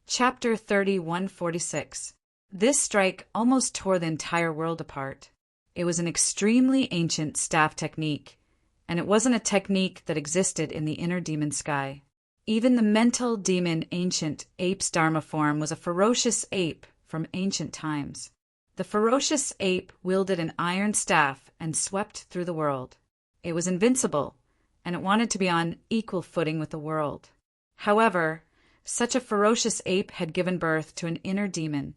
Chapter 3146. This strike almost tore the entire world apart. It was an extremely ancient staff technique, and it wasn't a technique that existed in the inner demon sky. Even the mental demon ancient ape's dharma form was a ferocious ape from ancient times. The ferocious ape wielded an iron staff and swept through the world. It was invincible, and it wanted to be on equal footing with the world. However, such a ferocious ape had given birth to an inner demon,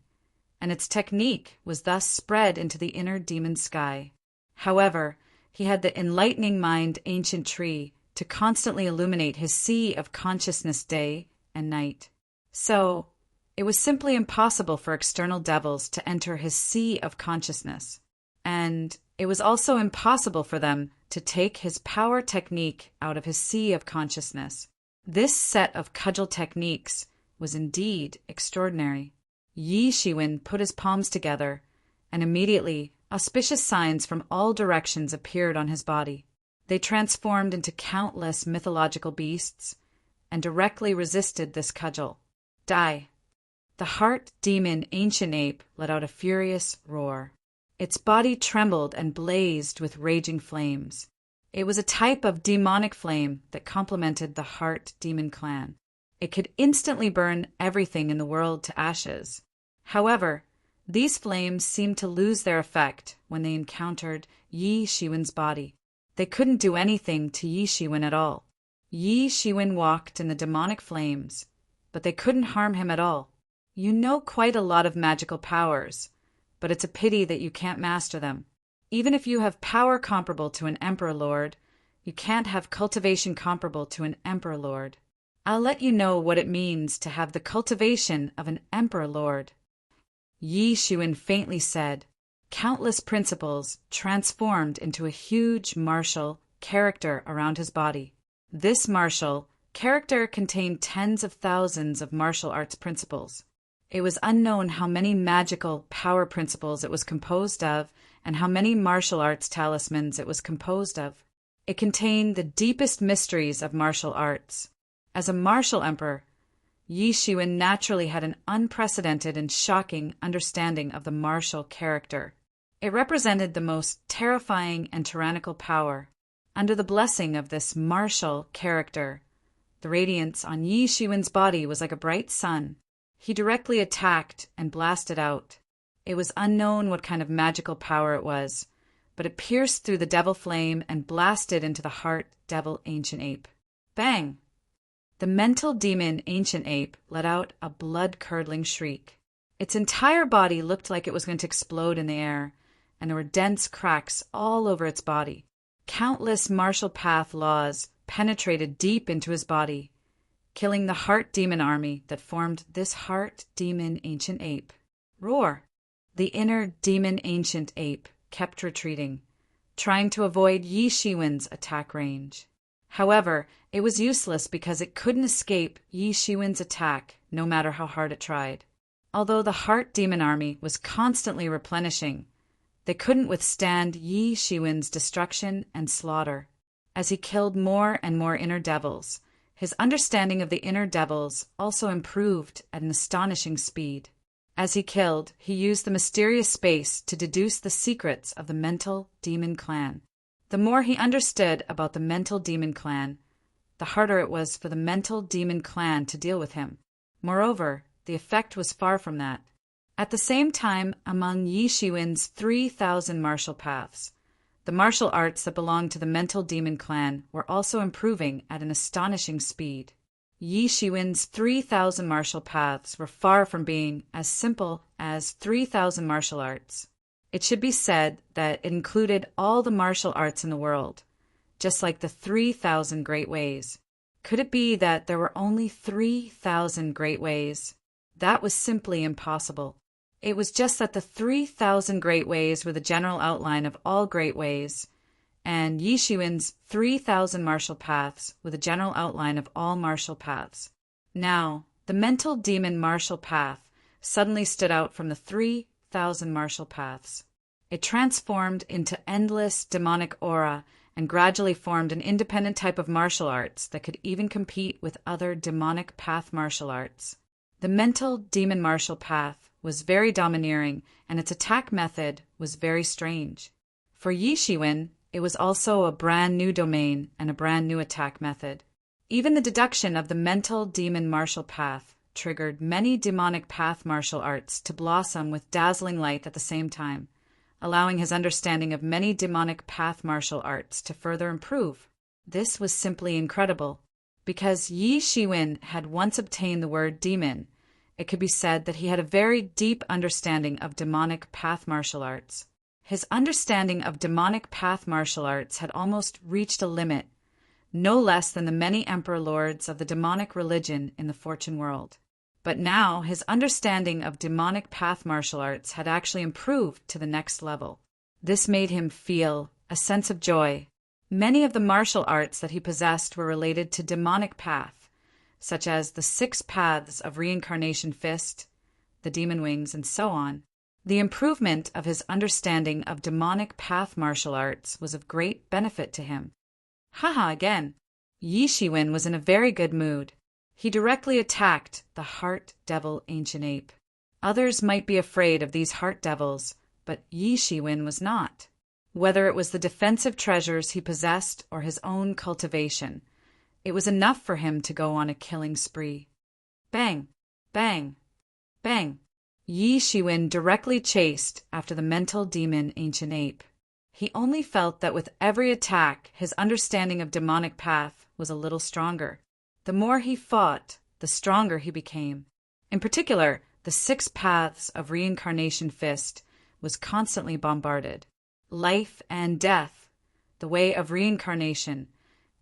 and its technique was thus spread into the inner demon sky. However, he had the enlightening mind ancient tree to constantly illuminate his sea of consciousness day and night. So, it was simply impossible for external devils to enter his sea of consciousness, and it was also impossible for them to take his power technique out of his sea of consciousness. This set of cudgel techniques was indeed extraordinary. Yi Shiwen put his palms together, and immediately auspicious signs from all directions appeared on his body. They transformed into countless mythological beasts and directly resisted this cudgel. Die! The heart demon ancient ape let out a furious roar. Its body trembled and blazed with raging flames. It was a type of demonic flame that complemented the heart demon clan. It could instantly burn everything in the world to ashes. However, these flames seemed to lose their effect when they encountered Yi Shiwen's body. They couldn't do anything to Yi Shiwen at all. Yi Shiwen walked in the demonic flames, but they couldn't harm him at all. You know quite a lot of magical powers, but it's a pity that you can't master them. Even if you have power comparable to an Emperor Lord, you can't have cultivation comparable to an Emperor Lord. I'll let you know what it means to have the cultivation of an Emperor Lord. Yi Shiwen faintly said. Countless principles transformed into a huge martial character around his body. This martial character contained tens of thousands of martial arts principles. It was unknown how many magical power principles it was composed of and how many martial arts talismans it was composed of. It contained the deepest mysteries of martial arts. As a martial emperor, Yi Shiwen naturally had an unprecedented and shocking understanding of the martial character. It represented the most terrifying and tyrannical power. Under the blessing of this martial character, the radiance on Yi Shiwen's body was like a bright sun. He directly attacked and blasted out. It was unknown what kind of magical power it was, but it pierced through the devil flame and blasted into the heart devil ancient ape. Bang! The mental demon ancient ape let out a blood-curdling shriek. Its entire body looked like it was going to explode in the air, and there were dense cracks all over its body. Countless martial path laws penetrated deep into his body, killing the heart demon army that formed this heart demon ancient ape. Roar! The inner demon ancient ape kept retreating, trying to avoid Yi Shiwen's attack range. However, it was useless because it couldn't escape Yi Shiwen's attack no matter how hard it tried. Although the heart demon army was constantly replenishing, they couldn't withstand Yi Shiwen's destruction and slaughter. As he killed more and more inner devils, his understanding of the inner devils also improved at an astonishing speed. As he killed, he used the mysterious space to deduce the secrets of the mental demon clan. The more he understood about the mental demon clan, the harder it was for the mental demon clan to deal with him. Moreover, the effect was far from that. At the same time, among Yi Shiwen's 3,000 martial paths, the martial arts that belonged to the mental demon clan were also improving at an astonishing speed. Yi Shiwen's 3,000 martial paths were far from being as simple as 3,000 martial arts. It should be said that it included all the martial arts in the world, just like the 3,000 great ways. Could it be that there were only 3,000 great ways? That was simply impossible. It was just that the 3,000 great ways were the general outline of all great ways, and Yi Shiwen's 3,000 martial paths were the general outline of all martial paths. Now, the mental demon martial path suddenly stood out from the 3,000 martial paths. It transformed into endless demonic aura and gradually formed an independent type of martial arts that could even compete with other demonic path martial arts. The mental demon martial path was very domineering, and its attack method was very strange. For Yi Shiwen, it was also a brand new domain and a brand new attack method. Even the deduction of the mental demon martial path triggered many demonic path martial arts to blossom with dazzling light at the same time, allowing his understanding of many demonic path martial arts to further improve. This was simply incredible. Because Yi Shiwen had once obtained the word demon, it could be said that he had a very deep understanding of demonic path martial arts. His understanding of demonic path martial arts had almost reached a limit, no less than the many emperor lords of the demonic religion in the Fortune world. But now his understanding of demonic path martial arts had actually improved to the next level. This made him feel a sense of joy. Many of the martial arts that he possessed were related to demonic path, such as the 6 paths of reincarnation fist, the demon wings, and so on. The improvement of his understanding of demonic path martial arts was of great benefit to him. Haha again! Yi Shiwen was in a very good mood. He directly attacked the Heart Devil Ancient Ape. Others might be afraid of these Heart Devils, but Yi Shiwen was not. Whether it was the defensive treasures he possessed or his own cultivation, it was enough for him to go on a killing spree. Bang! Bang! Bang! Yi Shiwen directly chased after the mental demon Ancient Ape. He only felt that with every attack, his understanding of demonic path was a little stronger. The more he fought, the stronger he became. In particular, the 6 paths of reincarnation fist was constantly bombarded. Life and death, the way of reincarnation,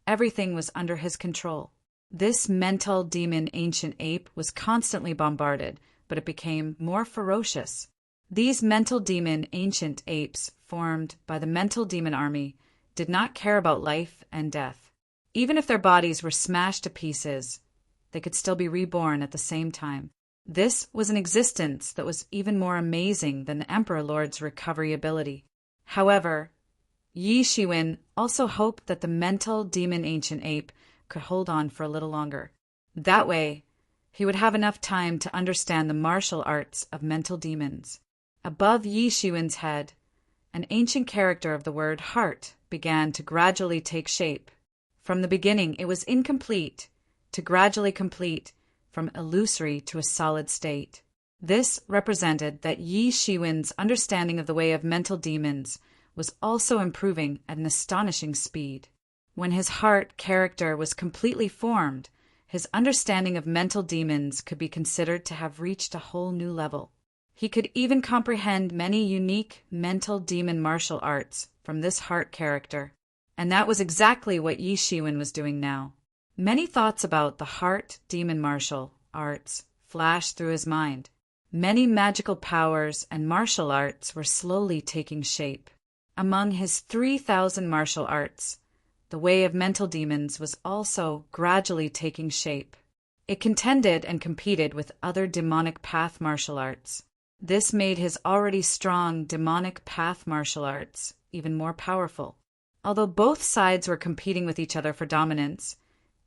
everything was under his control. This mental demon Ancient Ape was constantly bombarded, but it became more ferocious. These mental demon Ancient Apes, formed by the mental demon army, did not care about life and death. Even if their bodies were smashed to pieces, they could still be reborn at the same time. This was an existence that was even more amazing than the Emperor Lord's recovery ability. However, Yi Shiwen also hoped that the mental demon Ancient Ape could hold on for a little longer. That way, he would have enough time to understand the martial arts of mental demons. Above Yi Shiwen's head, an ancient character of the word heart began to gradually take shape. From the beginning, it was incomplete, to gradually complete, from illusory to a solid state. This represented that Yi Shiwen's understanding of the way of mental demons was also improving at an astonishing speed. When his heart character was completely formed, his understanding of mental demons could be considered to have reached a whole new level. He could even comprehend many unique mental demon martial arts from this heart character, and that was exactly what Yi Shiwen was doing now. Many thoughts about the heart demon martial arts flashed through his mind. Many magical powers and martial arts were slowly taking shape. Among his 3,000 martial arts, the way of mental demons was also gradually taking shape. It contended and competed with other demonic path martial arts. This made his already strong demonic path martial arts even more powerful. Although both sides were competing with each other for dominance,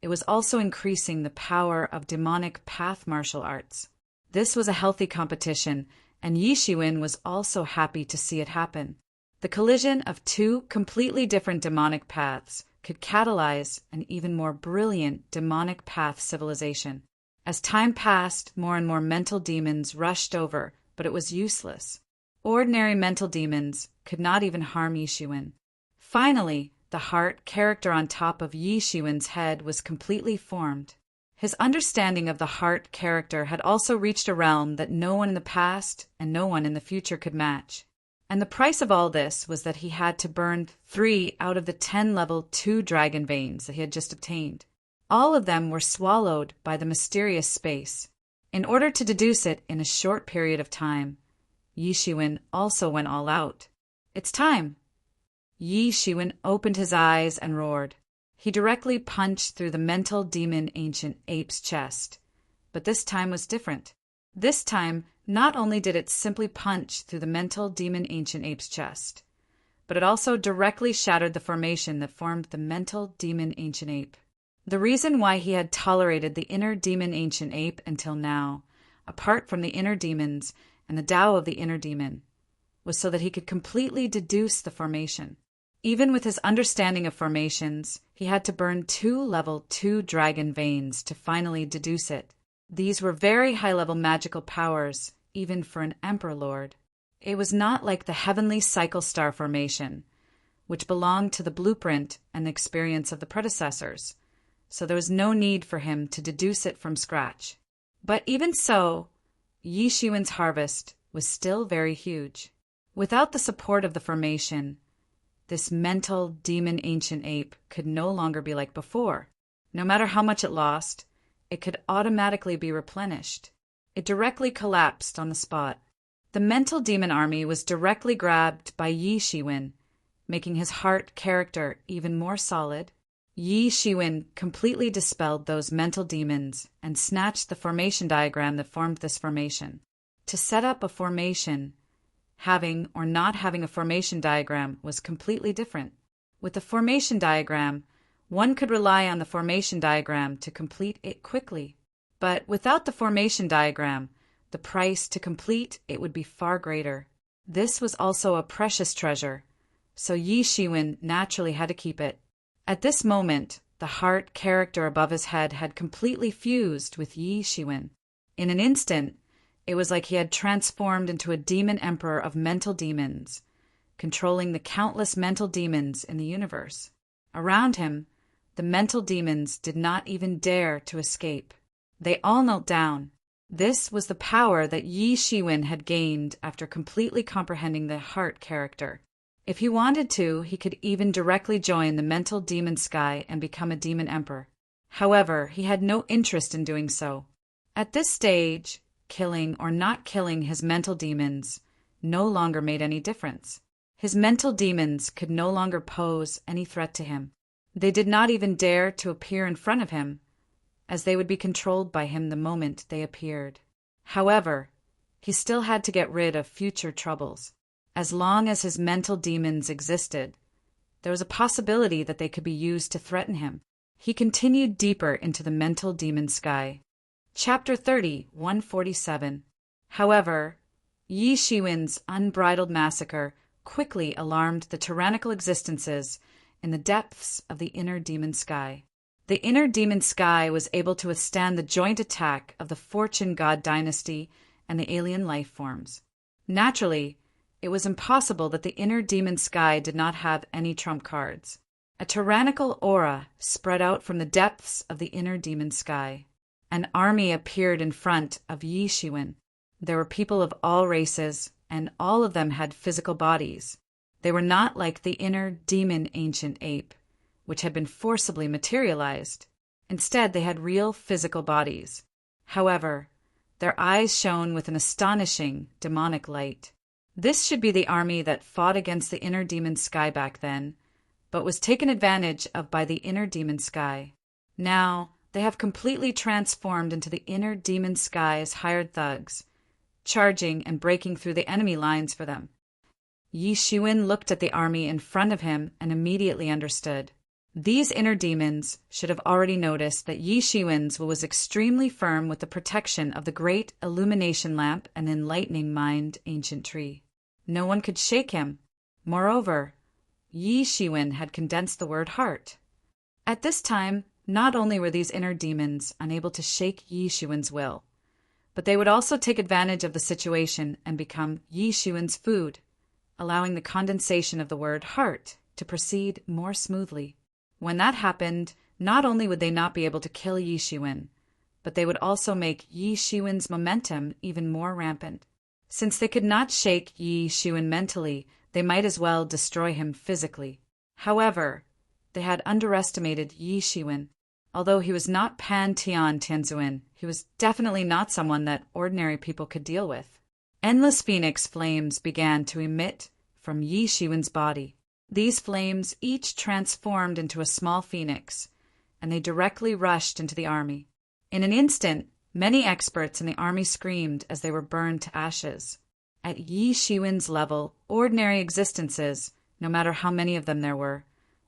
it was also increasing the power of demonic path martial arts. This was a healthy competition, and Yi Shiwen was also happy to see it happen. The collision of 2 completely different demonic paths could catalyze an even more brilliant demonic path civilization. As time passed, more and more mental demons rushed over, but it was useless. Ordinary mental demons could not even harm Yi Shiwen. Finally, the heart character on top of Yi Shiwen's head was completely formed. His understanding of the heart character had also reached a realm that no one in the past and no one in the future could match. And the price of all this was that he had to burn 3 out of the 10 level 2 dragon veins that he had just obtained. All of them were swallowed by the mysterious space. In order to deduce it in a short period of time, Yi Shiwen also went all out. It's time! Yi Shiwen opened his eyes and roared. He directly punched through the mental demon Ancient Ape's chest. But this time was different. This time, not only did it simply punch through the mental demon Ancient Ape's chest, but it also directly shattered the formation that formed the mental demon Ancient Ape. The reason why he had tolerated the inner demon Ancient Ape until now apart from the inner demons and the Tao of the inner demon, was so that he could completely deduce the formation. Even with his understanding of formations, he had to burn 2 level 2 dragon veins to finally deduce it. These were very high-level magical powers, even for an Emperor Lord. It was not like the heavenly cycle star formation, which belonged to the blueprint and the experience of the predecessors, so there was no need for him to deduce it from scratch. But even so, Yi Shiwen's harvest was still very huge. Without the support of the formation, this mental demon ancient ape could no longer be like before. No matter how much it lost, it could automatically be replenished. It directly collapsed on the spot. The mental demon army was directly grabbed by Yi Shiwen, making his heart character even more solid. Yi Shiwen completely dispelled those mental demons and snatched the formation diagram that formed this formation. To set up a formation, having or not having a formation diagram was completely different. With the formation diagram, one could rely on the formation diagram to complete it quickly. But without the formation diagram, the price to complete it would be far greater. This was also a precious treasure, so Yi Shiwen naturally had to keep it. At this moment, the heart character above his head had completely fused with Yi Shiwen. In an instant, it was like he had transformed into a demon emperor of mental demons, controlling the countless mental demons in the universe. Around him, the mental demons did not even dare to escape. They all knelt down. This was the power that Yi Shiwen had gained after completely comprehending the heart character. If he wanted to, he could even directly join the mental demon sky and become a demon emperor. However, he had no interest in doing so. At this stage, killing or not killing his mental demons no longer made any difference. His mental demons could no longer pose any threat to him. They did not even dare to appear in front of him, as they would be controlled by him the moment they appeared. However, he still had to get rid of future troubles. As long as his mental demons existed, there was a possibility that they could be used to threaten him. He continued deeper into the mental demon sky. Chapter 30, 147. However, Yi Shiwen's unbridled massacre quickly alarmed the tyrannical existences in the depths of the inner demon sky. The inner demon sky was able to withstand the joint attack of the Fortune God dynasty and the alien life forms. Naturally, it was impossible that the inner demon sky did not have any trump cards. A tyrannical aura spread out from the depths of the inner demon sky. An army appeared in front of Yi Shiwen. There were people of all races, and all of them had physical bodies. They were not like the inner demon ancient ape, which had been forcibly materialized. Instead, they had real physical bodies. However, their eyes shone with an astonishing demonic light. This should be the army that fought against the inner demon sky back then, but was taken advantage of by the inner demon sky. Now, they have completely transformed into the inner demon sky's hired thugs, charging and breaking through the enemy lines for them. Yi Shiwen looked at the army in front of him and immediately understood. These inner demons should have already noticed that Yi Shiwen's will was extremely firm with the protection of the great illumination lamp and enlightening mind ancient tree. No one could shake him. Moreover, Yi Shiwen had condensed the word heart. At this time, not only were these inner demons unable to shake Yi Shiwen's will, but they would also take advantage of the situation and become Yi Shiwen's food, allowing the condensation of the word heart to proceed more smoothly. When that happened, not only would they not be able to kill Yi Shiwen, but they would also make Yi Shiwen's momentum even more rampant. Since they could not shake Yi Shiwen mentally, they might as well destroy him physically. However, they had underestimated Yi Shiwen. Although he was not Pan Tian Tianzuin, he was definitely not someone that ordinary people could deal with. Endless phoenix flames began to emit from Yi Shiwen's body. These flames each transformed into a small phoenix, and they directly rushed into the army. In an instant, many experts in the army screamed as they were burned to ashes. At Yi Shiwen's level, ordinary existences, no matter how many of them there were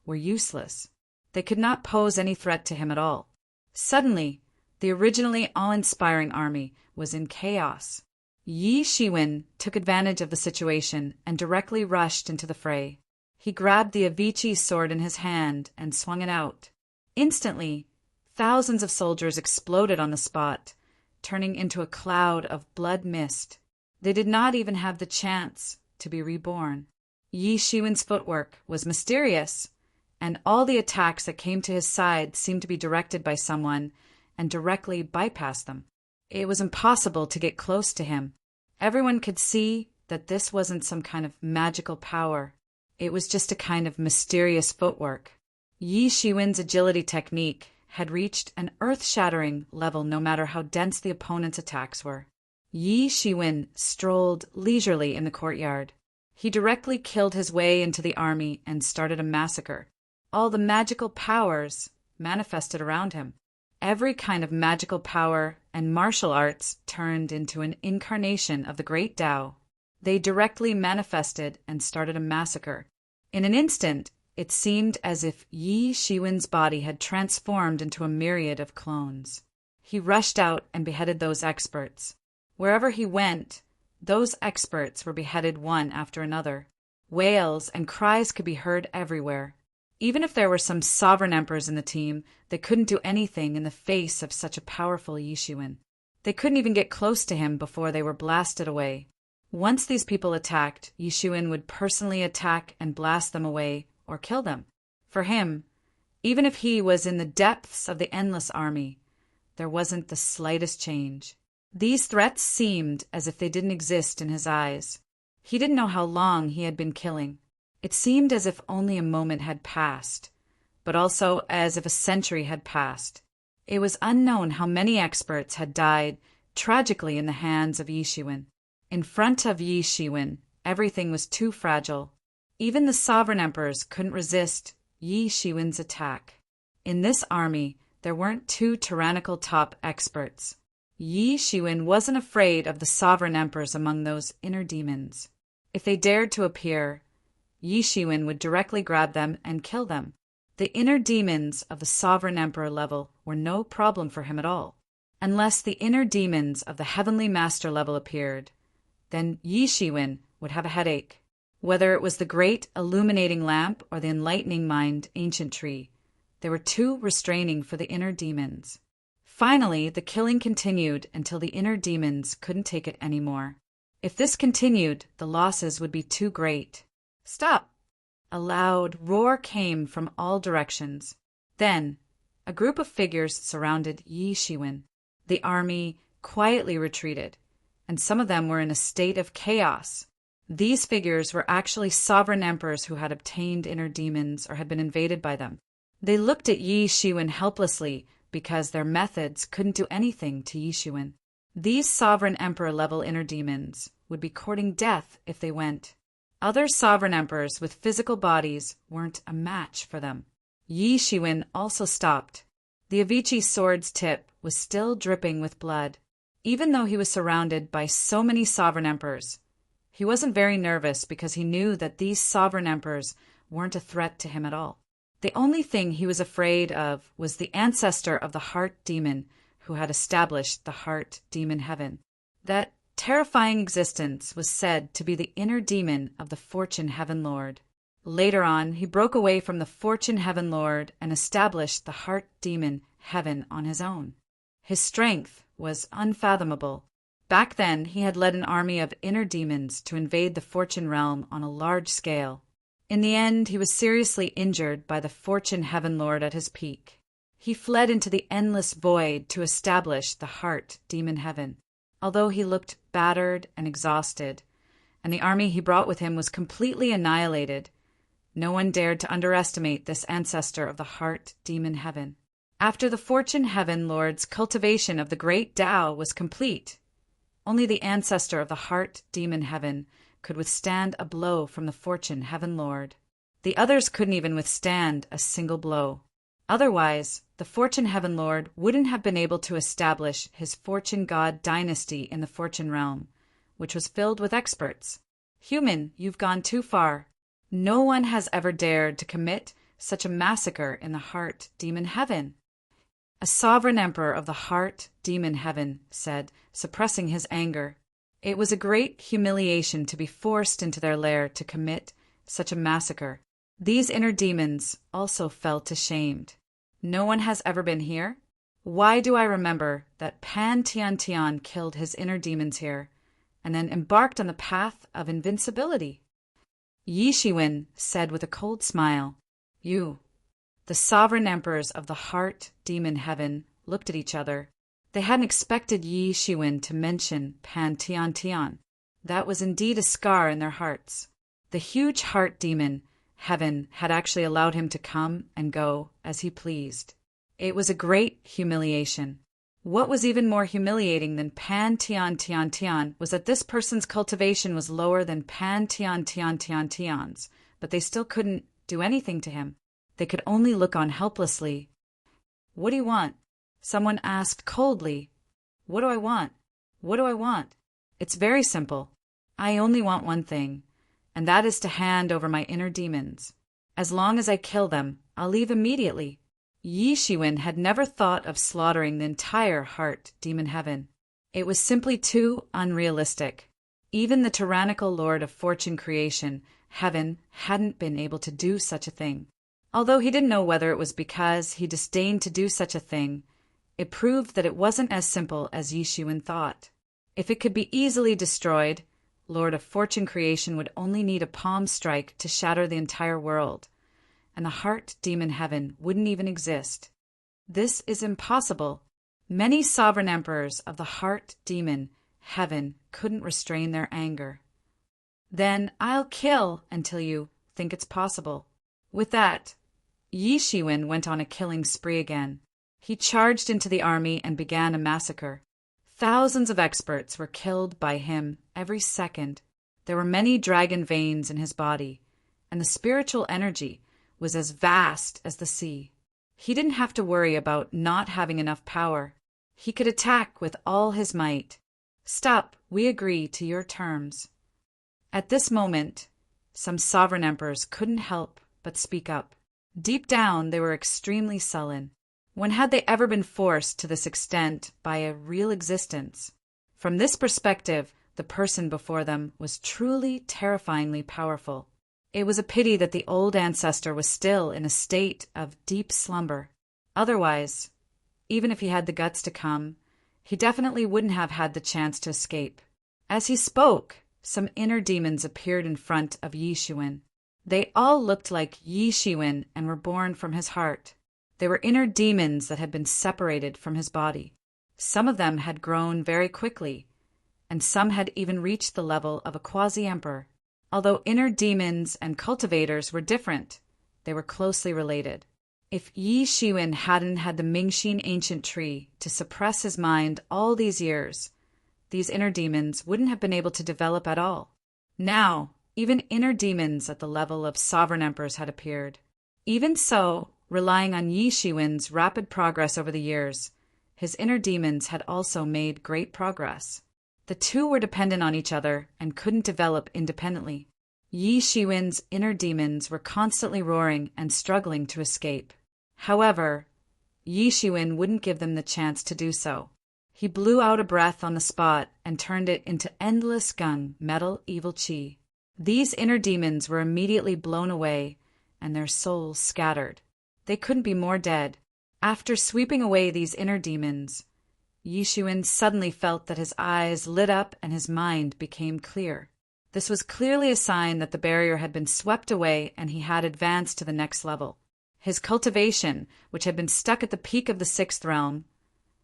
useless. They could not pose any threat to him at all. Suddenly, The originally awe-inspiring army was in chaos. Yi Shiwen took advantage of the situation and directly rushed into the fray. He grabbed the Avicii sword in his hand and swung it out. Instantly, thousands of soldiers exploded on the spot, turning into a cloud of blood mist. They did not even have the chance to be reborn. Yi Shiwen's footwork was mysterious, and all the attacks that came to his side seemed to be directed by someone and directly bypassed them. It was impossible to get close to him. Everyone could see that this wasn't some kind of magical power. It was just a kind of mysterious footwork. Yi Shiwen's agility technique had reached an earth-shattering level no matter how dense the opponent's attacks were. Yi Shiwen strolled leisurely in the courtyard. He directly killed his way into the army and started a massacre. All the magical powers manifested around him. Every kind of magical power and martial arts turned into an incarnation of the great Tao. They directly manifested and started a massacre. In an instant, it seemed as if Yi Shiwen's body had transformed into a myriad of clones. He rushed out and beheaded those experts. Wherever he went, those experts were beheaded one after another. Wails and cries could be heard everywhere. Even if there were some sovereign emperors in the team, they couldn't do anything in the face of such a powerful Yi Shiwen. They couldn't even get close to him before they were blasted away. Once these people attacked, Yi Shiwen would personally attack and blast them away or kill them. For him, even if he was in the depths of the endless army, there wasn't the slightest change. These threats seemed as if they didn't exist in his eyes. He didn't know how long he had been killing. It seemed as if only a moment had passed, but also as if a century had passed. It was unknown how many experts had died tragically in the hands of Yi Shiwen. In front of Yi Shiwen, everything was too fragile. Even the sovereign emperors couldn't resist Yi Shiwen's attack. In this army, there weren't two tyrannical top experts. Yi Shiwen wasn't afraid of the sovereign emperors among those inner demons. If they dared to appear, Yi Shiwen would directly grab them and kill them. The inner demons of the sovereign emperor level were no problem for him at all. Unless the inner demons of the heavenly master level appeared, then Yi Shiwen would have a headache. Whether it was the great illuminating lamp or the enlightening mind ancient tree, they were too restraining for the inner demons. Finally, the killing continued until the inner demons couldn't take it anymore. If this continued, the losses would be too great. "Stop!" A loud roar came from all directions. Then, a group of figures surrounded Yi Shiwen. The army quietly retreated, and some of them were in a state of chaos. These figures were actually sovereign emperors who had obtained inner demons or had been invaded by them. They looked at Yi Shiwen helplessly because their methods couldn't do anything to Yi Shiwen. These sovereign emperor-level inner demons would be courting death if they went. Other sovereign emperors with physical bodies weren't a match for them. Yi Shiwen also stopped. The Avicii sword's tip was still dripping with blood. Even though he was surrounded by so many sovereign emperors, he wasn't very nervous because he knew that these sovereign emperors weren't a threat to him at all. The only thing he was afraid of was the ancestor of the heart demon who had established the heart demon heaven. That terrifying existence was said to be the inner demon of the Fortune Heaven Lord. Later on, he broke away from the Fortune Heaven Lord and established the heart demon heaven on his own. His strength was unfathomable. Back then, he had led an army of inner demons to invade the Fortune realm on a large scale. In the end, he was seriously injured by the Fortune Heaven Lord at his peak. He fled into the endless void to establish the heart demon heaven. Although he looked battered and exhausted, and the army he brought with him was completely annihilated, no one dared to underestimate this ancestor of the heart demon heaven. After the Fortune Heaven Lord's cultivation of the great Tao was complete, only the ancestor of the heart demon heaven could withstand a blow from the Fortune Heaven Lord. The others couldn't even withstand a single blow. Otherwise, the Fortune Heaven Lord wouldn't have been able to establish his Fortune God dynasty in the Fortune realm, which was filled with experts. Human, you've gone too far. No one has ever dared to commit such a massacre in the heart demon heaven. A sovereign emperor of the heart demon heaven said, suppressing his anger. It was a great humiliation to be forced into their lair to commit such a massacre. These inner demons also felt ashamed. No one has ever been here? Why do I remember that Pan Tian Tian killed his inner demons here, and then embarked on the path of invincibility? Yi Shiwen said with a cold smile. You, the sovereign emperors of the heart demon heaven, looked at each other. They hadn't expected Yi Shiwen to mention Pan Tian Tian. That was indeed a scar in their hearts. The huge heart demon heaven had actually allowed him to come and go as he pleased. It was a great humiliation. What was even more humiliating than Pan Tian Tian Tian was that this person's cultivation was lower than Pan Tian Tian Tian Tian's, but they still couldn't do anything to him. They could only look on helplessly. What do you want? Someone asked coldly. What do I want? What do I want? It's very simple. I only want one thing, and that is to hand over my inner demons. As long as I kill them, I'll leave immediately. Yi Shiwen had never thought of slaughtering the entire heart demon heaven. It was simply too unrealistic. Even the tyrannical lord of fortune creation, heaven, hadn't been able to do such a thing. Although he didn't know whether it was because he disdained to do such a thing, it proved that it wasn't as simple as Yi Shiwen thought. If it could be easily destroyed, Lord of Fortune Creation would only need a palm strike to shatter the entire world, and the heart demon heaven wouldn't even exist. This is impossible. Many sovereign emperors of the heart demon heaven couldn't restrain their anger. Then I'll kill until you think it's possible. With that, Yi Shiwen went on a killing spree again. He charged into the army and began a massacre. Thousands of experts were killed by him every second. There were many dragon veins in his body, and the spiritual energy was as vast as the sea. He didn't have to worry about not having enough power. He could attack with all his might. Stop, we agree to your terms. At this moment, some sovereign emperors couldn't help but speak up. Deep down, they were extremely sullen. When had they ever been forced to this extent by a real existence? From this perspective, the person before them was truly terrifyingly powerful. It was a pity that the old ancestor was still in a state of deep slumber. Otherwise, even if he had the guts to come, he definitely wouldn't have had the chance to escape. As he spoke, some inner demons appeared in front of Yi Shiwen. They all looked like Yi Shiwen and were born from his heart. They were inner demons that had been separated from his body. Some of them had grown very quickly, and some had even reached the level of a quasi-emperor. Although inner demons and cultivators were different, they were closely related. If Yi Shiwen hadn't had the Mingxin ancient tree to suppress his mind all these years, these inner demons wouldn't have been able to develop at all. Now, even inner demons at the level of sovereign emperors had appeared. Even so, relying on Yi Shiwen's rapid progress over the years, his inner demons had also made great progress. The two were dependent on each other and couldn't develop independently. Yi Shiwen's inner demons were constantly roaring and struggling to escape. However, Yi Shiwen wouldn't give them the chance to do so. He blew out a breath on the spot and turned it into endless gung metal evil chi. These inner demons were immediately blown away and their souls scattered. They couldn't be more dead. After sweeping away these inner demons, Yi Shiwen suddenly felt that his eyes lit up and his mind became clear. This was clearly a sign that the barrier had been swept away and he had advanced to the next level. His cultivation, which had been stuck at the peak of the sixth realm,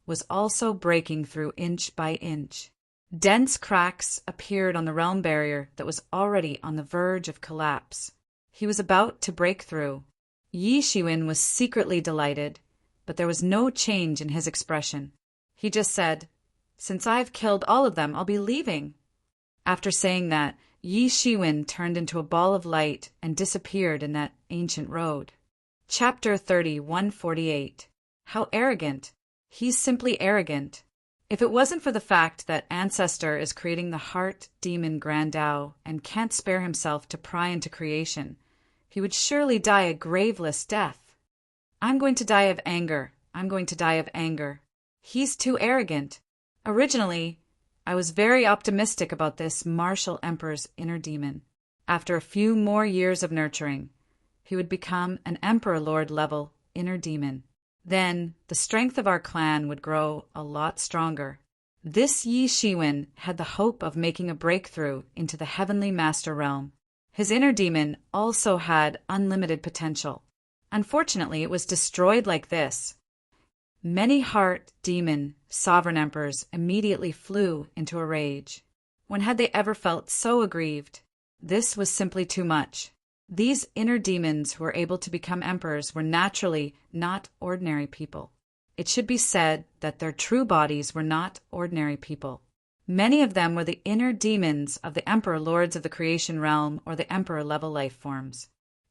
was also breaking through inch by inch. Dense cracks appeared on the realm barrier that was already on the verge of collapse. He was about to break through. Yi Shiwen was secretly delighted, but there was no change in his expression. He just said, "Since I've killed all of them, I'll be leaving." After saying that, Yi Shiwen turned into a ball of light and disappeared in that ancient road. Chapter 3148. How arrogant. He's simply arrogant. If it wasn't for the fact that Ancestor is creating the heart demon Grandao and can't spare himself to pry into creation, he would surely die a graveless death. I'm going to die of anger. I'm going to die of anger. He's too arrogant. Originally, I was very optimistic about this martial emperor's inner demon. After a few more years of nurturing, he would become an emperor lord level inner demon. Then, the strength of our clan would grow a lot stronger. This Yi Shiwen had the hope of making a breakthrough into the heavenly master realm. His inner demon also had unlimited potential. Unfortunately, it was destroyed like this. Many heart demon sovereign emperors immediately flew into a rage. When had they ever felt so aggrieved? This was simply too much. These inner demons who were able to become emperors were naturally not ordinary people. It should be said that their true bodies were not ordinary people. Many of them were the inner demons of the emperor lords of the creation realm or the emperor level life forms.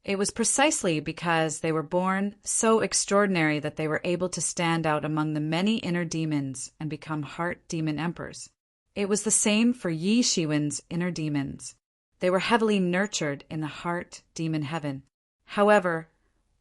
It was precisely because they were born so extraordinary that they were able to stand out among the many inner demons and become heart demon emperors. It was the same for Yi Shiwen's inner demons. They were heavily nurtured in the heart demon heaven. However,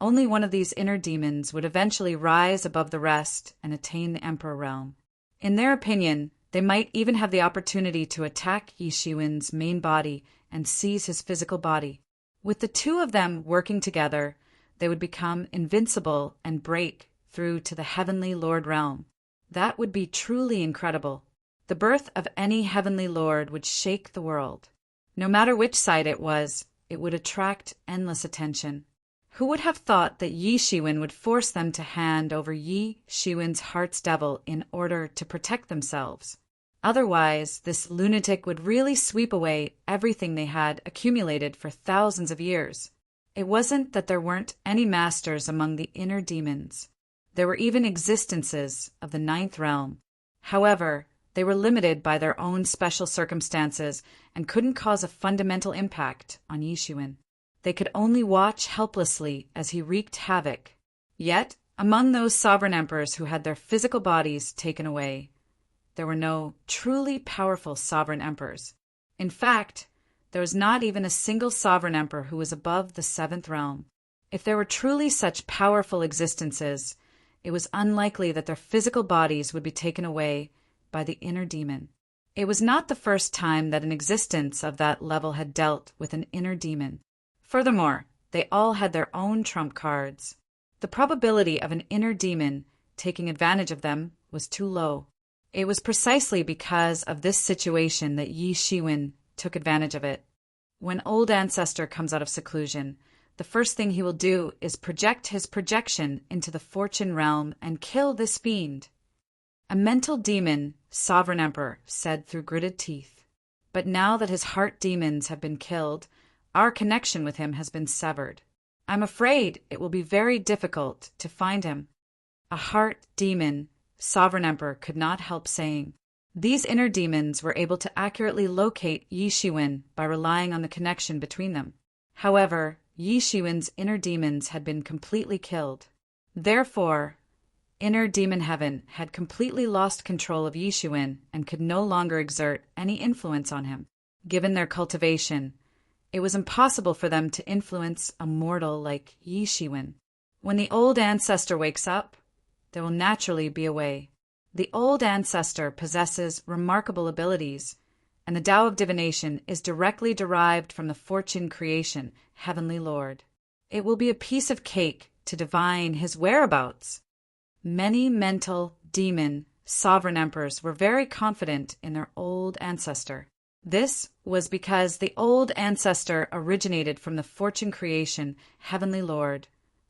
only one of these inner demons would eventually rise above the rest and attain the emperor realm. In their opinion, they might even have the opportunity to attack Yi Shiwen's main body and seize his physical body. With the two of them working together, they would become invincible and break through to the heavenly lord realm. That would be truly incredible. The birth of any heavenly lord would shake the world. No matter which side it was, it would attract endless attention. Who would have thought that Yi Shiwen would force them to hand over Yi Shiwen's heart's devil in order to protect themselves? Otherwise, this lunatic would really sweep away everything they had accumulated for thousands of years. It wasn't that there weren't any masters among the inner demons. There were even existences of the ninth realm. However, they were limited by their own special circumstances and couldn't cause a fundamental impact on Yi Shiwen. They could only watch helplessly as he wreaked havoc. Yet, among those sovereign emperors who had their physical bodies taken away, there were no truly powerful sovereign emperors. In fact, there was not even a single sovereign emperor who was above the seventh realm. If there were truly such powerful existences, it was unlikely that their physical bodies would be taken away by the inner demon. It was not the first time that an existence of that level had dealt with an inner demon. Furthermore, they all had their own trump cards. The probability of an inner demon taking advantage of them was too low. It was precisely because of this situation that Yi Shiwen took advantage of it. When Old Ancestor comes out of seclusion, the first thing he will do is project his projection into the fortune realm and kill this fiend. A mental demon, Sovereign Emperor, said through gritted teeth. But now that his heart demons have been killed, our connection with him has been severed. I'm afraid it will be very difficult to find him. A heart demon, Sovereign Emperor could not help saying. These inner demons were able to accurately locate Yi Shiwen by relying on the connection between them. However, Yi Shiwen's inner demons had been completely killed. Therefore, Inner Demon Heaven had completely lost control of Yi Shiwen and could no longer exert any influence on him. Given their cultivation, it was impossible for them to influence a mortal like Yi Shiwen. When the Old Ancestor wakes up, there will naturally be a way. The Old Ancestor possesses remarkable abilities, and the Tao of Divination is directly derived from the Fortune Creation, Heavenly Lord. It will be a piece of cake to divine his whereabouts. Many mental, demon, sovereign emperors were very confident in their Old Ancestor. This was because the Old Ancestor originated from the Fortune Creation, Heavenly Lord,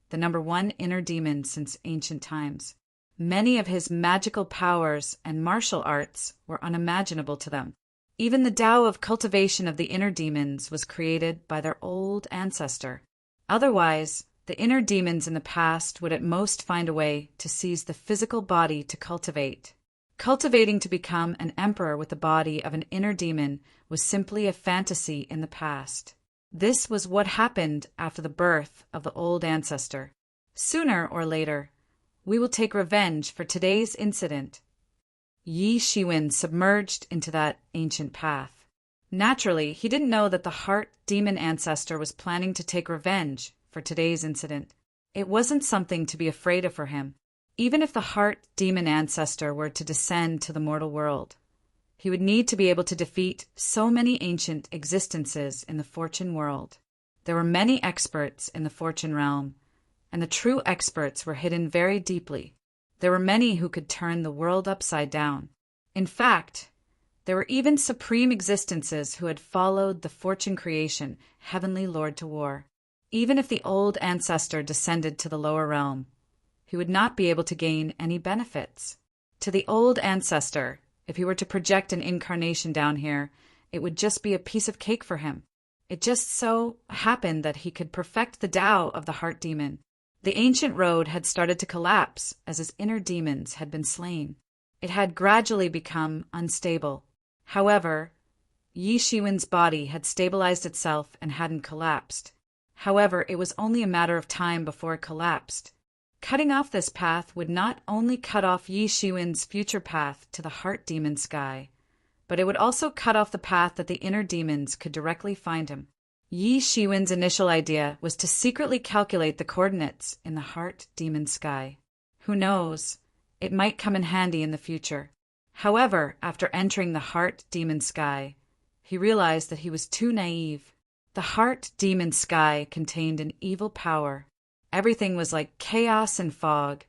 the number one inner demon since ancient times. Many of his magical powers and martial arts were unimaginable to them. Even the Tao of cultivation of the inner demons was created by their Old Ancestor. Otherwise, the inner demons in the past would at most find a way to seize the physical body to cultivate. Cultivating to become an emperor with the body of an inner demon was simply a fantasy in the past. This was what happened after the birth of the Old Ancestor. Sooner or later, we will take revenge for today's incident. Yi Shiwen submerged into that ancient path. Naturally, he didn't know that the heart demon ancestor was planning to take revenge for today's incident. It wasn't something to be afraid of for him. Even if the heart demon ancestor were to descend to the mortal world, he would need to be able to defeat so many ancient existences in the fortune world. There were many experts in the fortune realm, and the true experts were hidden very deeply. There were many who could turn the world upside down. In fact, there were even supreme existences who had followed the fortune creation heavenly lord to war. Even if the old ancestor descended to the lower realm, he would not be able to gain any benefits. To the old ancestor, if he were to project an incarnation down here, it would just be a piece of cake for him. It just so happened that he could perfect the Tao of the heart demon. The ancient road had started to collapse as his inner demons had been slain. It had gradually become unstable. However, Yi Shiwen's body had stabilized itself and hadn't collapsed. However, it was only a matter of time before it collapsed. Cutting off this path would not only cut off Yi Shiwen's future path to the heart demon sky, but it would also cut off the path that the inner demons could directly find him. Yi Shiwen's initial idea was to secretly calculate the coordinates in the heart demon sky. Who knows, it might come in handy in the future. However, after entering the heart demon sky, he realized that he was too naive. The heart demon sky contained an evil power. Everything was like chaos and fog,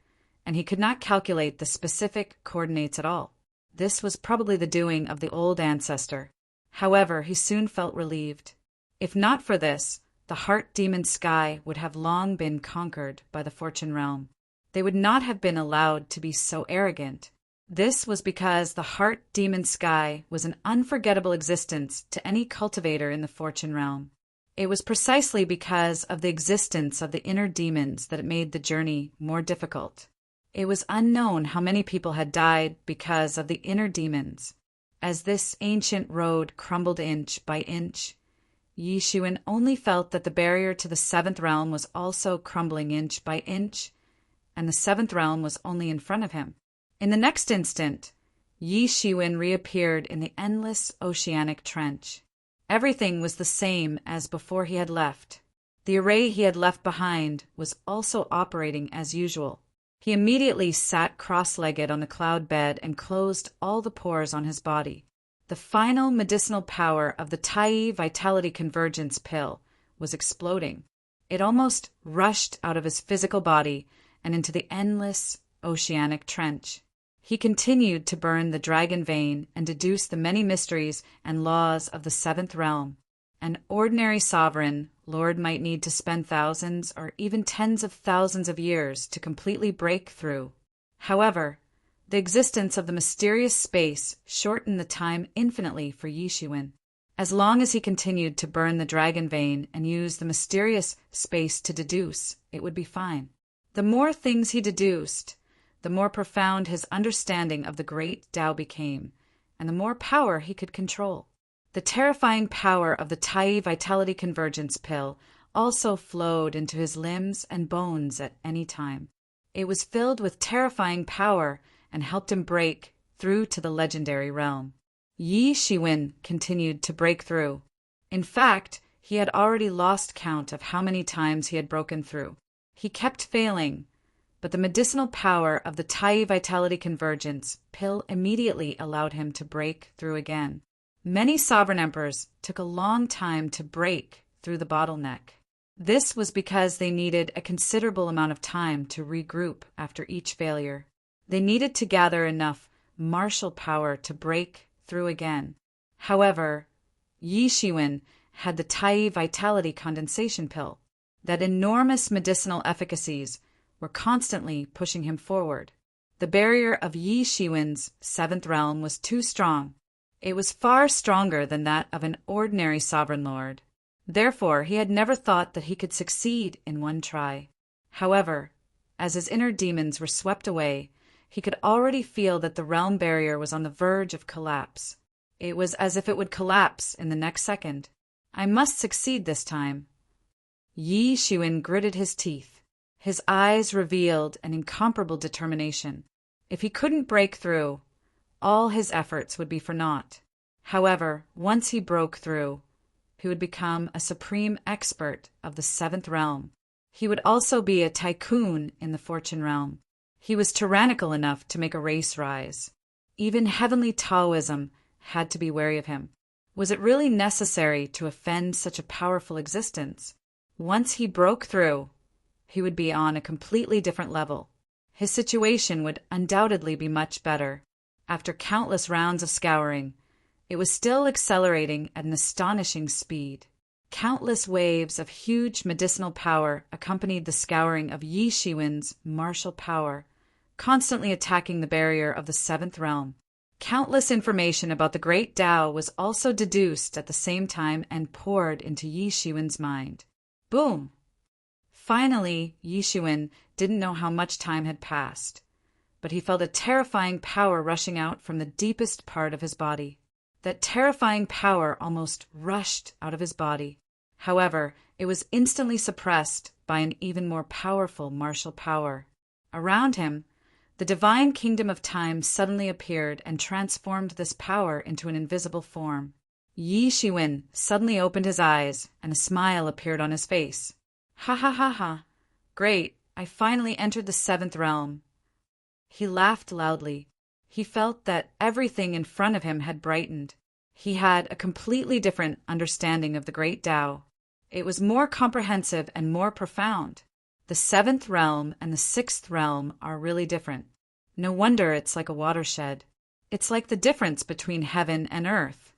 and he could not calculate the specific coordinates at all. This was probably the doing of the old ancestor. However, he soon felt relieved. If not for this, the heart demon sky would have long been conquered by the fortune realm. They would not have been allowed to be so arrogant. This was because the heart demon sky was an unforgettable existence to any cultivator in the fortune realm. It was precisely because of the existence of the inner demons that it made the journey more difficult. It was unknown how many people had died because of the inner demons. As this ancient road crumbled inch by inch, Yi Shiwen only felt that the barrier to the seventh realm was also crumbling inch by inch, and the seventh realm was only in front of him. In the next instant, Yi Shiwen reappeared in the endless oceanic trench. Everything was the same as before he had left. The array he had left behind was also operating as usual. He immediately sat cross-legged on the cloud bed and closed all the pores on his body. The final medicinal power of the Tai Vitality Convergence pill was exploding. It almost rushed out of his physical body and into the endless oceanic trench. He continued to burn the dragon vein and deduce the many mysteries and laws of the seventh realm. An ordinary sovereign lord might need to spend thousands or even tens of thousands of years to completely break through. However, the existence of the mysterious space shortened the time infinitely for Yi Shiwen. As long as he continued to burn the dragon vein and use the mysterious space to deduce, it would be fine. The more things he deduced, the more profound his understanding of the great Tao became, and the more power he could control. The terrifying power of the Tai Vitality Convergence pill also flowed into his limbs and bones at any time. It was filled with terrifying power and helped him break through to the legendary realm. Yi Shiwen continued to break through. In fact, he had already lost count of how many times he had broken through. He kept failing, but the medicinal power of the Tai Vitality Convergence pill immediately allowed him to break through again. Many sovereign emperors took a long time to break through the bottleneck. This was because they needed a considerable amount of time to regroup after each failure. They needed to gather enough martial power to break through again. However, Yi Shiwen had the Tai Vitality Condensation pill. That enormous medicinal efficacies were constantly pushing him forward. The barrier of Yi Shiwen's seventh realm was too strong. It was far stronger than that of an ordinary sovereign lord. Therefore, he had never thought that he could succeed in one try. However, as his inner demons were swept away, he could already feel that the realm barrier was on the verge of collapse. It was as if it would collapse in the next second. I must succeed this time. Yi Shiwen gritted his teeth. His eyes revealed an incomparable determination. If he couldn't break through, all his efforts would be for naught. However, once he broke through, he would become a supreme expert of the seventh realm. He would also be a tycoon in the fortune realm. He was tyrannical enough to make a race rise. Even heavenly Taoism had to be wary of him. Was it really necessary to offend such a powerful existence? Once he broke through, he would be on a completely different level. His situation would undoubtedly be much better. After countless rounds of scouring, it was still accelerating at an astonishing speed. Countless waves of huge medicinal power accompanied the scouring of Yi Shiwen's martial power, constantly attacking the barrier of the seventh realm. Countless information about the great Tao was also deduced at the same time and poured into Yi Shiwen's mind. Boom! Finally, Yi Shiwen didn't know how much time had passed, but he felt a terrifying power rushing out from the deepest part of his body. That terrifying power almost rushed out of his body. However, it was instantly suppressed by an even more powerful martial power. Around him, the divine kingdom of time suddenly appeared and transformed this power into an invisible form. Yi Shiwen suddenly opened his eyes, and a smile appeared on his face. Ha ha ha ha! Great, I finally entered the seventh realm. He laughed loudly. He felt that everything in front of him had brightened. He had a completely different understanding of the great Tao. It was more comprehensive and more profound. The seventh realm and the sixth realm are really different. No wonder it's like a watershed. It's like the difference between heaven and earth.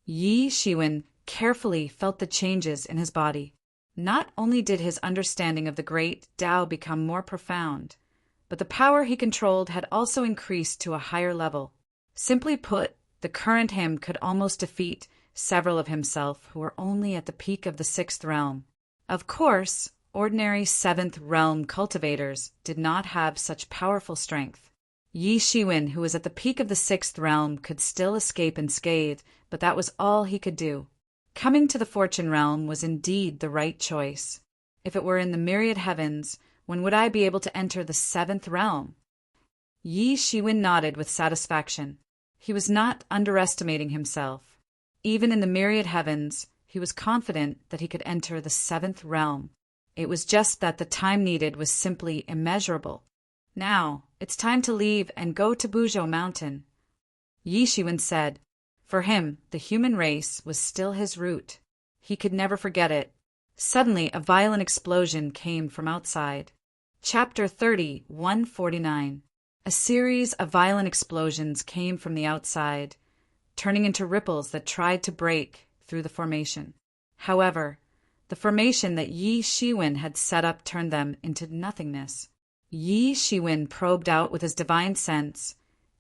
Yi Shiwen carefully felt the changes in his body. Not only did his understanding of the great Tao become more profound, but the power he controlled had also increased to a higher level. Simply put, the current him could almost defeat several of himself who were only at the peak of the sixth realm. Of course, ordinary seventh realm cultivators did not have such powerful strength. Yi Shiwen, who was at the peak of the sixth realm, could still escape unscathed, but that was all he could do. Coming to the fortune realm was indeed the right choice. If it were in the myriad heavens, when would I be able to enter the seventh realm? Yi Shiwen nodded with satisfaction. He was not underestimating himself. Even in the myriad heavens, he was confident that he could enter the seventh realm. It was just that the time needed was simply immeasurable. Now, it's time to leave and go to Buzhou Mountain, Yi Shiwen said. For him, the human race was still his root. He could never forget it. Suddenly, a violent explosion came from outside. Chapter 30, 149. A series of violent explosions came from the outside, turning into ripples that tried to break through the formation. However, the formation that Yi Shiwen had set up turned them into nothingness. Yi Shiwen probed out with his divine sense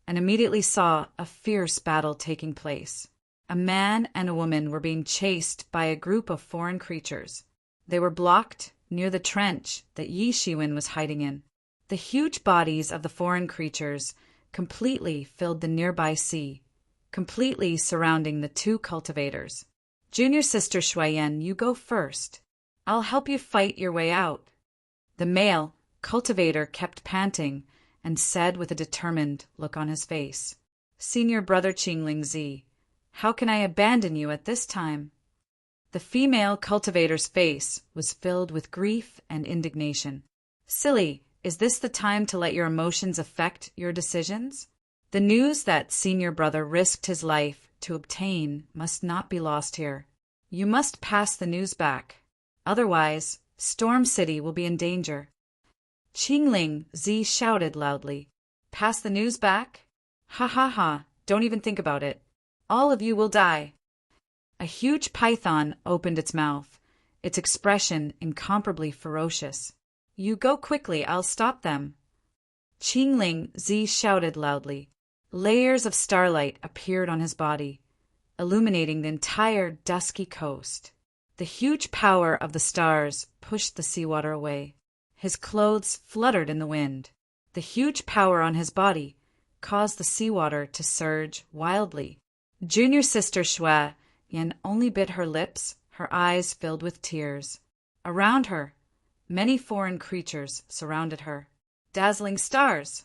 and immediately saw a fierce battle taking place. A man and a woman were being chased by a group of foreign creatures. They were blocked near the trench that Yi Shiwen was hiding in. The huge bodies of the foreign creatures completely filled the nearby sea, completely surrounding the two cultivators. Junior sister Shuayan, you go first. I'll help you fight your way out. The male cultivator kept panting and said with a determined look on his face, Senior brother Qingling Zi, how can I abandon you at this time? The female cultivator's face was filled with grief and indignation. Silly, is this the time to let your emotions affect your decisions? The news that senior brother risked his life to obtain must not be lost here. You must pass the news back. Otherwise, Storm City will be in danger. Qingling Zi shouted loudly. Pass the news back? Ha ha ha, don't even think about it. All of you will die. A huge python opened its mouth, its expression incomparably ferocious. You go quickly, I'll stop them. Qingling Zi shouted loudly. Layers of starlight appeared on his body, illuminating the entire dusky coast. The huge power of the stars pushed the seawater away. His clothes fluttered in the wind. The huge power on his body caused the seawater to surge wildly. Junior sister Shuayan only bit her lips, her eyes filled with tears. Around her, many foreign creatures surrounded her. Dazzling stars!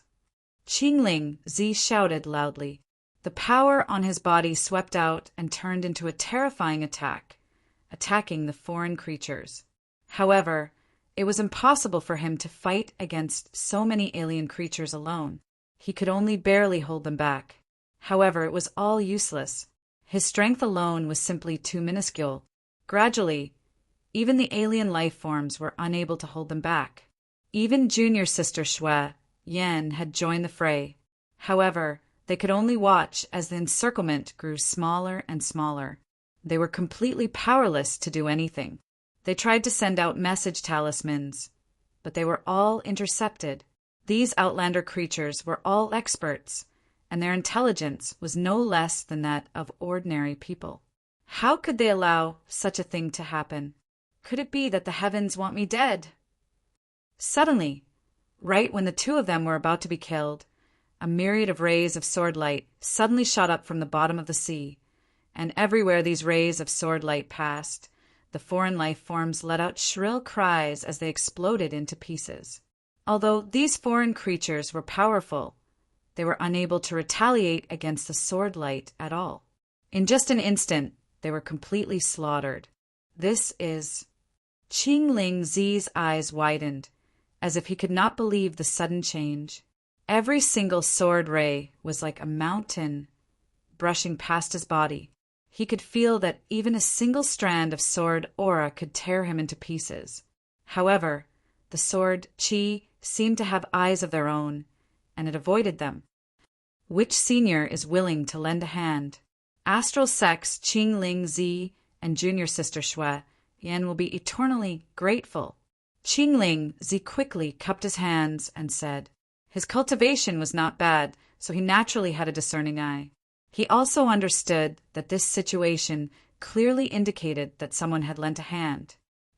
Qingling Zi shouted loudly. The power on his body swept out and turned into a terrifying attack, attacking the foreign creatures. However, It was impossible for him to fight against so many alien creatures alone. He could only barely hold them back. However, it was all useless. His strength alone was simply too minuscule. Gradually, even the alien life forms were unable to hold them back. Even junior sister Shui, Yan, had joined the fray. However, they could only watch as the encirclement grew smaller and smaller. They were completely powerless to do anything. They tried to send out message talismans, but they were all intercepted. These outlander creatures were all experts, and their intelligence was no less than that of ordinary people. How could they allow such a thing to happen? Could it be that the heavens want me dead? Suddenly, right when the two of them were about to be killed, a myriad of rays of sword light suddenly shot up from the bottom of the sea, and everywhere these rays of sword light passed, the foreign life forms let out shrill cries as they exploded into pieces. Although these foreign creatures were powerful, they were unable to retaliate against the sword light at all. In just an instant, they were completely slaughtered. This is... Qing Ling Zi's eyes widened, as if he could not believe the sudden change. Every single sword ray was like a mountain brushing past his body. He could feel that even a single strand of sword aura could tear him into pieces. However, the sword Qi seemed to have eyes of their own, and it avoided them. Which senior is willing to lend a hand? Astral Sex Qing Ling Zi and junior sister Shui Yan will be eternally grateful. Qing Ling Zi quickly cupped his hands and said, his cultivation was not bad, so he naturally had a discerning eye. He also understood that this situation clearly indicated that someone had lent a hand.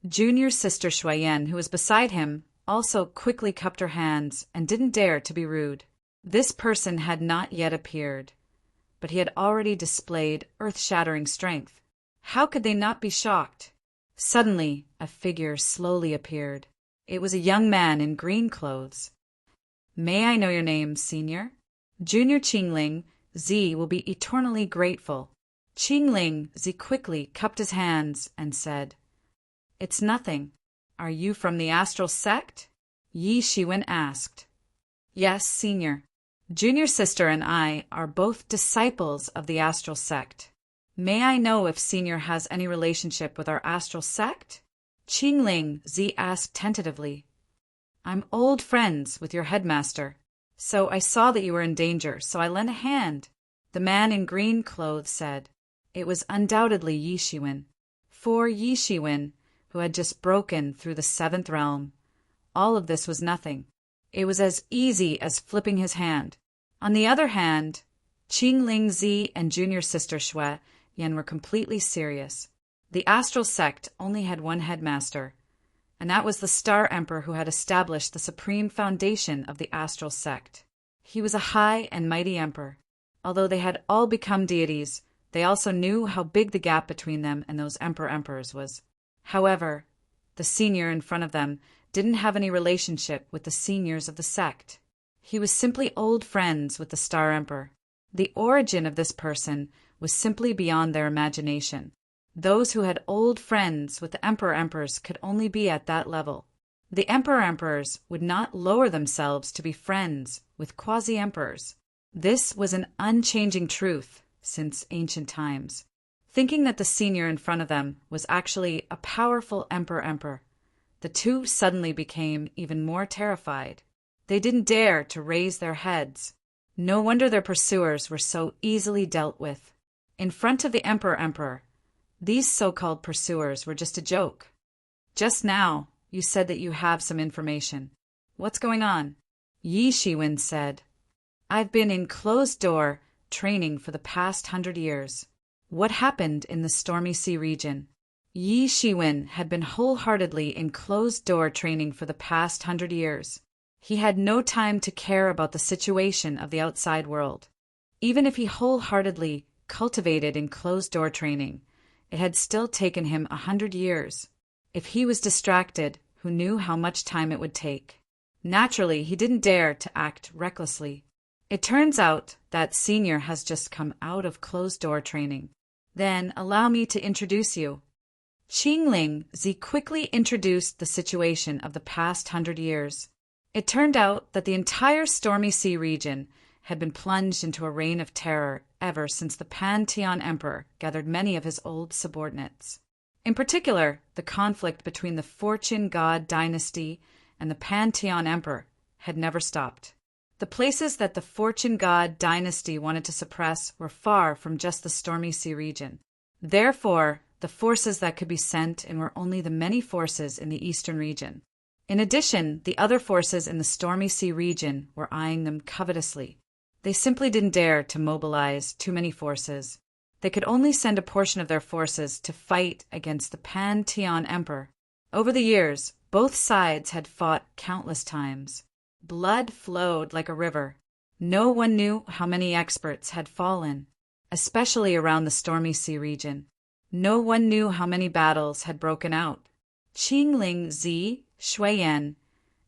Junior sister Shuiyan, who was beside him, also quickly cupped her hands and didn't dare to be rude. This person had not yet appeared, but he had already displayed earth-shattering strength. How could they not be shocked? Suddenly, a figure slowly appeared. It was a young man in green clothes. May I know your name, senior? Junior Qingling Zi will be eternally grateful. Qingling Zi quickly cupped his hands and said, it's nothing. Are you from the astral sect? Yi Shiwen asked. Yes, senior. Junior sister and I are both disciples of the astral sect. May I know if senior has any relationship with our astral sect? Qingling Zi asked tentatively. I'm old friends with your headmaster. So I saw that you were in danger, so I lent a hand. The man in green clothes said. It was undoubtedly Yi Shiwen. For Yi Shiwen, who had just broken through the seventh realm, all of this was nothing. It was as easy as flipping his hand. On the other hand, Qing Ling Zi and junior sister Shui Yan were completely serious. The astral sect only had one headmaster, and that was the Star Emperor who had established the supreme foundation of the astral sect. He was a high and mighty emperor. Although they had all become deities, they also knew how big the gap between them and those emperors was. However, the senior in front of them didn't have any relationship with the seniors of the sect. He was simply old friends with the Star Emperor. The origin of this person was simply beyond their imagination. Those who had old friends with the emperors could only be at that level. The emperors would not lower themselves to be friends with quasi-emperors. This was an unchanging truth since ancient times. Thinking that the senior in front of them was actually a powerful emperor, the two suddenly became even more terrified. They didn't dare to raise their heads. No wonder their pursuers were so easily dealt with. In front of the emperor, these so-called pursuers were just a joke. Just now, you said that you have some information. What's going on? Yi Shiwen said. I've been in closed-door training for the past 100 years. What happened in the Stormy Sea region? Yi Shiwen had been wholeheartedly in closed-door training for the past 100 years. He had no time to care about the situation of the outside world. Even if he wholeheartedly cultivated in closed-door training, it had still taken him 100 years. If he was distracted, who knew how much time it would take? Naturally, he didn't dare to act recklessly. It turns out that senior has just come out of closed-door training. Then allow me to introduce you. Qingling Zi quickly introduced the situation of the past 100 years. It turned out that the entire Stormy Sea region had been plunged into a reign of terror ever since the Pan-Tian Emperor gathered many of his old subordinates. In particular, the conflict between the Fortune God dynasty and the Pan-Tian Emperor had never stopped. The places that the Fortune God dynasty wanted to suppress were far from just the Stormy Sea region. Therefore, the forces that could be sent in were only the many forces in the eastern region. In addition, the other forces in the Stormy Sea region were eyeing them covetously. They simply didn't dare to mobilize too many forces. They could only send a portion of their forces to fight against the Pan-Tian Emperor. Over the years, both sides had fought countless times. Blood flowed like a river. No one knew how many experts had fallen, especially around the Stormy Sea region. No one knew how many battles had broken out. Qingling Zi, Shuiyan,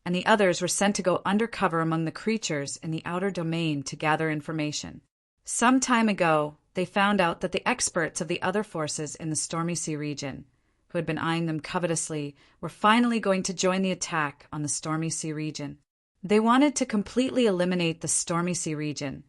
and the others were sent to go undercover among the creatures in the outer domain to gather information. Some time ago, they found out that the experts of the other forces in the Stormy Sea region, who had been eyeing them covetously, were finally going to join the attack on the Stormy Sea region. They wanted to completely eliminate the Stormy Sea region,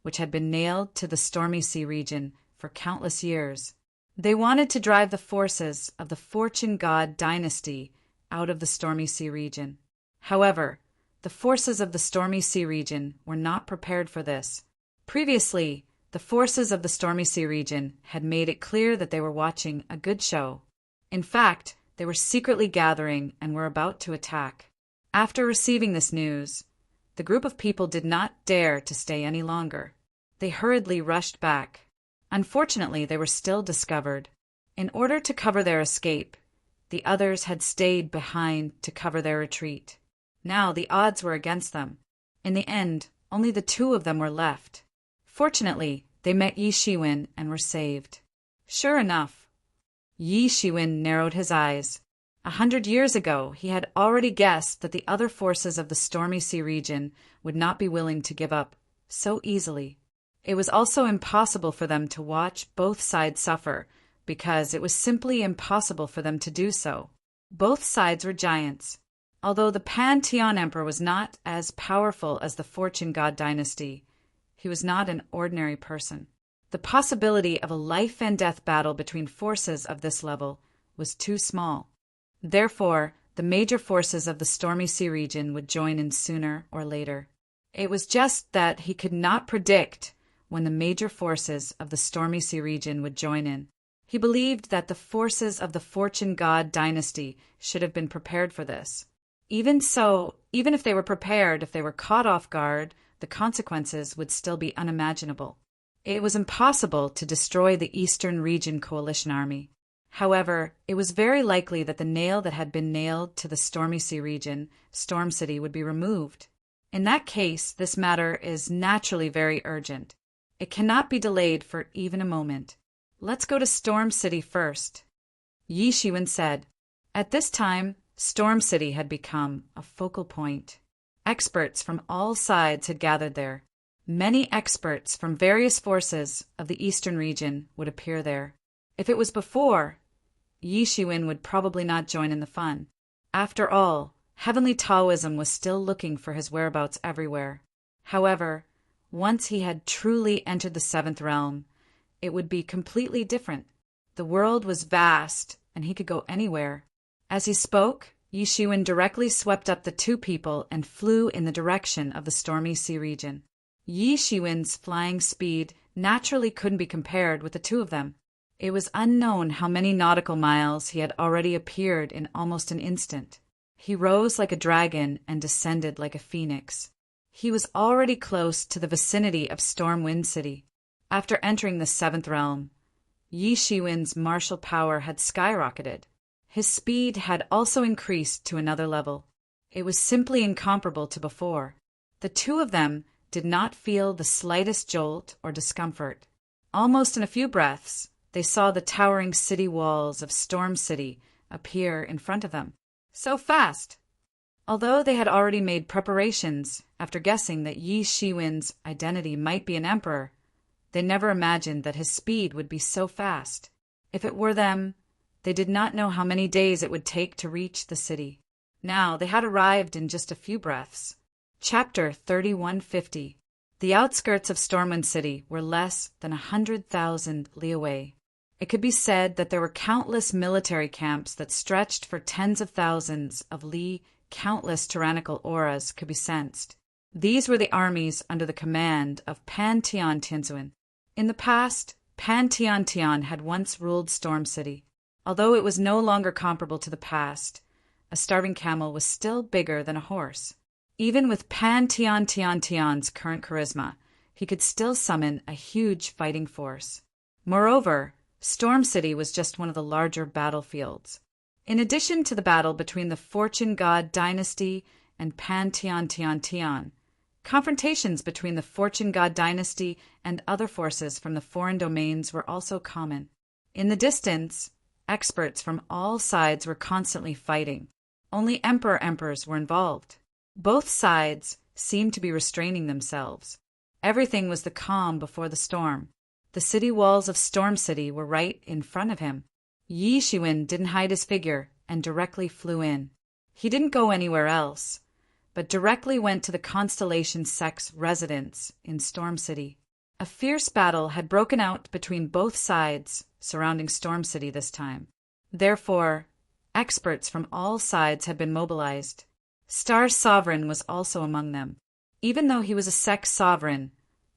which had been nailed to the Stormy Sea region for countless years. They wanted to drive the forces of the Fortune God dynasty out of the Stormy Sea region. However, the forces of the Stormy Sea region were not prepared for this. Previously, the forces of the Stormy Sea region had made it clear that they were watching a good show. In fact, they were secretly gathering and were about to attack. After receiving this news, the group of people did not dare to stay any longer. They hurriedly rushed back. Unfortunately, they were still discovered. In order to cover their escape, the others had stayed behind to cover their retreat. Now the odds were against them. In the end, only the two of them were left. Fortunately, they met Yi Shiwen and were saved. Sure enough, Yi Shiwen narrowed his eyes. 100 years ago, he had already guessed that the other forces of the Stormy Sea region would not be willing to give up so easily. It was also impossible for them to watch both sides suffer, because it was simply impossible for them to do so. Both sides were giants. Although the Pan-Tian Emperor was not as powerful as the Fortune God dynasty, he was not an ordinary person. The possibility of a life-and-death battle between forces of this level was too small. Therefore, the major forces of the Stormy Sea region would join in sooner or later. It was just that he could not predict when the major forces of the Stormy Sea region would join in. He believed that the forces of the Fortune God dynasty should have been prepared for this. Even so, even if they were prepared, if they were caught off guard, the consequences would still be unimaginable. It was impossible to destroy the Eastern Region Coalition Army. However, it was very likely that the nail that had been nailed to the Stormy Sea region, Storm City, would be removed. In that case, this matter is naturally very urgent. It cannot be delayed for even a moment. Let's go to Storm City first, Yi Shiwen said. At this time, Storm City had become a focal point. Experts from all sides had gathered there. Many experts from various forces of the Eastern region would appear there. If it was before, Yi Shiwen would probably not join in the fun. After all, Heavenly Taoism was still looking for his whereabouts everywhere. However, once he had truly entered the seventh realm, it would be completely different. The world was vast, and he could go anywhere. As he spoke, Yi Shiwen directly swept up the two people and flew in the direction of the Stormy Sea region. Yi Shiwen's flying speed naturally couldn't be compared with the two of them. It was unknown how many nautical miles he had already appeared in almost an instant. He rose like a dragon and descended like a phoenix. He was already close to the vicinity of Storm Wind City. After entering the seventh realm, Yi Shiwen's martial power had skyrocketed. His speed had also increased to another level. It was simply incomparable to before. The two of them did not feel the slightest jolt or discomfort. Almost in a few breaths, they saw the towering city walls of Storm City appear in front of them. So fast! Although they had already made preparations after guessing that Yi Shiwen's identity might be an emperor, they never imagined that his speed would be so fast. If it were them, They did not know how many days it would take to reach the city. Now they had arrived in just a few breaths. Chapter 3150. The outskirts of Stormwind City were less than 100,000 li away. It could be said that there were countless military camps that stretched for tens of thousands of li. Countless tyrannical auras could be sensed. These were the armies under the command of Pan Tian Tianzuan. In the past, Pan Tian Tian had once ruled Storm City. Although it was no longer comparable to the past, a starving camel was still bigger than a horse. Even with Pan Tian Tian Tian's current charisma, he could still summon a huge fighting force. Moreover, Storm City was just one of the larger battlefields. In addition to the battle between the Fortune God Dynasty and Pan Tian Tian Tian, confrontations between the Fortune God Dynasty and other forces from the foreign domains were also common. In the distance, experts from all sides were constantly fighting. Only emperors were involved. Both sides seemed to be restraining themselves. Everything was the calm before the storm. The city walls of Storm City were right in front of him. Yi Shiwen didn't hide his figure and directly flew in. He didn't go anywhere else, but directly went to the Constellation Sect's residence in Storm City. A fierce battle had broken out between both sides surrounding Storm City this time. Therefore, experts from all sides had been mobilized. Star Sovereign was also among them. Even though he was a sect sovereign,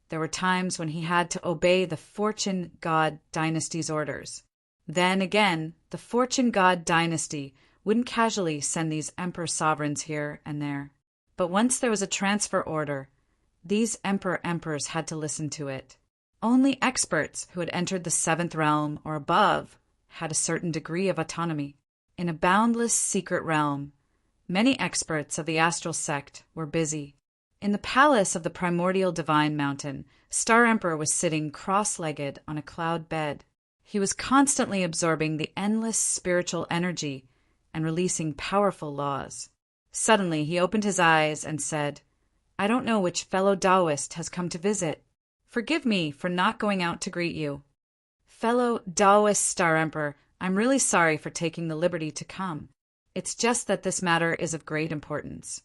there were times when he had to obey the Fortune God Dynasty's orders. Then again, the Fortune God Dynasty wouldn't casually send these emperor sovereigns here and there. But once there was a transfer order, these emperors had to listen to it. Only experts who had entered the 7th realm or above had a certain degree of autonomy. In a boundless secret realm, many experts of the astral sect were busy. In the palace of the primordial divine mountain, Star Emperor was sitting cross-legged on a cloud bed. He was constantly absorbing the endless spiritual energy and releasing powerful laws. Suddenly he opened his eyes and said, "I don't know which fellow Taoist has come to visit. Forgive me for not going out to greet you." "Fellow Taoist Star Emperor, I'm really sorry for taking the liberty to come. It's just that this matter is of great importance.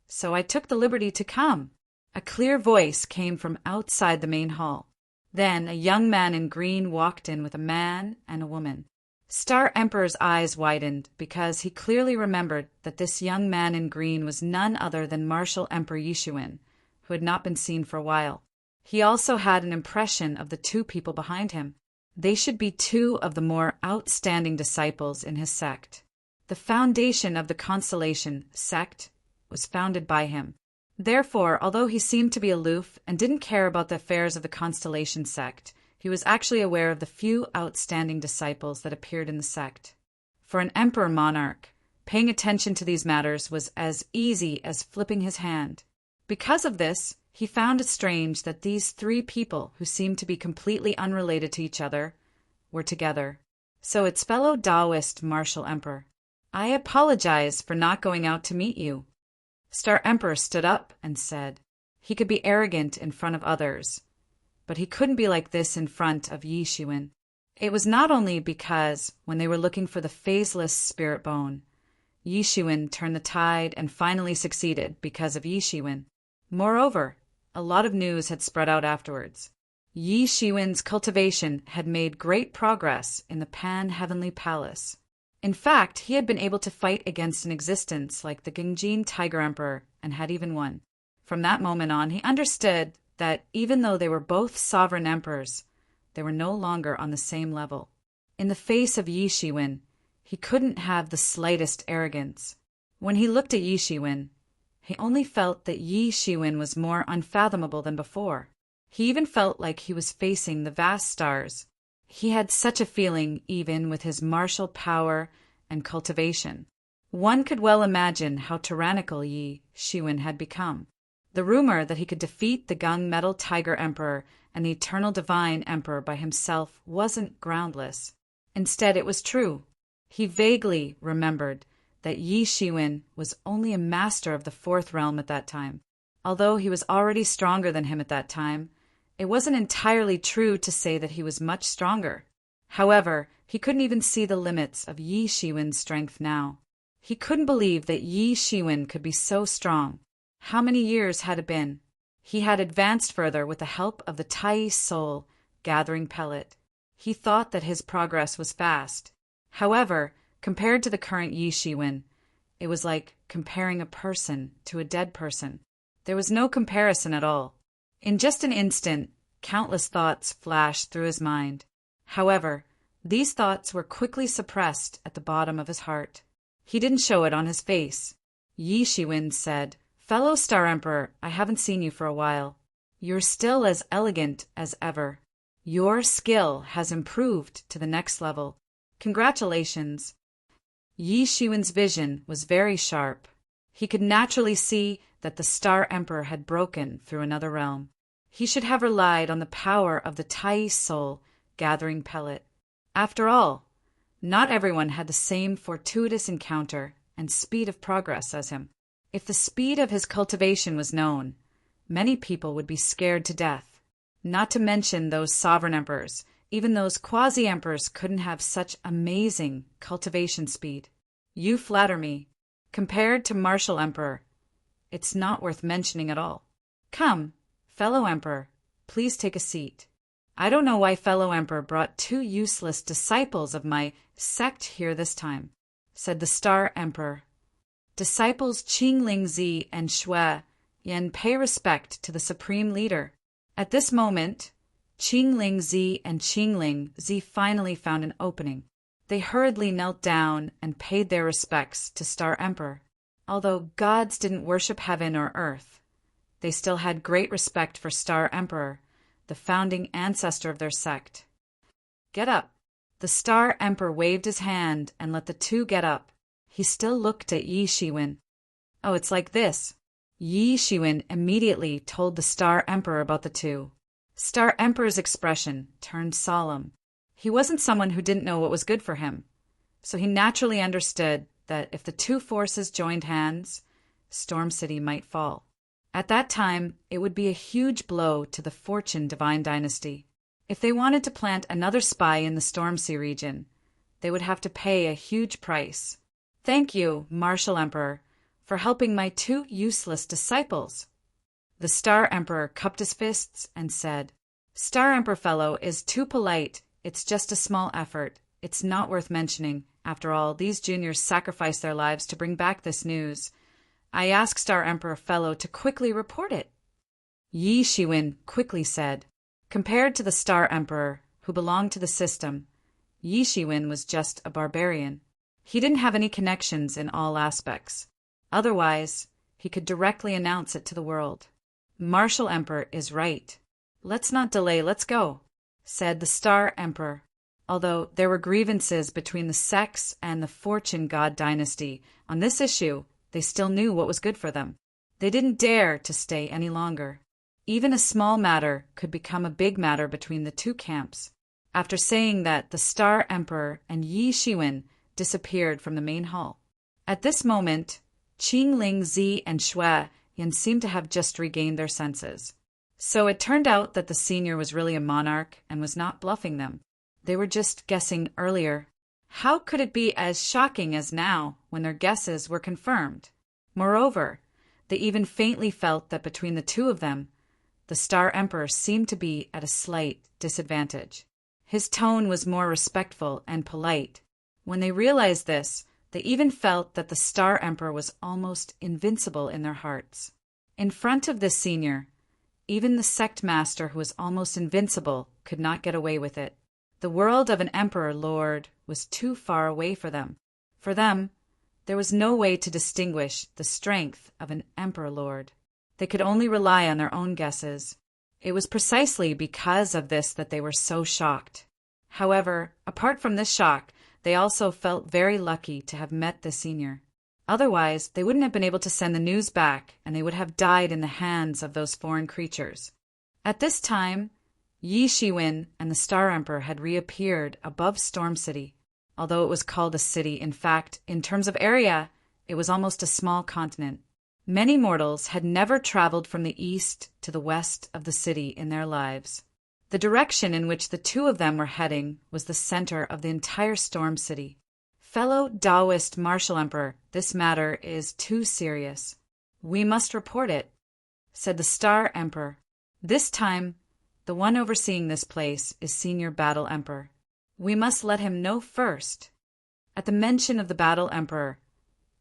So I took the liberty to come." A clear voice came from outside the main hall. Then a young man in green walked in with a man and a woman. Star Emperor's eyes widened because he clearly remembered that this young man in green was none other than Martial Emperor Yishuin, who had not been seen for a while. He also had an impression of the two people behind him. They should be two of the more outstanding disciples in his sect. The foundation of the Constellation sect was founded by him. Therefore, although he seemed to be aloof and didn't care about the affairs of the Constellation sect, he was actually aware of the few outstanding disciples that appeared in the sect. For an emperor monarch, paying attention to these matters was as easy as flipping his hand. Because of this, he found it strange that these three people, who seemed to be completely unrelated to each other, were together. So its fellow Taoist Martial Emperor. "I apologize for not going out to meet you." Star Emperor stood up and said he could be arrogant in front of others, but he couldn't be like this in front of Yi Shiwen. It was not only because, when they were looking for the phaseless spirit bone, Yi Shiwen turned the tide and finally succeeded because of Yi Shiwen. Moreover, a lot of news had spread out afterwards. Yi Shiwen's cultivation had made great progress in the Pan-Heavenly Palace. In fact, he had been able to fight against an existence like the Gengjin Tiger Emperor and had even won. From that moment on, he understood that even though they were both sovereign emperors, they were no longer on the same level. In the face of Yi Shiwen, he couldn't have the slightest arrogance. When he looked at Yi Shiwen, he only felt that Yi Shiwen was more unfathomable than before. He even felt like he was facing the vast stars. He had such a feeling even with his martial power and cultivation. One could well imagine how tyrannical Yi Shiwen had become. The rumor that he could defeat the Gung-Metal Tiger Emperor and the Eternal Divine Emperor by himself wasn't groundless. Instead, it was true. He vaguely remembered that Yi Shiwen was only a master of the 4th realm at that time. Although he was already stronger than him at that time, it wasn't entirely true to say that he was much stronger. However, he couldn't even see the limits of Yi Shiwen's strength now. He couldn't believe that Yi Shiwen could be so strong. How many years had it been? He had advanced further with the help of the Tai Soul gathering pellet. He thought that his progress was fast. However, compared to the current Yi Shiwen, it was like comparing a person to a dead person. There was no comparison at all. In just an instant, countless thoughts flashed through his mind. However, these thoughts were quickly suppressed at the bottom of his heart. He didn't show it on his face. Yi Shiwen said, "Fellow Star Emperor, I haven't seen you for a while. You're still as elegant as ever. Your skill has improved to the next level. Congratulations." Yi Shiwen's vision was very sharp. He could naturally see that the Star Emperor had broken through another realm. He should have relied on the power of the Tai Soul gathering pellet. After all, not everyone had the same fortuitous encounter and speed of progress as him. If the speed of his cultivation was known, many people would be scared to death. Not to mention those sovereign emperors. Even those quasi-emperors couldn't have such amazing cultivation speed. You flatter me. Compared to Martial Emperor, it's not worth mentioning at all. Come, fellow Emperor, please take a seat. I don't know why fellow Emperor brought two useless disciples of my sect here this time, said the Star Emperor. Disciples Qingling Zi and Shui Yan pay respect to the supreme leader. At this moment, Qingling Zi and Qingling Zi finally found an opening. They hurriedly knelt down and paid their respects to Star Emperor. Although gods didn't worship heaven or earth, they still had great respect for Star Emperor, the founding ancestor of their sect. Get up. The Star Emperor waved his hand and let the two get up. He still looked at Yi Shiwen. Oh, it's like this. Yi Shiwen immediately told the Star Emperor about the two. Star Emperor's expression turned solemn. He wasn't someone who didn't know what was good for him, so he naturally understood that if the two forces joined hands, Storm City might fall. At that time, it would be a huge blow to the Fortune Divine Dynasty. If they wanted to plant another spy in the Storm Sea region, they would have to pay a huge price. Thank you, Martial Emperor, for helping my two useless disciples. The Star Emperor cupped his fists and said, Star Emperor fellow is too polite. It's just a small effort. It's not worth mentioning. After all, these juniors sacrificed their lives to bring back this news. I ask Star Emperor fellow to quickly report it. Yi Shiwen quickly said. Compared to the Star Emperor, who belonged to the system, Yi Shiwen was just a barbarian. He didn't have any connections in all aspects. Otherwise, he could directly announce it to the world. Martial Emperor is right. Let's not delay, let's go, said the Star Emperor. Although there were grievances between the sects and the Fortune God dynasty on this issue, they still knew what was good for them. They didn't dare to stay any longer. Even a small matter could become a big matter between the two camps. After saying that, the Star Emperor and Yi Shiwen disappeared from the main hall. At this moment, Qingling Zi and Shui Yan seemed to have just regained their senses. So it turned out that the senior was really a monarch and was not bluffing them. They were just guessing earlier. How could it be as shocking as now when their guesses were confirmed? Moreover, they even faintly felt that between the two of them, the Star Emperor seemed to be at a slight disadvantage. His tone was more respectful and polite. When they realized this, they even felt that the Star Emperor was almost invincible in their hearts. In front of this senior, even the sect master who was almost invincible could not get away with it. The world of an emperor lord was too far away for them. For them, there was no way to distinguish the strength of an emperor lord. They could only rely on their own guesses. It was precisely because of this that they were so shocked. However, apart from this shock, they also felt very lucky to have met the senior. Otherwise, they wouldn't have been able to send the news back, and they would have died in the hands of those foreign creatures. At this time, Yi Shiwen and the Star Emperor had reappeared above Storm City. Although it was called a city, in fact, in terms of area, it was almost a small continent. Many mortals had never traveled from the east to the west of the city in their lives. The direction in which the two of them were heading was the center of the entire Storm City. Fellow Taoist Martial Emperor, this matter is too serious. We must report it, said the Star Emperor. This time, the one overseeing this place is Senior Battle Emperor. We must let him know first. At the mention of the Battle Emperor,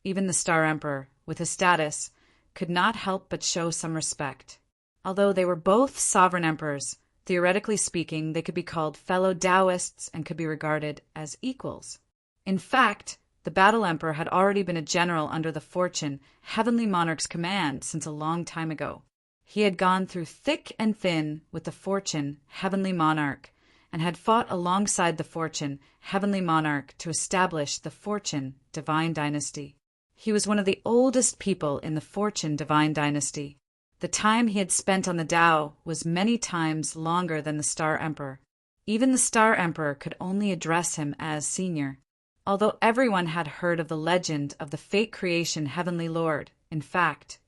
even the Star Emperor, with his status, could not help but show some respect. Although they were both sovereign emperors, theoretically speaking, they could be called fellow Taoists and could be regarded as equals. In fact, the Battle Emperor had already been a general under the Fortune, Heavenly Monarch's command since a long time ago. He had gone through thick and thin with the Fortune, Heavenly Monarch, and had fought alongside the Fortune, Heavenly Monarch to establish the Fortune Divine Dynasty. He was one of the oldest people in the Fortune Divine Dynasty. The time he had spent on the Tao was many times longer than the Star Emperor. Even the Star Emperor could only address him as Senior. Although everyone had heard of the legend of the Fate Creation Heavenly Lord, in fact,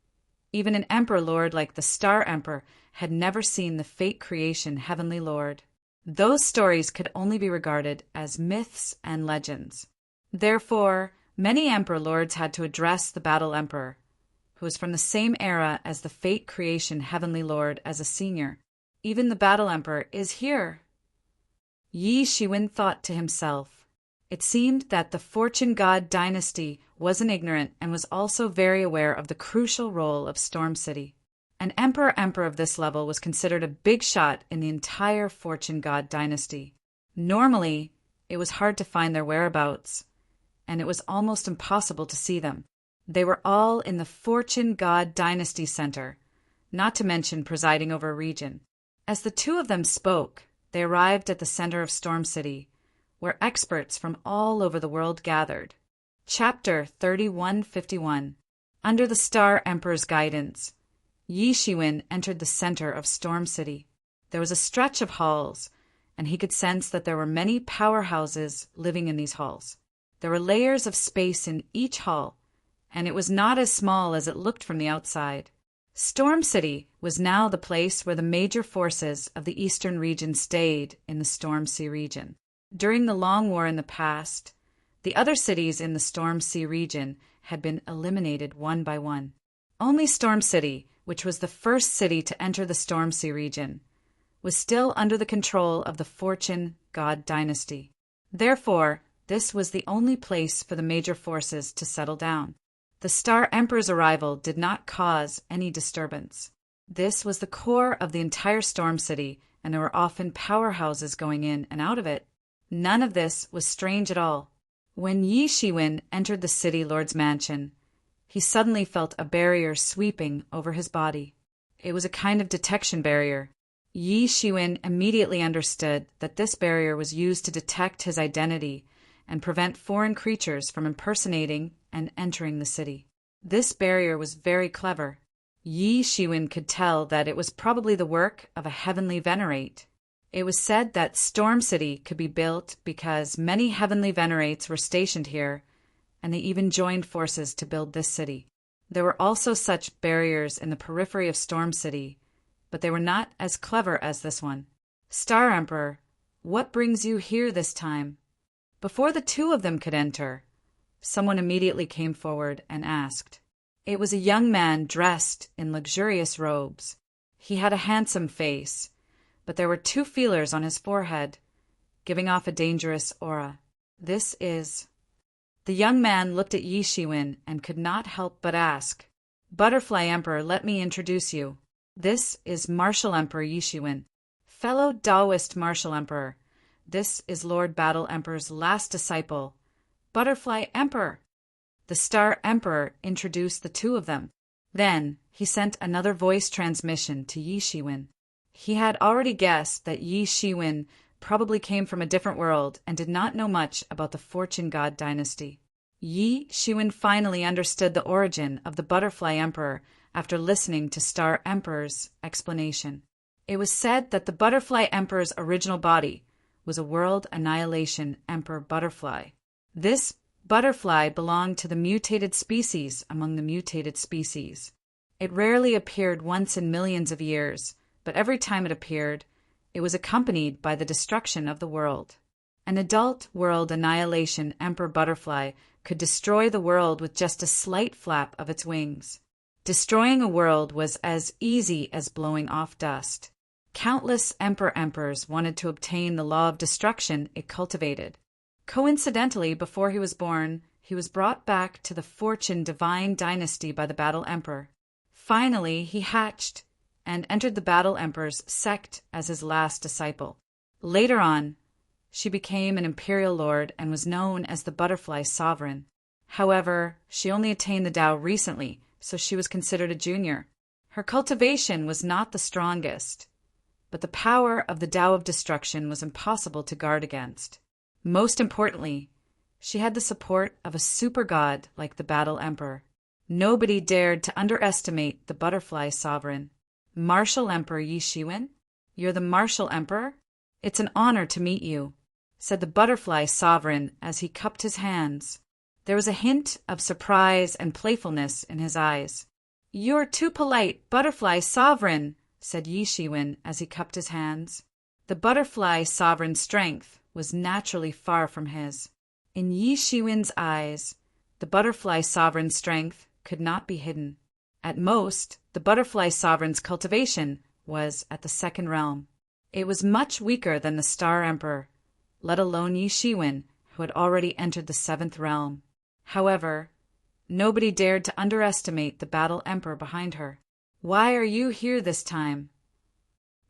even an Emperor Lord like the Star Emperor had never seen the Fate Creation Heavenly Lord. Those stories could only be regarded as myths and legends. Therefore, many Emperor Lords had to address the Battle Emperor, who was from the same era as the Fate Creation Heavenly Lord, as a senior. Even the Battle Emperor is here. Yi Shiwen thought to himself. It seemed that the Fortune God dynasty wasn't ignorant and was also very aware of the crucial role of Storm City. An emperor of this level was considered a big shot in the entire Fortune God dynasty. Normally, it was hard to find their whereabouts, and it was almost impossible to see them. They were all in the Fortune God Dynasty Center, not to mention presiding over a region. As the two of them spoke, they arrived at the center of Storm City, where experts from all over the world gathered. Chapter 3151. Under the Star Emperor's guidance, Yi Shiwen entered the center of Storm City. There was a stretch of halls, and he could sense that there were many powerhouses living in these halls. There were layers of space in each hall, and it was not as small as it looked from the outside. Storm City was now the place where the major forces of the eastern region stayed in the Storm Sea region. During the Long War in the past, the other cities in the Storm Sea region had been eliminated one by one. Only Storm City, which was the first city to enter the Storm Sea region, was still under the control of the Fortune God dynasty. Therefore, this was the only place for the major forces to settle down. The Star Emperor's arrival did not cause any disturbance. This was the core of the entire Storm City, and there were often powerhouses going in and out of it. None of this was strange at all. When Yi Shiwen entered the City Lord's mansion, he suddenly felt a barrier sweeping over his body. It was a kind of detection barrier. Yi Shiwen immediately understood that this barrier was used to detect his identity and prevent foreign creatures from impersonating and entering the city. This barrier was very clever. Yi Shiwen could tell that it was probably the work of a heavenly venerate. It was said that Storm City could be built because many heavenly venerates were stationed here, and they even joined forces to build this city. There were also such barriers in the periphery of Storm City, but they were not as clever as this one. Star Emperor, what brings you here this time? Before the two of them could enter, someone immediately came forward and asked. It was a young man dressed in luxurious robes. He had a handsome face, but there were two feelers on his forehead, giving off a dangerous aura. This is... The young man looked at Yi Shiwen and could not help but ask, Butterfly Emperor, let me introduce you. This is Martial Emperor Yi Shiwen. Fellow Taoist Martial Emperor, this is Lord Battle Emperor's last disciple, Butterfly Emperor. The Star Emperor introduced the two of them. Then he sent another voice transmission to Yi Shiwen. He had already guessed that Yi Shiwen probably came from a different world and did not know much about the Fortune God dynasty. Yi Shiwen finally understood the origin of the Butterfly Emperor after listening to Star Emperor's explanation. It was said that the Butterfly Emperor's original body was a world annihilation Emperor Butterfly. This butterfly belonged to the mutated species among the mutated species. It rarely appeared once in millions of years, but every time it appeared, it was accompanied by the destruction of the world. An adult world annihilation emperor butterfly could destroy the world with just a slight flap of its wings. Destroying a world was as easy as blowing off dust. Countless emperors wanted to obtain the law of destruction it cultivated. Coincidentally, before he was born, he was brought back to the fortune divine dynasty by the Battle Emperor. Finally, he hatched and entered the Battle Emperor's sect as his last disciple. Later on, she became an imperial lord and was known as the Butterfly Sovereign. However, she only attained the Tao recently, so she was considered a junior. Her cultivation was not the strongest, but the power of the Tao of destruction was impossible to guard against. Most importantly, she had the support of a super god like the Battle Emperor. Nobody dared to underestimate the Butterfly Sovereign. Martial Emperor Yi Shiwen? You're the Martial Emperor? It's an honor to meet you, said the Butterfly Sovereign as he cupped his hands. There was a hint of surprise and playfulness in his eyes. You're too polite, Butterfly Sovereign, said Yi Shiwen as he cupped his hands. The Butterfly Sovereign's strength was naturally far from his. In Yi Shiwen's eyes, the Butterfly Sovereign's strength could not be hidden. At most, the Butterfly Sovereign's cultivation was at the second realm. It was much weaker than the Star Emperor, let alone Yi Shiwen, who had already entered the seventh realm. However, nobody dared to underestimate the Battle Emperor behind her. Why are you here this time?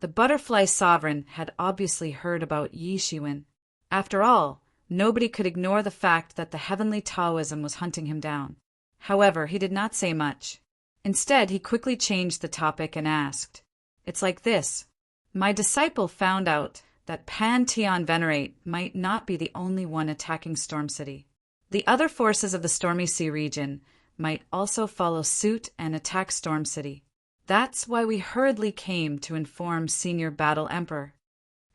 The Butterfly Sovereign had obviously heard about Yi Shiwen. After all, nobody could ignore the fact that the heavenly Taoism was hunting him down. However, he did not say much. Instead, he quickly changed the topic and asked, "It's like this. My disciple found out that Pantheon Venerate might not be the only one attacking Storm City. The other forces of the Stormy Sea region might also follow suit and attack Storm City. That's why we hurriedly came to inform Senior Battle Emperor."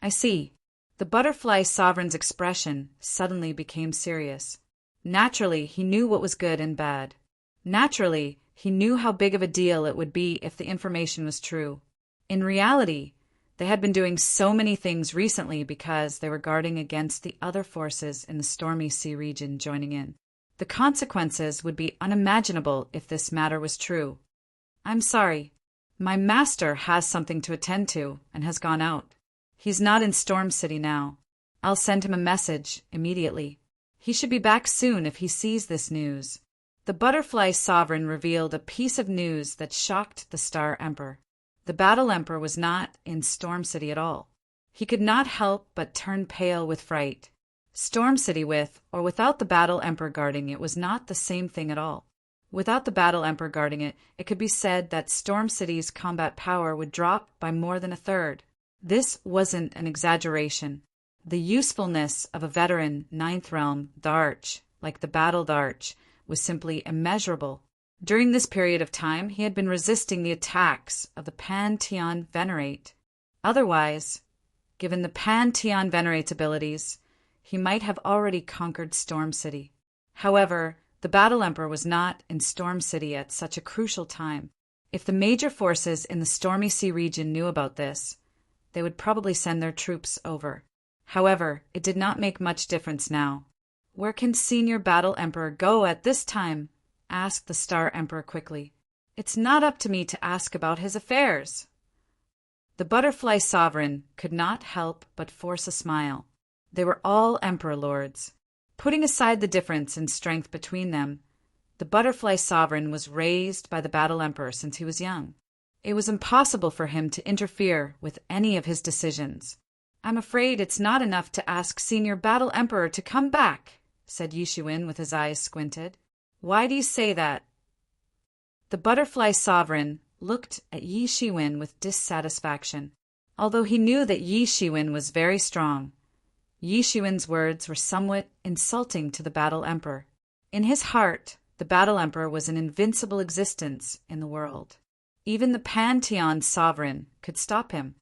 I see. The Butterfly Sovereign's expression suddenly became serious. Naturally, he knew what was good and bad. Naturally, he knew how big of a deal it would be if the information was true. In reality, they had been doing so many things recently because they were guarding against the other forces in the Stormy Sea region joining in. The consequences would be unimaginable if this matter was true. I'm sorry. My master has something to attend to and has gone out. He's not in Storm City now. I'll send him a message immediately. He should be back soon if he sees this news. The Butterfly Sovereign revealed a piece of news that shocked the Star Emperor. The Battle Emperor was not in Storm City at all. He could not help but turn pale with fright. Storm City with or without the Battle Emperor guarding it was not the same thing at all. Without the Battle Emperor guarding it, it could be said that Storm City's combat power would drop by more than a third. This wasn't an exaggeration. The usefulness of a veteran Ninth Realm Darch, like the Battle Darch, was simply immeasurable. During this period of time, he had been resisting the attacks of the Pantheon Venerate. Otherwise, given the Pantheon Venerate's abilities, he might have already conquered Storm City. However, the Battle Emperor was not in Storm City at such a crucial time. If the major forces in the Stormy Sea region knew about this, they would probably send their troops over. However, it did not make much difference now. Where can Senior Battle Emperor go at this time? Asked the Star Emperor quickly. It's not up to me to ask about his affairs. The Butterfly Sovereign could not help but force a smile. They were all Emperor Lords. Putting aside the difference in strength between them, the Butterfly Sovereign was raised by the Battle Emperor since he was young. It was impossible for him to interfere with any of his decisions. I'm afraid it's not enough to ask Senior Battle Emperor to come back, said Yi Shiwen with his eyes squinted. Why do you say that? The Butterfly Sovereign looked at Yi Shiwen with dissatisfaction. Although he knew that Yi Shiwen was very strong, Yi Shiwen's words were somewhat insulting to the Battle Emperor. In his heart, the Battle Emperor was an invincible existence in the world. Even the Pantheon Sovereign could stop him.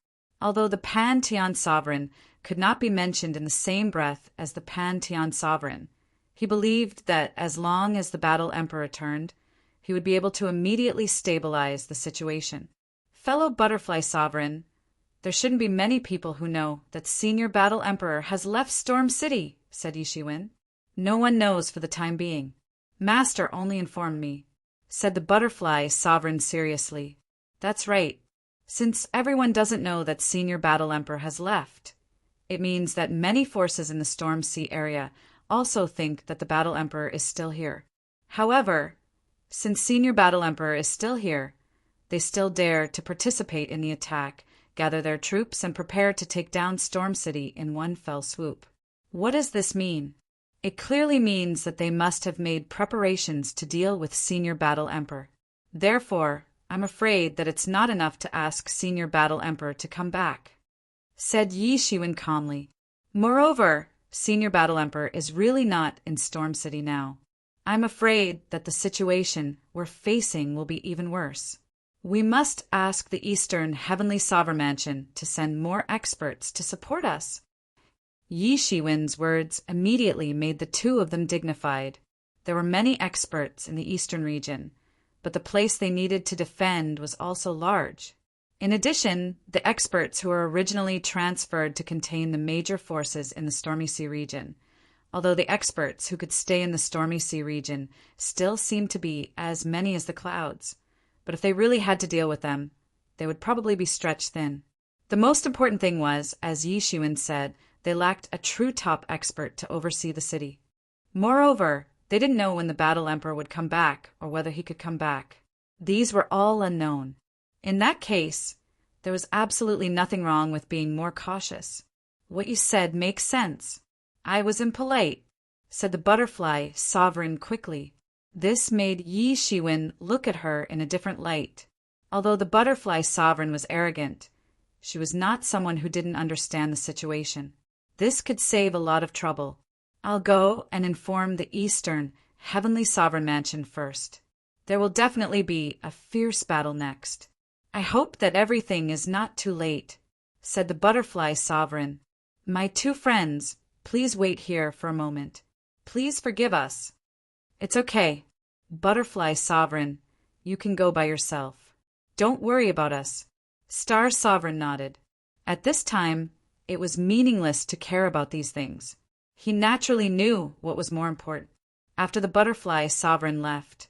Although the Pantheon Sovereign could not be mentioned in the same breath as the Pantheon Sovereign, he believed that as long as the Battle Emperor returned, he would be able to immediately stabilize the situation. Fellow Butterfly Sovereign, There shouldn't be many people who know that Senior Battle Emperor has left Storm City, said Yi Shiwen. No one knows for the time being. Master only informed me, said the butterfly sovereign seriously. That's right. Since everyone doesn't know that Senior Battle Emperor has left, it means that many forces in the Storm Sea area also think that the Battle Emperor is still here. However, since Senior Battle Emperor is still here, they still dare to participate in the attack, gather their troops, and prepare to take down Storm City in one fell swoop. What does this mean? It clearly means that they must have made preparations to deal with Senior Battle Emperor. Therefore, I'm afraid that it's not enough to ask Senior Battle Emperor to come back, said Yi Shiwen calmly. Moreover, Senior Battle Emperor is really not in Storm City now. I'm afraid that the situation we're facing will be even worse. We must ask the Eastern Heavenly Sovereign Mansion to send more experts to support us. Yi Shiwen's words immediately made the two of them dignified. There were many experts in the eastern region, but the place they needed to defend was also large. In addition, the experts who were originally transferred to contain the major forces in the Stormy Sea region, although the experts who could stay in the Stormy Sea region still seemed to be as many as the clouds, but if they really had to deal with them, they would probably be stretched thin. The most important thing was, as Yi Shiwen said, they lacked a true top expert to oversee the city. Moreover, they didn't know when the Battle Emperor would come back or whether he could come back. These were all unknown. In that case, there was absolutely nothing wrong with being more cautious. What you said makes sense. I was impolite, said the butterfly sovereign quickly. This made Yi Shiwen look at her in a different light. Although the butterfly sovereign was arrogant, she was not someone who didn't understand the situation. This could save a lot of trouble. I'll go and inform the Eastern Heavenly Sovereign Mansion first. There will definitely be a fierce battle next. I hope that everything is not too late, said the butterfly sovereign. My two friends, please wait here for a moment. Please forgive us. It's okay. Butterfly sovereign, you can go by yourself. Don't worry about us. Star sovereign nodded. At this time, it was meaningless to care about these things. He naturally knew what was more important. After the butterfly sovereign left,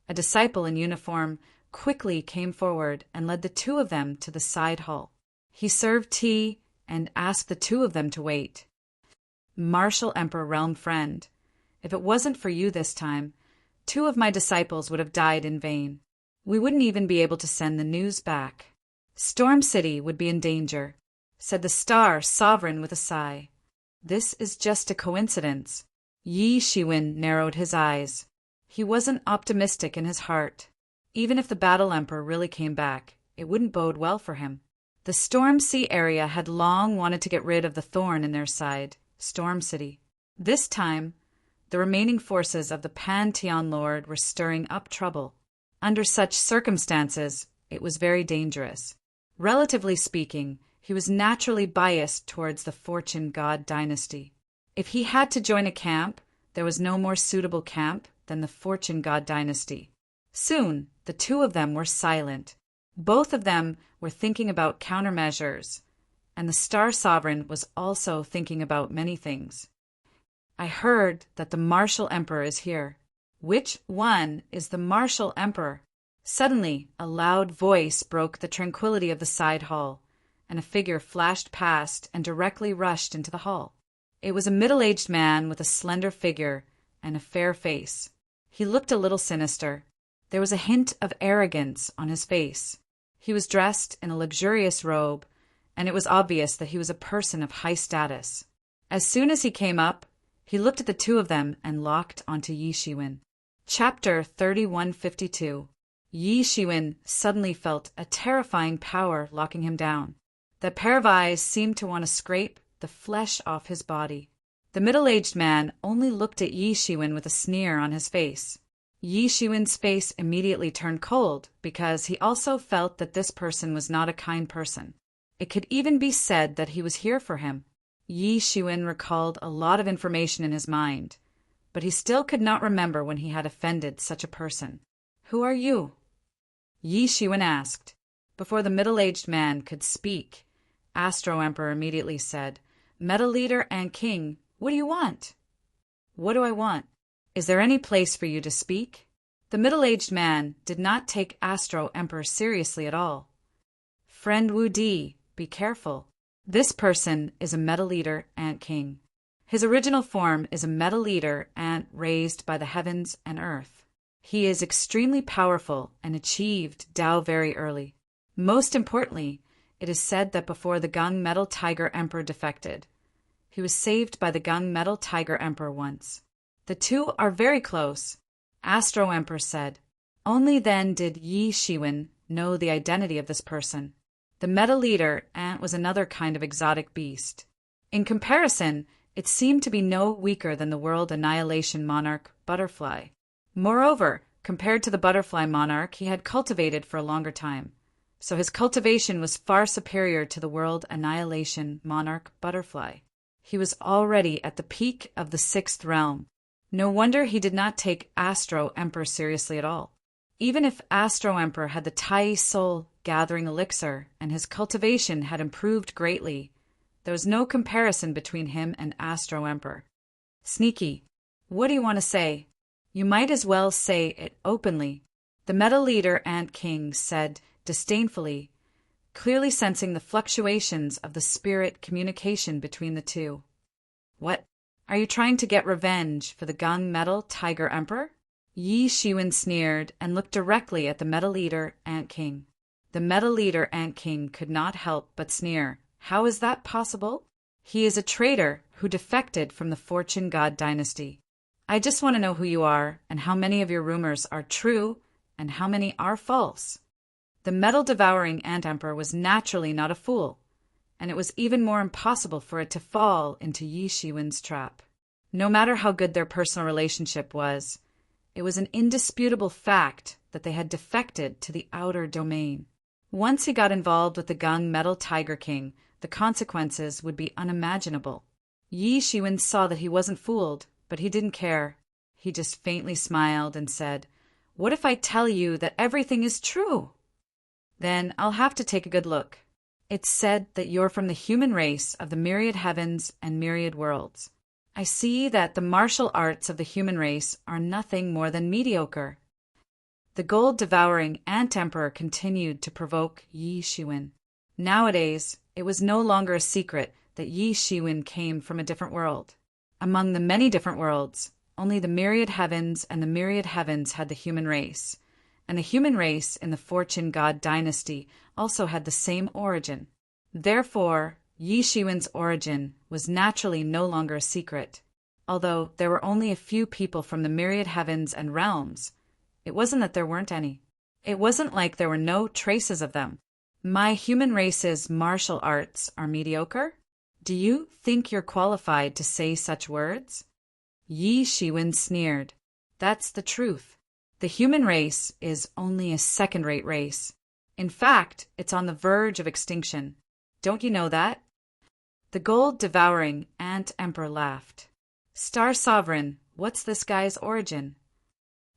a disciple in uniform quickly came forward and led the two of them to the side hall. He served tea and asked the two of them to wait. Martial Emperor Realm Friend, if it wasn't for you this time, two of my disciples would have died in vain. We wouldn't even be able to send the news back. Storm City would be in danger, said the Star Sovereign with a sigh. This is just a coincidence. Yi Shiwen narrowed his eyes. He wasn't optimistic in his heart. Even if the Battle Emperor really came back, it wouldn't bode well for him. The Storm Sea area had long wanted to get rid of the thorn in their side, Storm City. This time, the remaining forces of the Pantheon Lord were stirring up trouble. Under such circumstances, it was very dangerous. Relatively speaking, he was naturally biased towards the Fortune God dynasty. If he had to join a camp, there was no more suitable camp than the Fortune God dynasty. Soon, the two of them were silent. Both of them were thinking about countermeasures, and the Star Sovereign was also thinking about many things. I heard that the Martial Emperor is here. Which one is the Martial Emperor? Suddenly, a loud voice broke the tranquility of the side hall, and a figure flashed past and directly rushed into the hall. It was a middle-aged man with a slender figure and a fair face. He looked a little sinister. There was a hint of arrogance on his face. He was dressed in a luxurious robe, and it was obvious that he was a person of high status. As soon as he came up, he looked at the two of them and locked onto Yi Shiwen. Chapter 3152. Yi Shiwen suddenly felt a terrifying power locking him down. That pair of eyes seemed to want to scrape the flesh off his body. The middle-aged man only looked at Yi Shiwen with a sneer on his face. Yi Shiwen's face immediately turned cold because he also felt that this person was not a kind person. It could even be said that he was here for him. Yi Shiwen recalled a lot of information in his mind, but he still could not remember when he had offended such a person. "Who are you?" Yi Shiwen asked. Before the middle-aged man could speak, Astro Emperor immediately said, "Metal Leader and King, what do you want?" "What do I want? Is there any place for you to speak?" The middle-aged man did not take Astro Emperor seriously at all. "Friend Wu Di, be careful. This person is a Metal Eater Ant King. His original form is a Metal Eater ant raised by the heavens and earth. He is extremely powerful and achieved Tao very early. Most importantly, it is said that before the Gung Metal Tiger Emperor defected, he was saved by the Gung Metal Tiger Emperor once. The two are very close," Astro Emperor said. Only then did Yi Shiwen know the identity of this person. The Metal Eater ant was another kind of exotic beast. In comparison, it seemed to be no weaker than the world annihilation monarch butterfly. Moreover, compared to the butterfly monarch he had cultivated for a longer time, so his cultivation was far superior to the world annihilation monarch butterfly. He was already at the peak of the sixth realm. No wonder he did not take Astro Emperor seriously at all. Even if Astro Emperor had the Tai Soul gathering elixir and his cultivation had improved greatly, there was no comparison between him and Astro Emperor. "Sneaky, what do you want to say? You might as well say it openly," the Metal Eater Ant King said disdainfully, clearly sensing the fluctuations of the spirit communication between the two. "What? Are you trying to get revenge for the Gung Metal Tiger Emperor?" Yi Shiwen sneered and looked directly at the Metal Eater Ant King. The Metal Eater Ant King could not help but sneer. How is that possible? He is a traitor who defected from the Fortune God dynasty. I just want to know who you are and how many of your rumors are true and how many are false. The metal-devouring Ant Emperor was naturally not a fool, and it was even more impossible for it to fall into Yi Shiwen's trap. No matter how good their personal relationship was, it was an indisputable fact that they had defected to the outer domain. Once he got involved with the Gung Metal Tiger King, the consequences would be unimaginable. Yi Shiwen saw that he wasn't fooled, but he didn't care. He just faintly smiled and said, "What if I tell you that everything is true?" "Then I'll have to take a good look. It's said that you're from the human race of the myriad heavens and myriad worlds. I see that the martial arts of the human race are nothing more than mediocre." The gold-devouring Ant Emperor continued to provoke Yi Shiwen. Nowadays, it was no longer a secret that Yi Shiwen came from a different world. Among the many different worlds, only the myriad heavens and the myriad heavens had the human race, and the human race in the Fortune God dynasty also had the same origin. Therefore, Yi Shiwen's origin was naturally no longer a secret. Although there were only a few people from the myriad heavens and realms, it wasn't that there weren't any. It wasn't like there were no traces of them. "My human race's martial arts are mediocre? Do you think you're qualified to say such words?" Yi Shiwen sneered. "That's the truth. The human race is only a second-rate race. In fact, it's on the verge of extinction. Don't you know that?" The gold-devouring Ant Emperor laughed. "Star Sovereign, what's this guy's origin?"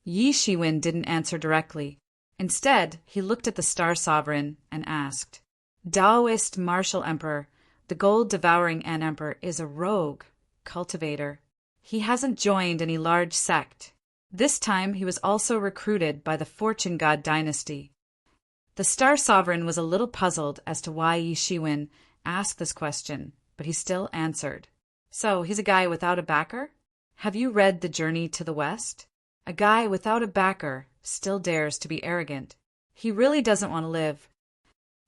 Yi Shiwen didn't answer directly. Instead, he looked at the Star Sovereign and asked, "Taoist Martial Emperor, the gold-devouring Ant Emperor is a rogue cultivator. He hasn't joined any large sect. This time he was also recruited by the Fortune God dynasty." The Star Sovereign was a little puzzled as to why Yi Shiwen asked this question, but he still answered. "So he's a guy without a backer? Have you read The Journey to the West? A guy without a backer still dares to be arrogant. He really doesn't want to live."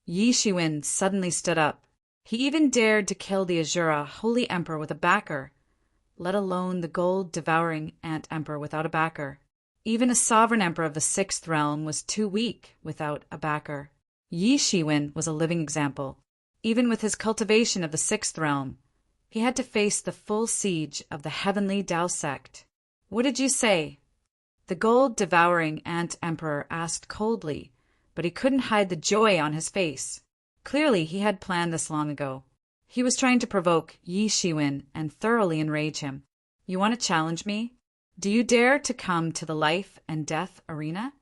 Yi Shiwen suddenly stood up. He even dared to kill the Azura Holy Emperor with a backer, let alone the gold-devouring Ant Emperor without a backer. Even a sovereign emperor of the sixth realm was too weak without a backer. Yi Shiwen was a living example. Even with his cultivation of the sixth realm, he had to face the full siege of the heavenly Tao sect. "What did you say?" The gold-devouring Ant Emperor asked coldly, but he couldn't hide the joy on his face. Clearly, he had planned this long ago. He was trying to provoke Yi Shiwen and thoroughly enrage him. "You want to challenge me? Do you dare to come to the life and death arena?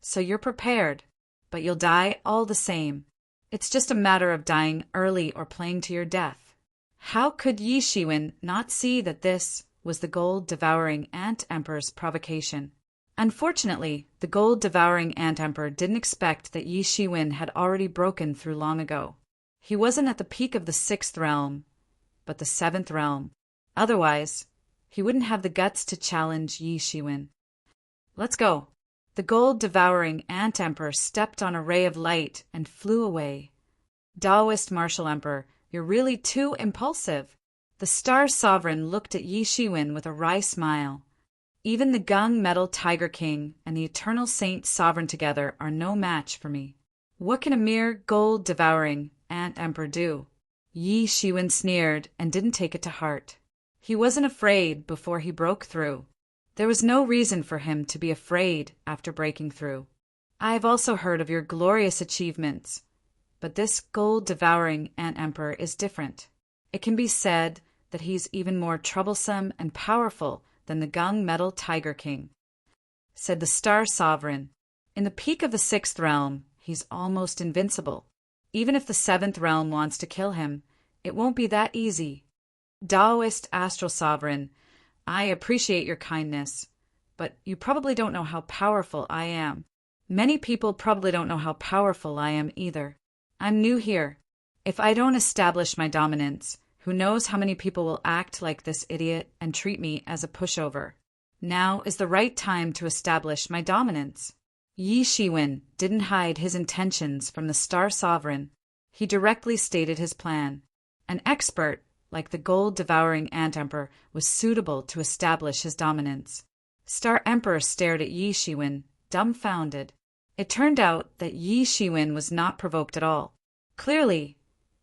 So you're prepared, but you'll die all the same. It's just a matter of dying early or playing to your death. How could Yi Shiwen not see that this was the gold-devouring Ant Emperor's provocation? Unfortunately, the gold-devouring Ant Emperor didn't expect that Yi Shiwen had already broken through long ago. He wasn't at the peak of the 6th realm, but the 7th realm. Otherwise, he wouldn't have the guts to challenge Yi Shiwen. Let's go. The gold-devouring Ant Emperor stepped on a ray of light and flew away. Taoist Martial Emperor, you're really too impulsive. The Star Sovereign looked at Yi Shiwen with a wry smile. Even the Gung Metal Tiger King and the Eternal Saint Sovereign together are no match for me. What can a mere gold-devouring Ant Emperor do? Yi Shiwen sneered and didn't take it to heart. He wasn't afraid before he broke through. There was no reason for him to be afraid after breaking through. I've also heard of your glorious achievements, but this gold-devouring Ant Emperor is different. It can be said that he's even more troublesome and powerful than the Gung Metal Tiger King, said the Star Sovereign. In the peak of the 6th realm, he's almost invincible. Even if the 7th realm wants to kill him, it won't be that easy. Taoist Astral Sovereign, I appreciate your kindness, but you probably don't know how powerful I am. Many people probably don't know how powerful I am either. I'm new here. If I don't establish my dominance, who knows how many people will act like this idiot and treat me as a pushover. Now is the right time to establish my dominance. Yi Shiwen didn't hide his intentions from the Star Sovereign. He directly stated his plan. An expert like the gold-devouring Ant Emperor was suitable to establish his dominance. Star Emperor stared at Yi Shiwen, dumbfounded. It turned out that Yi Shiwen was not provoked at all. Clearly,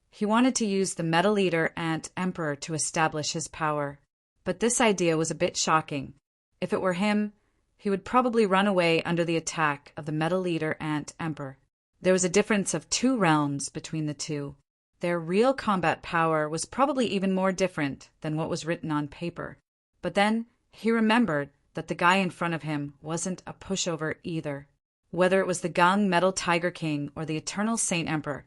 he wanted to use the Metal Eater Ant Emperor to establish his power. But this idea was a bit shocking. If it were him, he would probably run away under the attack of the Metal Eater Ant Emperor. There was a difference of 2 realms between the two. Their real combat power was probably even more different than what was written on paper. But then he remembered that the guy in front of him wasn't a pushover either. Whether it was the Gung Metal Tiger King or the Eternal Saint Emperor,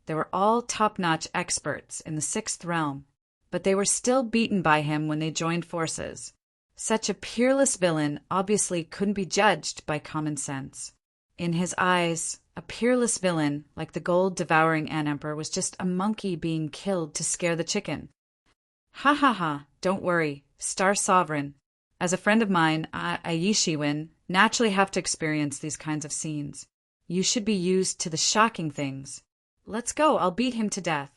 they were all top-notch experts in the 6th realm, but they were still beaten by him when they joined forces. Such a peerless villain obviously couldn't be judged by common sense. In his eyes, a peerless villain like the gold-devouring Ant Emperor was just a monkey being killed to scare the chicken. Ha ha ha, don't worry, Star Sovereign. As a friend of mine, Yi Shiwen, naturally have to experience these kinds of scenes. You should be used to the shocking things. Let's go, I'll beat him to death.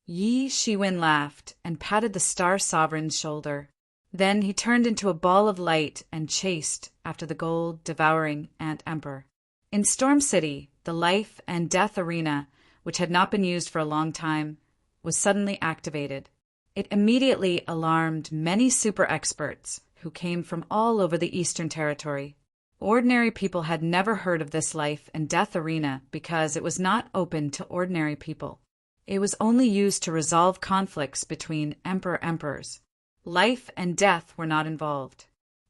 Yi Shiwen laughed and patted the Star Sovereign's shoulder. Then he turned into a ball of light and chased after the gold-devouring Ant Emperor. In Storm City, the life and death arena, which had not been used for a long time, was suddenly activated. It immediately alarmed many super experts who came from all over the Eastern Territory. Ordinary people had never heard of this life and death arena because it was not open to ordinary people. It was only used to resolve conflicts between emperors. Life and death were not involved.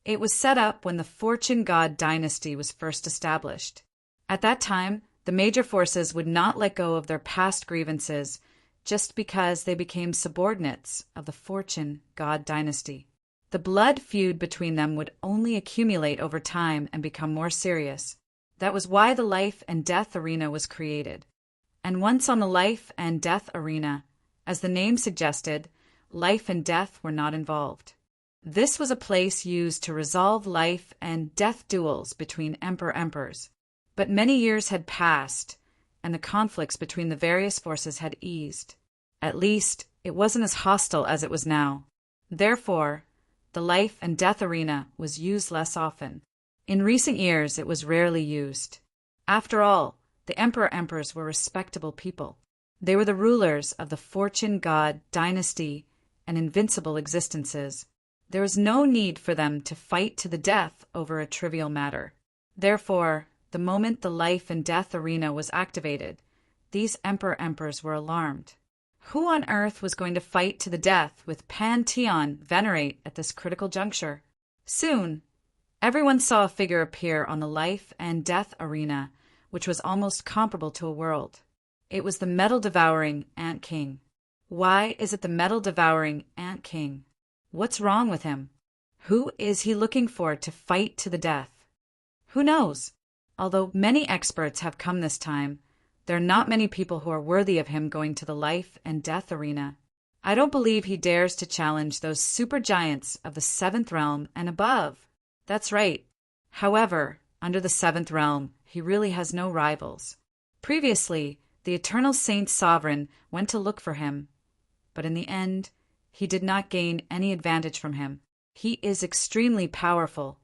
It was set up when the Fortune God dynasty was first established. At that time, the major forces would not let go of their past grievances just because they became subordinates of the Fortune God dynasty. The blood feud between them would only accumulate over time and become more serious. That was why the life and death arena was created. And once on the life and death arena, as the name suggested, life and death were not involved. This was a place used to resolve life and death duels between emperors. But many years had passed, and the conflicts between the various forces had eased. At least, it wasn't as hostile as it was now. Therefore, the life and death arena was used less often. In recent years, it was rarely used. After all, the emperors were respectable people. They were the rulers of the Fortune God dynasty and invincible existences. There was no need for them to fight to the death over a trivial matter. Therefore, the moment the life and death arena was activated, these emperors were alarmed. Who on earth was going to fight to the death with Pantheon venerate at this critical juncture? Soon, everyone saw a figure appear on the life and death arena, which was almost comparable to a world. It was the metal-devouring Ant King. Why is it the metal-devouring Ant King? What's wrong with him? Who is he looking for to fight to the death? Who knows? Although many experts have come this time, there are not many people who are worthy of him going to the life and death arena. I don't believe he dares to challenge those super giants of the seventh realm and above. That's right. However, under the seventh realm, he really has no rivals. Previously, the Eternal Saint Sovereign went to look for him, but in the end, he did not gain any advantage from him. He is extremely powerful.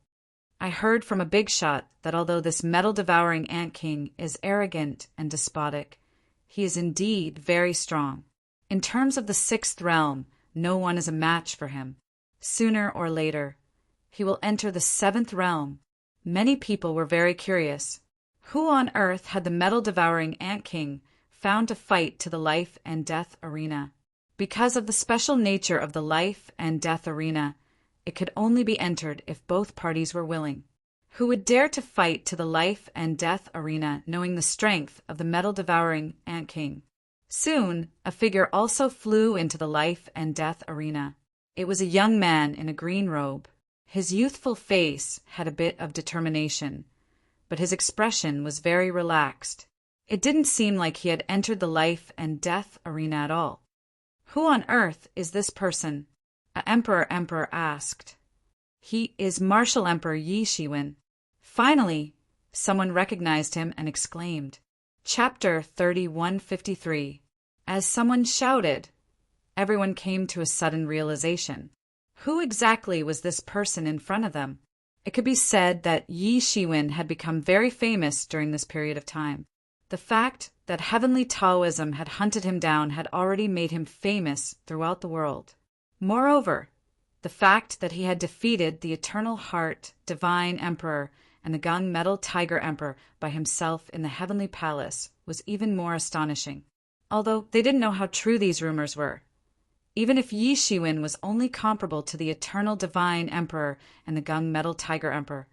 I heard from a big shot that although this metal-devouring Ant King is arrogant and despotic, he is indeed very strong. In terms of the sixth realm, no one is a match for him. Sooner or later, he will enter the seventh realm. Many people were very curious. Who on earth had the metal-devouring Ant King found to fight to the life and death arena? Because of the special nature of the life and death arena, it could only be entered if both parties were willing. Who would dare to fight to the life and death arena knowing the strength of the metal-devouring Ant King? Soon, a figure also flew into the life and death arena. It was a young man in a green robe. His youthful face had a bit of determination, but his expression was very relaxed. It didn't seem like he had entered the life and death arena at all. Who on earth is this person? An emperor asked. He is Martial Emperor Yi Shiwen. Finally, someone recognized him and exclaimed. Chapter 3153. As someone shouted, everyone came to a sudden realization. Who exactly was this person in front of them? It could be said that Yi Shiwen had become very famous during this period of time. The fact that heavenly Taoism had hunted him down had already made him famous throughout the world. Moreover, the fact that he had defeated the Eternal Heart Divine Emperor and the Gung Metal Tiger Emperor by himself in the Heavenly Palace was even more astonishing. Although they didn't know how true these rumors were. Even if Yi Shiwen was only comparable to the Eternal Divine Emperor and the Gung Metal Tiger Emperor,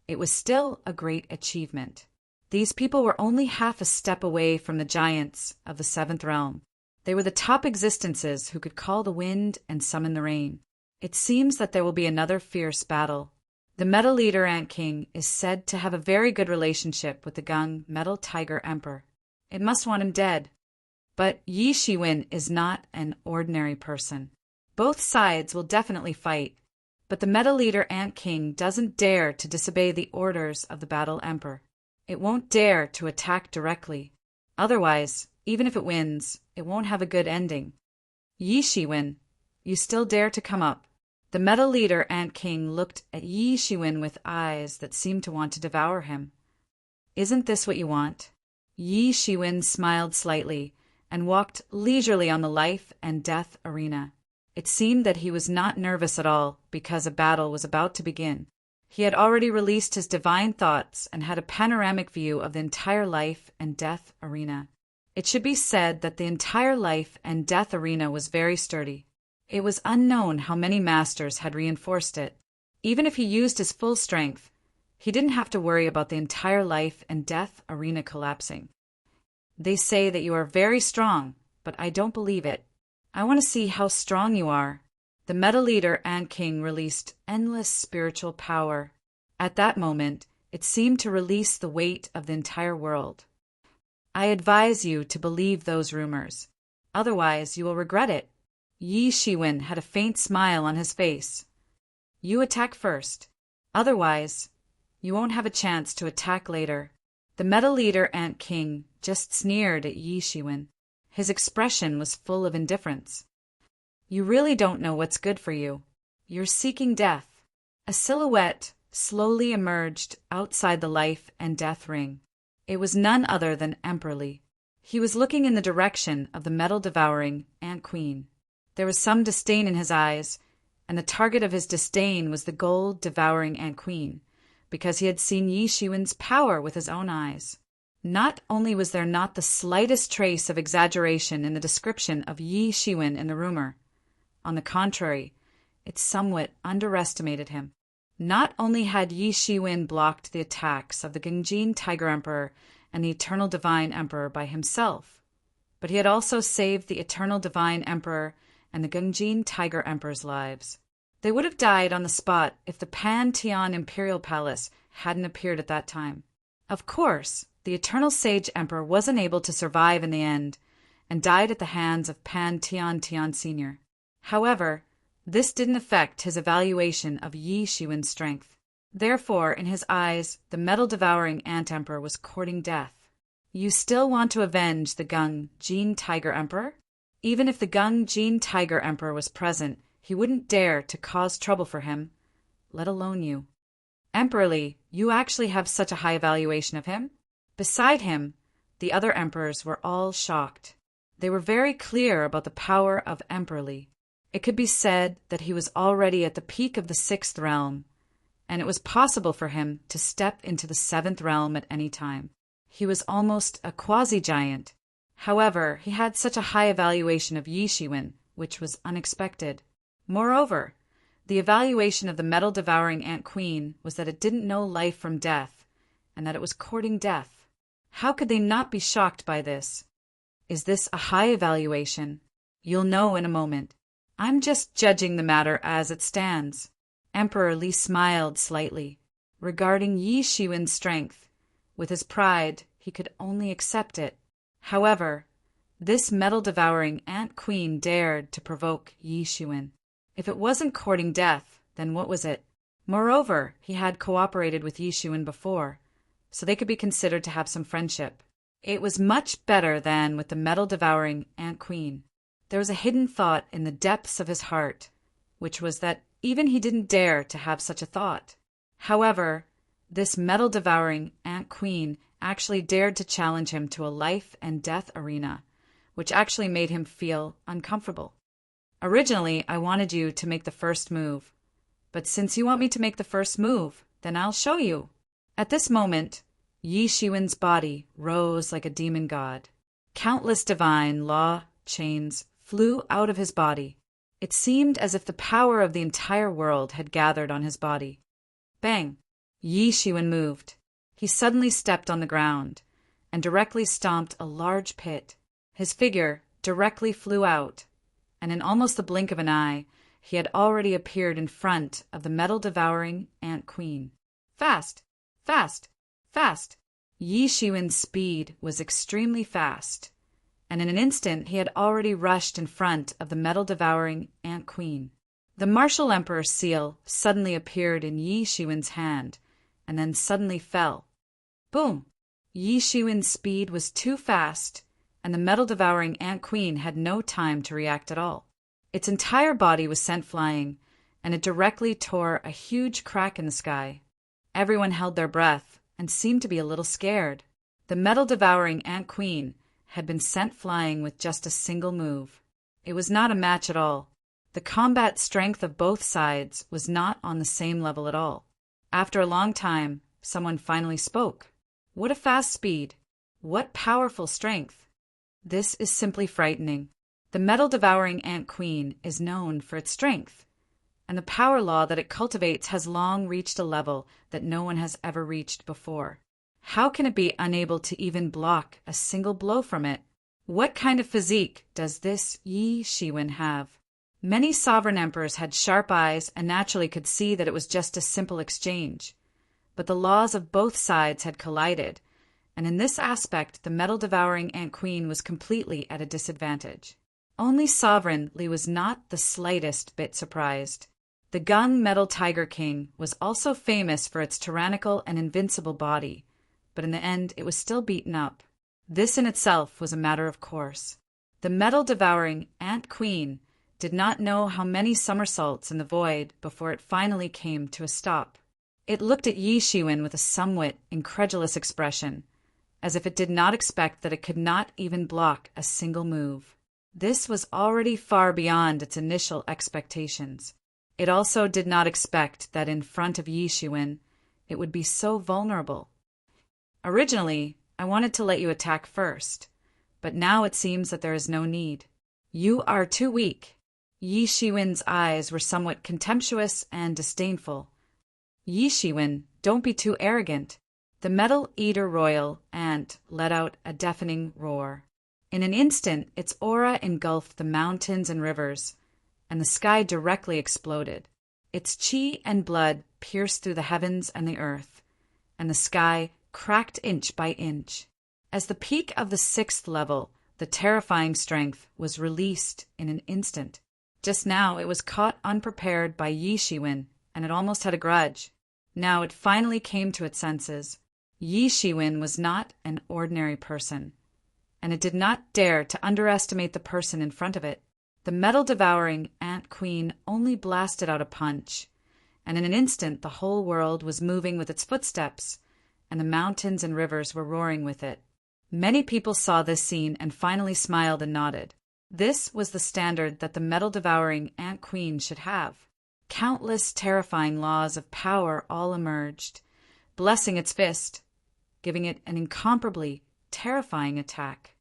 it was still a great achievement. These people were only half a step away from the giants of the seventh realm. They were the top existences who could call the wind and summon the rain. It seems that there will be another fierce battle. The Metal Leader Ant King is said to have a very good relationship with the Gung Metal Tiger Emperor. It must want him dead. But Yi Shiwen is not an ordinary person. Both sides will definitely fight, but the Metal Leader Ant King doesn't dare to disobey the orders of the Battle Emperor. It won't dare to attack directly. Otherwise, even if it wins, it won't have a good ending. Yi Shiwen, you still dare to come up. The Metal Leader Ant King looked at Yi Shiwen with eyes that seemed to want to devour him. Isn't this what you want? Yi Shiwen smiled slightly and walked leisurely on the life and death arena. It seemed that he was not nervous at all because a battle was about to begin. He had already released his divine thoughts and had a panoramic view of the entire life and death arena. It should be said that the entire life and death arena was very sturdy. It was unknown how many masters had reinforced it. Even if he used his full strength, he didn't have to worry about the entire life and death arena collapsing. They say that you are very strong, but I don't believe it. I want to see how strong you are. The Metal Leader Ant King released endless spiritual power. At that moment, it seemed to release the weight of the entire world. I advise you to believe those rumors. Otherwise, you will regret it. Yi Shiwen had a faint smile on his face. You attack first. Otherwise, you won't have a chance to attack later. The Metal Leader Ant King just sneered at Yi Shiwen. His expression was full of indifference. You really don't know what's good for you. You're seeking death. A silhouette slowly emerged outside the life and death ring. It was none other than Emperor Li. He was looking in the direction of the metal-devouring Ant Queen. There was some disdain in his eyes, and the target of his disdain was the gold-devouring Ant Queen, because he had seen Yi Shiwen's power with his own eyes. Not only was there not the slightest trace of exaggeration in the description of Yi Shiwen in the rumor, on the contrary, it somewhat underestimated him. Not only had Yi Shiwen blocked the attacks of the Gungjin Tiger Emperor and the Eternal Divine Emperor by himself, but he had also saved the Eternal Divine Emperor and the Gungjin Tiger Emperor's lives. They would have died on the spot if the Pan-Tian Imperial Palace hadn't appeared at that time. Of course, the Eternal Sage Emperor wasn't able to survive in the end and died at the hands of Pan-Tian Sr. However, this didn't affect his evaluation of Yi Shiwen's strength. Therefore, in his eyes, the metal-devouring Ant Emperor was courting death. You still want to avenge the Gungjin Tiger Emperor? Even if the Gungjin Tiger Emperor was present, he wouldn't dare to cause trouble for him, let alone you. Emperor Li, you actually have such a high evaluation of him? Beside him, the other emperors were all shocked. They were very clear about the power of Emperor Li. It could be said that he was already at the peak of the 6th realm, and it was possible for him to step into the 7th realm at any time. He was almost a quasi-giant. However, he had such a high evaluation of Yi Shiwen, which was unexpected. Moreover, the evaluation of the metal-devouring Ant Queen was that it didn't know life from death, and that it was courting death. How could they not be shocked by this? Is this a high evaluation? You'll know in a moment. I'm just judging the matter as it stands. Emperor Li smiled slightly. Regarding Yi Shiwen's strength, with his pride, he could only accept it. However, this metal-devouring Ant Queen dared to provoke Yi Shiwen. If it wasn't courting death, then what was it? Moreover, he had cooperated with Yi Shiwen before, so they could be considered to have some friendship. It was much better than with the metal-devouring Ant Queen. There was a hidden thought in the depths of his heart, which was that even he didn't dare to have such a thought. However, this metal-devouring Ant Queen actually dared to challenge him to a life-and-death arena, which actually made him feel uncomfortable. Originally, I wanted you to make the first move, but since you want me to make the first move, then I'll show you. At this moment, Yi Shiwen's body rose like a demon god. Countless divine law chains flew out of his body. It seemed as if the power of the entire world had gathered on his body. Bang! Yi Shiwen moved. He suddenly stepped on the ground and directly stomped a large pit. His figure directly flew out, and in almost the blink of an eye, he had already appeared in front of the metal-devouring Ant Queen. Fast! Fast! Fast! Yi Shiwen's speed was extremely fast, and in an instant he had already rushed in front of the metal-devouring Ant Queen. The Martial Emperor's seal suddenly appeared in Yi Shiwen's hand, and then suddenly fell. Boom! Yi Shiwen's speed was too fast, and the metal-devouring Ant Queen had no time to react at all. Its entire body was sent flying, and it directly tore a huge crack in the sky. Everyone held their breath and seemed to be a little scared. The metal-devouring Ant Queen had been sent flying with just a single move. It was not a match at all. The combat strength of both sides was not on the same level at all. After a long time, someone finally spoke. What a fast speed! What powerful strength! This is simply frightening. The metal-devouring Ant Queen is known for its strength, and the power law that it cultivates has long reached a level that no one has ever reached before. How can it be unable to even block a single blow from it? What kind of physique does this Yi Shiwen have? Many sovereign emperors had sharp eyes and naturally could see that it was just a simple exchange. But the laws of both sides had collided, and in this aspect the metal-devouring Ant Queen was completely at a disadvantage. Only Sovereign Li was not the slightest bit surprised. The Gung Metal Tiger King was also famous for its tyrannical and invincible body, but in the end it was still beaten up. This in itself was a matter of course. The metal-devouring Ant Queen did not know how many somersaults in the void before it finally came to a stop. It looked at Yi Shiwen with a somewhat incredulous expression, as if it did not expect that it could not even block a single move. This was already far beyond its initial expectations. It also did not expect that in front of Yi Shiwen, it would be so vulnerable. Originally, I wanted to let you attack first, but now it seems that there is no need. You are too weak. Yi Shiwen's eyes were somewhat contemptuous and disdainful. Yi Shiwen, don't be too arrogant. The Metal Eater Royal Ant let out a deafening roar. In an instant, its aura engulfed the mountains and rivers, and the sky directly exploded. Its chi and blood pierced through the heavens and the earth, and the sky cracked inch by inch. As the peak of the 6th level, the terrifying strength was released in an instant. Just now it was caught unprepared by Yi Shiwen, and it almost had a grudge. Now it finally came to its senses. Yi Shiwen was not an ordinary person, and it did not dare to underestimate the person in front of it. The metal-devouring Ant Queen only blasted out a punch, and in an instant the whole world was moving with its footsteps, and the mountains and rivers were roaring with it. Many people saw this scene and finally smiled and nodded. This was the standard that the metal-devouring Ant Queen should have. Countless terrifying laws of power all emerged, blessing its fist, giving it an incomparably terrifying attack.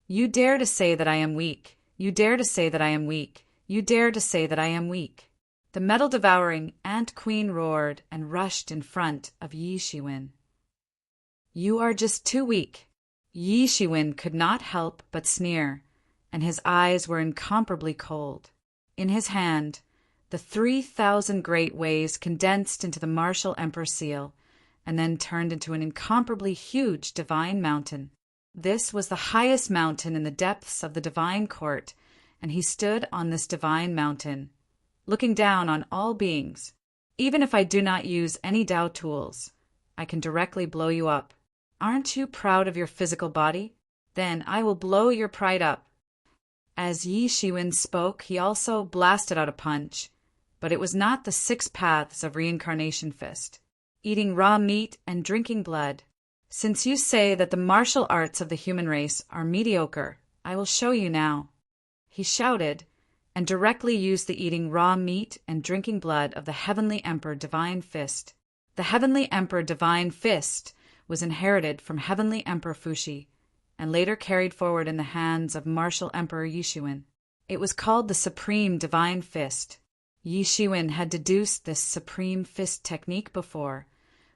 You dare to say that I am weak. You dare to say that I am weak. You dare to say that I am weak. The metal-devouring Ant Queen roared and rushed in front of Yi Shiwen. You are just too weak. Yi Shiwen could not help but sneer, and his eyes were incomparably cold. In his hand, the 3,000 great ways condensed into the martial emperor seal, and then turned into an incomparably huge divine mountain. This was the highest mountain in the depths of the divine court, and he stood on this divine mountain, looking down on all beings. Even if I do not use any Tao tools, I can directly blow you up. Aren't you proud of your physical body? Then I will blow your pride up. As Yi Shiwen spoke, he also blasted out a punch, but it was not the 6 paths of reincarnation fist, eating raw meat and drinking blood. Since you say that the martial arts of the human race are mediocre, I will show you now. He shouted, and directly used the eating raw meat and drinking blood of the Heavenly Emperor Divine Fist. The Heavenly Emperor Divine Fist was inherited from Heavenly Emperor Fuxi, and later carried forward in the hands of Martial Emperor Yi Shiwen. It was called the Supreme Divine Fist. Yi Shiwen had deduced this Supreme Fist technique before,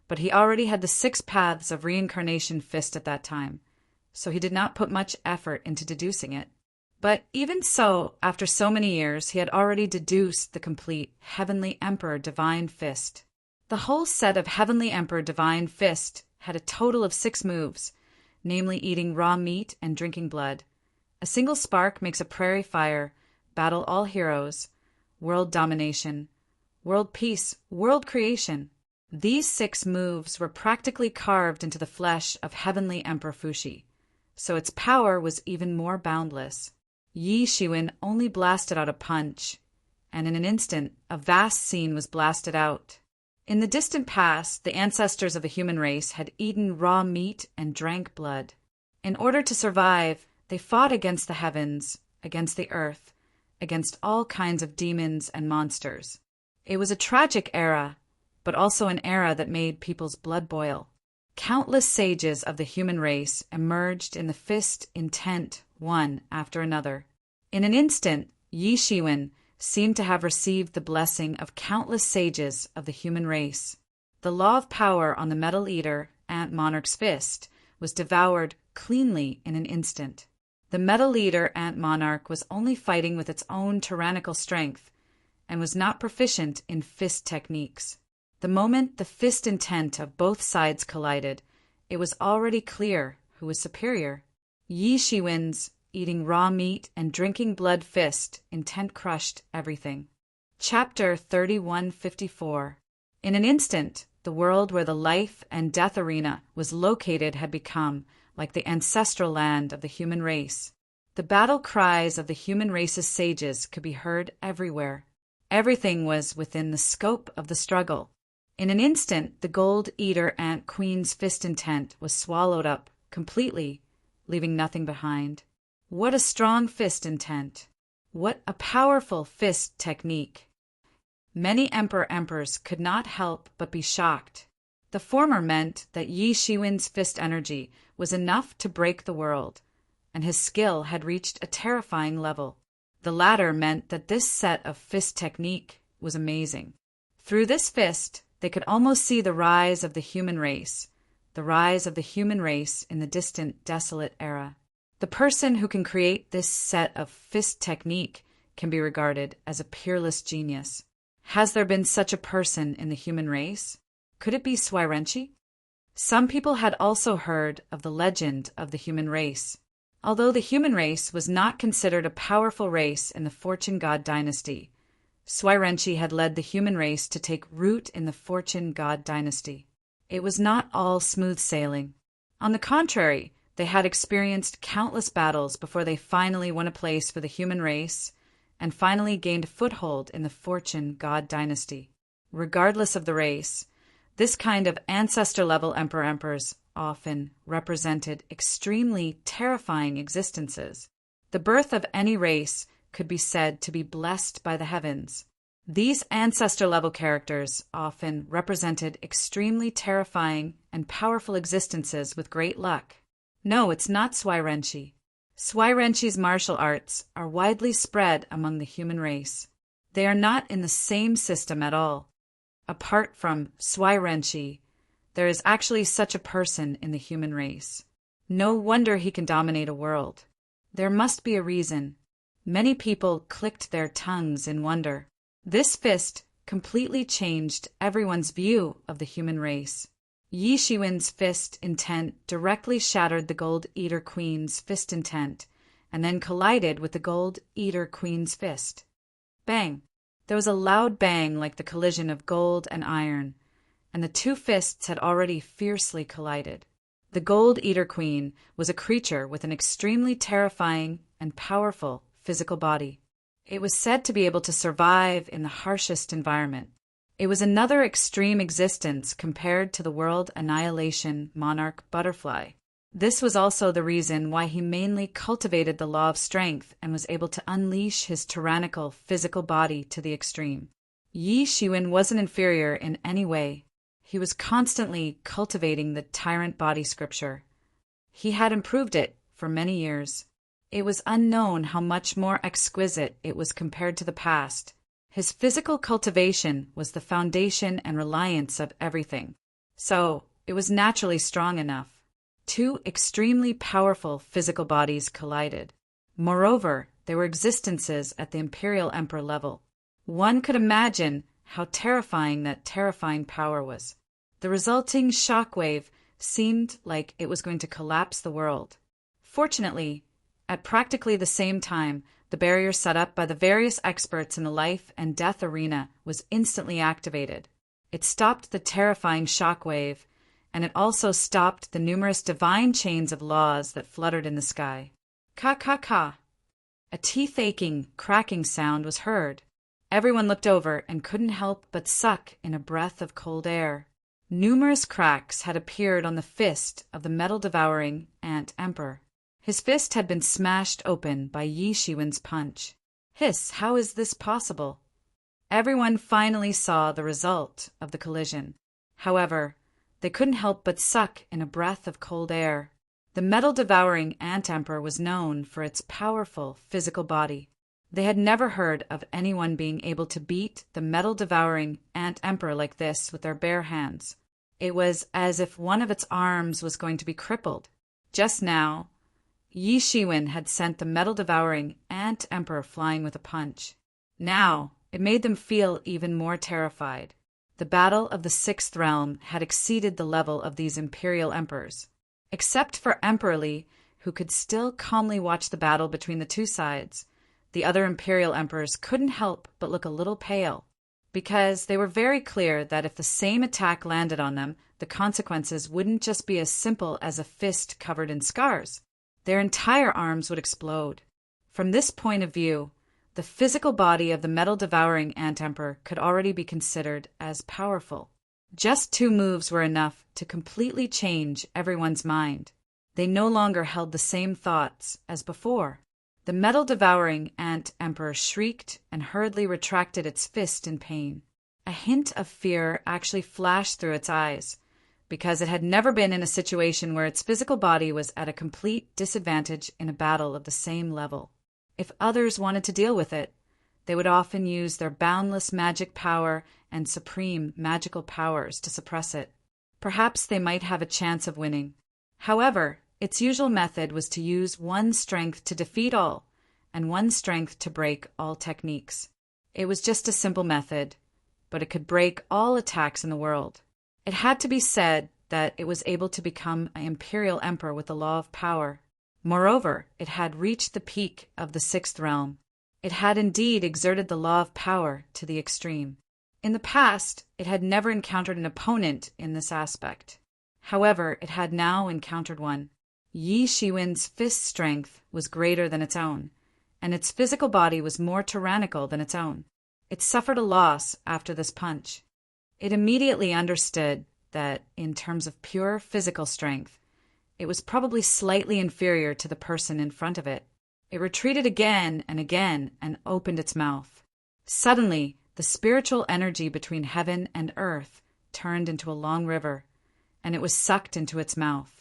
but he already had the 6 paths of reincarnation fist at that time, so he did not put much effort into deducing it. But even so, after so many years, he had already deduced the complete Heavenly Emperor Divine Fist. The whole set of Heavenly Emperor Divine Fist had a total of 6 moves, namely eating raw meat and drinking blood. A single spark makes a prairie fire, battle all heroes, world domination, world peace, world creation. These 6 moves were practically carved into the flesh of Heavenly Emperor Fuxi, so its power was even more boundless. Yi Shiwen only blasted out a punch, and in an instant a vast scene was blasted out. In the distant past, the ancestors of the human race had eaten raw meat and drank blood. In order to survive, they fought against the heavens, against the earth, against all kinds of demons and monsters. It was a tragic era, but also an era that made people's blood boil. Countless sages of the human race emerged in the fist intent one after another. In an instant, Yi Shiwen seemed to have received the blessing of countless sages of the human race. The law of power on the Metal Eater Ant Monarch's fist was devoured cleanly in an instant. The Metal Eater Ant Monarch was only fighting with its own tyrannical strength and was not proficient in fist techniques. The moment the fist intent of both sides collided, it was already clear who was superior. Yi Shiwen's eating raw meat and drinking blood fist intent crushed everything. Chapter 3154. In an instant, the world where the life and death arena was located had become like the ancestral land of the human race. The battle cries of the human race's sages could be heard everywhere. Everything was within the scope of the struggle. In an instant, the Gold Eater Ant Queen's fist intent was swallowed up completely, leaving nothing behind. What a strong fist intent! What a powerful fist technique! Many emperors could not help but be shocked. The former meant that Yi Shiwen's fist energy was enough to break the world, and his skill had reached a terrifying level. The latter meant that this set of fist technique was amazing. Through this fist, they could almost see the rise of the human race in the distant, desolate era. The person who can create this set of fist technique can be regarded as a peerless genius. Has there been such a person in the human race? Could it be Swyrenchi? Some people had also heard of the legend of the human race. Although the human race was not considered a powerful race in the Fortune God dynasty, Swyrenchi had led the human race to take root in the Fortune God dynasty. It was not all smooth sailing. On the contrary, they had experienced countless battles before they finally won a place for the human race and finally gained a foothold in the Fortune God dynasty. Regardless of the race, this kind of ancestor-level emperor-emperors often represented extremely terrifying existences. The birth of any race could be said to be blessed by the heavens. These ancestor-level characters often represented extremely terrifying and powerful existences with great luck. No, it's not Swyrenchi. Swyrenchi's martial arts are widely spread among the human race. They are not in the same system at all. Apart from Swyrenchi, there is actually such a person in the human race. No wonder he can dominate a world. There must be a reason. Many people clicked their tongues in wonder. This fist completely changed everyone's view of the human race. Yi Shiwen's fist intent directly shattered the Gold Eater Queen's fist intent, and then collided with the Gold Eater Queen's fist. Bang! There was a loud bang like the collision of gold and iron, and the two fists had already fiercely collided. The Gold Eater Queen was a creature with an extremely terrifying and powerful physical body. It was said to be able to survive in the harshest environment. It was another extreme existence compared to the world annihilation monarch butterfly. This was also the reason why he mainly cultivated the law of strength and was able to unleash his tyrannical physical body to the extreme. Yi Shiwen wasn't inferior in any way. He was constantly cultivating the tyrant body scripture. He had improved it for many years. It was unknown how much more exquisite it was compared to the past. His physical cultivation was the foundation and reliance of everything. So, it was naturally strong enough. Two extremely powerful physical bodies collided. Moreover, there were existences at the Imperial Emperor level. One could imagine how terrifying that terrifying power was. The resulting shockwave seemed like it was going to collapse the world. Fortunately, at practically the same time, the barrier set up by the various experts in the life and death arena was instantly activated. It stopped the terrifying shockwave, and it also stopped the numerous divine chains of laws that fluttered in the sky. Ka-ka-ka! A teeth-aching, cracking sound was heard. Everyone looked over and couldn't help but suck in a breath of cold air. Numerous cracks had appeared on the fist of the metal-devouring Ant Emperor. His fist had been smashed open by Yi Shiwen's punch. Hiss, how is this possible? Everyone finally saw the result of the collision. However, they couldn't help but suck in a breath of cold air. The metal-devouring Ant Emperor was known for its powerful physical body. They had never heard of anyone being able to beat the metal-devouring Ant Emperor like this with their bare hands. It was as if one of its arms was going to be crippled. Just now, Yi Shiwen had sent the metal-devouring Ant Emperor flying with a punch. Now, it made them feel even more terrified. The battle of the Sixth Realm had exceeded the level of these Imperial Emperors. Except for Emperor Li, who could still calmly watch the battle between the two sides, the other Imperial Emperors couldn't help but look a little pale, because they were very clear that if the same attack landed on them, the consequences wouldn't just be as simple as a fist covered in scars. Their entire arms would explode. From this point of view, the physical body of the metal-devouring Ant Emperor could already be considered as powerful. Just 2 moves were enough to completely change everyone's mind. They no longer held the same thoughts as before. The metal-devouring Ant Emperor shrieked and hurriedly retracted its fist in pain. A hint of fear actually flashed through its eyes, because it had never been in a situation where its physical body was at a complete disadvantage in a battle of the same level. If others wanted to deal with it, they would often use their boundless magic power and supreme magical powers to suppress it. Perhaps they might have a chance of winning. However, Its usual method was to use one strength to defeat all, and one strength to break all techniques. It was just a simple method, but it could break all attacks in the world. It had to be said that it was able to become an imperial emperor with the law of power. Moreover, it had reached the peak of the sixth realm. It had indeed exerted the law of power to the extreme. In the past, it had never encountered an opponent in this aspect. However, it had now encountered one. Yi Shiwen's fist strength was greater than its own, and its physical body was more tyrannical than its own. It suffered a loss after this punch. It immediately understood that, in terms of pure physical strength, it was probably slightly inferior to the person in front of it. It retreated again and opened its mouth. Suddenly, the spiritual energy between heaven and earth turned into a long river, and it was sucked into its mouth.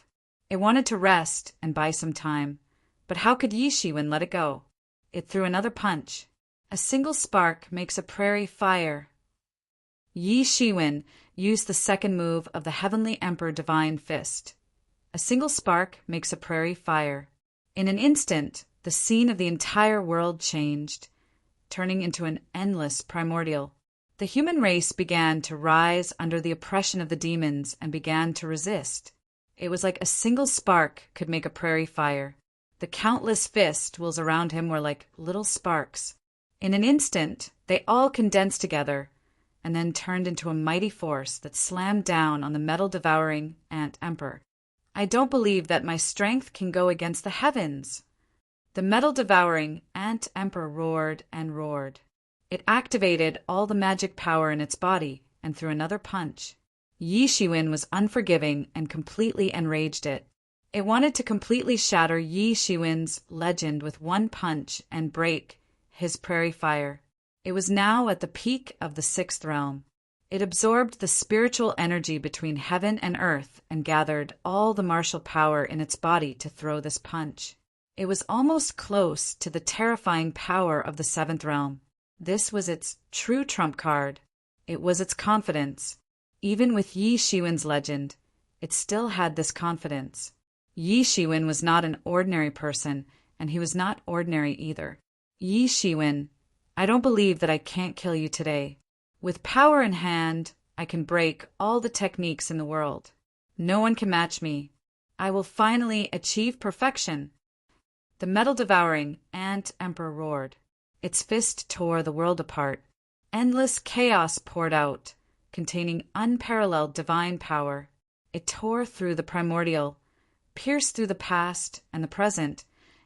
It wanted to rest and buy some time, but how could Yi Shiwen let it go? It threw another punch. A single spark makes a prairie fire. Yi Shiwen used the second move of the Heavenly Emperor Divine Fist. A single spark makes a prairie fire. In an instant, the scene of the entire world changed, turning into an endless primordial. The human race began to rise under the oppression of the demons and began to resist. It was like a single spark could make a prairie fire. The countless fistfuls around him were like little sparks. In an instant, they all condensed together and then turned into a mighty force that slammed down on the metal-devouring Ant Emperor. I don't believe that my strength can go against the heavens. The metal-devouring Ant Emperor roared and roared. It activated all the magic power in its body and threw another punch. Yi Shiwen was unforgiving and completely enraged it. It wanted to completely shatter Yi Shiwen's legend with one punch and break his prairie fire. It was now at the peak of the sixth realm. It absorbed the spiritual energy between heaven and earth and gathered all the martial power in its body to throw this punch. It was almost close to the terrifying power of the seventh realm. This was its true trump card. It was its confidence. Even with Yi Shiwen's legend, it still had this confidence. Yi Shiwen was not an ordinary person, and he was not ordinary either. Yi Shiwen, I don't believe that I can't kill you today. With power in hand, I can break all the techniques in the world. No one can match me. I will finally achieve perfection. The metal-devouring Ant Emperor roared. Its fist tore the world apart. Endless chaos poured out, containing unparalleled divine power. It tore through the primordial, pierced through the past and the present,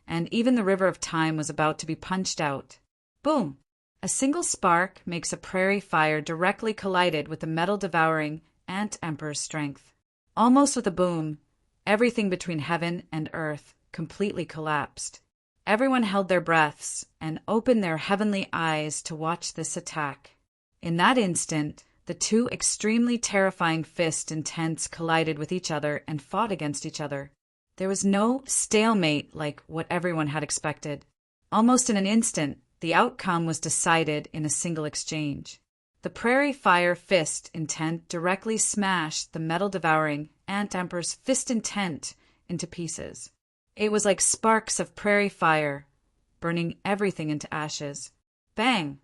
and even the river of time was about to be punched out. Boom! A single spark makes a prairie fire directly collided with the metal-devouring Ant Emperor's strength. Almost with a boom, everything between heaven and earth completely collapsed. Everyone held their breaths and opened their heavenly eyes to watch this attack. In that instant, the two extremely terrifying fist intents collided with each other and fought against each other. There was no stalemate like what everyone had expected. Almost in an instant, the outcome was decided in a single exchange. The prairie fire fist intent directly smashed the metal-devouring Ant Emperor's fist intent into pieces. It was like sparks of prairie fire, burning everything into ashes. Bang!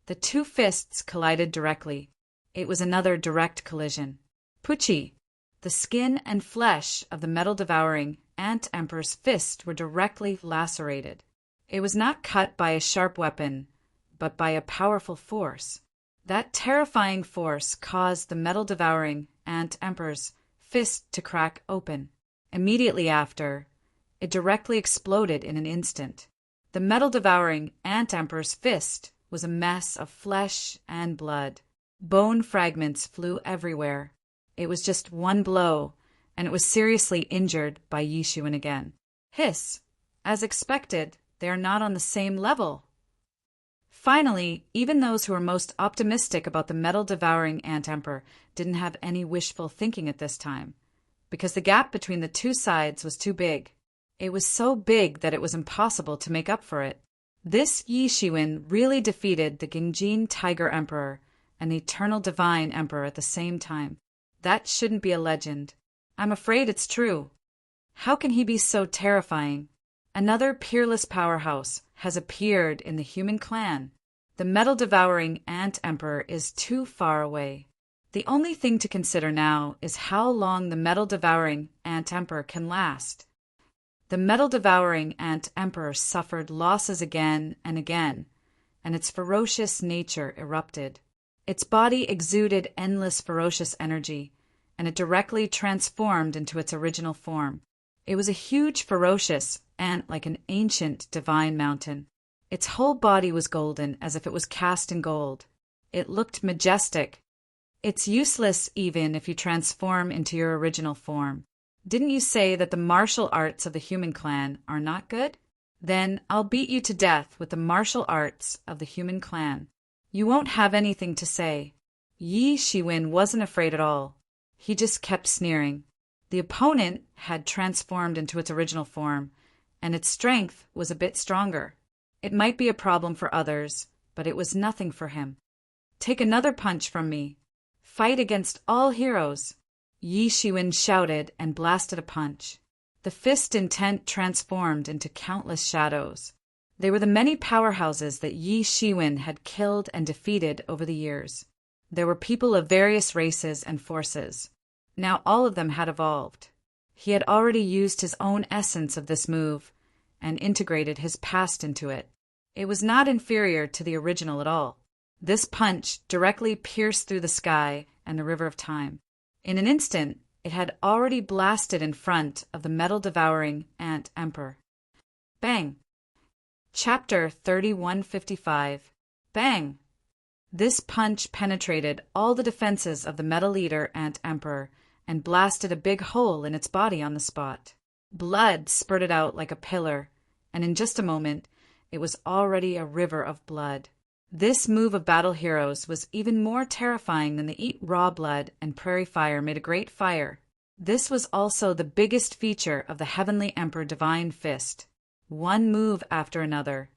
The two fists collided directly. It was another direct collision. Pucci! The skin and flesh of the metal-devouring Ant Emperor's fist were directly lacerated. It was not cut by a sharp weapon, but by a powerful force. That terrifying force caused the metal-devouring Ant Emperor's fist to crack open. Immediately after, it directly exploded in an instant. The metal-devouring Ant Emperor's fist was a mess of flesh and blood. Bone fragments flew everywhere. It was just one blow, and it was seriously injured by Yi Shiwen again. Hiss! As expected, they are not on the same level. Finally, even those who were most optimistic about the metal-devouring Ant Emperor didn't have any wishful thinking at this time, because the gap between the two sides was too big. It was so big that it was impossible to make up for it. This Yi Shiwen really defeated the Gingjin Tiger Emperor and the Eternal Divine Emperor at the same time. That shouldn't be a legend. I'm afraid it's true. How can he be so terrifying? Another peerless powerhouse has appeared in the human clan. The metal-devouring Ant Emperor is too far away. The only thing to consider now is how long the metal-devouring Ant Emperor can last. The metal-devouring Ant Emperor suffered losses again and again, and its ferocious nature erupted. Its body exuded endless ferocious energy, and it directly transformed into its original form. It was a huge, ferocious ant like an ancient divine mountain. Its whole body was golden, as if it was cast in gold. It looked majestic. It's useless even if you transform into your original form. Didn't you say that the martial arts of the human clan are not good? Then I'll beat you to death with the martial arts of the human clan. You won't have anything to say. Yi Shiwen wasn't afraid at all. He just kept sneering. The opponent had transformed into its original form, and its strength was a bit stronger. It might be a problem for others, but it was nothing for him. Take another punch from me. Fight against all heroes. Yi Shiwen shouted and blasted a punch. The fist intent transformed into countless shadows. They were the many powerhouses that Yi Shiwen had killed and defeated over the years. There were people of various races and forces. Now all of them had evolved. He had already used his own essence of this move and integrated his past into it. It was not inferior to the original at all. This punch directly pierced through the sky and the river of time. In an instant, it had already blasted in front of the metal-devouring Ant Emperor. Bang! Chapter 3155. Bang! This punch penetrated all the defenses of the Metal Eater Ant Emperor and blasted a big hole in its body on the spot. Blood spurted out like a pillar, and in just a moment, it was already a river of blood. This move of battle heroes was even more terrifying than the eat raw blood and prairie fire made a great fire. This was also the biggest feature of the Heavenly Emperor Divine Fist. One move after another.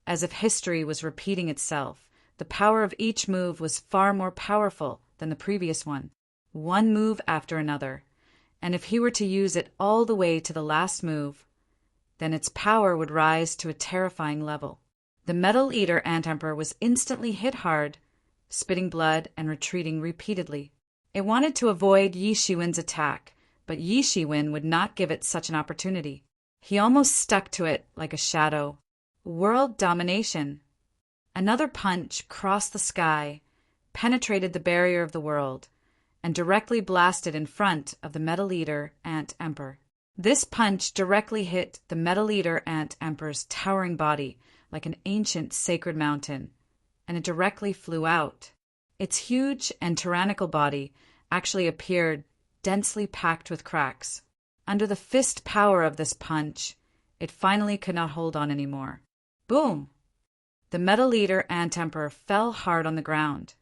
As if history was repeating itself, the power of each move was far more powerful than the previous one. One move after another. And if he were to use it all the way to the last move, then its power would rise to a terrifying level. The Metal Eater Ant Emperor was instantly hit hard, spitting blood and retreating repeatedly. It wanted to avoid Yi Shiwen's attack, but Yi Shiwen would not give it such an opportunity. He almost stuck to it like a shadow. World domination. Another punch crossed the sky, penetrated the barrier of the world, and directly blasted in front of the Metal Eater Ant Emperor. This punch directly hit the Metal Eater Ant Emperor's towering body like an ancient sacred mountain, and it directly flew out. Its huge and tyrannical body actually appeared densely packed with cracks. Under the fist power of this punch, it finally could not hold on anymore. Boom! The Metal Eater Ant Emperor fell hard on the ground.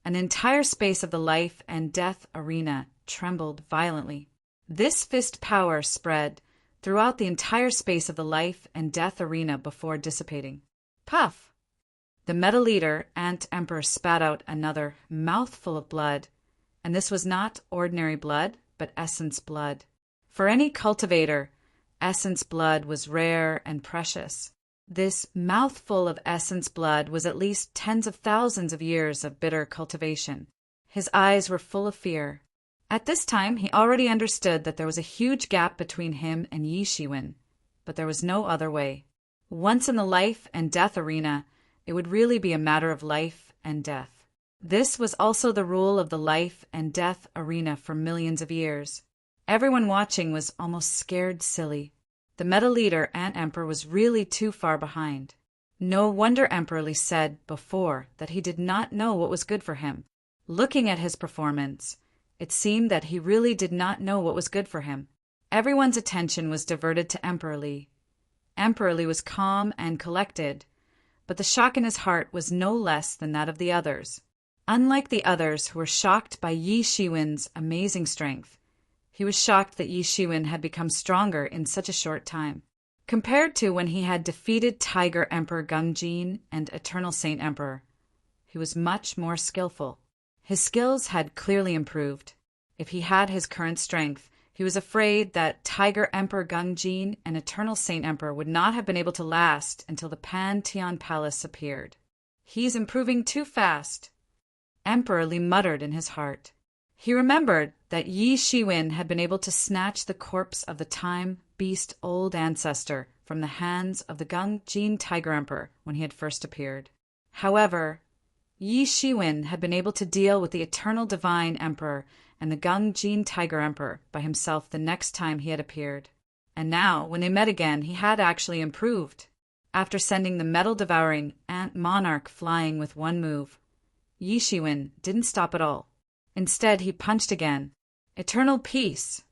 An entire space of the life and death arena trembled violently. This fist power spread throughout the entire space of the life and death arena before dissipating. Puff! The Metal Eater Ant Emperor spat out another mouthful of blood, and this was not ordinary blood, but essence blood. For any cultivator, essence blood was rare and precious. This mouthful of essence blood was at least tens of thousands of years of bitter cultivation. His eyes were full of fear. At this time, he already understood that there was a huge gap between him and Yi Shiwen, but there was no other way. Once in the life and death arena, it would really be a matter of life and death. This was also the rule of the life and death arena for millions of years. Everyone watching was almost scared silly. The Metal Eater Ant Emperor was really too far behind. No wonder Emperor Li said before that he did not know what was good for him. Looking at his performance, it seemed that he really did not know what was good for him. Everyone's attention was diverted to Emperor Li. Emperor Li was calm and collected, but the shock in his heart was no less than that of the others. Unlike the others who were shocked by Yi Shiwen's amazing strength, he was shocked that Yi Shiwen had become stronger in such a short time. Compared to when he had defeated Tiger Emperor Gungjin and Eternal Saint Emperor, he was much more skillful. His skills had clearly improved. If he had his current strength, He was afraid that Tiger Emperor Gungjin and Eternal Saint Emperor would not have been able to last until the Pantheon Palace appeared. He's improving too fast, Emperor Li muttered in his heart. He remembered that Yi Shiwen had been able to snatch the corpse of the time beast old ancestor from the hands of the Gungjin Tiger Emperor when he had first appeared. However, Yi Shiwen had been able to deal with the Eternal Divine Emperor and the Gungjin Tiger Emperor by himself the next time he had appeared. And now, when they met again, he had actually improved. After sending the metal-devouring Ant Monarch flying with one move, Yi Shiwen didn't stop at all. Instead, he punched again. Eternal peace!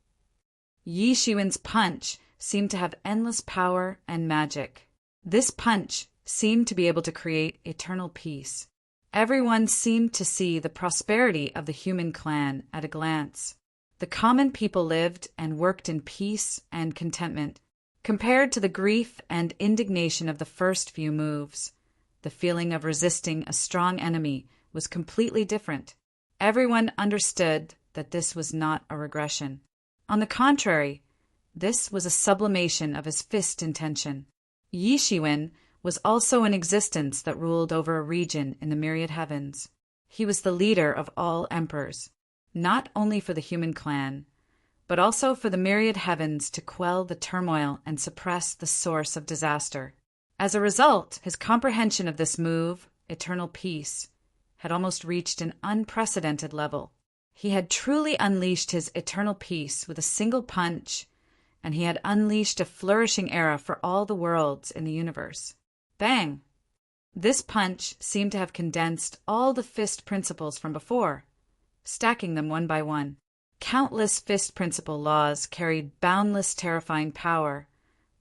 Yi Shiwen's punch seemed to have endless power and magic. This punch seemed to be able to create eternal peace. Everyone seemed to see the prosperity of the human clan at a glance. The common people lived and worked in peace and contentment. Compared to the grief and indignation of the first few moves, the feeling of resisting a strong enemy was completely different. Everyone understood that this was not a regression. On the contrary, this was a sublimation of his fist intention. Yi Shiwen was also an existence that ruled over a region in the myriad heavens. He was the leader of all emperors, not only for the human clan, but also for the myriad heavens to quell the turmoil and suppress the source of disaster. As a result, his comprehension of this move, eternal peace, had almost reached an unprecedented level. He had truly unleashed his eternal peace with a single punch, and he had unleashed a flourishing era for all the worlds in the universe. Bang! This punch seemed to have condensed all the fist principles from before, stacking them one by one. Countless fist principle laws carried boundless terrifying power,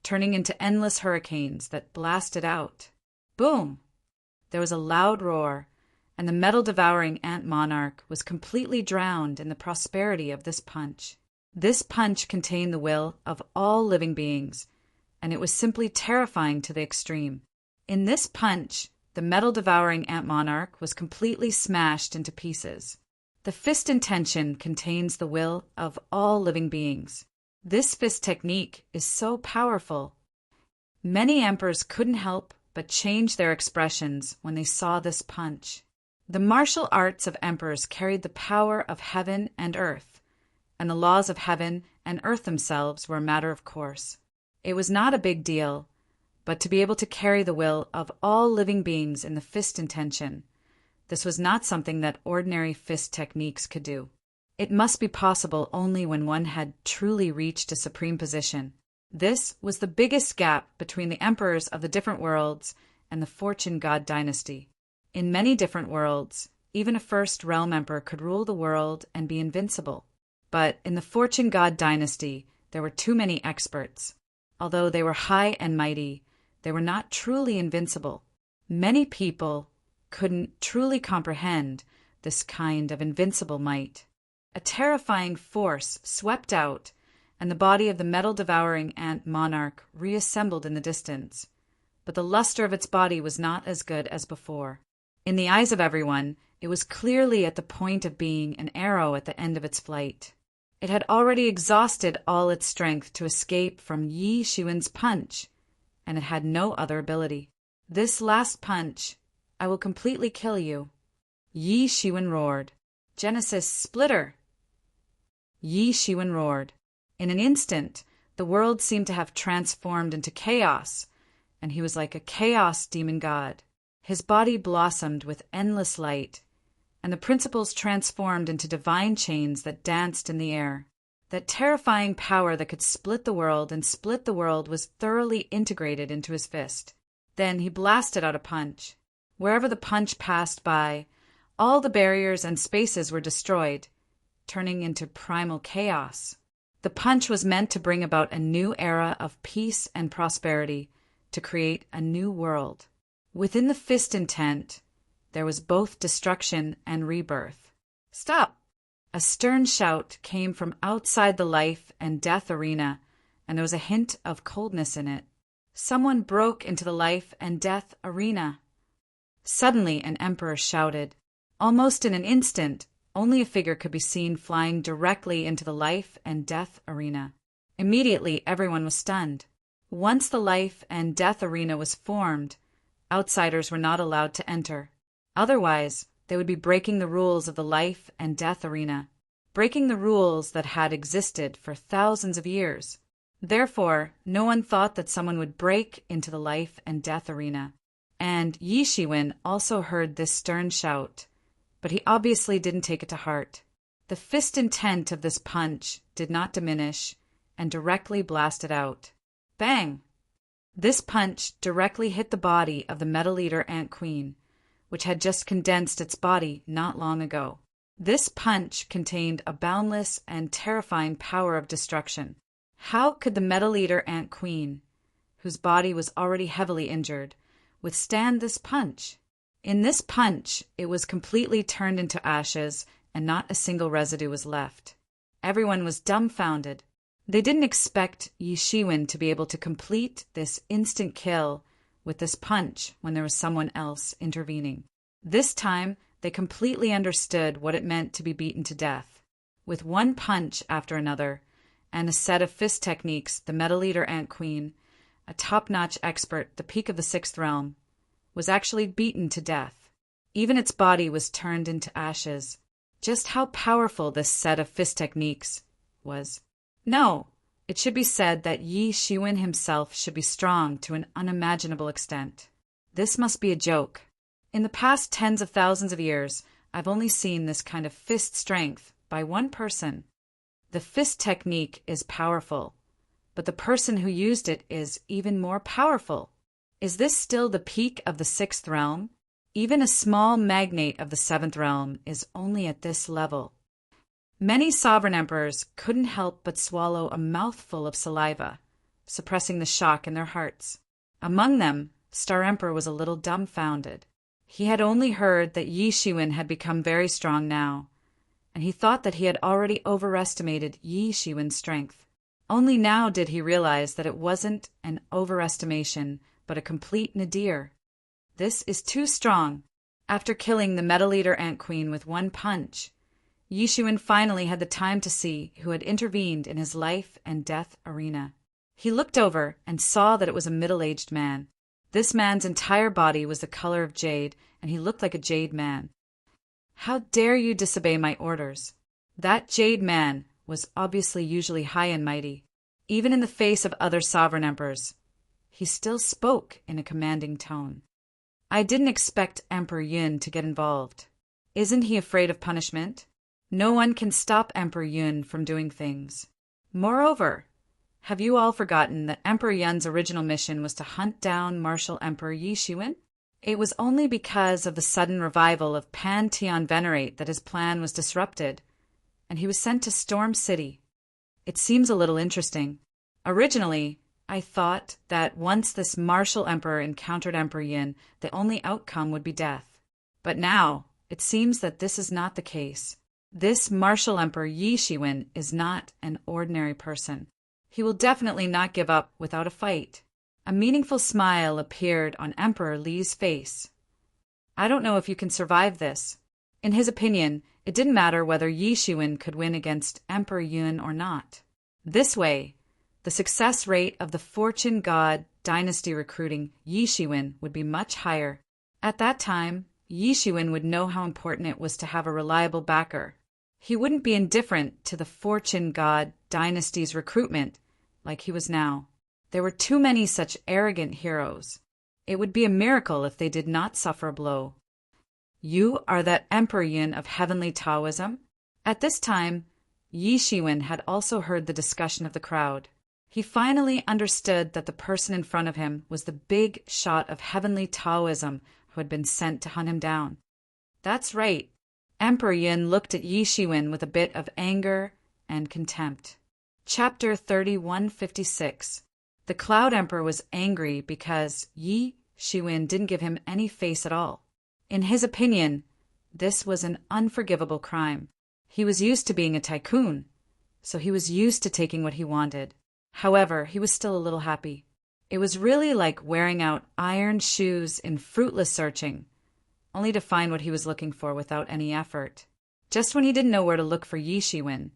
turning into endless hurricanes that blasted out. Boom! There was a loud roar, and the metal-devouring Ant Monarch was completely drowned in the prosperity of this punch. This punch contained the will of all living beings, and it was simply terrifying to the extreme. In this punch, the metal-devouring Ant Monarch was completely smashed into pieces. The fist intention contains the will of all living beings. This fist technique is so powerful. Many emperors couldn't help but change their expressions when they saw this punch. The martial arts of emperors carried the power of heaven and earth, and the laws of heaven and earth themselves were a matter of course. It was not a big deal, but to be able to carry the will of all living beings in the fist intention, this was not something that ordinary fist techniques could do. It must be possible only when one had truly reached a supreme position. This was the biggest gap between the emperors of the different worlds and the Fortune God dynasty. In many different worlds, even a first realm emperor could rule the world and be invincible. But in the Fortune God dynasty, there were too many experts. Although they were high and mighty, they were not truly invincible. Many people couldn't truly comprehend this kind of invincible might. A terrifying force swept out, and the body of the metal-devouring Ant Monarch reassembled in the distance. But the luster of its body was not as good as before. In the eyes of everyone, it was clearly at the point of being an arrow at the end of its flight. It had already exhausted all its strength to escape from Yi Shiwen's punch, and it had no other ability. This last punch, I will completely kill you. Yi Shiwen roared. Genesis Splitter! Yi Shiwen roared. In an instant, the world seemed to have transformed into chaos, and he was like a chaos demon god. His body blossomed with endless light, and the principles transformed into divine chains that danced in the air. That terrifying power that could split the world and split the world was thoroughly integrated into his fist. Then he blasted out a punch. Wherever the punch passed by, all the barriers and spaces were destroyed, turning into primal chaos. The punch was meant to bring about a new era of peace and prosperity, to create a new world. Within the fist intent, there was both destruction and rebirth. Stop! A stern shout came from outside the life and death arena, and there was a hint of coldness in it. Someone broke into the life and death arena. Suddenly, an emperor shouted. Almost in an instant, only a figure could be seen flying directly into the life and death arena. Immediately, everyone was stunned. Once the life and death arena was formed, outsiders were not allowed to enter. Otherwise, they would be breaking the rules of the life and death arena, breaking the rules that had existed for thousands of years. Therefore, no one thought that someone would break into the life and death arena. And Yi Shiwen also heard this stern shout, but he obviously didn't take it to heart. The fist intent of this punch did not diminish and directly blasted out. Bang! This punch directly hit the body of the Metal Eater Ant Queen, which had just condensed its body not long ago. This punch contained a boundless and terrifying power of destruction. How could the Metal Eater Ant Queen, whose body was already heavily injured, withstand this punch? In this punch, it was completely turned into ashes, and not a single residue was left. Everyone was dumbfounded. They didn't expect Yi Shiwen to be able to complete this instant kill with this punch when there was someone else intervening. This time, they completely understood what it meant to be beaten to death. With one punch after another, and a set of fist techniques, the Metal Eater Ant Queen, a top-notch expert, the peak of the sixth realm, was actually beaten to death. Even its body was turned into ashes. Just how powerful this set of fist techniques was. No, it should be said that Yi Shiwen himself should be strong to an unimaginable extent. This must be a joke. In the past tens of thousands of years, I've only seen this kind of fist strength by one person. The fist technique is powerful, but the person who used it is even more powerful. Is this still the peak of the sixth realm? Even a small magnate of the seventh realm is only at this level. Many sovereign emperors couldn't help but swallow a mouthful of saliva, suppressing the shock in their hearts. Among them, Star Emperor was a little dumbfounded. He had only heard that Yi Shiwen had become very strong now, and he thought that he had already overestimated Yi Shiwen's strength. Only now did he realize that it wasn't an overestimation, but a complete nadir. This is too strong. After killing the Metal Eater Ant Queen with one punch, Yi Shiwen finally had the time to see who had intervened in his life and death arena. He looked over and saw that it was a middle-aged man. This man's entire body was the color of jade, and he looked like a jade man. How dare you disobey my orders? That jade man was obviously usually high and mighty. Even in the face of other sovereign emperors, he still spoke in a commanding tone. I didn't expect Emperor Yun to get involved. Isn't he afraid of punishment? No one can stop Emperor Yun from doing things. Moreover, have you all forgotten that Emperor Yun's original mission was to hunt down Martial Emperor Yi Shiwen? It was only because of the sudden revival of Pantheon Venerate that his plan was disrupted, and he was sent to Storm City. It seems a little interesting. Originally, I thought that once this martial emperor encountered Emperor Yin, the only outcome would be death. But now, it seems that this is not the case. This martial emperor Yi Shiwen is not an ordinary person. He will definitely not give up without a fight. A meaningful smile appeared on Emperor Li's face. I don't know if you can survive this. In his opinion, it didn't matter whether Yi Shiwen could win against Emperor Yun or not. This way, the success rate of the Fortune God dynasty recruiting Yi Shiwen would be much higher. At that time, Yi Shiwen would know how important it was to have a reliable backer. He wouldn't be indifferent to the Fortune God dynasty's recruitment like he was now. There were too many such arrogant heroes. It would be a miracle if they did not suffer a blow. You are that Emperor Yin of heavenly Taoism? At this time, Yi Shiwen had also heard the discussion of the crowd. He finally understood that the person in front of him was the big shot of heavenly Taoism who had been sent to hunt him down. That's right. Emperor Yin looked at Yi Shiwen with a bit of anger and contempt. Chapter 3156. The Cloud Emperor was angry because Yi Shiwen didn't give him any face at all. In his opinion, this was an unforgivable crime. He was used to being a tycoon, so he was used to taking what he wanted. However, he was still a little happy. It was really like wearing out iron shoes in fruitless searching, only to find what he was looking for without any effort. just when he didn't know where to look for Yi Shiwen,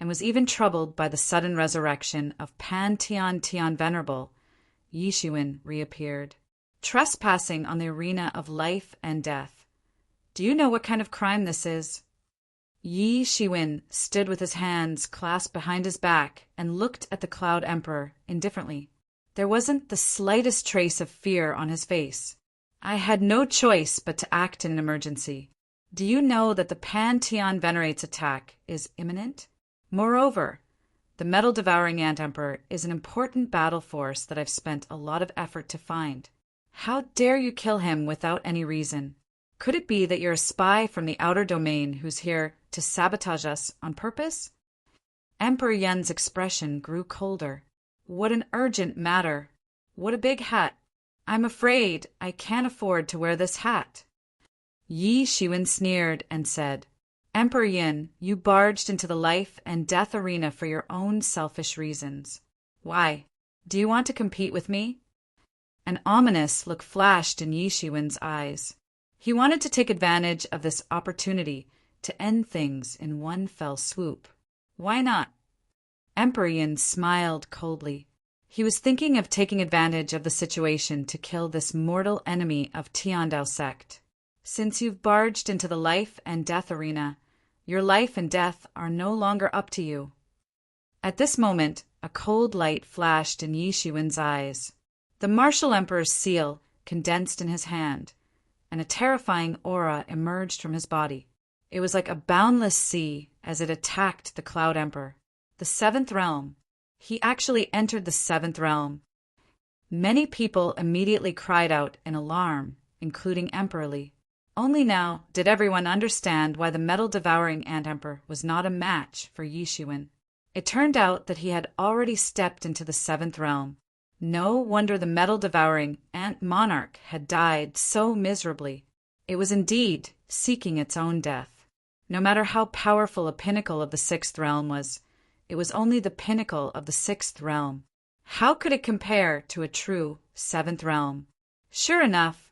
and was even troubled by the sudden resurrection of Pan Tian Tian Venerable, Yi Shiwen reappeared, trespassing on the arena of life and death. Do you know what kind of crime this is? Yi Shiwen stood with his hands clasped behind his back and looked at the Cloud Emperor indifferently. There wasn't the slightest trace of fear on his face. I had no choice but to act in an emergency. Do you know that the Pan Tian Venerate's attack is imminent? Moreover, the metal-devouring Ant Emperor is an important battle force that I've spent a lot of effort to find. How dare you kill him without any reason? Could it be that you're a spy from the outer domain who's here to sabotage us on purpose? Emperor Yen's expression grew colder. What an urgent matter. What a big hat. I'm afraid I can't afford to wear this hat. Yi Shiwen sneered and said, Emperor Yin, you barged into the life and death arena for your own selfish reasons. Why? Do you want to compete with me? An ominous look flashed in Yi Shiwen's eyes. He wanted to take advantage of this opportunity to end things in one fell swoop. Why not? Emperor Yin smiled coldly. He was thinking of taking advantage of the situation to kill this mortal enemy of Tiandao sect. Since you've barged into the life and death arena, your life and death are no longer up to you. At this moment, a cold light flashed in Yi Shiwen's eyes. The martial emperor's seal condensed in his hand, and a terrifying aura emerged from his body. It was like a boundless sea as it attacked the Cloud Emperor. The seventh realm. He actually entered the seventh realm. Many people immediately cried out in alarm, including Emperor Li. Only now did everyone understand why the metal-devouring Ant Emperor was not a match for Yi Shiwen. It turned out that he had already stepped into the seventh realm. No wonder the metal-devouring Ant Monarch had died so miserably. It was indeed seeking its own death. No matter how powerful a pinnacle of the sixth realm was, it was only the pinnacle of the sixth realm. How could it compare to a true seventh realm? Sure enough,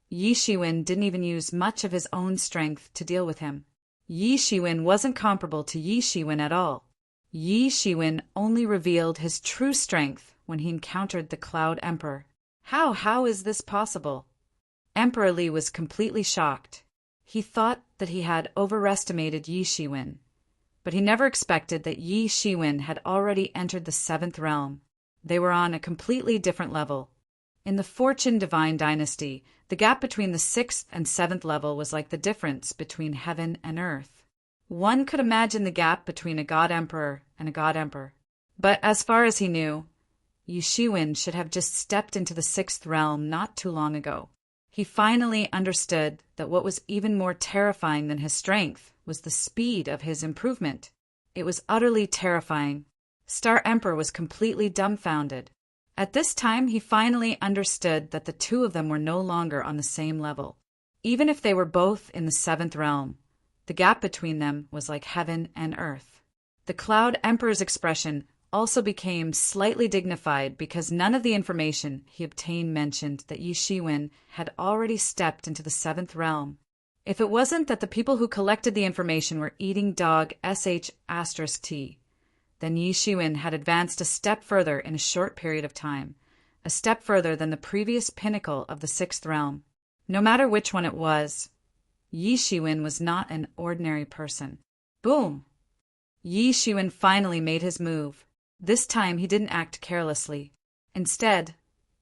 Yi Shiwen didn't even use much of his own strength to deal with him. Yi Shiwen wasn't comparable to Yi Shiwen at all. Yi Shiwen only revealed his true strength when he encountered the Cloud Emperor. How is this possible? Emperor Li was completely shocked. He thought that he had overestimated Yi Shiwen, but he never expected that Yi Shiwen had already entered the seventh realm. They were on a completely different level. In the Fortune Divine Dynasty, the gap between the sixth and seventh level was like the difference between heaven and earth. One could imagine the gap between a god emperor and a god emperor. But as far as he knew, Yi Shiwen should have just stepped into the sixth realm not too long ago. He finally understood that what was even more terrifying than his strength was the speed of his improvement. It was utterly terrifying. Star Emperor was completely dumbfounded. At this time, he finally understood that the two of them were no longer on the same level. Even if they were both in the seventh realm, the gap between them was like heaven and earth. The Cloud Emperor's expression also became slightly dignified because none of the information he obtained mentioned that Yi Shiwen had already stepped into the seventh realm. If it wasn't that the people who collected the information were eating dog sh*t, then Yi Shiwen had advanced a step further in a short period of time, a step further than the previous pinnacle of the sixth realm. No matter which one it was, Yi Shiwen was not an ordinary person. Boom! Yi Shiwen finally made his move. This time he didn't act carelessly. Instead,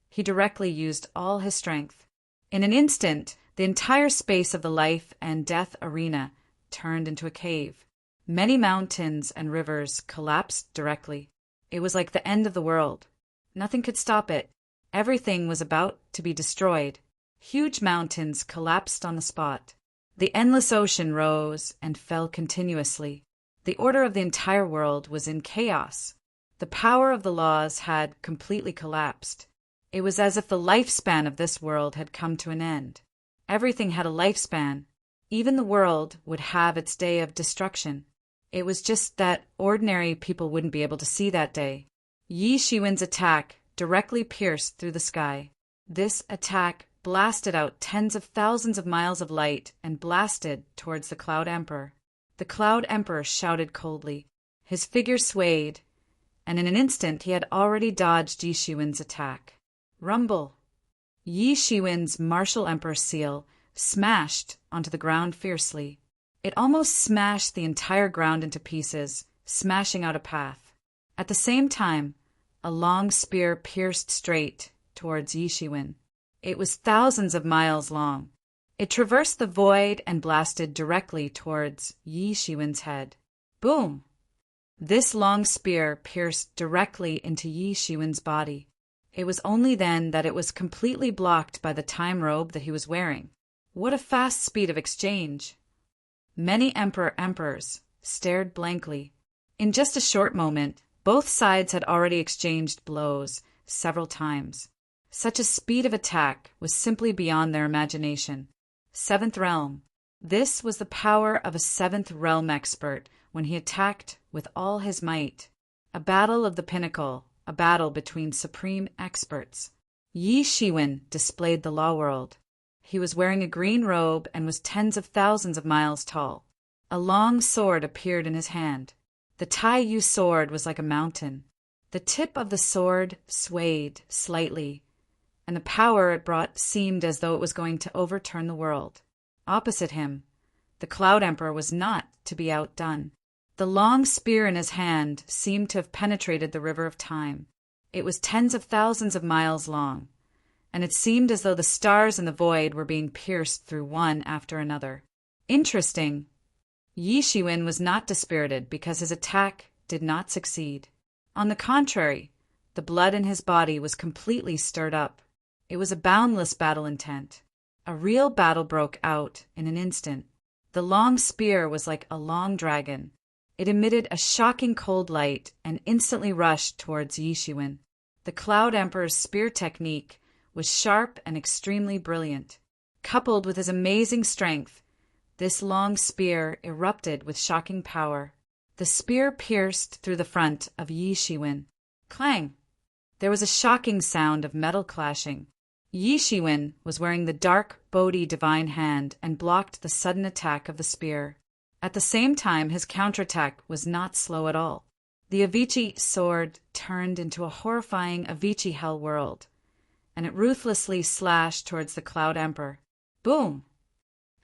he directly used all his strength. In an instant, the entire space of the life and death arena turned into a cave. Many mountains and rivers collapsed directly. It was like the end of the world. Nothing could stop it. Everything was about to be destroyed. Huge mountains collapsed on the spot. The endless ocean rose and fell continuously. The order of the entire world was in chaos. The power of the laws had completely collapsed. It was as if the lifespan of this world had come to an end. Everything had a lifespan. Even the world would have its day of destruction. It was just that ordinary people wouldn't be able to see that day. Yi Shiwen's attack directly pierced through the sky. This attack blasted out tens of thousands of miles of light and blasted towards the Cloud Emperor. The Cloud Emperor shouted coldly. His figure swayed, and in an instant he had already dodged Yi Shiwen's attack. Rumble! Yi Shiwen's martial emperor seal smashed onto the ground fiercely. It almost smashed the entire ground into pieces, smashing out a path. At the same time, a long spear pierced straight towards Yi Shiwen. It was thousands of miles long. It traversed the void and blasted directly towards Yi Shiwen's head. Boom! This long spear pierced directly into Yi Shiwen's body. It was only then that it was completely blocked by the time robe that he was wearing. What a fast speed of exchange! Many emperors stared blankly. In just a short moment, both sides had already exchanged blows several times. Such a speed of attack was simply beyond their imagination. Seventh Realm. This was the power of a Seventh Realm expert when he attacked with all his might. A battle of the pinnacle, a battle between supreme experts. Yi Shiwen displayed the law world. He was wearing a green robe and was tens of thousands of miles tall. A long sword appeared in his hand. The Tai Yu sword was like a mountain. The tip of the sword swayed slightly, and the power it brought seemed as though it was going to overturn the world. Opposite him, the Cloud Emperor was not to be outdone. The long spear in his hand seemed to have penetrated the river of time. It was tens of thousands of miles long, and it seemed as though the stars in the void were being pierced through one after another. Interesting. Yi Shiwen was not dispirited because his attack did not succeed. On the contrary, the blood in his body was completely stirred up. It was a boundless battle intent. A real battle broke out in an instant. The long spear was like a long dragon. It emitted a shocking cold light and instantly rushed towards Yi Shiwen. The Cloud Emperor's spear technique was sharp and extremely brilliant. Coupled with his amazing strength, this long spear erupted with shocking power. The spear pierced through the front of Yi Shiwen. Clang! There was a shocking sound of metal clashing. Yi Shiwen was wearing the dark Bodhi divine hand and blocked the sudden attack of the spear. At the same time, his counterattack was not slow at all. The Avicii sword turned into a horrifying Avicii hell world, and it ruthlessly slashed towards the Cloud Emperor. Boom!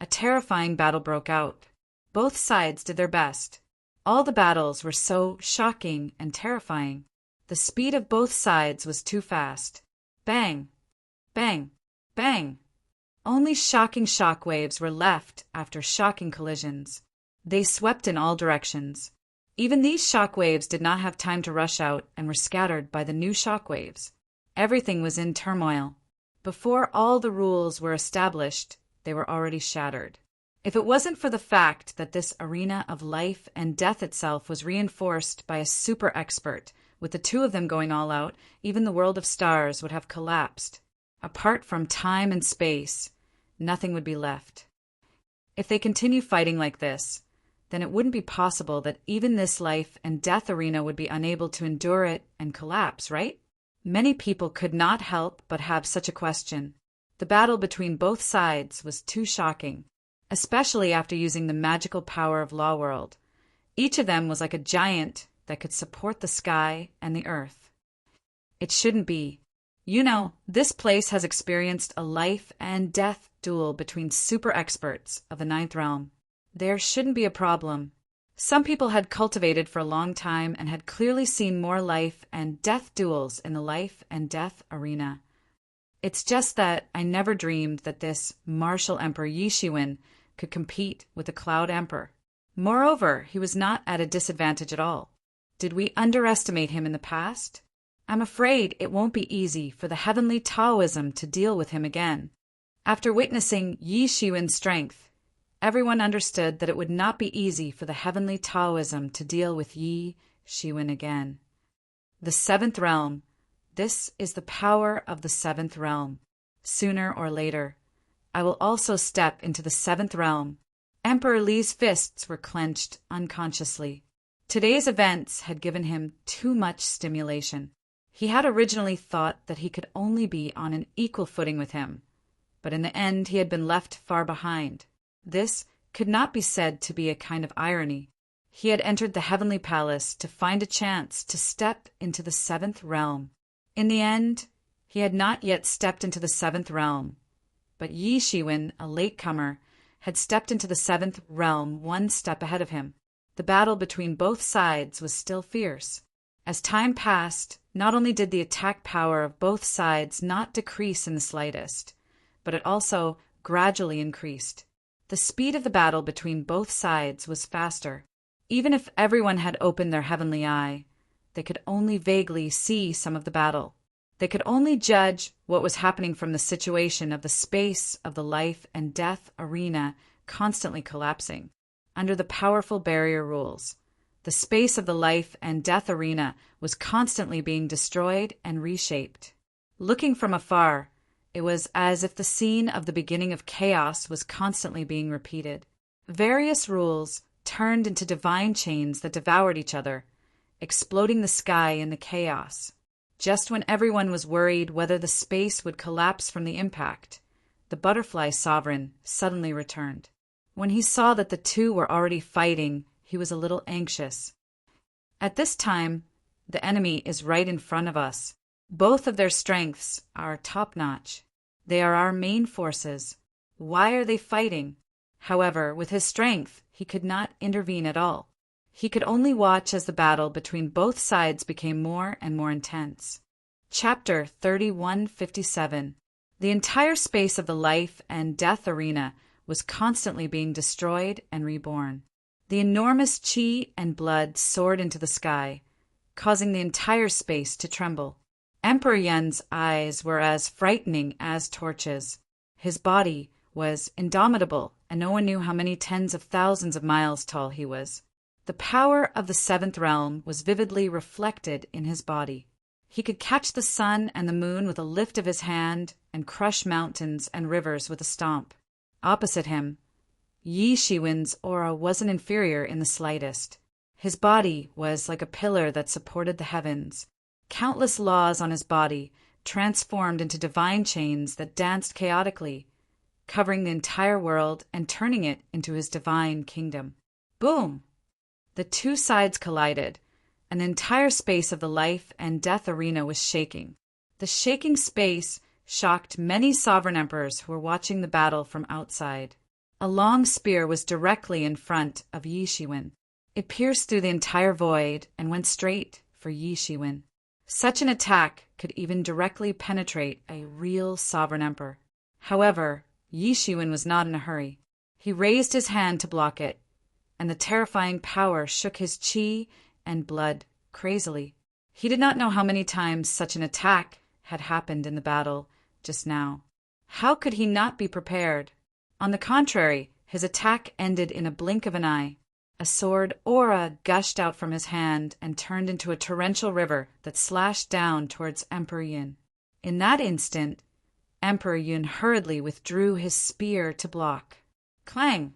A terrifying battle broke out. Both sides did their best. All the battles were so shocking and terrifying. The speed of both sides was too fast. Bang! Bang! Bang! Only shocking shock waves were left after shocking collisions. They swept in all directions. Even these shock waves did not have time to rush out and were scattered by the new shock waves. Everything was in turmoil. Before all the rules were established, they were already shattered. If it wasn't for the fact that this arena of life and death itself was reinforced by a super expert, with the two of them going all out, even the world of stars would have collapsed. Apart from time and space, nothing would be left. If they continue fighting like this, then it wouldn't be possible that even this life and death arena would be unable to endure it and collapse, right? Many people could not help but have such a question. The battle between both sides was too shocking, especially after using the magical power of Law World. Each of them was like a giant that could support the sky and the earth. It shouldn't be. You know, this place has experienced a life and death duel between super experts of the Ninth Realm. There shouldn't be a problem. Some people had cultivated for a long time and had clearly seen more life and death duels in the life and death arena. It's just that I never dreamed that this martial Emperor Yi Shiwen could compete with the Cloud Emperor. Moreover, he was not at a disadvantage at all. Did we underestimate him in the past? I'm afraid it won't be easy for the heavenly Taoism to deal with him again. After witnessing Yi Shiwen's strength, everyone understood that it would not be easy for the heavenly Taoism to deal with Yi Shiwen again. The Seventh Realm. This is the power of the Seventh Realm. Sooner or later, I will also step into the Seventh Realm. Emperor Li's fists were clenched unconsciously. Today's events had given him too much stimulation. He had originally thought that he could only be on an equal footing with him, but in the end he had been left far behind. This could not be said to be a kind of irony. He had entered the heavenly palace to find a chance to step into the seventh realm. In the end, he had not yet stepped into the seventh realm, but Yi Shiwen, a latecomer, had stepped into the seventh realm one step ahead of him. The battle between both sides was still fierce. As time passed, not only did the attack power of both sides not decrease in the slightest, but it also gradually increased. The speed of the battle between both sides was faster. Even if everyone had opened their heavenly eye, they could only vaguely see some of the battle. They could only judge what was happening from the situation of the space of the life and death arena constantly collapsing. Under the powerful barrier rules, the space of the life and death arena was constantly being destroyed and reshaped. Looking from afar, it was as if the scene of the beginning of chaos was constantly being repeated. Various rules turned into divine chains that devoured each other, exploding the sky in the chaos. Just when everyone was worried whether the space would collapse from the impact, the butterfly sovereign suddenly returned. When he saw that the two were already fighting, he was a little anxious. At this time, the enemy is right in front of us. Both of their strengths are top-notch. They are our main forces. Why are they fighting? However, with his strength, he could not intervene at all. He could only watch as the battle between both sides became more and more intense. Chapter 3157. The entire space of the life and death arena was constantly being destroyed and reborn. The enormous qi and blood soared into the sky, causing the entire space to tremble. Emperor Yun's eyes were as frightening as torches. His body was indomitable, and no one knew how many tens of thousands of miles tall he was. The power of the seventh realm was vividly reflected in his body. He could catch the sun and the moon with a lift of his hand and crush mountains and rivers with a stomp. Opposite him, Yi Shiwen's aura wasn't inferior in the slightest. His body was like a pillar that supported the heavens. Countless laws on his body transformed into divine chains that danced chaotically, covering the entire world and turning it into his divine kingdom. Boom! The two sides collided, and the entire space of the life and death arena was shaking. The shaking space shocked many sovereign emperors who were watching the battle from outside. A long spear was directly in front of Yi Shiwen. It pierced through the entire void and went straight for Yi Shiwen. Such an attack could even directly penetrate a real sovereign emperor. However, Yi Shiwen was not in a hurry. He raised his hand to block it, and the terrifying power shook his qi and blood crazily. He did not know how many times such an attack had happened in the battle just now. How could he not be prepared? On the contrary, his attack ended in a blink of an eye. A sword aura gushed out from his hand and turned into a torrential river that slashed down towards Emperor Yun. In that instant, Emperor Yun hurriedly withdrew his spear to block. Clang!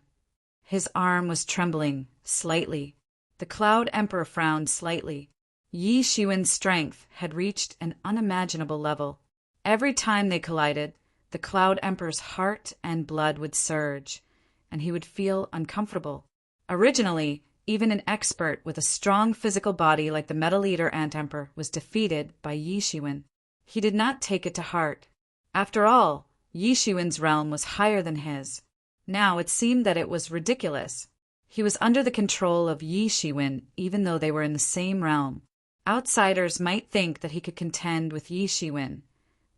His arm was trembling slightly. The Cloud Emperor frowned slightly. Yi Shiwen's strength had reached an unimaginable level. Every time they collided, the Cloud Emperor's heart and blood would surge, and he would feel uncomfortable. Originally, even an expert with a strong physical body like the Metal Eater Ant Emperor was defeated by Yi Shiwen. He did not take it to heart. After all, Yi Shiwen's realm was higher than his. Now it seemed that it was ridiculous. He was under the control of Yi Shiwen, even though they were in the same realm. Outsiders might think that he could contend with Yi Shiwen,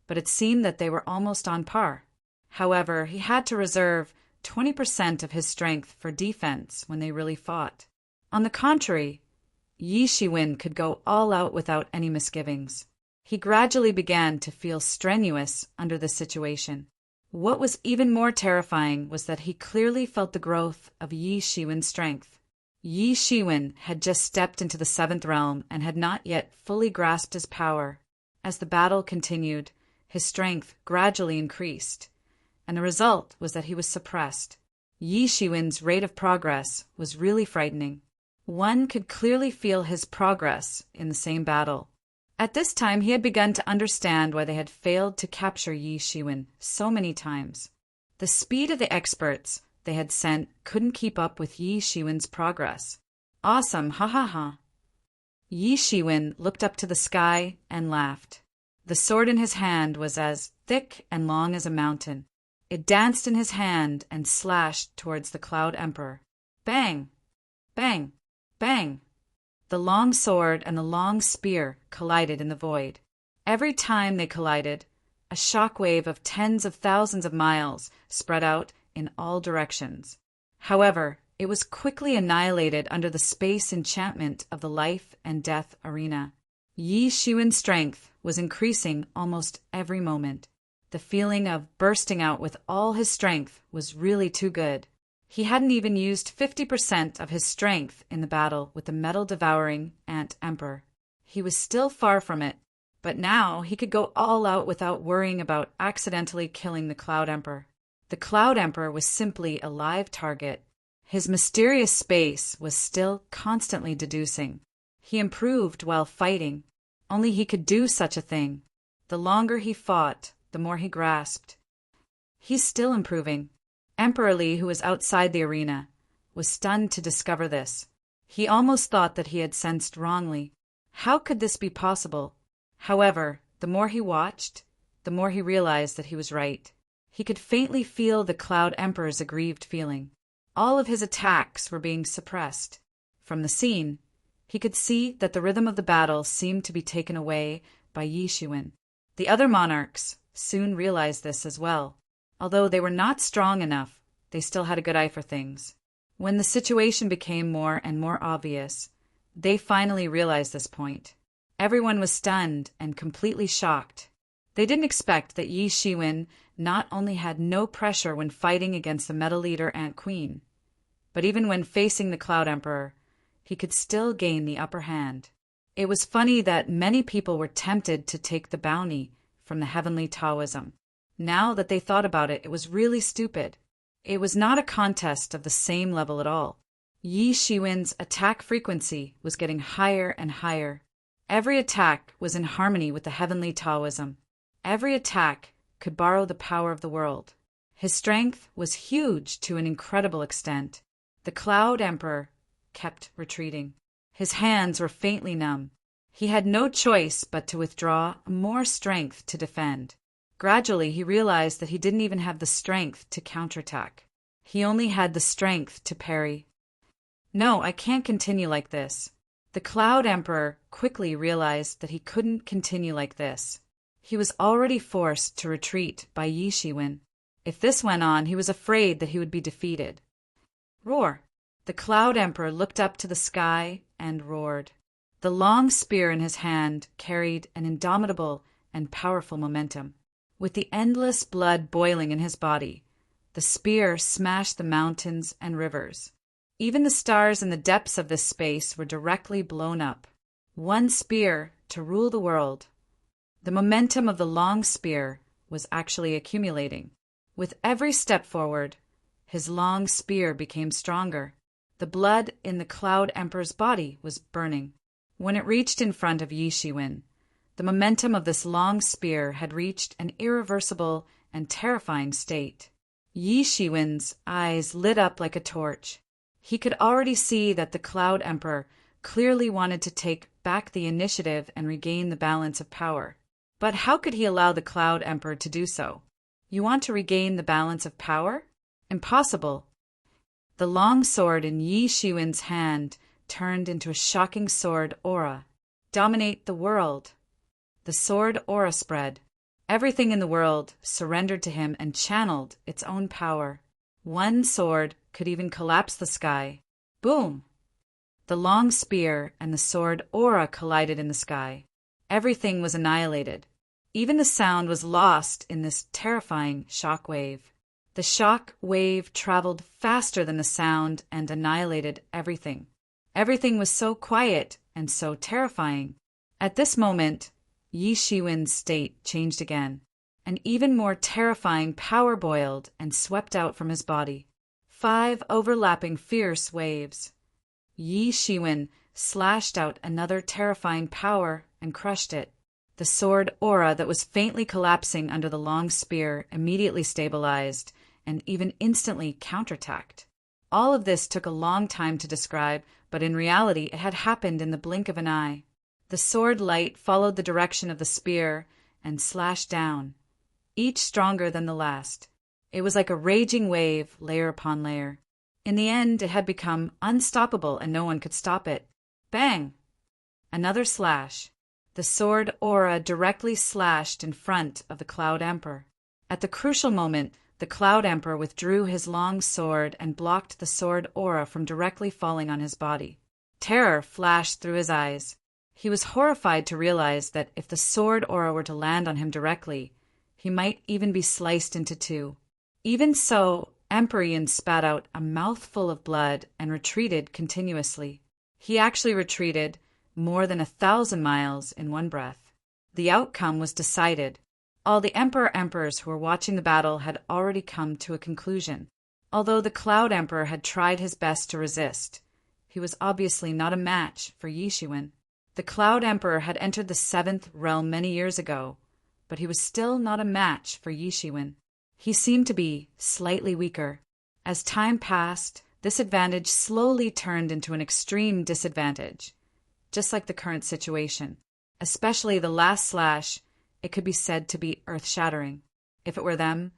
but it seemed that they were almost on par. However, he had to reserve 20% of his strength for defense when they really fought. On the contrary, Yi Shiwen could go all out without any misgivings. He gradually began to feel strenuous under the situation. What was even more terrifying was that he clearly felt the growth of Yi Shiwen's strength. Yi Shiwen had just stepped into the seventh realm and had not yet fully grasped his power. As the battle continued, his strength gradually increased, and the result was that he was suppressed. Yi Shiwen's rate of progress was really frightening. One could clearly feel his progress in the same battle. At this time, he had begun to understand why they had failed to capture Yi Shiwen so many times. The speed of the experts, they had sent couldn't keep up with Yi Shiwen's progress. Awesome, ha ha ha. Yi Shiwen looked up to the sky and laughed. The sword in his hand was as thick and long as a mountain. It danced in his hand and slashed towards the Cloud Emperor. Bang! Bang! Bang! The long sword and the long spear collided in the void. Every time they collided, a shockwave of tens of thousands of miles spread out in all directions. However, it was quickly annihilated under the space enchantment of the life and death arena. Yi Shiwen's strength was increasing almost every moment. The feeling of bursting out with all his strength was really too good. He hadn't even used 50% of his strength in the battle with the metal-devouring Ant Emperor. He was still far from it, but now he could go all out without worrying about accidentally killing the Cloud Emperor. The Cloud Emperor was simply a live target. His mysterious space was still constantly deducing. He improved while fighting. Only he could do such a thing. The longer he fought, the more he grasped. He's still improving. Emperor Li, who was outside the arena, was stunned to discover this. He almost thought that he had sensed wrongly. How could this be possible? However, the more he watched, the more he realized that he was right. He could faintly feel the Cloud Emperor's aggrieved feeling. All of his attacks were being suppressed. From the scene, he could see that the rhythm of the battle seemed to be taken away by Yi Shiwen. The other monarchs soon realized this as well. Although they were not strong enough, they still had a good eye for things. When the situation became more and more obvious, they finally realized this point. Everyone was stunned and completely shocked. They didn't expect that Yi Shiwen not only had no pressure when fighting against the Metal Eater Ant Queen, but even when facing the Cloud Emperor, he could still gain the upper hand. It was funny that many people were tempted to take the bounty from the heavenly Taoism. Now that they thought about it, it was really stupid. It was not a contest of the same level at all. Yi Shiwen's attack frequency was getting higher and higher. Every attack was in harmony with the heavenly Taoism. Every attack could borrow the power of the world. His strength was huge to an incredible extent. The Cloud Emperor kept retreating. His hands were faintly numb. He had no choice but to withdraw more strength to defend. Gradually, he realized that he didn't even have the strength to counterattack. He only had the strength to parry. No, I can't continue like this. The Cloud Emperor quickly realized that he couldn't continue like this. He was already forced to retreat by Yi Shiwen. If this went on, he was afraid that he would be defeated. Roar! The Cloud Emperor looked up to the sky and roared. The long spear in his hand carried an indomitable and powerful momentum. With the endless blood boiling in his body, the spear smashed the mountains and rivers. Even the stars in the depths of this space were directly blown up. One spear to rule the world. The momentum of the long spear was actually accumulating. With every step forward, his long spear became stronger. The blood in the Cloud Emperor's body was burning. When it reached in front of Yi Shiwen, the momentum of this long spear had reached an irreversible and terrifying state. Yi Shiwen's eyes lit up like a torch. He could already see that the Cloud Emperor clearly wanted to take back the initiative and regain the balance of power. But how could he allow the Cloud Emperor to do so? You want to regain the balance of power? Impossible. The long sword in Yi Shiwen's hand turned into a shocking sword aura. Dominate the world. The sword aura spread. Everything in the world surrendered to him and channeled its own power. One sword could even collapse the sky. Boom! The long spear and the sword aura collided in the sky. Everything was annihilated. Even the sound was lost in this terrifying shock wave. The shock wave traveled faster than the sound and annihilated everything. Everything was so quiet and so terrifying. At this moment, Yi Shiwen's state changed again. An even more terrifying power boiled and swept out from his body. 5 overlapping fierce waves. Yi Shiwen slashed out another terrifying power and crushed it. The sword aura that was faintly collapsing under the long spear immediately stabilized and even instantly counterattacked. All of this took a long time to describe, but in reality it had happened in the blink of an eye. The sword light followed the direction of the spear and slashed down, each stronger than the last. It was like a raging wave, layer upon layer. In the end, it had become unstoppable and no one could stop it. Bang! Another slash. The sword aura directly slashed in front of the Cloud Emperor. At the crucial moment, the Cloud Emperor withdrew his long sword and blocked the sword aura from directly falling on his body. Terror flashed through his eyes. He was horrified to realize that if the sword aura were to land on him directly, he might even be sliced into two. Even so, Emperor Yin spat out a mouthful of blood and retreated continuously. He actually retreated more than 1,000 miles in one breath. The outcome was decided. All the Emperors who were watching the battle had already come to a conclusion. Although the Cloud Emperor had tried his best to resist, he was obviously not a match for Yi Shiwen. The Cloud Emperor had entered the 7th realm many years ago, but he was still not a match for Yi Shiwen. He seemed to be slightly weaker. As time passed, this advantage slowly turned into an extreme disadvantage, just like the current situation. Especially the last slash, it could be said to be earth-shattering. If it were them,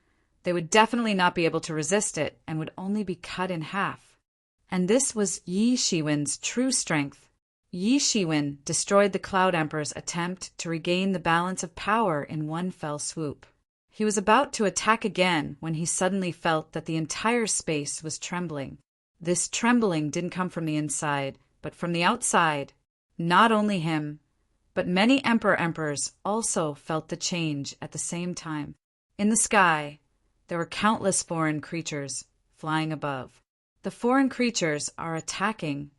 they would definitely not be able to resist it and would only be cut in half. And this was Yi Shiwen's true strength. Yi Shiwen destroyed the Cloud Emperor's attempt to regain the balance of power in one fell swoop. He was about to attack again when he suddenly felt that the entire space was trembling. This trembling didn't come from the inside, but from the outside. Not only him, but many Emperors also felt the change at the same time. In the sky, there were countless foreign creatures flying above. The foreign creatures are attacking.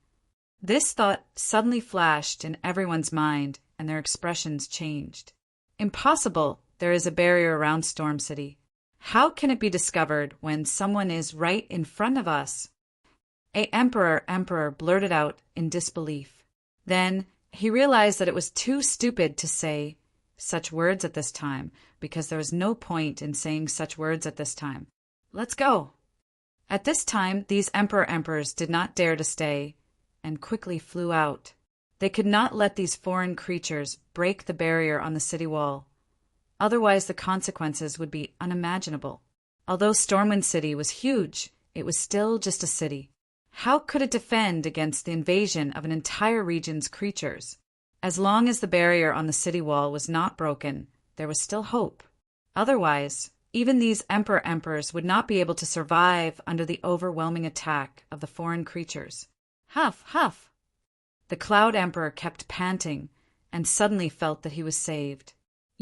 This thought suddenly flashed in everyone's mind, and their expressions changed. Impossible! There is a barrier around Storm City. How can it be discovered when someone is right in front of us? A Emperor blurted out in disbelief. Then he realized that it was too stupid to say such words at this time, because there was no point in saying such words at this time. Let's go! At this time, these Emperors did not dare to stay, and quickly flew out. They could not let these foreign creatures break the barrier on the city wall. Otherwise, the consequences would be unimaginable. Although Stormwind City was huge, it was still just a city. How could it defend against the invasion of an entire region's creatures? As long as the barrier on the city wall was not broken, there was still hope. Otherwise, even these Emperors would not be able to survive under the overwhelming attack of the foreign creatures. Huff, huff! The Cloud Emperor kept panting, and suddenly felt that he was saved.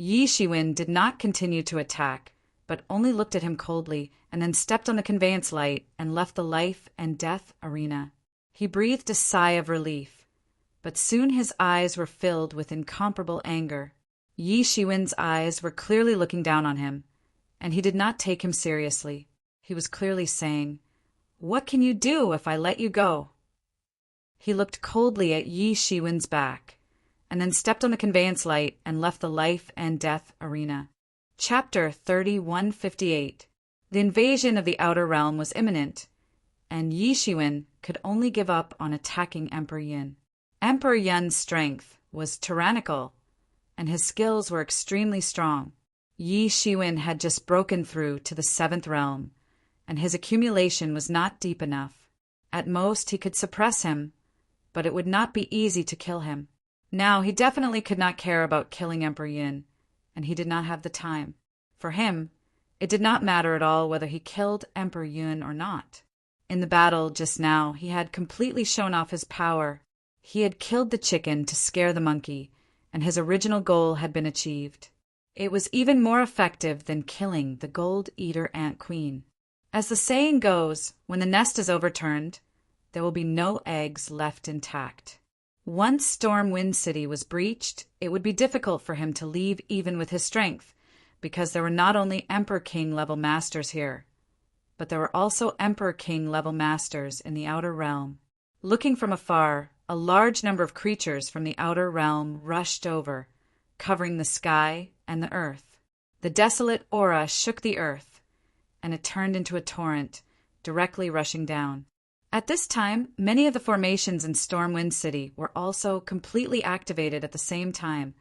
Yi Shiwen did not continue to attack, but only looked at him coldly and then stepped on the conveyance light and left the life and death arena. He breathed a sigh of relief, but soon his eyes were filled with incomparable anger. Yi Shiwen's eyes were clearly looking down on him, and he did not take him seriously. He was clearly saying, "What can you do if I let you go?" He looked coldly at Yi Shiwen's back, and then stepped on the conveyance light and left the life and death arena. Chapter 3158. The invasion of the Outer Realm was imminent, and Yi Shiwen could only give up on attacking Emperor Yin. Emperor Yin's strength was tyrannical, and his skills were extremely strong. Yi Shiwen had just broken through to the 7th realm, and his accumulation was not deep enough. At most, he could suppress him, but it would not be easy to kill him. Now, he definitely could not care about killing Emperor Yin, and he did not have the time. For him, it did not matter at all whether he killed Emperor Yin or not. In the battle just now, he had completely shown off his power. He had killed the chicken to scare the monkey, and his original goal had been achieved. It was even more effective than killing the Gold Eater Ant Queen. As the saying goes, when the nest is overturned, there will be no eggs left intact. Once Stormwind City was breached, it would be difficult for him to leave even with his strength, because there were not only Emperor King level masters here, but there were also Emperor King level masters in the Outer Realm. Looking from afar, a large number of creatures from the Outer Realm rushed over, covering the sky and the earth. The desolate aura shook the earth, and it turned into a torrent, directly rushing down. At this time, many of the formations in Stormwind City were also completely activated at the same time,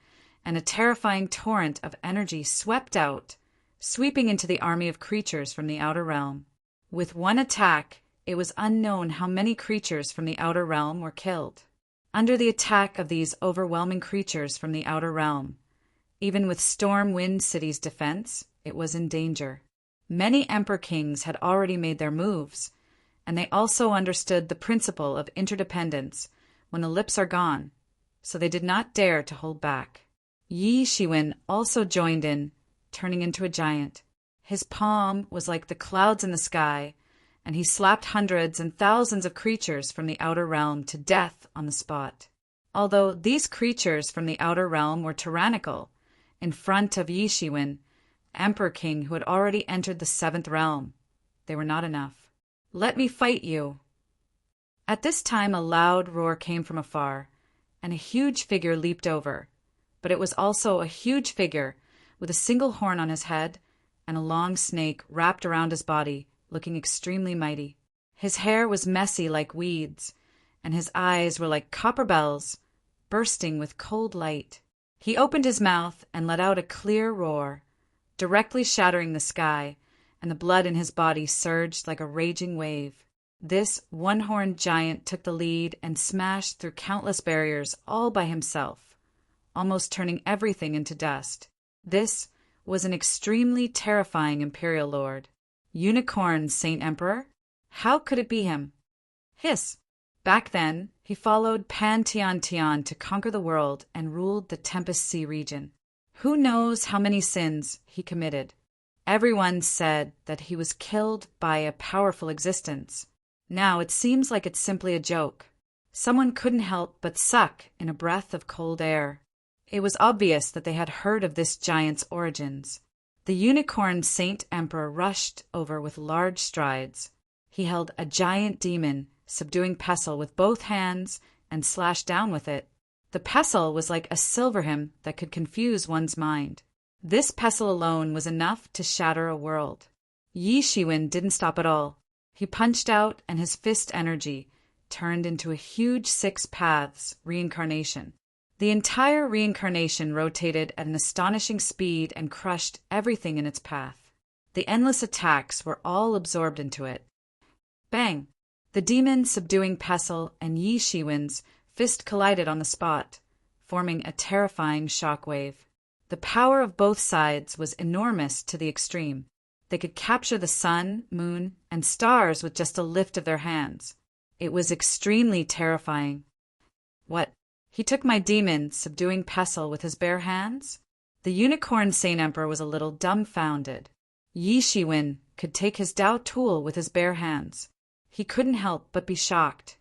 and a terrifying torrent of energy swept out, sweeping into the army of creatures from the outer realm. With one attack, it was unknown how many creatures from the outer realm were killed. Under the attack of these overwhelming creatures from the outer realm, even with Stormwind City's defense, it was in danger. Many Emperor Kings had already made their moves, and they also understood the principle of interdependence when the lips are gone, so they did not dare to hold back. Yi Shiwen also joined in, turning into a giant. His palm was like the clouds in the sky, and he slapped hundreds and thousands of creatures from the outer realm to death on the spot. Although these creatures from the outer realm were tyrannical, in front of Yi Shiwen, Emperor King who had already entered the seventh realm, they were not enough. "Let me fight you." At this time a loud roar came from afar, and a huge figure leaped over, but it was also a huge figure with a single horn on his head and a long snake wrapped around his body, looking extremely mighty. His hair was messy like weeds, and his eyes were like copper bells, bursting with cold light. He opened his mouth and let out a clear roar, directly shattering the sky, and the blood in his body surged like a raging wave. This one-horned giant took the lead and smashed through countless barriers all by himself, almost turning everything into dust. This was an extremely terrifying Imperial Lord. Unicorn Saint Emperor? How could it be him? Hiss! Back then, he followed Pan Tian Tian to conquer the world and ruled the Tempest Sea region. Who knows how many sins he committed? Everyone said that he was killed by a powerful existence. Now it seems like it's simply a joke. Someone couldn't help but suck in a breath of cold air. It was obvious that they had heard of this giant's origins. The Unicorn Saint Emperor rushed over with large strides. He held a giant demon, subduing pestle with both hands, and slashed down with it. The pestle was like a silverham that could confuse one's mind. This pestle alone was enough to shatter a world. Yi Shiwen didn't stop at all. He punched out, and his fist energy turned into a huge 6 paths reincarnation. The entire reincarnation rotated at an astonishing speed and crushed everything in its path. The endless attacks were all absorbed into it. Bang! The demon subduing pestle and Yi Shiwen's fist collided on the spot, forming a terrifying shockwave. The power of both sides was enormous to the extreme. They could capture the sun, moon, and stars with just a lift of their hands. It was extremely terrifying. What? He took my demon, subduing pestle, with his bare hands? The Unicorn Saint Emperor was a little dumbfounded. Yi Shiwen could take his Dao tool with his bare hands. He couldn't help but be shocked.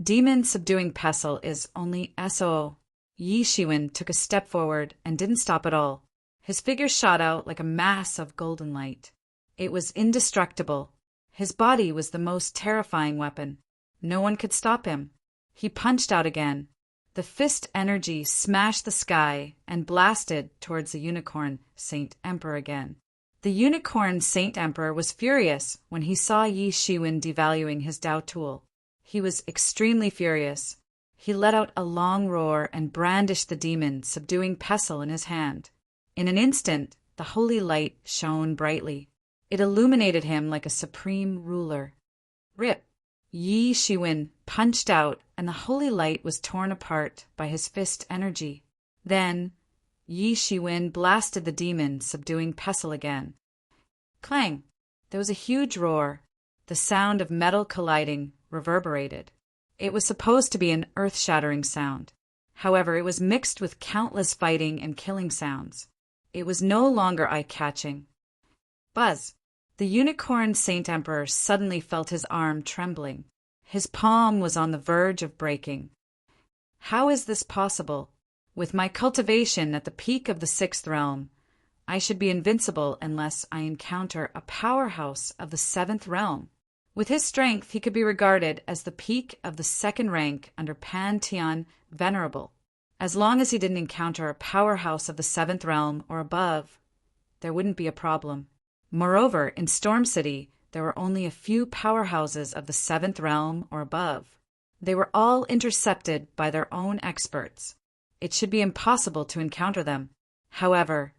Demon subduing pestle is only SO. Yi Shiwen took a step forward and didn't stop at all. His figure shot out like a mass of golden light. It was indestructible. His body was the most terrifying weapon. No one could stop him. He punched out again. The fist energy smashed the sky and blasted towards the Unicorn Saint Emperor again. The Unicorn Saint Emperor was furious when he saw Yi Shiwen devaluing his Dao tool. He was extremely furious. He let out a long roar and brandished the demon, subduing pestle in his hand. In an instant, the holy light shone brightly. It illuminated him like a supreme ruler. Rip! Yi Shiwen punched out, and the holy light was torn apart by his fist energy. Then, Yi Shiwen blasted the demon, subduing pestle again. Clang! There was a huge roar. The sound of metal colliding reverberated. It was supposed to be an earth-shattering sound. However, it was mixed with countless fighting and killing sounds. It was no longer eye-catching. Buzz! The Unicorn Saint Emperor suddenly felt his arm trembling. His palm was on the verge of breaking. How is this possible? With my cultivation at the peak of the 6th realm, I should be invincible unless I encounter a powerhouse of the 7th realm. With his strength, he could be regarded as the peak of the 2nd rank under Pan Tian Venerable. As long as he didn't encounter a powerhouse of the 7th realm or above, there wouldn't be a problem. Moreover, in Storm City, there were only a few powerhouses of the seventh realm or above. They were all intercepted by their own experts. It should be impossible to encounter them. However,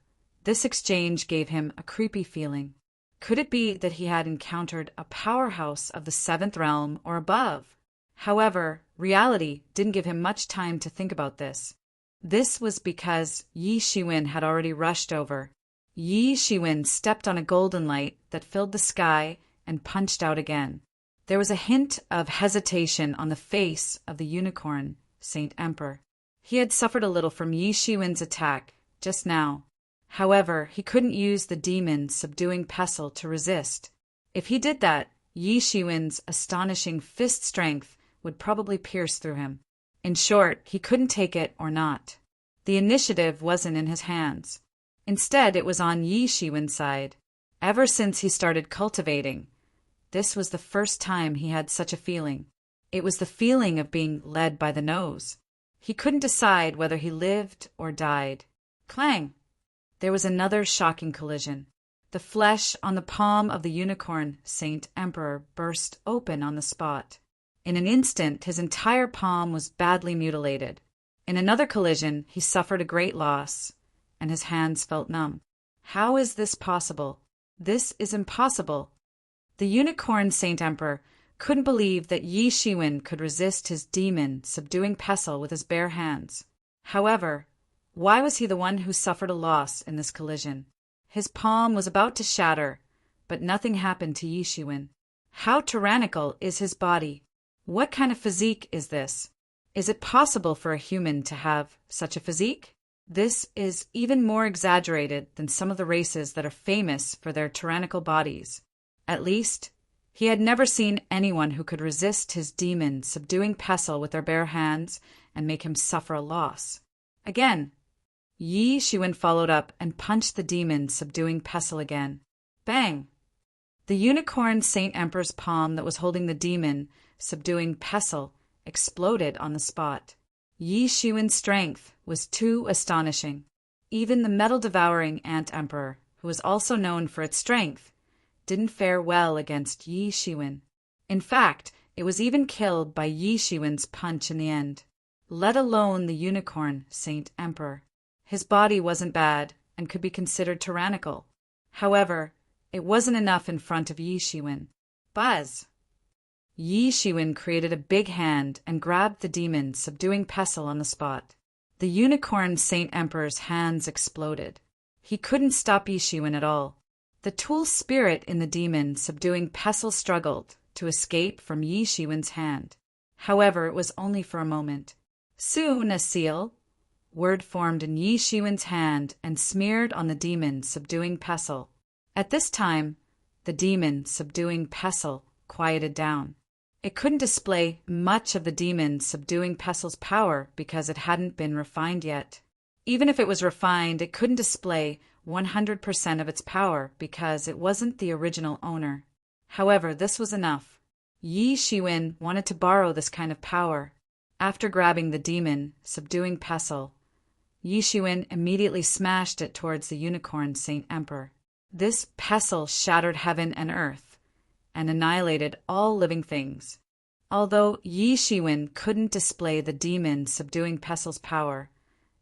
this exchange gave him a creepy feeling. Could it be that he had encountered a powerhouse of the seventh realm or above? However, reality didn't give him much time to think about this. This was because Yi Shiwen had already rushed over. Yi Shiwen stepped on a golden light that filled the sky and punched out again. There was a hint of hesitation on the face of the unicorn, Saint Emperor. He had suffered a little from Yi Shiwen's attack just now. However, he couldn't use the demon subduing pestle to resist. If he did that, Yi Shiwen's astonishing fist strength would probably pierce through him. In short, he couldn't take it or not. The initiative wasn't in his hands. Instead, it was on Yi Shiwen's side. Ever since he started cultivating, this was the first time he had such a feeling. It was the feeling of being led by the nose. He couldn't decide whether he lived or died. Clang! There was another shocking collision. The flesh on the palm of the unicorn, Saint Emperor, burst open on the spot. In an instant, his entire palm was badly mutilated. In another collision, he suffered a great loss, and his hands felt numb. How is this possible? This is impossible. The unicorn Saint Emperor couldn't believe that Yi Shiwen could resist his demon subduing pestle with his bare hands. However, why was he the one who suffered a loss in this collision? His palm was about to shatter, but nothing happened to Yi Shiwen. How tyrannical is his body? What kind of physique is this? Is it possible for a human to have such a physique? This is even more exaggerated than some of the races that are famous for their tyrannical bodies. At least, he had never seen anyone who could resist his demon subduing pestle with their bare hands and make him suffer a loss. Again, Yi Shiwen followed up and punched the demon subduing pestle again. Bang! The unicorn Saint Emperor's palm that was holding the demon subduing pestle exploded on the spot. Yi Shiwen's strength was too astonishing. Even the metal-devouring Ant Emperor, who was also known for its strength, didn't fare well against Yi Shiwen. In fact, it was even killed by Yi Shiwen's punch in the end, let alone the unicorn Saint Emperor. His body wasn't bad and could be considered tyrannical. However, it wasn't enough in front of Yi Shiwen. Buzz! Yi Shiwen created a big hand and grabbed the demon subduing pestle on the spot. The unicorn Saint Emperor's hands exploded. He couldn't stop Yi Shiwen at all. The tool spirit in the demon subduing pestle struggled to escape from Yi Shiwen's hand. However, it was only for a moment. Soon a seal, word formed in Yi Shiwen's hand and smeared on the demon subduing pestle. At this time, the demon subduing pestle quieted down. It couldn't display much of the demon subduing pestle's power because it hadn't been refined yet. Even if it was refined, it couldn't display 100% of its power because it wasn't the original owner. However, this was enough. Yi Shiwen wanted to borrow this kind of power. After grabbing the demon subduing pestle, Yi Shiwen immediately smashed it towards the unicorn Saint Emperor. This pestle shattered heaven and earth and annihilated all living things. Although Yi Shiwen couldn't display the demon subduing pestle's power,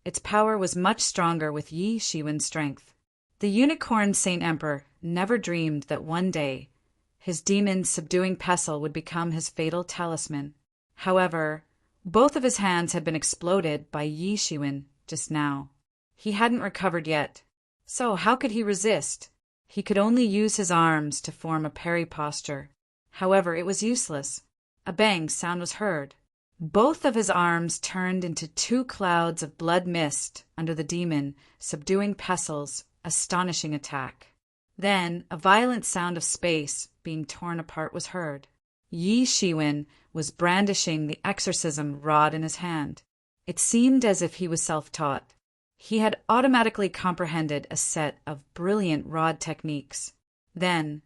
its power was much stronger with Yi Shiwen's strength. The unicorn Saint Emperor never dreamed that one day his demon subduing pestle would become his fatal talisman. However, both of his hands had been exploded by Yi Shiwen just now. He hadn't recovered yet. So how could he resist? He could only use his arms to form a parry posture. However, it was useless. A bang sound was heard. Both of his arms turned into two clouds of blood mist under the demon subduing pestle's astonishing attack. Then a violent sound of space being torn apart was heard. Yi Shiwen was brandishing the exorcism rod in his hand. It seemed as if he was self-taught. He had automatically comprehended a set of brilliant rod techniques. Then,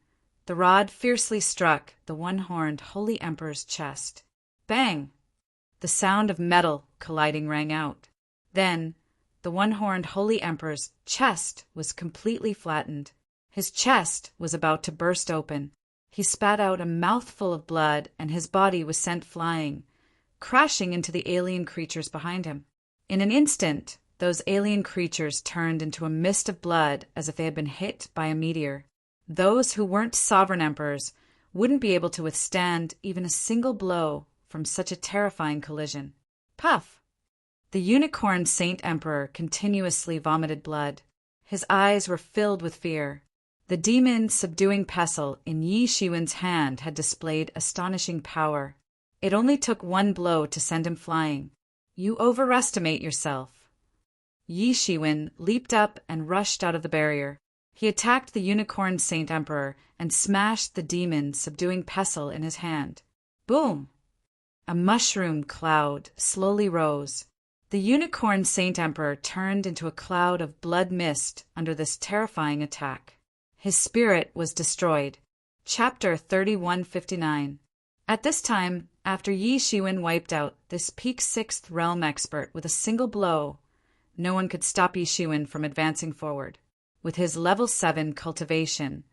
the rod fiercely struck the one-horned Holy Emperor's chest. Bang! The sound of metal colliding rang out. Then, the one-horned Holy Emperor's chest was completely flattened. His chest was about to burst open. He spat out a mouthful of blood, and his body was sent flying, crashing into the alien creatures behind him. In an instant, those alien creatures turned into a mist of blood as if they had been hit by a meteor. Those who weren't sovereign emperors wouldn't be able to withstand even a single blow from such a terrifying collision. Puff! The unicorn saint emperor continuously vomited blood. His eyes were filled with fear. The demon subduing pestle in Yi Shiwen's hand had displayed astonishing power. It only took one blow to send him flying. You overestimate yourself. Yi Shiwen leaped up and rushed out of the barrier. He attacked the unicorn saint emperor and smashed the demon subduing pestle in his hand. Boom! A mushroom cloud slowly rose. The unicorn saint emperor turned into a cloud of blood mist under this terrifying attack. His spirit was destroyed. Chapter 3159. At this time, after Yi Shiwen wiped out this peak 6th realm expert with a single blow, no one could stop Yi Shiwen from advancing forward. With his level 7 cultivation,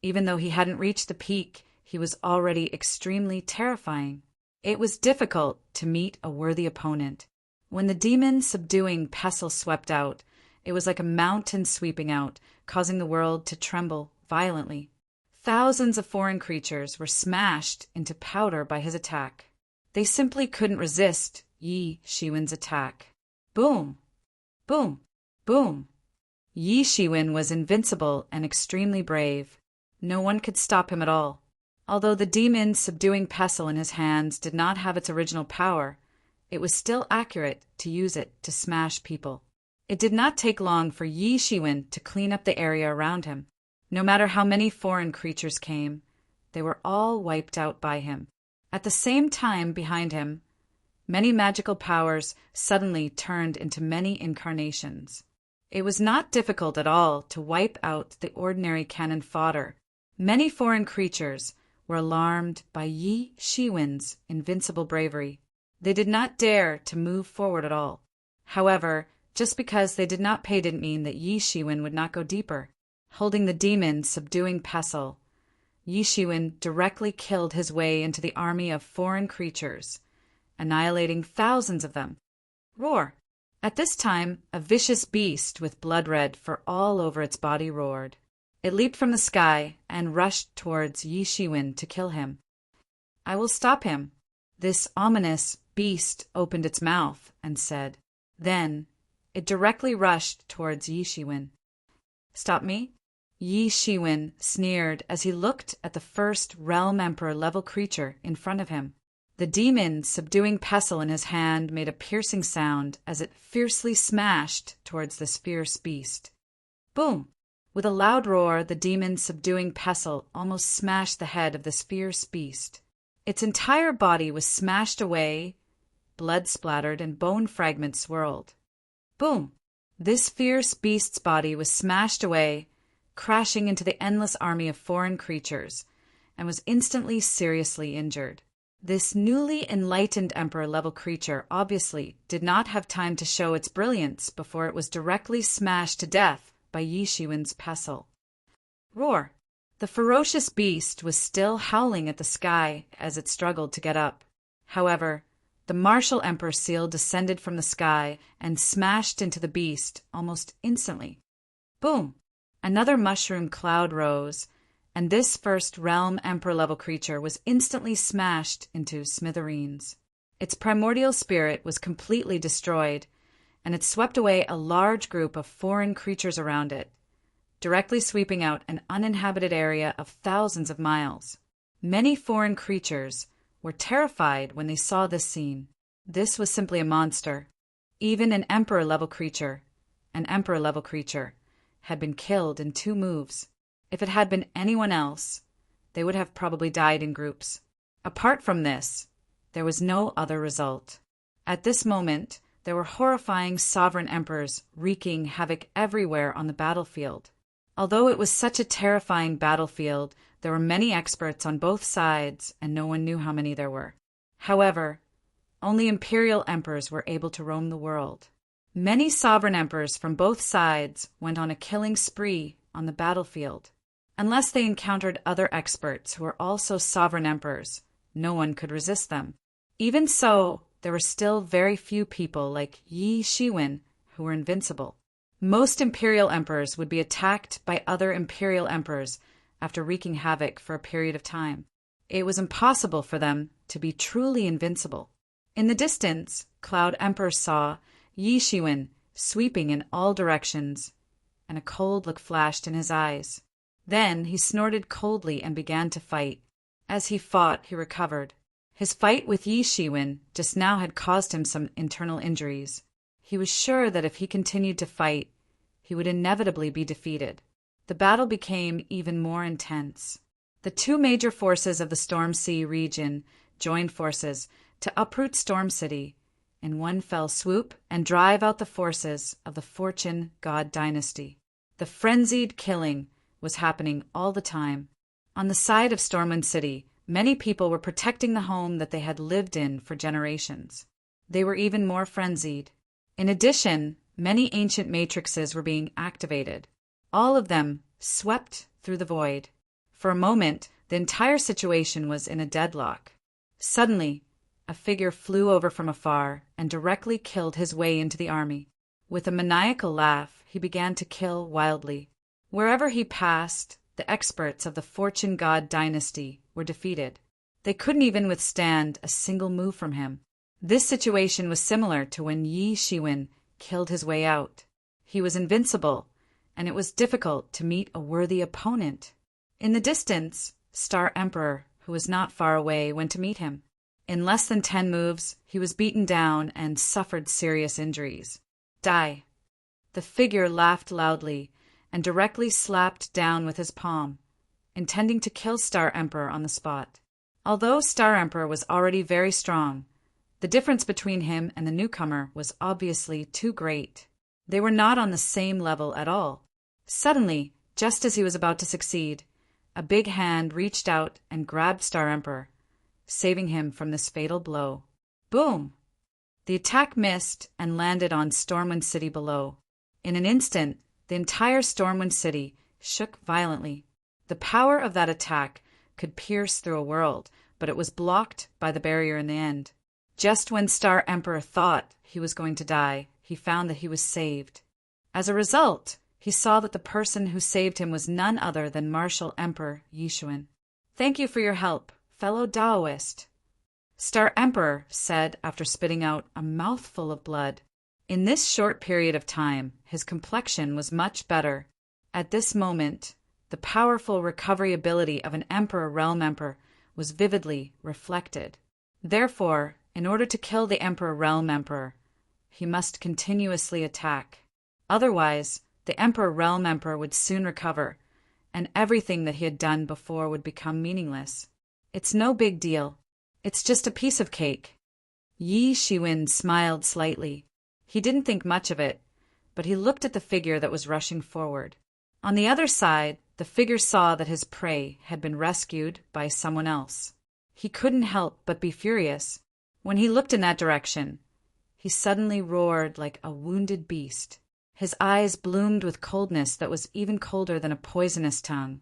even though he hadn't reached the peak, he was already extremely terrifying. It was difficult to meet a worthy opponent. When the demon subduing pestle swept out, it was like a mountain sweeping out, causing the world to tremble violently. Thousands of foreign creatures were smashed into powder by his attack. They simply couldn't resist Yi Shiwen's attack. Boom! Boom! Boom! Yi Shiwen was invincible and extremely brave. No one could stop him at all. Although the demon subduing pestle in his hands did not have its original power, it was still accurate to use it to smash people. It did not take long for Yi Shiwen to clean up the area around him. No matter how many foreign creatures came, they were all wiped out by him. At the same time, behind him, many magical powers suddenly turned into many incarnations. It was not difficult at all to wipe out the ordinary cannon fodder. Many foreign creatures were alarmed by Yi Shiwen's invincible bravery. They did not dare to move forward at all. However, just because they did not pay didn't mean that Yi Shiwen would not go deeper. Holding the demon subduing pestle, Yi Shiwen directly killed his way into the army of foreign creatures, annihilating thousands of them. Roar! At this time, a vicious beast with blood red for all over its body roared. It leaped from the sky and rushed towards Yi Shiwen to kill him. I will stop him. This ominous beast opened its mouth and said. Then it directly rushed towards Yi Shiwen. Stop me? Yi Shiwen sneered as he looked at the first Realm Emperor level creature in front of him. The demon subduing pestle in his hand made a piercing sound as it fiercely smashed towards this fierce beast. Boom! With a loud roar, the demon subduing pestle almost smashed the head of this fierce beast. Its entire body was smashed away, blood splattered, and bone fragments swirled. Boom! This fierce beast's body was smashed away, crashing into the endless army of foreign creatures, and was instantly seriously injured. This newly enlightened Emperor-level creature obviously did not have time to show its brilliance before it was directly smashed to death by Yi Shiwen's pestle. Roar! The ferocious beast was still howling at the sky as it struggled to get up. However, the martial Emperor seal descended from the sky and smashed into the beast almost instantly. Boom! Another mushroom cloud rose, and this first realm Emperor-level creature was instantly smashed into smithereens. Its primordial spirit was completely destroyed, and it swept away a large group of foreign creatures around it, directly sweeping out an uninhabited area of thousands of miles. Many foreign creatures were terrified when they saw this scene. This was simply a monster. Even an Emperor-level creature, had been killed in 2 moves. If it had been anyone else, they would have probably died in groups. Apart from this, there was no other result. At this moment, there were horrifying sovereign emperors wreaking havoc everywhere on the battlefield. Although it was such a terrifying battlefield, there were many experts on both sides, and no one knew how many there were. However, only imperial emperors were able to roam the world. Many sovereign emperors from both sides went on a killing spree on the battlefield. Unless they encountered other experts who were also sovereign emperors, no one could resist them. Even so, there were still very few people like Yi Shiwen who were invincible. Most imperial emperors would be attacked by other imperial emperors after wreaking havoc for a period of time. It was impossible for them to be truly invincible. In the distance, Cloud Emperor saw Yi Shiwen sweeping in all directions, and a cold look flashed in his eyes. Then he snorted coldly and began to fight. As he fought, he recovered. His fight with Yi Shiwen just now had caused him some internal injuries. He was sure that if he continued to fight, he would inevitably be defeated. The battle became even more intense. The two major forces of the Storm Sea region joined forces to uproot Storm City in one fell swoop and drive out the forces of the Fortune God dynasty. The frenzied killing was happening all the time. On the side of Stormwind City, many people were protecting the home that they had lived in for generations. They were even more frenzied. In addition, many ancient matrices were being activated. All of them swept through the void. For a moment, the entire situation was in a deadlock. Suddenly, a figure flew over from afar and directly killed his way into the army. With a maniacal laugh, he began to kill wildly. Wherever he passed, the experts of the Fortune God dynasty were defeated. They couldn't even withstand a single move from him. This situation was similar to when Yi Shiwen killed his way out. He was invincible, and it was difficult to meet a worthy opponent. In the distance, Star Emperor, who was not far away, went to meet him. In less than 10 moves, he was beaten down and suffered serious injuries. Die. The figure laughed loudly and directly slapped down with his palm, intending to kill Star Emperor on the spot. Although Star Emperor was already very strong, the difference between him and the newcomer was obviously too great. They were not on the same level at all. Suddenly, just as he was about to succeed, a big hand reached out and grabbed Star Emperor, saving him from this fatal blow. Boom! The attack missed and landed on Stormwind City below. In an instant, the entire Stormwind City shook violently. The power of that attack could pierce through a world, but it was blocked by the barrier in the end. Just when Star Emperor thought he was going to die, he found that he was saved. As a result, he saw that the person who saved him was none other than Martial Emperor Yi Shiwen. "Thank you for your help, fellow Taoist," Star Emperor said after spitting out a mouthful of blood. In this short period of time, his complexion was much better. At this moment, the powerful recovery ability of an Emperor Realm Emperor was vividly reflected. Therefore, in order to kill the Emperor Realm Emperor, he must continuously attack. Otherwise, the Emperor Realm Emperor would soon recover, and everything that he had done before would become meaningless. It's no big deal. It's just a piece of cake. Yi Shiwen smiled slightly. He didn't think much of it, but he looked at the figure that was rushing forward. On the other side, the figure saw that his prey had been rescued by someone else. He couldn't help but be furious. When he looked in that direction, he suddenly roared like a wounded beast. His eyes bloomed with coldness that was even colder than a poisonous tongue,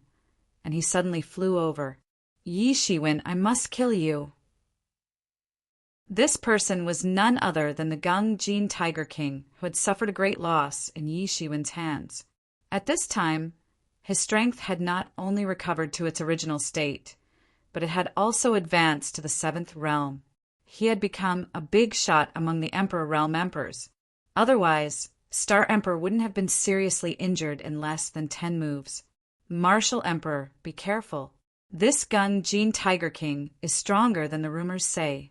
and he suddenly flew over. "Yi Shiwen, I must kill you." This person was none other than the Gung Jin Tiger King, who had suffered a great loss in Yi Shiwen's hands. At this time, his strength had not only recovered to its original state, but it had also advanced to the 7th realm. He had become a big shot among the Emperor Realm Emperors. Otherwise, Star Emperor wouldn't have been seriously injured in less than 10 moves. Martial Emperor, be careful. This Gung Jin Tiger King is stronger than the rumors say.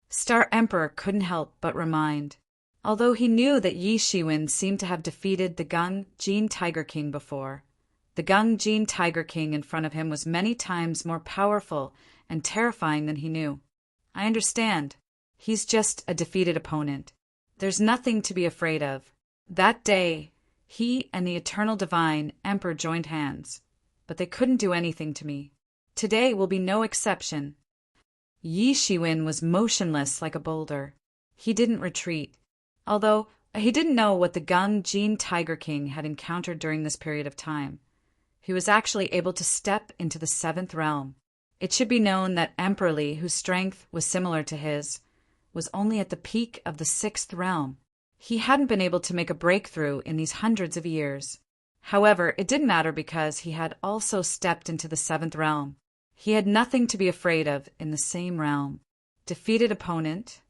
Star Emperor couldn't help but remind. Although he knew that Yi Shiwen seemed to have defeated the Gung Jin Tiger King before, the Gung Jin Tiger King in front of him was many times more powerful and terrifying than he knew. I understand. He's just a defeated opponent. There's nothing to be afraid of. That day, he and the Eternal Divine Emperor joined hands, but they couldn't do anything to me. Today will be no exception. Yi Shiwen was motionless like a boulder. He didn't retreat. Although he didn't know what the Gung Jin Tiger King had encountered during this period of time, He was actually able to step into the seventh realm. It should be known that Emperor Li, whose strength was similar to his, was only at the peak of the sixth realm. He hadn't been able to make a breakthrough in these hundreds of years. However, it didn't matter because he had also stepped into the seventh realm. He had nothing to be afraid of in the same realm. Defeated opponent.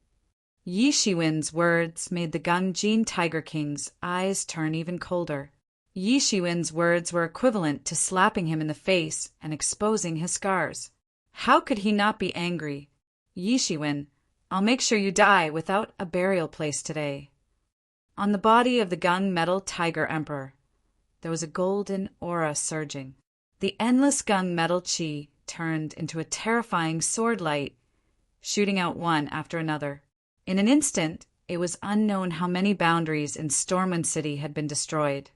Yi Shiwen's words made the Gungjin Tiger King's eyes turn even colder. Yi Shiwen's words were equivalent to slapping him in the face and exposing his scars. How could he not be angry? Yi Shiwen, I'll make sure you die without a burial place today. On the body of the gunmetal Tiger Emperor, there was a golden aura surging. The endless gunmetal chi turned into a terrifying sword light, shooting out one after another. In an instant, it was unknown how many boundaries in Stormwind City had been destroyed.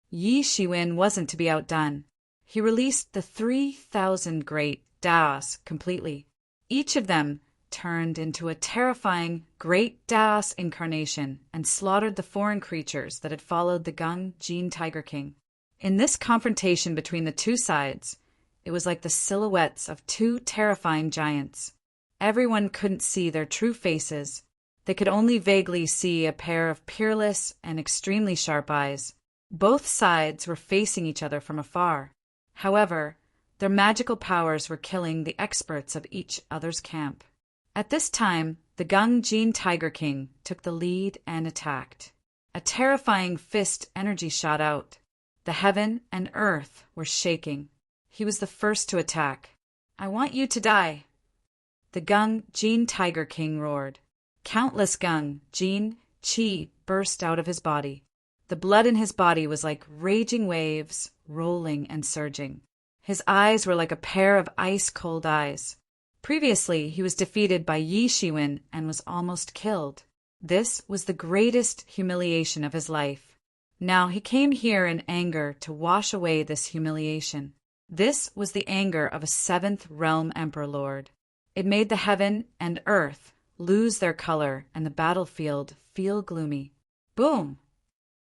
Yi Shiwen wasn't to be outdone. He released the 3,000 great Daos completely. Each of them turned into a terrifying great Daos incarnation and slaughtered the foreign creatures that had followed the Gungjin Tiger King. In this confrontation between the two sides, it was like the silhouettes of two terrifying giants. Everyone couldn't see their true faces. They could only vaguely see a pair of peerless and extremely sharp eyes. Both sides were facing each other from afar. However, their magical powers were killing the experts of each other's camp. At this time, the Gungjin Tiger King took the lead and attacked. A terrifying fist energy shot out. The heaven and earth were shaking. He was the first to attack. I want you to die. The Gungjin Tiger King roared. Countless Gungjin chi burst out of his body. The blood in his body was like raging waves, rolling and surging. His eyes were like a pair of ice-cold eyes. Previously, he was defeated by Yi Shiwen and was almost killed. This was the greatest humiliation of his life. Now he came here in anger to wash away this humiliation. This was the anger of a seventh realm emperor lord. It made the heaven and earth lose their color and the battlefield feel gloomy. Boom!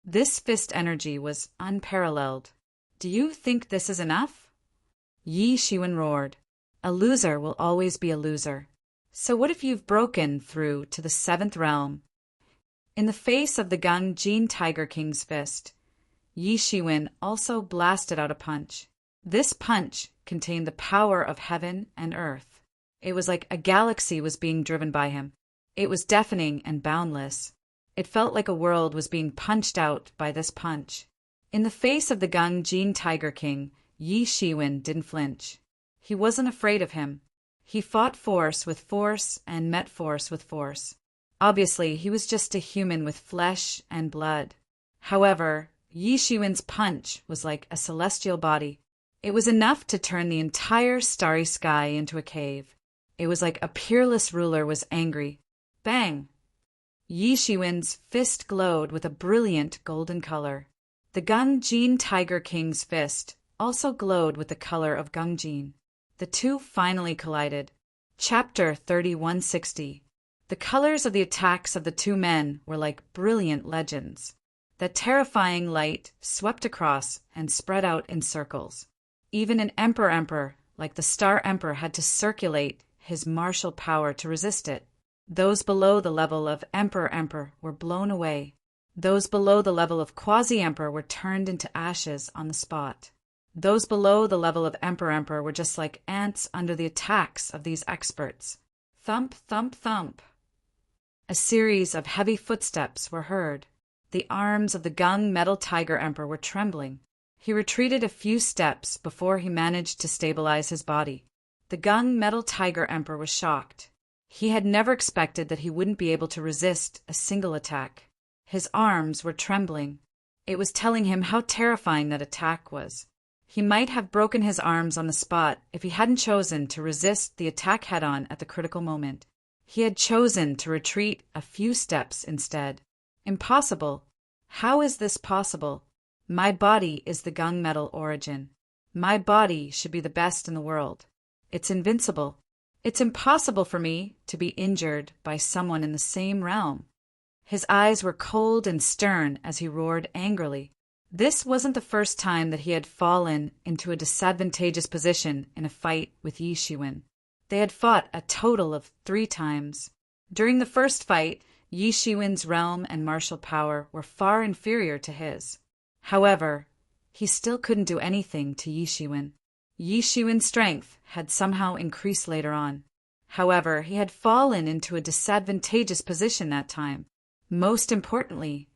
This fist energy was unparalleled. Do you think this is enough? Yi Shiwen roared. A loser will always be a loser. So what if you've broken through to the seventh realm? In the face of the Gungjin Tiger King's fist, Yi Shiwen also blasted out a punch. This punch contained the power of heaven and earth. It was like a galaxy was being driven by him. It was deafening and boundless. It felt like a world was being punched out by this punch. In the face of the Gungjin Tiger King, Yi Shiwen didn't flinch. He wasn't afraid of him. He fought force with force and met force with force. Obviously, he was just a human with flesh and blood. However, Yi Shiwen's punch was like a celestial body. It was enough to turn the entire starry sky into a cave. It was like a peerless ruler was angry. Bang! Yi Shiwen's fist glowed with a brilliant golden color. The Gungjin Tiger King's fist also glowed with the color of Gungjin. The two finally collided. Chapter 3160. The colors of the attacks of the two men were like brilliant legends. The terrifying light swept across and spread out in circles. Even an emperor like the Star Emperor had to circulate his martial power to resist it. Those below the level of emperor were blown away. Those below the level of quasi-emperor were turned into ashes on the spot. Those below the level of emperor were just like ants under the attacks of these experts. Thump, thump, thump. A series of heavy footsteps were heard. The arms of the gunmetal Tiger Emperor were trembling. He retreated a few steps before he managed to stabilize his body. The gunmetal Tiger Emperor was shocked. He had never expected that he wouldn't be able to resist a single attack. His arms were trembling. It was telling him how terrifying that attack was. He might have broken his arms on the spot if he hadn't chosen to resist the attack head-on at the critical moment. He had chosen to retreat a few steps instead. Impossible. How is this possible? My body is the gunmetal origin. My body should be the best in the world. It's invincible. It's impossible for me to be injured by someone in the same realm. His eyes were cold and stern as he roared angrily. This wasn't the first time that he had fallen into a disadvantageous position in a fight with Yi Shiwen. They had fought a total of 3 times. During the first fight, Yi Shiwen's realm and martial power were far inferior to his. However, he still couldn't do anything to Yi Shiwen. Yi Shiwen's strength had somehow increased later on. However, he had fallen into a disadvantageous position that time. Most importantly,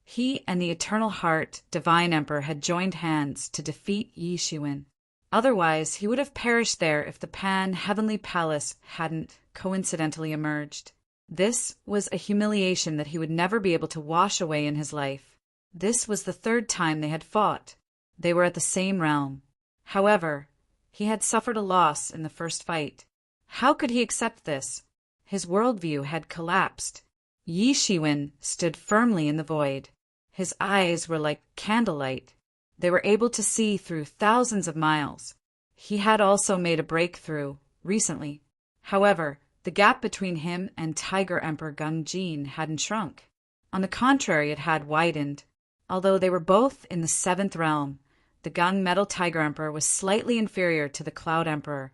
he and the Eternal Heart Divine Emperor had joined hands to defeat Yi Shiwen. Otherwise, he would have perished there if the Pan-Heavenly Palace hadn't coincidentally emerged. This was a humiliation that he would never be able to wash away in his life. This was the 3rd time they had fought. They were at the same realm. However, he had suffered a loss in the first fight. How could he accept this? His worldview had collapsed. Yi Shiwen stood firmly in the void. His eyes were like candlelight. They were able to see through thousands of miles. He had also made a breakthrough recently. However, the gap between him and Tiger Emperor Gung Jin hadn't shrunk. On the contrary, it had widened. Although they were both in the 7th realm, the Gung Metal Tiger Emperor was slightly inferior to the Cloud Emperor,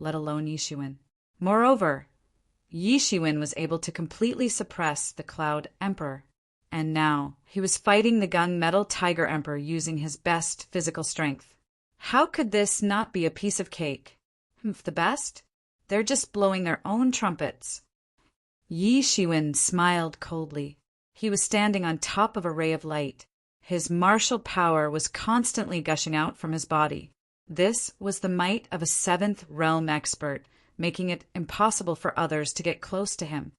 let alone Yi Shiwen. Moreover, Yi Shiwen was able to completely suppress the Cloud Emperor. And now, he was fighting the Gung Metal Tiger Emperor using his best physical strength. How could this not be a piece of cake? The best? They're just blowing their own trumpets. Yi Shiwen smiled coldly. He was standing on top of a ray of light. His martial power was constantly gushing out from his body. This was the might of a 7th realm expert, making it impossible for others to get close to him.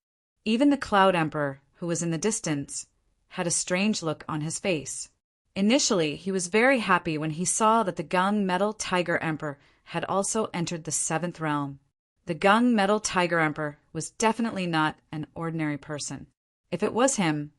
Even the Cloud Emperor, who was in the distance, had a strange look on his face. Initially, he was very happy when he saw that the Gung Metal Tiger Emperor had also entered the 7th realm. The Gung Metal Tiger Emperor was definitely not an ordinary person. If it was him,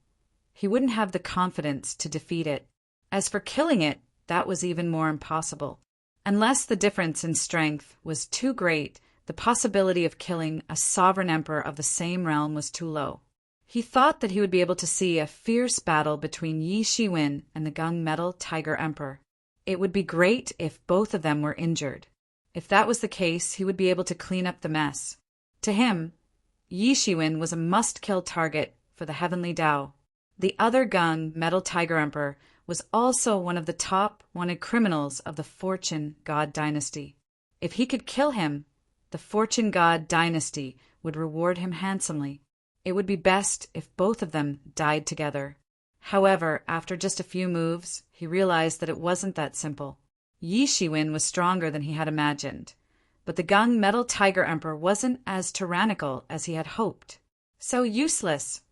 he wouldn't have the confidence to defeat it. As for killing it, that was even more impossible. Unless the difference in strength was too great, the possibility of killing a sovereign emperor of the same realm was too low. He thought that he would be able to see a fierce battle between Yi Shiwen and the Gung Metal Tiger Emperor. It would be great if both of them were injured. If that was the case, he would be able to clean up the mess. To him, Yi Shiwen was a must-kill target for the Heavenly Tao. The other Gung Metal Tiger Emperor was also one of the top wanted criminals of the Fortune God dynasty. If he could kill him, the Fortune God dynasty would reward him handsomely. It would be best if both of them died together. However, after just a few moves, he realized that it wasn't that simple. Yi Shiwen was stronger than he had imagined, but the Gung Metal Tiger Emperor wasn't as tyrannical as he had hoped. So useless!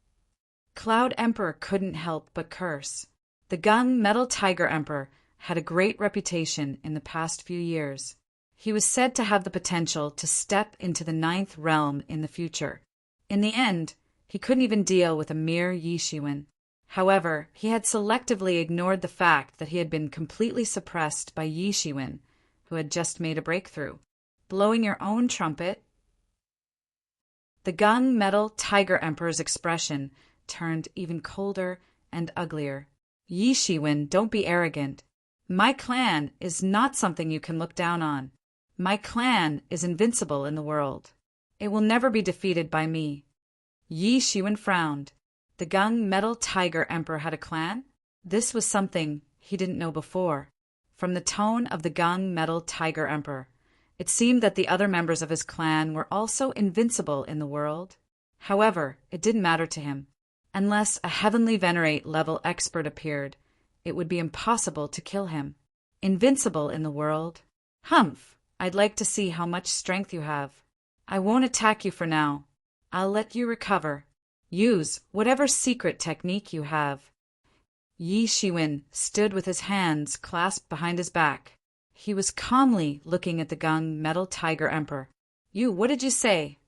Cloud Emperor couldn't help but curse. The Gung Metal Tiger Emperor had a great reputation in the past few years. He was said to have the potential to step into the 9th realm in the future. In the end, he couldn't even deal with a mere Yi Shiwen. However, he had selectively ignored the fact that he had been completely suppressed by Yi Shiwen, who had just made a breakthrough. Blowing your own trumpet? The Gung Metal Tiger Emperor's expression turned even colder and uglier. Yi Shiwen, don't be arrogant. My clan is not something you can look down on. My clan is invincible in the world. It will never be defeated by me. Yi Shiwen frowned. The Gung Metal Tiger Emperor had a clan? This was something he didn't know before. From the tone of the Gung Metal Tiger Emperor, it seemed that the other members of his clan were also invincible in the world. However, it didn't matter to him. Unless a Heavenly Venerate level expert appeared, it would be impossible to kill him. Invincible in the world? Humph! I'd like to see how much strength you have. I won't attack you for now. I'll let you recover. Use whatever secret technique you have. Yi Shiwen stood with his hands clasped behind his back. He was calmly looking at the Gung Metal Tiger Emperor. What did you say?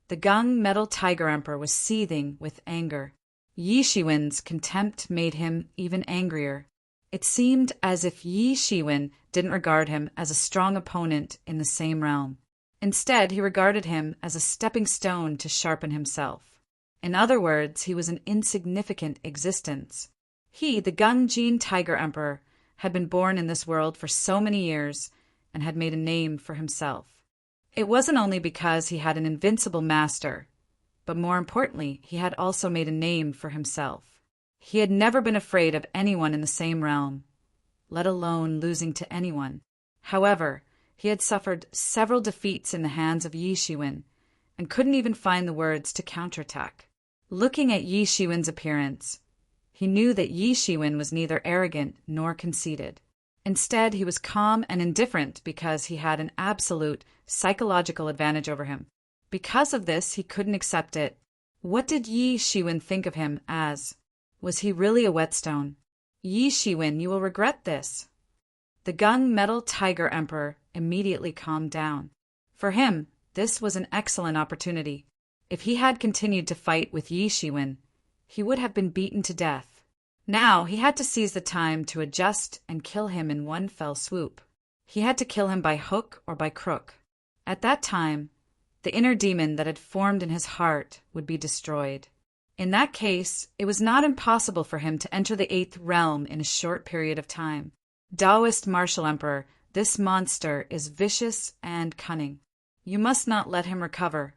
The Gung Metal Tiger Emperor was seething with anger. Yi Shiwen's contempt made him even angrier. It seemed as if Yi Shiwen didn't regard him as a strong opponent in the same realm. Instead, he regarded him as a stepping stone to sharpen himself. In other words, he was an insignificant existence. He, the Gung Tiger Emperor, had been born in this world for so many years and had made a name for himself. It wasn't only because he had an invincible master, but more importantly, he had also made a name for himself. He had never been afraid of anyone in the same realm, let alone losing to anyone. However, he had suffered several defeats in the hands of Yi Shiwen and couldn't even find the words to counterattack. Looking at Yi Shiwen's appearance, he knew that Yi Shiwen was neither arrogant nor conceited. Instead, he was calm and indifferent because he had an absolute psychological advantage over him. Because of this, he couldn't accept it. What did Yi Shiwen think of him as? Was he really a whetstone? Yi Shiwen, you will regret this. The gun-metal tiger emperor immediately calmed down. For him, this was an excellent opportunity. If he had continued to fight with Yi Shiwen, he would have been beaten to death. Now he had to seize the time to adjust and kill him in one fell swoop. He had to kill him by hook or by crook. At that time, the inner demon that had formed in his heart would be destroyed. In that case, it was not impossible for him to enter the 8th realm in a short period of time. Taoist martial emperor, this monster is vicious and cunning. You must not let him recover.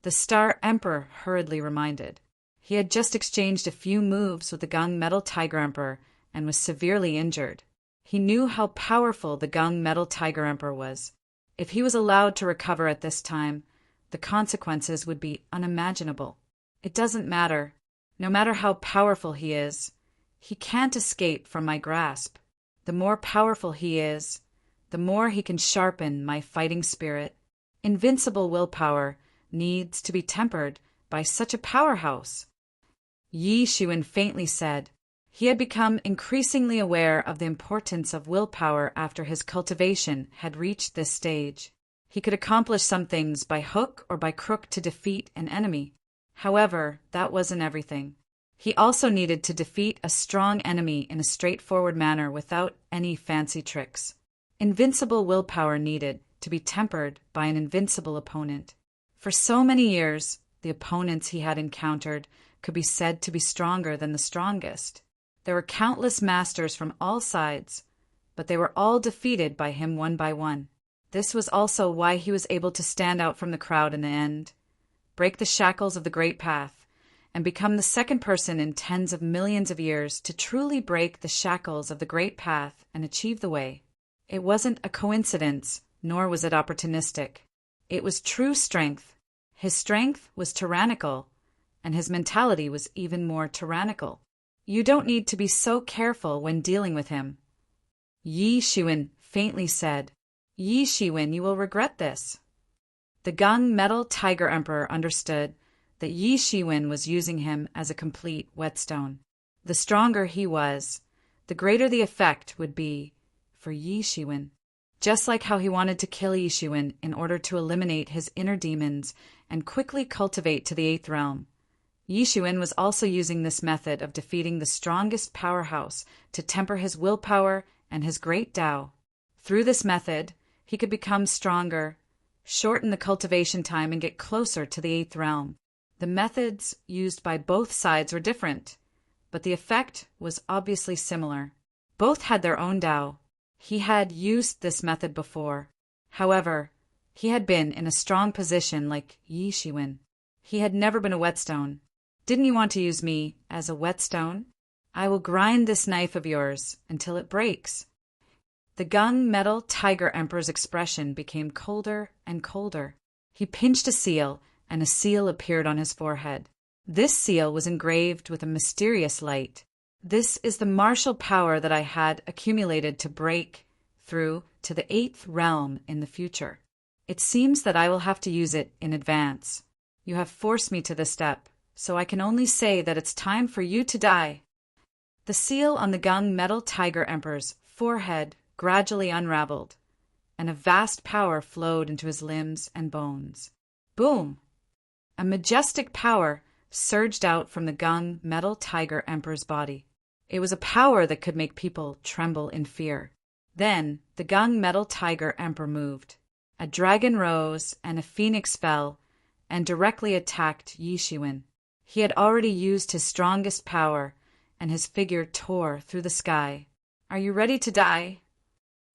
The Star Emperor hurriedly reminded. He had just exchanged a few moves with the gun-metal tiger emperor and was severely injured. He knew how powerful the gun-metal tiger emperor was. If he was allowed to recover at this time, the consequences would be unimaginable. It doesn't matter. No matter how powerful he is, he can't escape from my grasp. The more powerful he is, the more he can sharpen my fighting spirit. Invincible willpower needs to be tempered by such a powerhouse. Yi Shiwen faintly said. He had become increasingly aware of the importance of willpower after his cultivation had reached this stage. He could accomplish some things by hook or by crook to defeat an enemy. However, that wasn't everything. He also needed to defeat a strong enemy in a straightforward manner without any fancy tricks. Invincible willpower needed to be tempered by an invincible opponent. For so many years, the opponents he had encountered could be said to be stronger than the strongest. There were countless masters from all sides, but they were all defeated by him one by one. This was also why he was able to stand out from the crowd in the end, break the shackles of the Great Path, and become the second person in tens of millions of years to truly break the shackles of the Great Path and achieve the way. It wasn't a coincidence, nor was it opportunistic. It was true strength. His strength was tyrannical, and his mentality was even more tyrannical. You don't need to be so careful when dealing with him. Yi Shiwen faintly said. Yi Shiwen, you will regret this. The gun-metal tiger emperor understood that Yi Shiwen was using him as a complete whetstone. The stronger he was, the greater the effect would be for Yi Shiwen. Just like how he wanted to kill Yi Shiwen in order to eliminate his inner demons and quickly cultivate to the 8th realm, Yi Shiwen was also using this method of defeating the strongest powerhouse to temper his willpower and his great Tao. Through this method, he could become stronger, shorten the cultivation time, and get closer to the 8th realm. The methods used by both sides were different, but the effect was obviously similar. Both had their own Tao. He had used this method before. However, he had been in a strong position like Yi Shiwen. He had never been a whetstone. Didn't you want to use me as a whetstone? I will grind this knife of yours until it breaks. The gun-metal tiger emperor's expression became colder and colder. He pinched a seal, and a seal appeared on his forehead. This seal was engraved with a mysterious light. This is the martial power that I had accumulated to break through to the 8th realm in the future. It seems that I will have to use it in advance. You have forced me to this step, so I can only say that it's time for you to die. The seal on the gun-metal tiger emperor's forehead gradually unraveled, and a vast power flowed into his limbs and bones. Boom! A majestic power surged out from the gun-metal tiger emperor's body. It was a power that could make people tremble in fear. Then the gun-metal tiger emperor moved. A dragon rose and a phoenix fell and directly attacked Yi Shiwen. He had already used his strongest power, and his figure tore through the sky. "Are you ready to die?"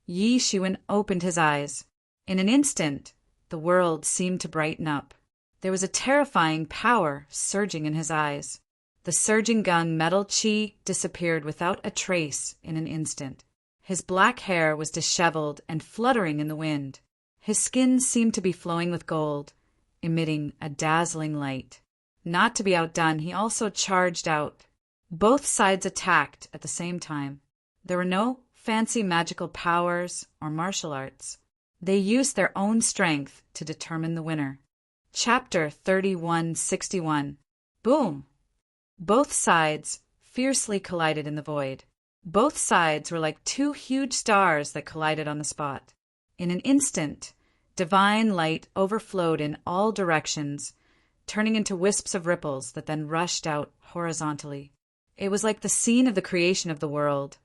Yi Shiwen opened his eyes. In an instant, the world seemed to brighten up. There was a terrifying power surging in his eyes. The surging gung metal chi disappeared without a trace in an instant. His black hair was disheveled and fluttering in the wind. His skin seemed to be flowing with gold, emitting a dazzling light. Not to be outdone, he also charged out. Both sides attacked at the same time. There were no fancy magical powers or martial arts. They used their own strength to determine the winner. Chapter 3161. Boom! Both sides fiercely collided in the void. Both sides were like two huge stars that collided on the spot. In an instant, divine light overflowed in all directions, turning into wisps of ripples that then rushed out horizontally. It was like the scene of the creation of the world,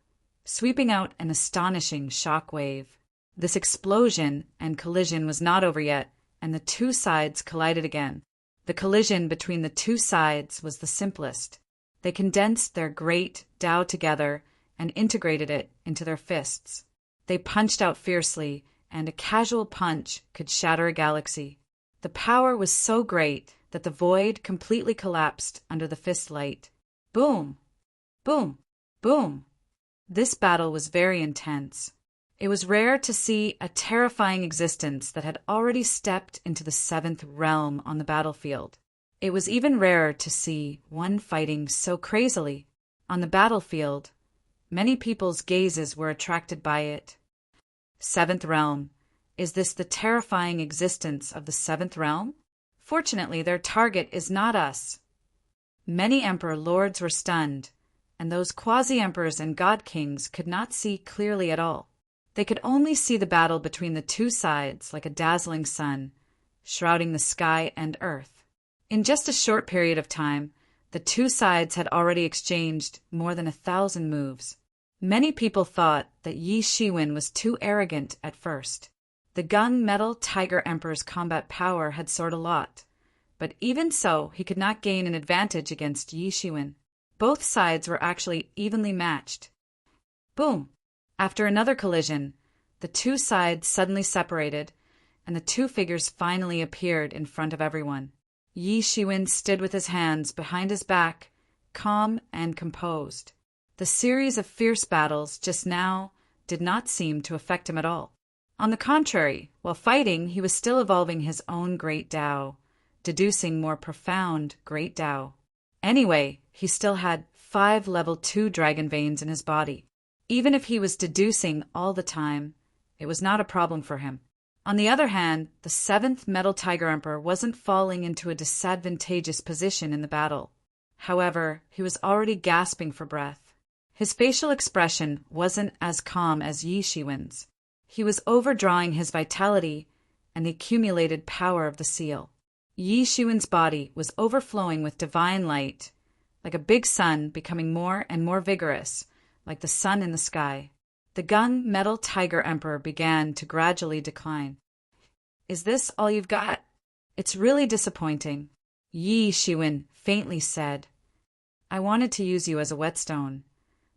sweeping out an astonishing shock wave. This explosion and collision was not over yet, and the two sides collided again. The collision between the two sides was the simplest. They condensed their great Tao together and integrated it into their fists. They punched out fiercely, and a casual punch could shatter a galaxy. The power was so great that the void completely collapsed under the fist light. Boom! Boom! Boom! This battle was very intense. It was rare to see a terrifying existence that had already stepped into the seventh realm on the battlefield. It was even rarer to see one fighting so crazily. On the battlefield, many people's gazes were attracted by it. Seventh realm. Is this the terrifying existence of the seventh realm? Fortunately, their target is not us. Many emperor lords were stunned, and those quasi-emperors and god-kings could not see clearly at all. They could only see the battle between the two sides like a dazzling sun, shrouding the sky and earth. In just a short period of time, the two sides had already exchanged more than 1,000 moves. Many people thought that Yi Shiwen was too arrogant at first. The gung metal tiger emperor's combat power had soared a lot, but even so, he could not gain an advantage against Yi Shiwen. Both sides were actually evenly matched. Boom! After another collision, the two sides suddenly separated, and the two figures finally appeared in front of everyone. Yi Shiwen stood with his hands behind his back, calm and composed. The series of fierce battles just now did not seem to affect him at all. On the contrary, while fighting, he was still evolving his own great Tao, deducing more profound great Tao. Anyway, he still had 5 level 2 dragon veins in his body. Even if he was deducing all the time, it was not a problem for him. On the other hand, the 7th Metal Tiger Emperor wasn't falling into a disadvantageous position in the battle. However, he was already gasping for breath. His facial expression wasn't as calm as Yi Shiwen's. He was overdrawing his vitality and the accumulated power of the seal. Yi Shiwen's body was overflowing with divine light, like a big sun becoming more and more vigorous, like the sun in the sky. The gung metal tiger emperor began to gradually decline. "Is this all you've got? It's really disappointing," Yi Shiwen faintly said. "I wanted to use you as a whetstone,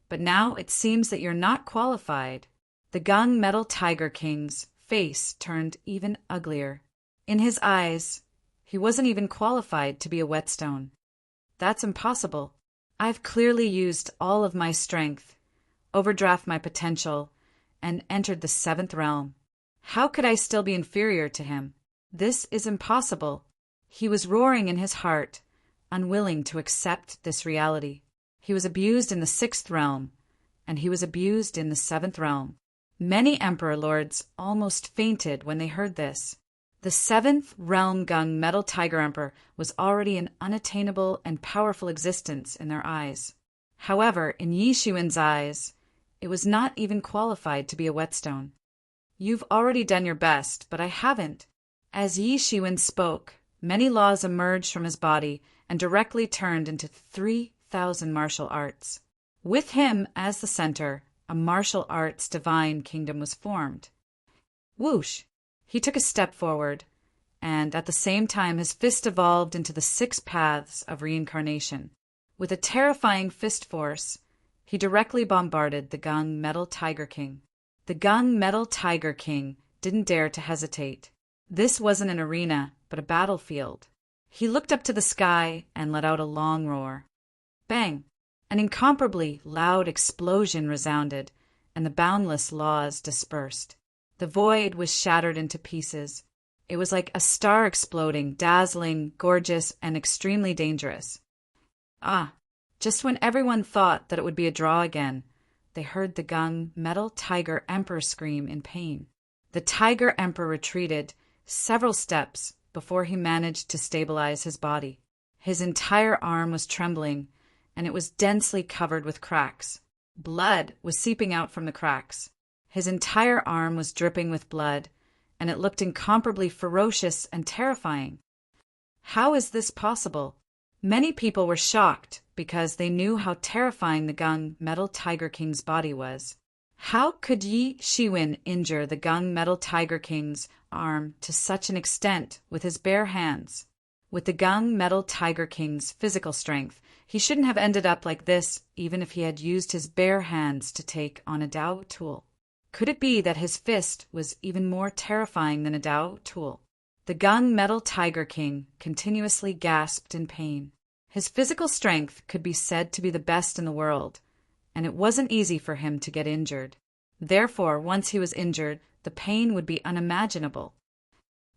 but now it seems that you're not qualified." The gung metal tiger king's face turned even uglier. In his eyes, he wasn't even qualified to be a whetstone. "That's impossible. I've clearly used all of my strength, overdraft my potential, and entered the 7th realm. How could I still be inferior to him? This is impossible." He was roaring in his heart, unwilling to accept this reality. He was abused in the 6th realm, and he was abused in the 7th realm. Many emperor lords almost fainted when they heard this. The 7th realm gung metal tiger emperor was already an unattainable and powerful existence in their eyes. However, in Yi Shiwen's eyes, it was not even qualified to be a whetstone. "You've already done your best, but I haven't." As Yi Shiwen spoke, many laws emerged from his body and directly turned into 3,000 martial arts. With him as the center, a martial arts divine kingdom was formed. Whoosh! He took a step forward, and at the same time his fist evolved into the 6 paths of reincarnation. With a terrifying fist force, he directly bombarded the Gung Metal Tiger King. The Gung Metal Tiger King didn't dare to hesitate. This wasn't an arena, but a battlefield. He looked up to the sky and let out a long roar. Bang! An incomparably loud explosion resounded, and the boundless laws dispersed. The void was shattered into pieces. It was like a star exploding, dazzling, gorgeous, and extremely dangerous. Ah! Just when everyone thought that it would be a draw again, they heard the Gung Metal Tiger Emperor scream in pain. The Tiger Emperor retreated several steps before he managed to stabilize his body. His entire arm was trembling, and it was densely covered with cracks. Blood was seeping out from the cracks. His entire arm was dripping with blood, and it looked incomparably ferocious and terrifying. How is this possible? Many people were shocked because they knew how terrifying the Gung Metal Tiger King's body was. How could Yi Shiwen injure the Gung Metal Tiger King's arm to such an extent with his bare hands? With the Gung Metal Tiger King's physical strength, he shouldn't have ended up like this even if he had used his bare hands to take on a Dao tool. Could it be that his fist was even more terrifying than a Dao tool? The Gung Metal Tiger King continuously gasped in pain. His physical strength could be said to be the best in the world, and it wasn't easy for him to get injured. Therefore, once he was injured, the pain would be unimaginable.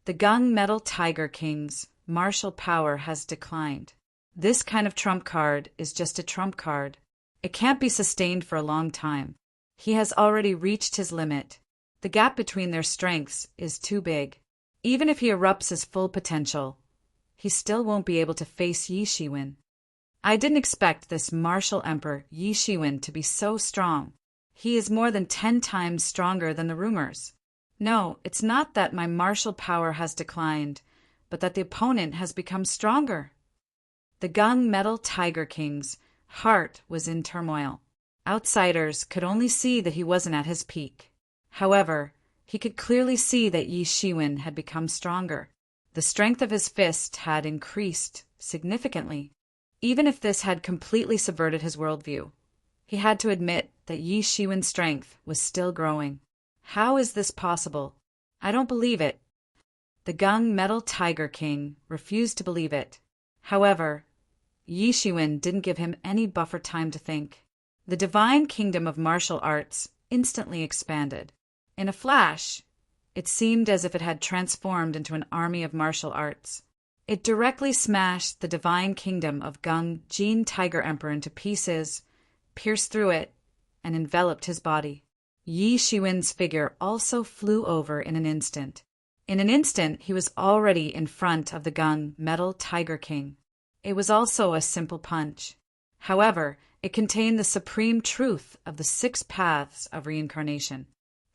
The Gung Metal Tiger King's martial power has declined. This kind of trump card is just a trump card. It can't be sustained for a long time. He has already reached his limit. The gap between their strengths is too big. Even if he erupts his full potential, he still won't be able to face Yi Shiwen. I didn't expect this martial emperor Yi Shiwen to be so strong. He is more than 10 times stronger than the rumors. No, it's not that my martial power has declined, but that the opponent has become stronger. The Gung Metal Tiger King's heart was in turmoil. Outsiders could only see that he wasn't at his peak. However, he could clearly see that Yi Shiwen had become stronger. The strength of his fist had increased significantly. Even if this had completely subverted his worldview, he had to admit that Yi Shiwen's strength was still growing. How is this possible? I don't believe it. The Gung Metal Tiger King refused to believe it. However, Yi Shiwen didn't give him any buffer time to think. The divine kingdom of martial arts instantly expanded. In a flash, it seemed as if it had transformed into an army of martial arts. It directly smashed the divine kingdom of Gung Jin Tiger Emperor into pieces, pierced through it, and enveloped his body. Yi Shiwen's figure also flew over in an instant. In an instant, he was already in front of the Gung Metal Tiger King. It was also a simple punch. However, it contained the supreme truth of the 6 paths of reincarnation.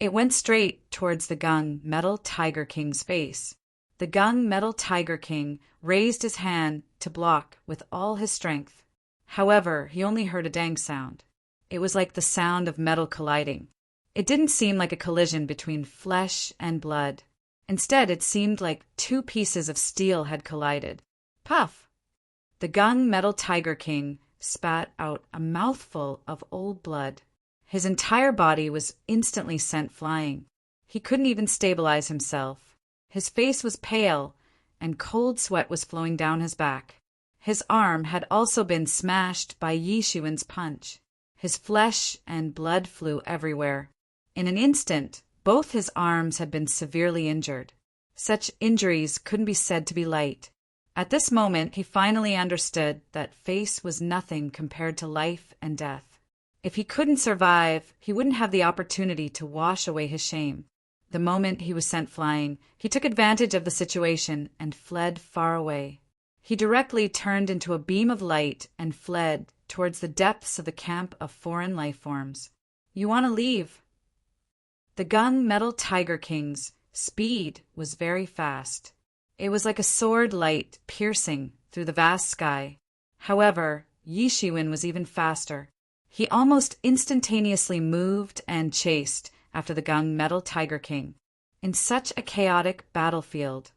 It went straight towards the Gung Metal Tiger King's face. The Gung Metal Tiger King raised his hand to block with all his strength. However, he only heard a dang sound. It was like the sound of metal colliding. It didn't seem like a collision between flesh and blood. Instead, it seemed like 2 pieces of steel had collided. Puff! The Gung Metal Tiger King spat out a mouthful of old blood. His entire body was instantly sent flying. He couldn't even stabilize himself. His face was pale, and cold sweat was flowing down his back. His arm had also been smashed by Yi Shiwen's punch. His flesh and blood flew everywhere. In an instant, both his arms had been severely injured. Such injuries couldn't be said to be light. At this moment, he finally understood that face was nothing compared to life and death. If he couldn't survive, he wouldn't have the opportunity to wash away his shame. The moment he was sent flying, he took advantage of the situation and fled far away. He directly turned into a beam of light and fled towards the depths of the camp of foreign life forms. You want to leave? The Gung Metal Tiger King's speed was very fast. It was like a sword light piercing through the vast sky. However, Yi Shiwen was even faster. He almost instantaneously moved and chased after the Gung Metal Tiger King. In such a chaotic battlefield,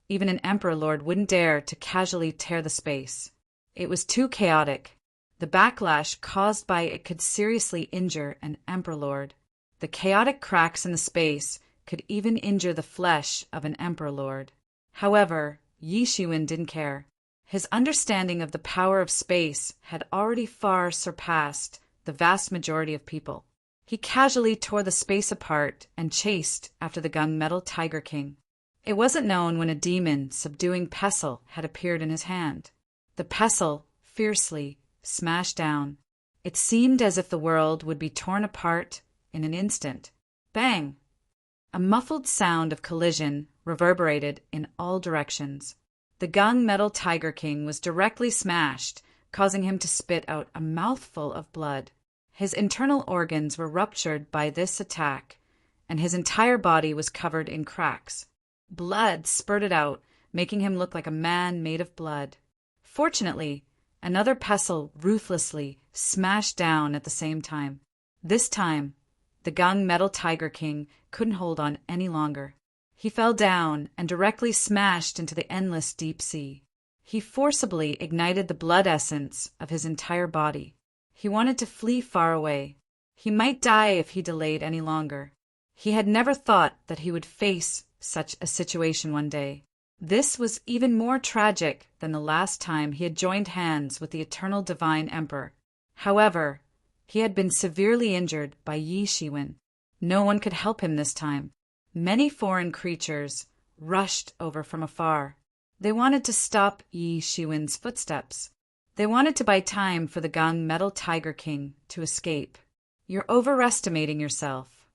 even an Emperor Lord wouldn't dare to casually tear the space. It was too chaotic. The backlash caused by it could seriously injure an Emperor Lord. The chaotic cracks in the space could even injure the flesh of an Emperor Lord. However, Yi Shiwen didn't care. His understanding of the power of space had already far surpassed the vast majority of people. He casually tore the space apart and chased after the gunmetal Tiger King. It wasn't known when a demon subduing pestle had appeared in his hand. The pestle fiercely smashed down. It seemed as if the world would be torn apart in an instant. Bang! A muffled sound of collision reverberated in all directions. The gunmetal Tiger King was directly smashed, causing him to spit out a mouthful of blood. His internal organs were ruptured by this attack, and his entire body was covered in cracks. Blood spurted out, making him look like a man made of blood. Fortunately, another pestle ruthlessly smashed down at the same time. This time, the gunmetal Tiger King couldn't hold on any longer. He fell down and directly smashed into the endless deep sea. He forcibly ignited the blood essence of his entire body. He wanted to flee far away. He might die if he delayed any longer. He had never thought that he would face such a situation one day. This was even more tragic than the last time he had joined hands with the eternal divine emperor. However, he had been severely injured by Yi Shiwen. No one could help him this time. Many foreign creatures rushed over from afar. They wanted to stop Yi Shiwen's footsteps. They wanted to buy time for the gunmetal Tiger King to escape. You're overestimating yourself.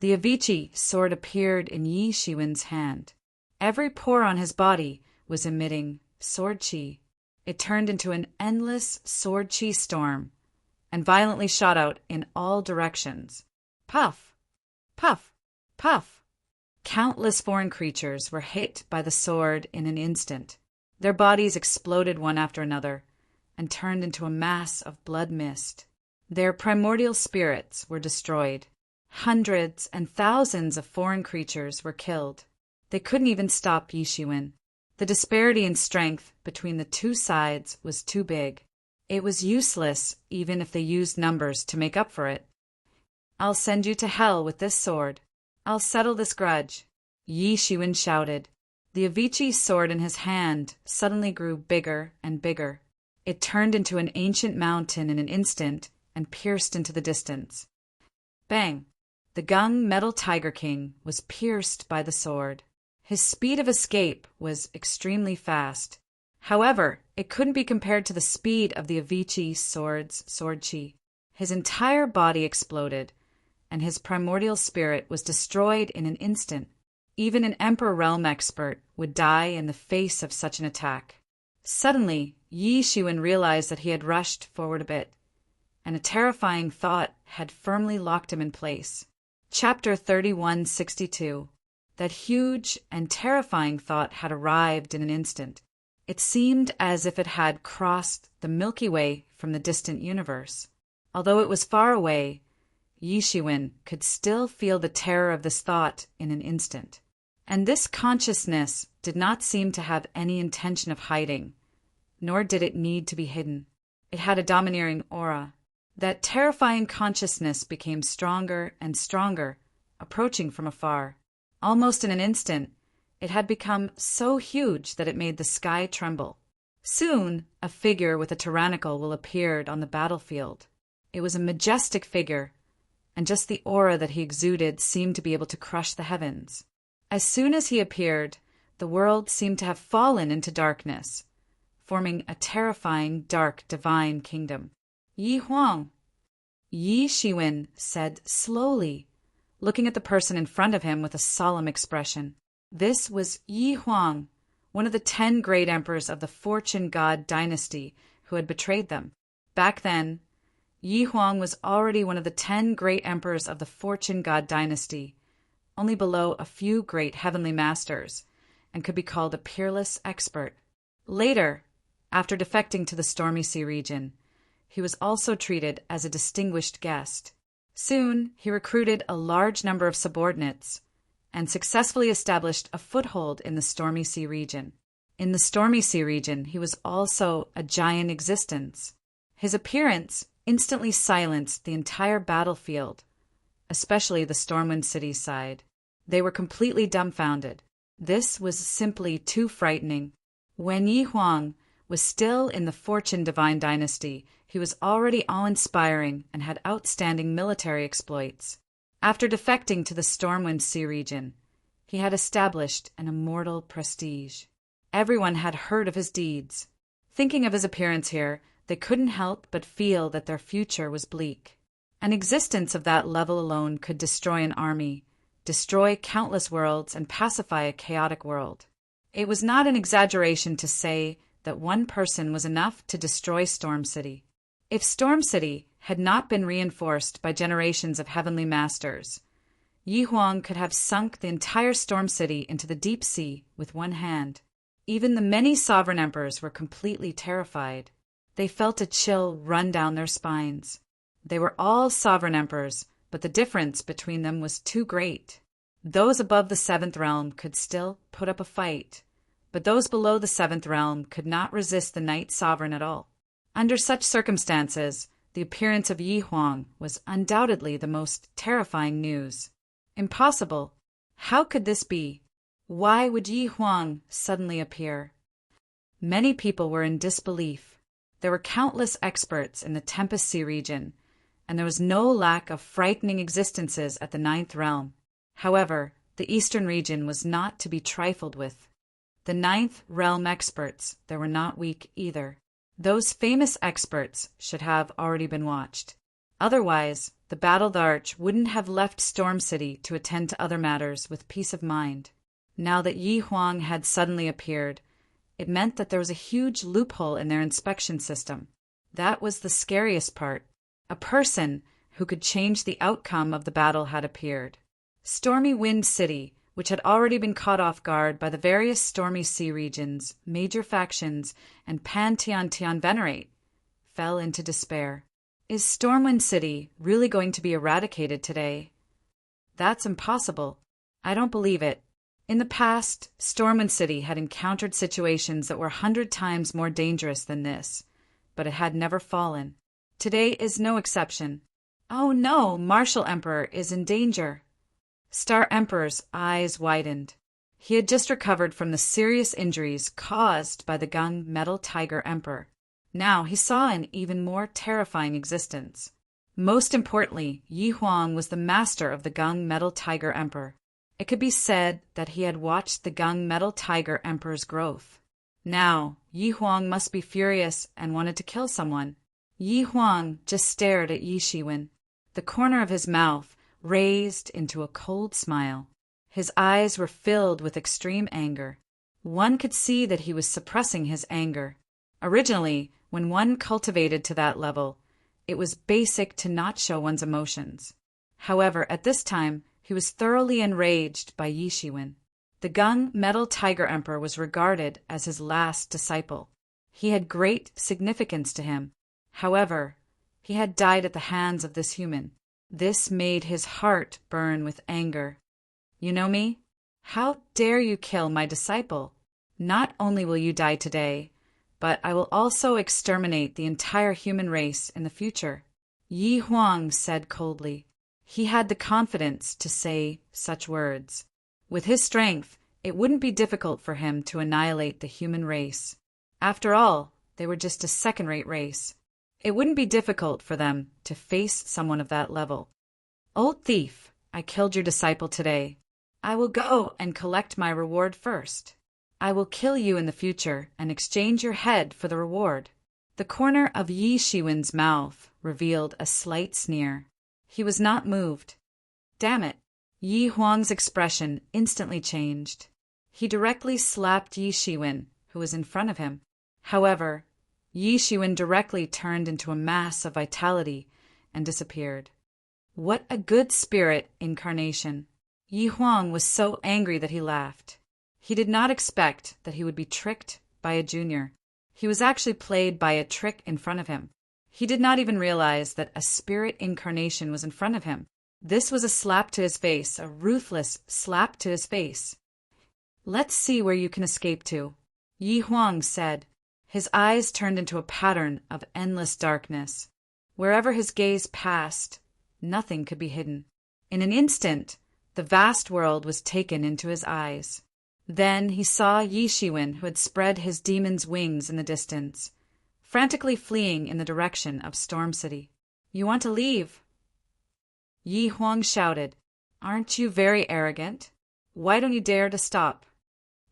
The Avicii sword appeared in Yi Shiwen's hand. Every pore on his body was emitting sword chi. It turned into an endless sword chi storm and violently shot out in all directions. Puff! Puff! Puff! Countless foreign creatures were hit by the sword in an instant. Their bodies exploded one after another and turned into a mass of blood mist. Their primordial spirits were destroyed. Hundreds and thousands of foreign creatures were killed. They couldn't even stop Yi Shiwen. The disparity in strength between the two sides was too big. It was useless even if they used numbers to make up for it. I'll send you to hell with this sword. I'll settle this grudge. Yi Shiwen shouted. The Avicii sword in his hand suddenly grew bigger and bigger. It turned into an ancient mountain in an instant and pierced into the distance. Bang! The gunmetal Tiger King was pierced by the sword. His speed of escape was extremely fast. However, it couldn't be compared to the speed of the Avicii sword's sword chi. His entire body exploded, and his primordial spirit was destroyed in an instant. Even an Emperor Realm expert would die in the face of such an attack. Suddenly, Yi Shiwen realized that he had rushed forward a bit, and a terrifying thought had firmly locked him in place. Chapter 3162. That huge and terrifying thought had arrived in an instant. It seemed as if it had crossed the Milky Way from the distant universe. Although it was far away, Yi Shiwen could still feel the terror of this thought in an instant. And this consciousness did not seem to have any intention of hiding, nor did it need to be hidden. It had a domineering aura. That terrifying consciousness became stronger and stronger, approaching from afar. Almost in an instant, it had become so huge that it made the sky tremble. Soon, a figure with a tyrannical will appeared on the battlefield. It was a majestic figure, and just the aura that he exuded seemed to be able to crush the heavens. As soon as he appeared, the world seemed to have fallen into darkness, forming a terrifying, dark, divine kingdom. Yi Huang, Yi Shiwen said slowly, looking at the person in front of him with a solemn expression. This was Yi Huang, one of the 10 great emperors of the Fortune God dynasty who had betrayed them. Back then, Yi Huang was already one of the 10 great emperors of the Fortune God dynasty, only below a few great heavenly masters, and could be called a peerless expert. Later, after defecting to the Stormy Sea region, he was also treated as a distinguished guest. Soon, he recruited a large number of subordinates and successfully established a foothold in the Stormy Sea region. In the Stormy Sea region, he was also a giant existence. His appearance instantly silenced the entire battlefield, especially the Stormwind City's side. They were completely dumbfounded. This was simply too frightening. When Yi Huang was still in the Fortune Divine Dynasty, he was already awe-inspiring and had outstanding military exploits. After defecting to the Stormwind Sea region, he had established an immortal prestige. Everyone had heard of his deeds. Thinking of his appearance here, they couldn't help but feel that their future was bleak. An existence of that level alone could destroy an army, destroy countless worlds, and pacify a chaotic world. It was not an exaggeration to say that one person was enough to destroy Storm City. If Storm City had not been reinforced by generations of heavenly masters, Yi Huang could have sunk the entire Storm City into the deep sea with one hand. Even the many sovereign emperors were completely terrified. They felt a chill run down their spines. They were all sovereign emperors, but the difference between them was too great. Those above the seventh realm could still put up a fight, but those below the seventh realm could not resist the Night Sovereign at all. Under such circumstances, the appearance of Yi Huang was undoubtedly the most terrifying news. Impossible. How could this be? Why would Yi Huang suddenly appear? Many people were in disbelief. There were countless experts in the Tempest Sea region, and there was no lack of frightening existences at the Ninth Realm. However, the Eastern region was not to be trifled with. The Ninth Realm experts, they were not weak either. Those famous experts should have already been watched. Otherwise, the Battled Arch wouldn't have left Storm City to attend to other matters with peace of mind. Now that Yi Huang had suddenly appeared, it meant that there was a huge loophole in their inspection system. That was the scariest part. A person who could change the outcome of the battle had appeared. Stormy Wind City, which had already been caught off guard by the various Stormy Sea regions, major factions, and Pan-Tian-Tian Venerate, fell into despair. Is Stormwind City really going to be eradicated today? That's impossible. I don't believe it. In the past, Stormwind City had encountered situations that were 100 times more dangerous than this, but it had never fallen. Today is no exception. Oh no, Martial Emperor is in danger. Star Emperor's eyes widened. He had just recovered from the serious injuries caused by the Gung Metal Tiger Emperor. Now he saw an even more terrifying existence. Most importantly, Yi Huang was the master of the Gung Metal Tiger Emperor. It could be said that he had watched the Gung Metal Tiger Emperor's growth. Now, Yi Huang must be furious and wanted to kill someone. Yi Huang just stared at Yi Shiwen. The corner of his mouth raised into a cold smile. His eyes were filled with extreme anger. One could see that he was suppressing his anger. Originally, when one cultivated to that level, it was basic to not show one's emotions. However, at this time, he was thoroughly enraged by Yi Shiwen. The Gung Metal Tiger Emperor was regarded as his last disciple. He had great significance to him. However, he had died at the hands of this human. This made his heart burn with anger. You know me? How dare you kill my disciple? Not only will you die today, but I will also exterminate the entire human race in the future. Yi Huang said coldly. He had the confidence to say such words. With his strength, it wouldn't be difficult for him to annihilate the human race. After all, they were just a second-rate race. It wouldn't be difficult for them to face someone of that level. Old thief, I killed your disciple today. I will go and collect my reward first. I will kill you in the future and exchange your head for the reward. The corner of Yi Shiwen's mouth revealed a slight sneer. He was not moved. Damn it! Yi Huang's expression instantly changed. He directly slapped Yi Shiwen, who was in front of him. However, Yi Shiwen directly turned into a mass of vitality and disappeared. What a good spirit incarnation! Yi Huang was so angry that he laughed. He did not expect that he would be tricked by a junior. He was actually played by a trick in front of him. He did not even realize that a spirit incarnation was in front of him. This was a slap to his face, a ruthless slap to his face. Let's see where you can escape to, Yi Huang said. His eyes turned into a pattern of endless darkness. Wherever his gaze passed, nothing could be hidden. In an instant, the vast world was taken into his eyes. Then he saw Yi Shiwen, who had spread his demon's wings in the distance, frantically fleeing in the direction of Storm City. "You want to leave?" Yi Huang shouted. "Aren't you very arrogant? Why don't you dare to stop?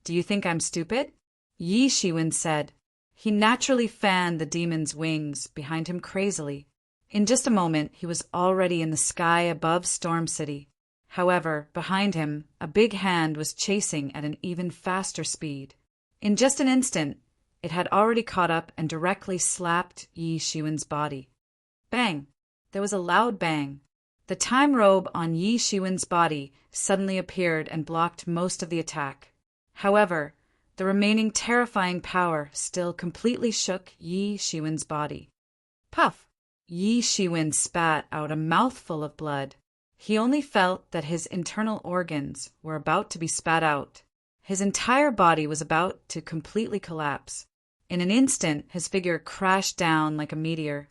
Do you think I'm stupid?" Yi Shiwen said. He naturally fanned the demon's wings behind him crazily. In just a moment, he was already in the sky above Storm City. However, behind him, a big hand was chasing at an even faster speed. In just an instant, it had already caught up and directly slapped Yi Shiwen's body. Bang! There was a loud bang. The time robe on Yi Shiwen's body suddenly appeared and blocked most of the attack. However, the remaining terrifying power still completely shook Yi Shiwen's body. Puff! Yi Shiwen spat out a mouthful of blood. He only felt that his internal organs were about to be spat out. His entire body was about to completely collapse. In an instant, his figure crashed down like a meteor.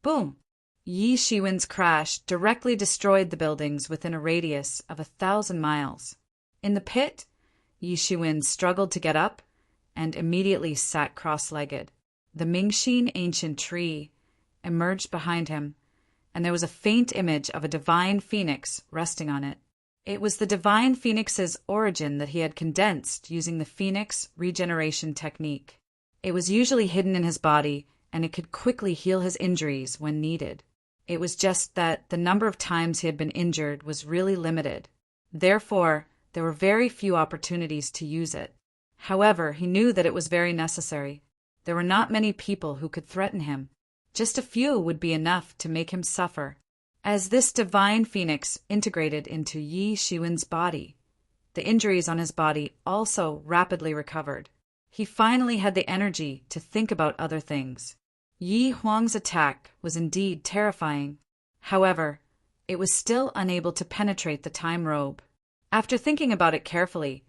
Boom! Yi Shiwen's crash directly destroyed the buildings within a radius of 1,000 miles. In the pit, Yi Shiwen struggled to get up and immediately sat cross-legged. The Mingxin ancient tree emerged behind him, and there was a faint image of a divine phoenix resting on it. It was the divine phoenix's origin that he had condensed using the phoenix regeneration technique. It was usually hidden in his body, and it could quickly heal his injuries when needed. It was just that the number of times he had been injured was really limited. Therefore, there were very few opportunities to use it. However, he knew that it was very necessary. There were not many people who could threaten him. Just a few would be enough to make him suffer. As this divine phoenix integrated into Yi Shiwen's body, the injuries on his body also rapidly recovered. He finally had the energy to think about other things. Yi Huang's attack was indeed terrifying. However, it was still unable to penetrate the time robe. After thinking about it carefully,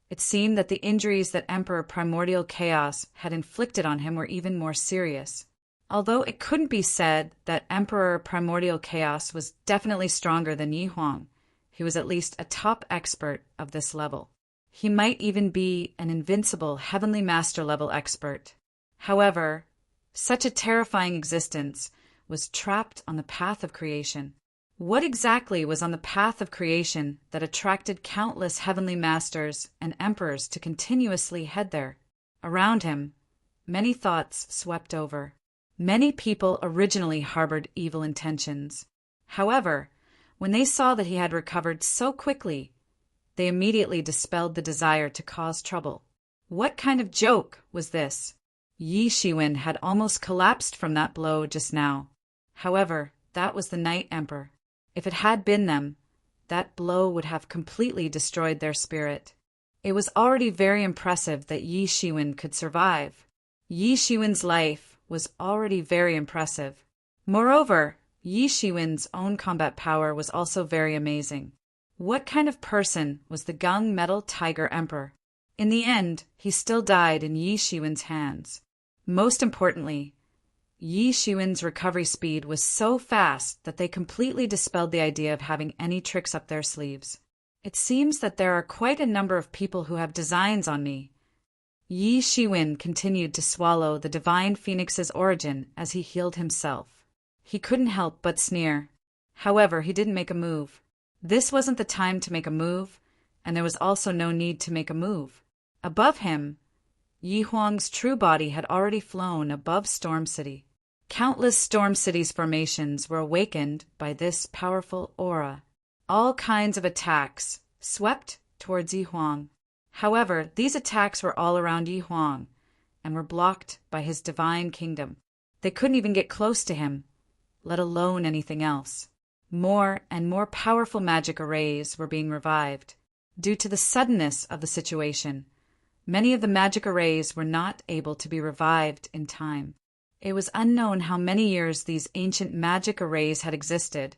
it seemed that the injuries that Emperor Primordial Chaos had inflicted on him were even more serious. Although it couldn't be said that Emperor Primordial Chaos was definitely stronger than Yi Huang, he was at least a top expert of this level. He might even be an invincible Heavenly Master level expert. However, such a terrifying existence was trapped on the path of creation. What exactly was on the path of creation that attracted countless heavenly masters and emperors to continuously head there? Around him, many thoughts swept over. Many people originally harbored evil intentions. However, when they saw that he had recovered so quickly, they immediately dispelled the desire to cause trouble. What kind of joke was this? Yi Shiwen had almost collapsed from that blow just now. However, that was the Night Emperor. If it had been them, that blow would have completely destroyed their spirit. It was already very impressive that Yi Shiwen could survive. Yi Shiwen's life was already very impressive. Moreover, Yi Shiwen's own combat power was also very amazing. What kind of person was the Gung Metal Tiger Emperor? In the end, he still died in Yi Shiwen's hands. Most importantly, Yi Shiwen's recovery speed was so fast that they completely dispelled the idea of having any tricks up their sleeves. It seems that there are quite a number of people who have designs on me. Yi Shiwen continued to swallow the divine phoenix's origin as he healed himself. He couldn't help but sneer. However, he didn't make a move. This wasn't the time to make a move, and there was also no need to make a move. Above him, Yi Huang's true body had already flown above Storm City. Countless Storm City's formations were awakened by this powerful aura. All kinds of attacks swept towards Yi Huang. However, these attacks were all around Yi Huang and were blocked by his divine kingdom. They couldn't even get close to him, let alone anything else. More and more powerful magic arrays were being revived. Due to the suddenness of the situation, many of the magic arrays were not able to be revived in time. It was unknown how many years these ancient magic arrays had existed,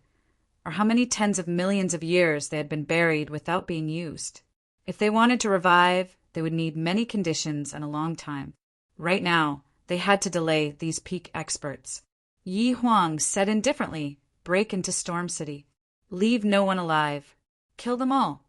or how many tens of millions of years they had been buried without being used. If they wanted to revive, they would need many conditions and a long time. Right now, they had to delay these peak experts. Yi Huang said indifferently, "Break into Storm City. Leave no one alive. Kill them all."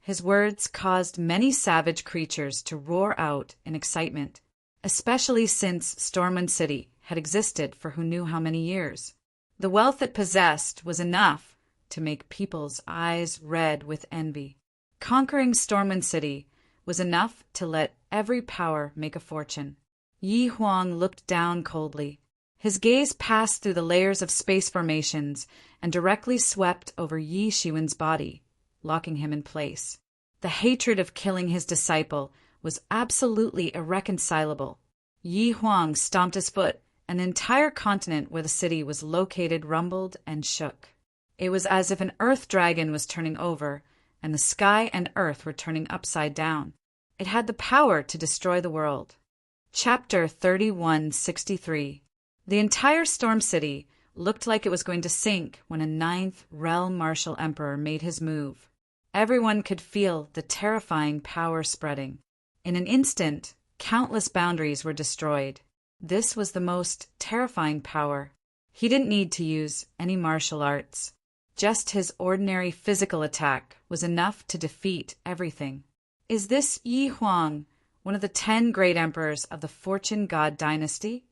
His words caused many savage creatures to roar out in excitement, especially since Stormwind City had existed for who knew how many years. The wealth it possessed was enough to make people's eyes red with envy. Conquering Stormwind City was enough to let every power make a fortune. Yi Huang looked down coldly. His gaze passed through the layers of space formations and directly swept over Yi Shiwen's body, locking him in place. The hatred of killing his disciple was absolutely irreconcilable. Yi Huang stomped his foot, and the entire continent where the city was located rumbled and shook. It was as if an earth dragon was turning over, and the sky and earth were turning upside down. It had the power to destroy the world. Chapter 3163. The entire Storm City looked like it was going to sink when a ninth realm martial emperor made his move. Everyone could feel the terrifying power spreading. In an instant, countless boundaries were destroyed. This was the most terrifying power. He didn't need to use any martial arts. Just his ordinary physical attack was enough to defeat everything. Is this Yi Huang, one of the 10 great emperors of the Fortune God dynasty?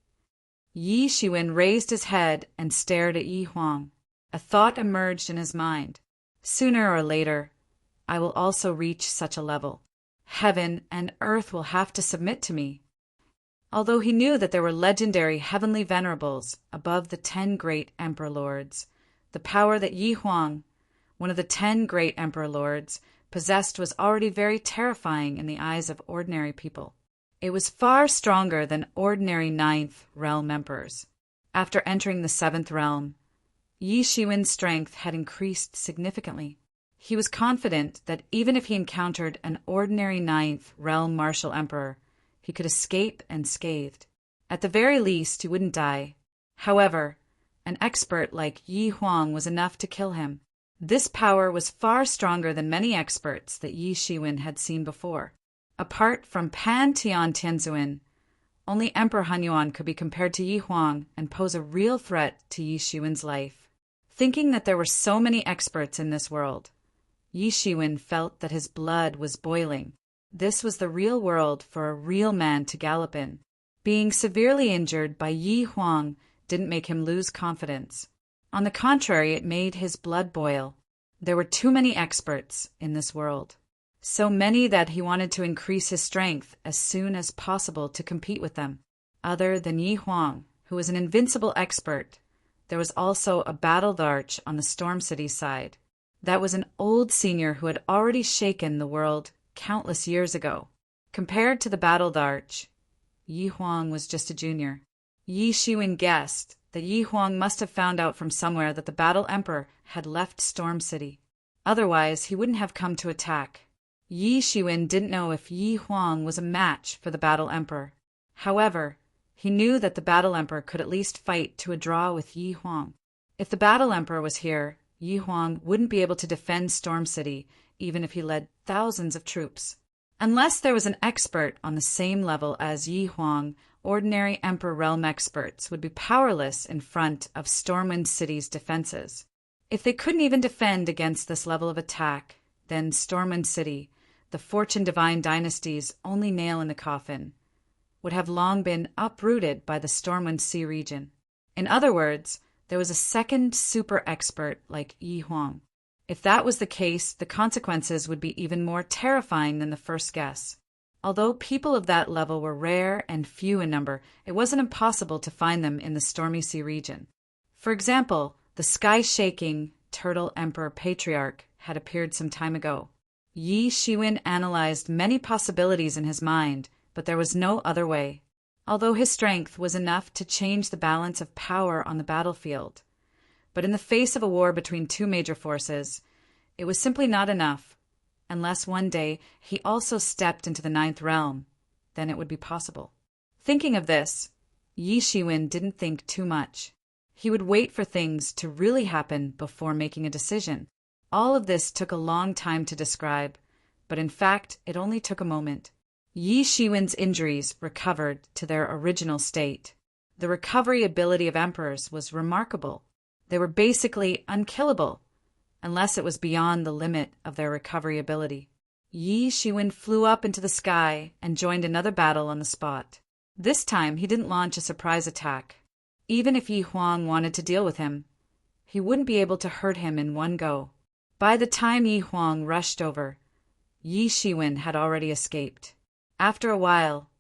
Yi Shiwen raised his head and stared at Yi Huang. A thought emerged in his mind. Sooner or later, I will also reach such a level. Heaven and earth will have to submit to me. Although he knew that there were legendary heavenly venerables above the 10 great emperor lords, the power that Yi Huang, one of the 10 great emperor lords, possessed was already very terrifying in the eyes of ordinary people. It was far stronger than ordinary 9th realm emperors. After entering the 7th realm, Yi Shiwen's strength had increased significantly. He was confident that even if he encountered an ordinary 9th realm martial emperor, he could escape unscathed. At the very least, he wouldn't die. However, an expert like Yi Huang was enough to kill him. This power was far stronger than many experts that Yi Shiwen had seen before. Apart from Pan Tian Tianzuan, only Emperor Hunyuan could be compared to Yi Huang and pose a real threat to Yi Shiwen's life. Thinking that there were so many experts in this world, Yi Shiwen felt that his blood was boiling. This was the real world for a real man to gallop in. Being severely injured by Yi Huang didn't make him lose confidence. On the contrary, it made his blood boil. There were too many experts in this world. So many that he wanted to increase his strength as soon as possible to compete with them. Other than Yi Huang, who was an invincible expert, there was also a battled arch on the Storm City side. That was an old senior who had already shaken the world countless years ago. Compared to the battled arch, Yi Huang was just a junior. Yi Shiwen guessed that Yi Huang must have found out from somewhere that the Battle Emperor had left Storm City. Otherwise, he wouldn't have come to attack. Yi Shiwen didn't know if Yi Huang was a match for the Battle Emperor. However, he knew that the Battle Emperor could at least fight to a draw with Yi Huang. If the Battle Emperor was here, Yi Huang wouldn't be able to defend Storm City, even if he led thousands of troops. Unless there was an expert on the same level as Yi Huang, ordinary Emperor Realm experts would be powerless in front of Stormwind City's defenses. If they couldn't even defend against this level of attack, then Stormwind City, the Fortune Divine Dynasty's only nail in the coffin, would have long been uprooted by the Stormwind Sea region. In other words, there was a second super expert like Yi Huang. If that was the case, the consequences would be even more terrifying than the first guess. Although people of that level were rare and few in number, it wasn't impossible to find them in the Stormy Sea region. For example, the sky-shaking Turtle Emperor Patriarch had appeared some time ago. Yi Shiwen analyzed many possibilities in his mind, but there was no other way. Although his strength was enough to change the balance of power on the battlefield, but in the face of a war between two major forces, it was simply not enough. Unless one day he also stepped into the 9th realm, then it would be possible. Thinking of this, Yi Shiwen didn't think too much. He would wait for things to really happen before making a decision. All of this took a long time to describe, but in fact, it only took a moment. Yi Shiwen's injuries recovered to their original state. The recovery ability of emperors was remarkable. They were basically unkillable, unless it was beyond the limit of their recovery ability. Yi Shiwen flew up into the sky and joined another battle on the spot. This time, he didn't launch a surprise attack. Even if Yi Huang wanted to deal with him, he wouldn't be able to hurt him in one go. By the time Yi Huang rushed over, Yi Shiwen had already escaped. After a while,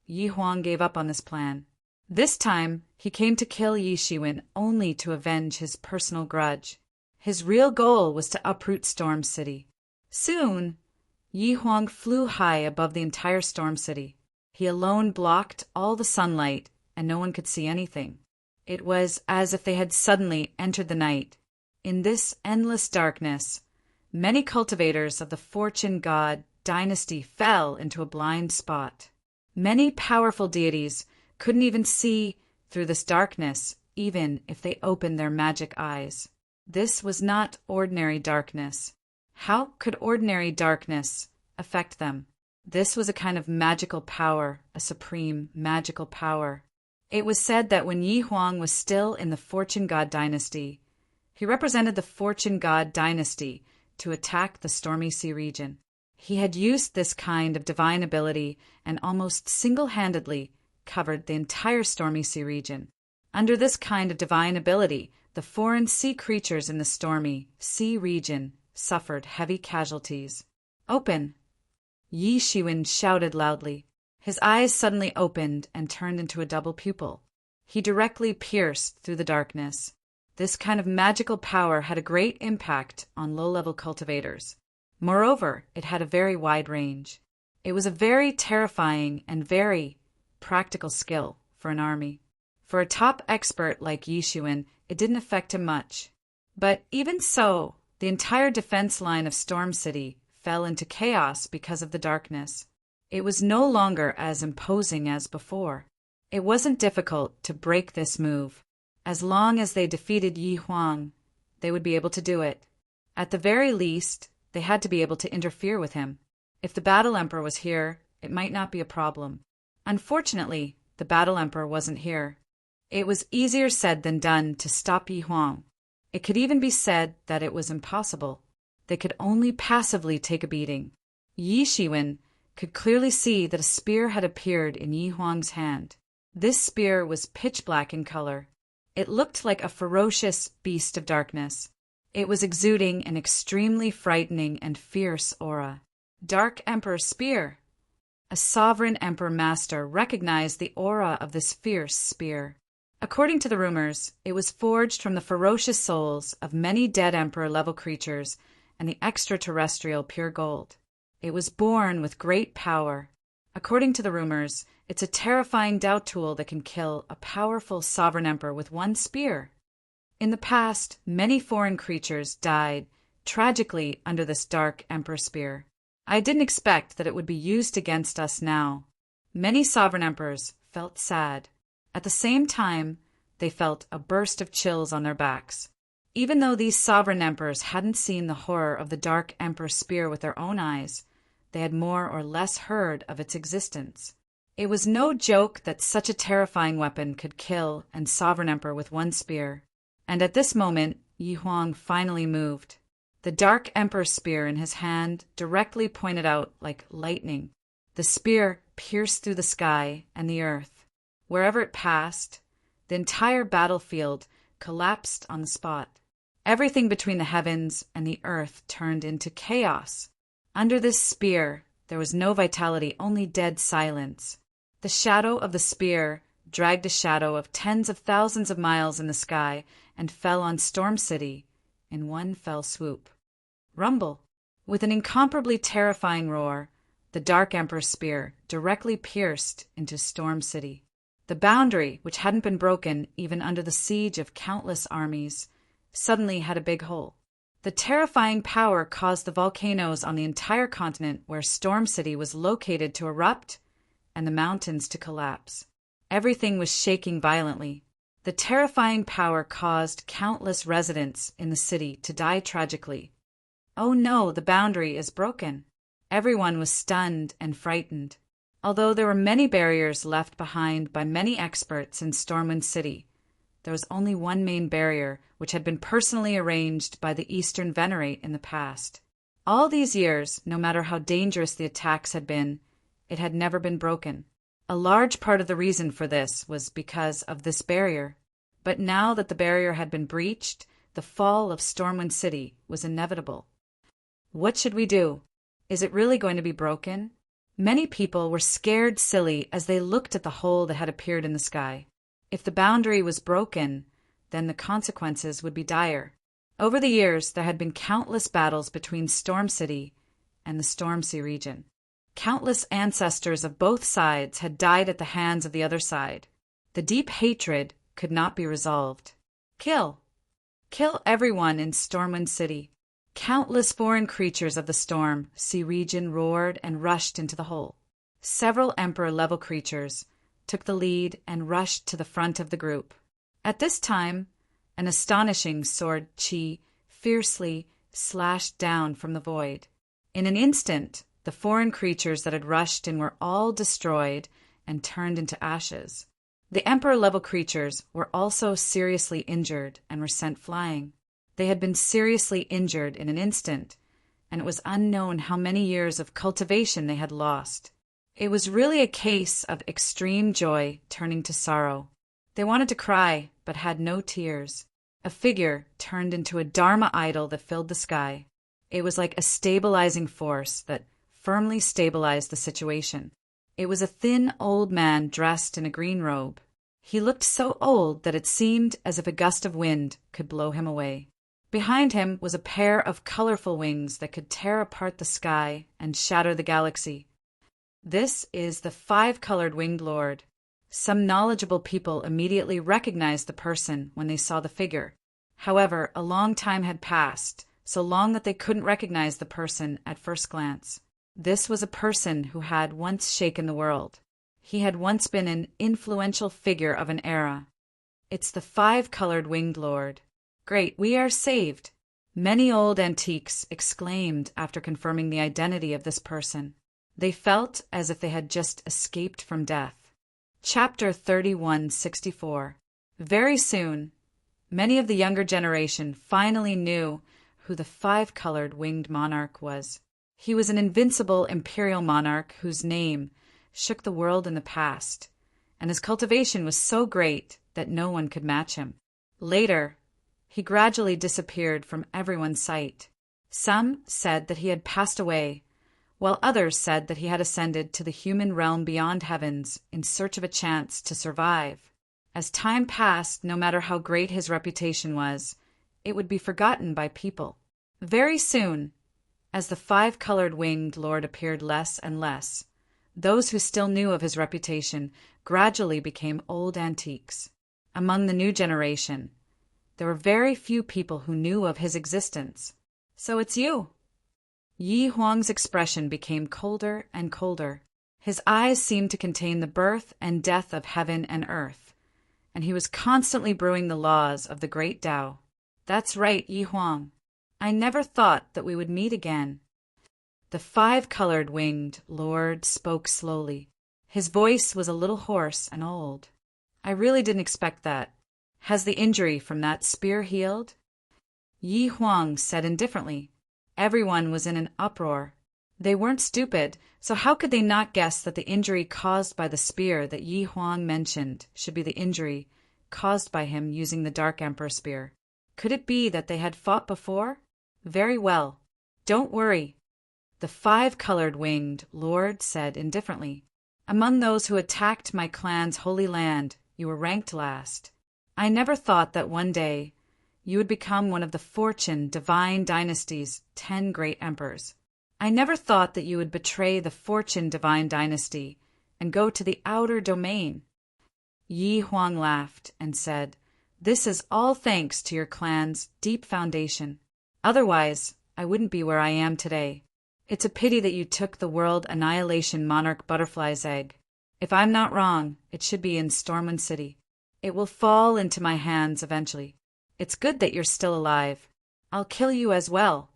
Yi Huang gave up on this plan. This time, he came to kill Yi Shiwen only to avenge his personal grudge. His real goal was to uproot Storm City. Soon, Yi Huang flew high above the entire Storm City. He alone blocked all the sunlight, and no one could see anything. It was as if they had suddenly entered the night. In this endless darkness, many cultivators of the Fortune God dynasty fell into a blind spot. Many powerful deities couldn't even see through this darkness, even if they opened their magic eyes. This was not ordinary darkness. How could ordinary darkness affect them? This was a kind of magical power, a supreme magical power. It was said that when Yi Huang was still in the Fortune God dynasty, he represented the Fortune God dynasty to attack the Stormy Sea region. He had used this kind of divine ability and almost single-handedly covered the entire Stormy Sea region. Under this kind of divine ability, the foreign sea creatures in the Stormy Sea region suffered heavy casualties. "Open!" Yi Shiwen shouted loudly. His eyes suddenly opened and turned into a double pupil. He directly pierced through the darkness. This kind of magical power had a great impact on low-level cultivators. Moreover, it had a very wide range. It was a very terrifying and very practical skill for an army. For a top expert like Yi Shiwen, it didn't affect him much. But even so, the entire defense line of Storm City fell into chaos because of the darkness. It was no longer as imposing as before. It wasn't difficult to break this move. As long as they defeated Yi Huang, they would be able to do it. At the very least, they had to be able to interfere with him. If the Battle Emperor was here, it might not be a problem. Unfortunately, the Battle Emperor wasn't here. It was easier said than done to stop Yi Huang. It could even be said that it was impossible. They could only passively take a beating. Yi Shiwen could clearly see that a spear had appeared in Yi Huang's hand. This spear was pitch black in color. It looked like a ferocious beast of darkness. It was exuding an extremely frightening and fierce aura. Dark Emperor Spear. A sovereign Emperor Master recognized the aura of this fierce spear. According to the rumors, it was forged from the ferocious souls of many dead Emperor-level creatures and the extraterrestrial pure gold. It was born with great power. According to the rumors, it's a terrifying doubt tool that can kill a powerful sovereign emperor with one spear. In the past, many foreign creatures died tragically under this dark emperor spear. I didn't expect that it would be used against us now. Many sovereign emperors felt sad. At the same time, they felt a burst of chills on their backs. Even though these sovereign emperors hadn't seen the horror of the dark emperor spear with their own eyes, they had more or less heard of its existence. It was no joke that such a terrifying weapon could kill a sovereign emperor with one spear. And at this moment, Yi Huang finally moved. The dark emperor spear in his hand directly pointed out like lightning. The spear pierced through the sky and the earth. Wherever it passed, the entire battlefield collapsed on the spot. Everything between the heavens and the earth turned into chaos. Under this spear, there was no vitality, only dead silence. The shadow of the spear dragged a shadow of tens of thousands of miles in the sky and fell on Storm City in one fell swoop. Rumble! With an incomparably terrifying roar, the Dark Emperor's spear directly pierced into Storm City. The boundary, which hadn't been broken even under the siege of countless armies, suddenly had a big hole. The terrifying power caused the volcanoes on the entire continent where Storm City was located to erupt and the mountains to collapse. Everything was shaking violently. The terrifying power caused countless residents in the city to die tragically. Oh no, the boundary is broken. Everyone was stunned and frightened. Although there were many barriers left behind by many experts in Stormwind City, there was only one main barrier which had been personally arranged by the Eastern Venerate in the past. All these years, no matter how dangerous the attacks had been, it had never been broken. A large part of the reason for this was because of this barrier. But now that the barrier had been breached, the fall of Stormwind City was inevitable. What should we do? Is it really going to be broken? Many people were scared silly as they looked at the hole that had appeared in the sky. If the boundary was broken, then the consequences would be dire. Over the years, there had been countless battles between Storm City and the Stormsea region. Countless ancestors of both sides had died at the hands of the other side. The deep hatred could not be resolved. Kill! Kill everyone in Stormwind City. Countless foreign creatures of the Storm Sea region roared and rushed into the hole. Several Emperor-level creatures took the lead and rushed to the front of the group. At this time, an astonishing sword chi fiercely slashed down from the void. In an instant, the foreign creatures that had rushed in were all destroyed and turned into ashes. The Emperor-level creatures were also seriously injured and were sent flying. They had been seriously injured in an instant, and it was unknown how many years of cultivation they had lost. It was really a case of extreme joy turning to sorrow. They wanted to cry, but had no tears. A figure turned into a Dharma idol that filled the sky. It was like a stabilizing force that firmly stabilized the situation. It was a thin old man dressed in a green robe. He looked so old that it seemed as if a gust of wind could blow him away. Behind him was a pair of colorful wings that could tear apart the sky and shatter the galaxy. This is the five-colored winged lord. Some knowledgeable people immediately recognized the person when they saw the figure. However, a long time had passed, so long that they couldn't recognize the person at first glance. This was a person who had once shaken the world. He had once been an influential figure of an era. It's the five-colored winged lord. Great, we are saved! Many old antiques exclaimed after confirming the identity of this person. They felt as if they had just escaped from death. Chapter 3164. Very soon, many of the younger generation finally knew who the five-colored winged monarch was. He was an invincible imperial monarch whose name shook the world in the past, and his cultivation was so great that no one could match him. Later, he gradually disappeared from everyone's sight. Some said that he had passed away, while others said that he had ascended to the human realm beyond heavens in search of a chance to survive. As time passed, no matter how great his reputation was, it would be forgotten by people. Very soon, as the five-colored winged lord appeared less and less, those who still knew of his reputation gradually became old antiques. Among the new generation, there were very few people who knew of his existence. So it's you. Yi Huang's expression became colder and colder. His eyes seemed to contain the birth and death of heaven and earth, and he was constantly brewing the laws of the great Tao. That's right, Yi Huang. I never thought that we would meet again. The five-colored winged lord spoke slowly. His voice was a little hoarse and old. I really didn't expect that. Has the injury from that spear healed? Yi Huang said indifferently. Everyone was in an uproar. They weren't stupid, so how could they not guess that the injury caused by the spear that Yi Huang mentioned should be the injury caused by him using the Dark Emperor spear? Could it be that they had fought before? Very well. Don't worry. The five-colored winged lord said indifferently. Among those who attacked my clan's holy land, you were ranked last. I never thought that one day you would become one of the Fortune Divine Dynasty's 10 great emperors. I never thought that you would betray the Fortune Divine Dynasty and go to the outer domain. Yi Huang laughed and said, This is all thanks to your clan's deep foundation. Otherwise, I wouldn't be where I am today. It's a pity that you took the World Annihilation Monarch Butterfly's egg. If I'm not wrong, it should be in Stormwind City. It will fall into my hands eventually. It's good that you're still alive. I'll kill you as well.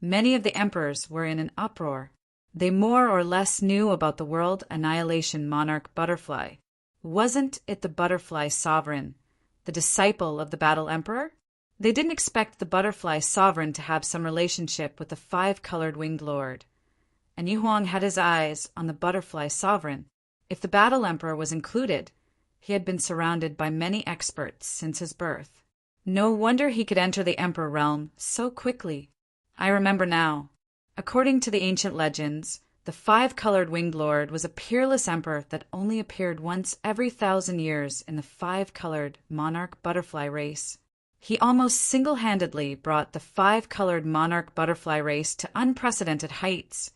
Many of the emperors were in an uproar. They more or less knew about the world annihilation monarch butterfly. Wasn't it the butterfly sovereign, the disciple of the battle emperor? They didn't expect the butterfly sovereign to have some relationship with the five-colored winged lord. And Yi Huang had his eyes on the butterfly sovereign. If the battle emperor was included, he had been surrounded by many experts since his birth. No wonder he could enter the emperor realm so quickly. I remember now. According to the ancient legends, the five-colored winged lord was a peerless emperor that only appeared once every 1,000 years in the five-colored monarch butterfly race. He almost single-handedly brought the five-colored monarch butterfly race to unprecedented heights,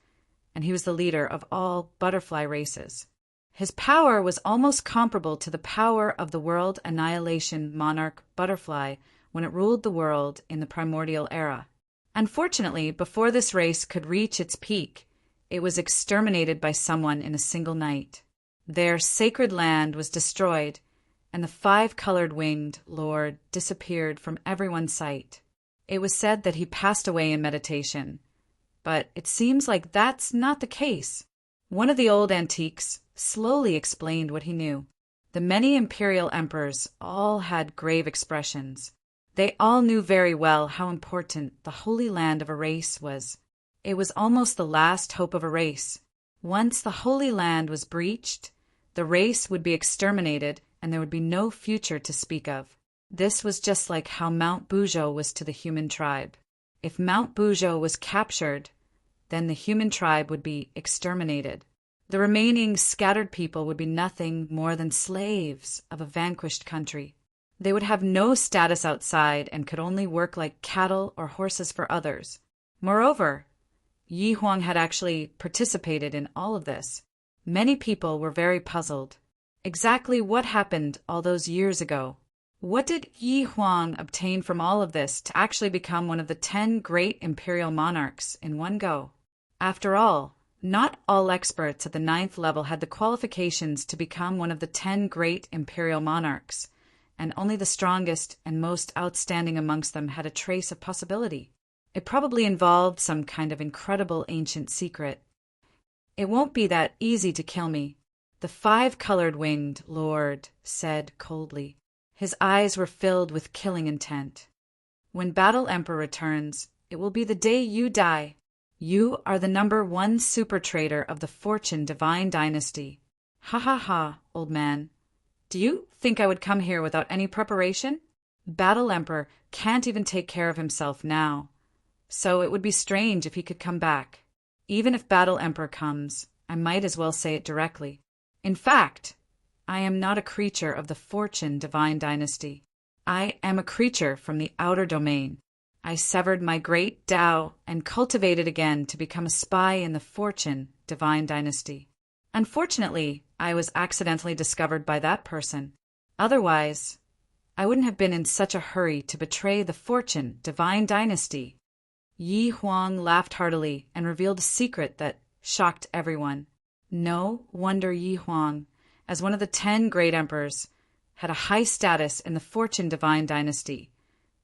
and he was the leader of all butterfly races. His power was almost comparable to the power of the world annihilation monarch butterfly when it ruled the world in the primordial era. Unfortunately, before this race could reach its peak, it was exterminated by someone in a single night. Their sacred land was destroyed, and the five-colored winged lord disappeared from everyone's sight. It was said that he passed away in meditation, but it seems like that's not the case. One of the old antiques slowly explained what he knew. The many imperial emperors all had grave expressions. They all knew very well how important the holy land of a race was. It was almost the last hope of a race. Once the holy land was breached, the race would be exterminated and there would be no future to speak of. This was just like how Mount Bujo was to the human tribe. If Mount Bujo was captured, then the human tribe would be exterminated. The remaining scattered people would be nothing more than slaves of a vanquished country. They would have no status outside and could only work like cattle or horses for others. Moreover, Yi Huang had actually participated in all of this. Many people were very puzzled. Exactly what happened all those years ago? What did Yi Huang obtain from all of this to actually become one of the 10 great imperial monarchs in one go? After all, not all experts at the 9th level had the qualifications to become one of the 10 great imperial monarchs, and only the strongest and most outstanding amongst them had a trace of possibility. It probably involved some kind of incredible ancient secret. It won't be that easy to kill me, the five-colored winged lord said coldly. His eyes were filled with killing intent. When Battle Emperor returns, it will be the day you die. You are the #1 super trader of the Fortune Divine Dynasty. Ha ha ha, old man. Do you think I would come here without any preparation? Battle Emperor can't even take care of himself now, so it would be strange if he could come back. Even if Battle Emperor comes, I might as well say it directly. In fact, I am not a creature of the Fortune Divine Dynasty. I am a creature from the outer domain. I severed my great Tao and cultivated again to become a spy in the Fortune Divine Dynasty. Unfortunately, I was accidentally discovered by that person. Otherwise, I wouldn't have been in such a hurry to betray the Fortune Divine Dynasty. Yi Huang laughed heartily and revealed a secret that shocked everyone. No wonder Yi Huang, as one of the 10 great emperors, had a high status in the Fortune Divine Dynasty,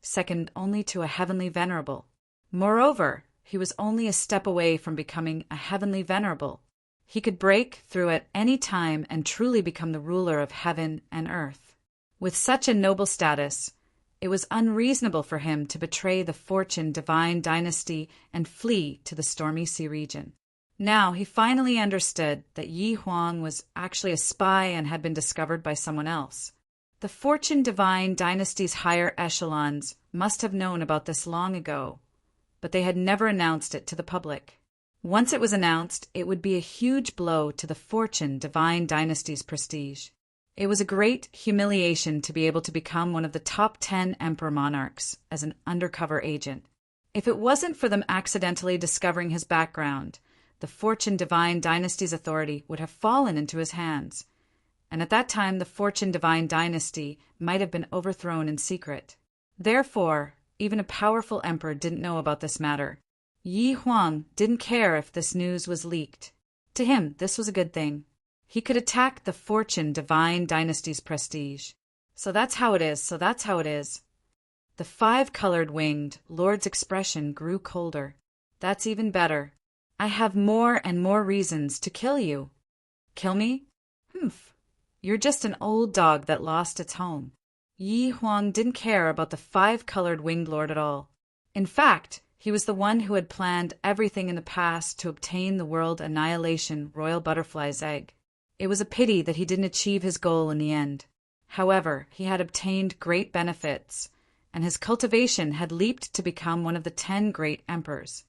second only to a heavenly venerable. Moreover, he was only a step away from becoming a heavenly venerable. He could break through at any time and truly become the ruler of heaven and earth. With such a noble status, it was unreasonable for him to betray the Fortune Divine Dynasty and flee to the Stormy Sea region. Now he finally understood that Yi Huang was actually a spy and had been discovered by someone else. The Fortune Divine Dynasty's higher echelons must have known about this long ago, but they had never announced it to the public. Once it was announced, it would be a huge blow to the Fortune Divine Dynasty's prestige. It was a great humiliation to be able to become one of the top 10 emperor monarchs as an undercover agent. If it wasn't for them accidentally discovering his background, the Fortune Divine Dynasty's authority would have fallen into his hands, and at that time the Fortune Divine Dynasty might have been overthrown in secret. Therefore, even a powerful emperor didn't know about this matter. Yi Huang didn't care if this news was leaked. To him, this was a good thing. He could attack the Fortune Divine Dynasty's prestige. So that's how it is. The five-colored winged lord's expression grew colder. That's even better. I have more and more reasons to kill you. Kill me? Humph. You're just an old dog that lost its home. Yi Huang didn't care about the five-colored winged lord at all. In fact, he was the one who had planned everything in the past to obtain the world annihilation royal butterfly's egg. It was a pity that he didn't achieve his goal in the end. However, he had obtained great benefits, and his cultivation had leaped to become one of the 10 great emperors.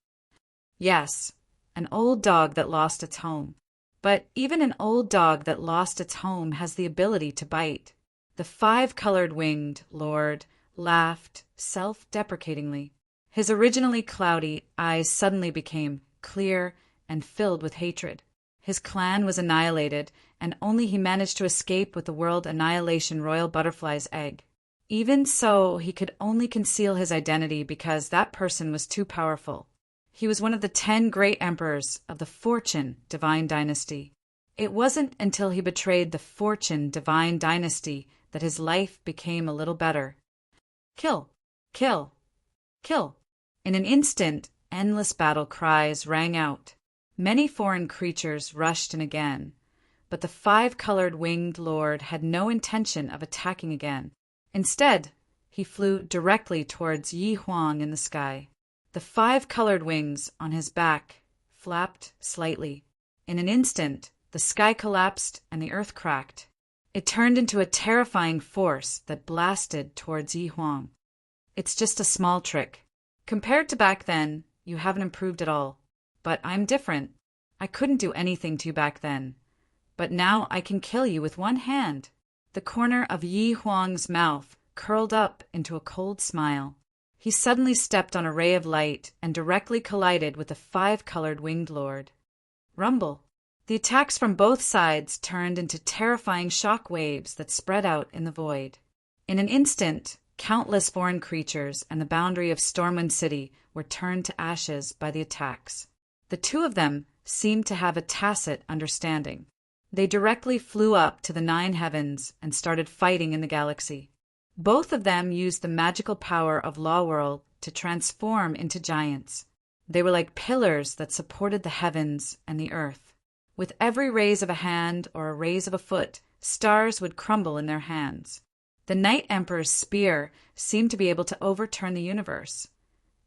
Yes, an old dog that lost its home. But even an old dog that lost its home has the ability to bite. The five-colored winged lord laughed self-deprecatingly. His originally cloudy eyes suddenly became clear and filled with hatred. His clan was annihilated, and only he managed to escape with the world annihilation royal butterfly's egg. Even so, he could only conceal his identity because that person was too powerful. He was one of the 10 great emperors of the Fortune Divine Dynasty. It wasn't until he betrayed the Fortune Divine Dynasty that his life became a little better. Kill! Kill! Kill! In an instant, endless battle cries rang out. Many foreign creatures rushed in again, but the five-colored winged lord had no intention of attacking again. Instead, he flew directly towards Yi Huang in the sky. The five-colored wings on his back flapped slightly. In an instant, the sky collapsed and the earth cracked. It turned into a terrifying force that blasted towards Yi Huang. It's just a small trick. Compared to back then, you haven't improved at all. But I'm different. I couldn't do anything to you back then. But now I can kill you with one hand. The corner of Yi Huang's mouth curled up into a cold smile. He suddenly stepped on a ray of light and directly collided with the five-colored winged lord. Rumble! The attacks from both sides turned into terrifying shock waves that spread out in the void. In an instant, countless foreign creatures and the boundary of Stormwind City were turned to ashes by the attacks. The two of them seemed to have a tacit understanding. They directly flew up to the 9 heavens and started fighting in the galaxy. Both of them used the magical power of Law World to transform into giants. They were like pillars that supported the heavens and the earth. With every raise of a hand or a raise of a foot, stars would crumble in their hands. The Night Emperor's spear seemed to be able to overturn the universe,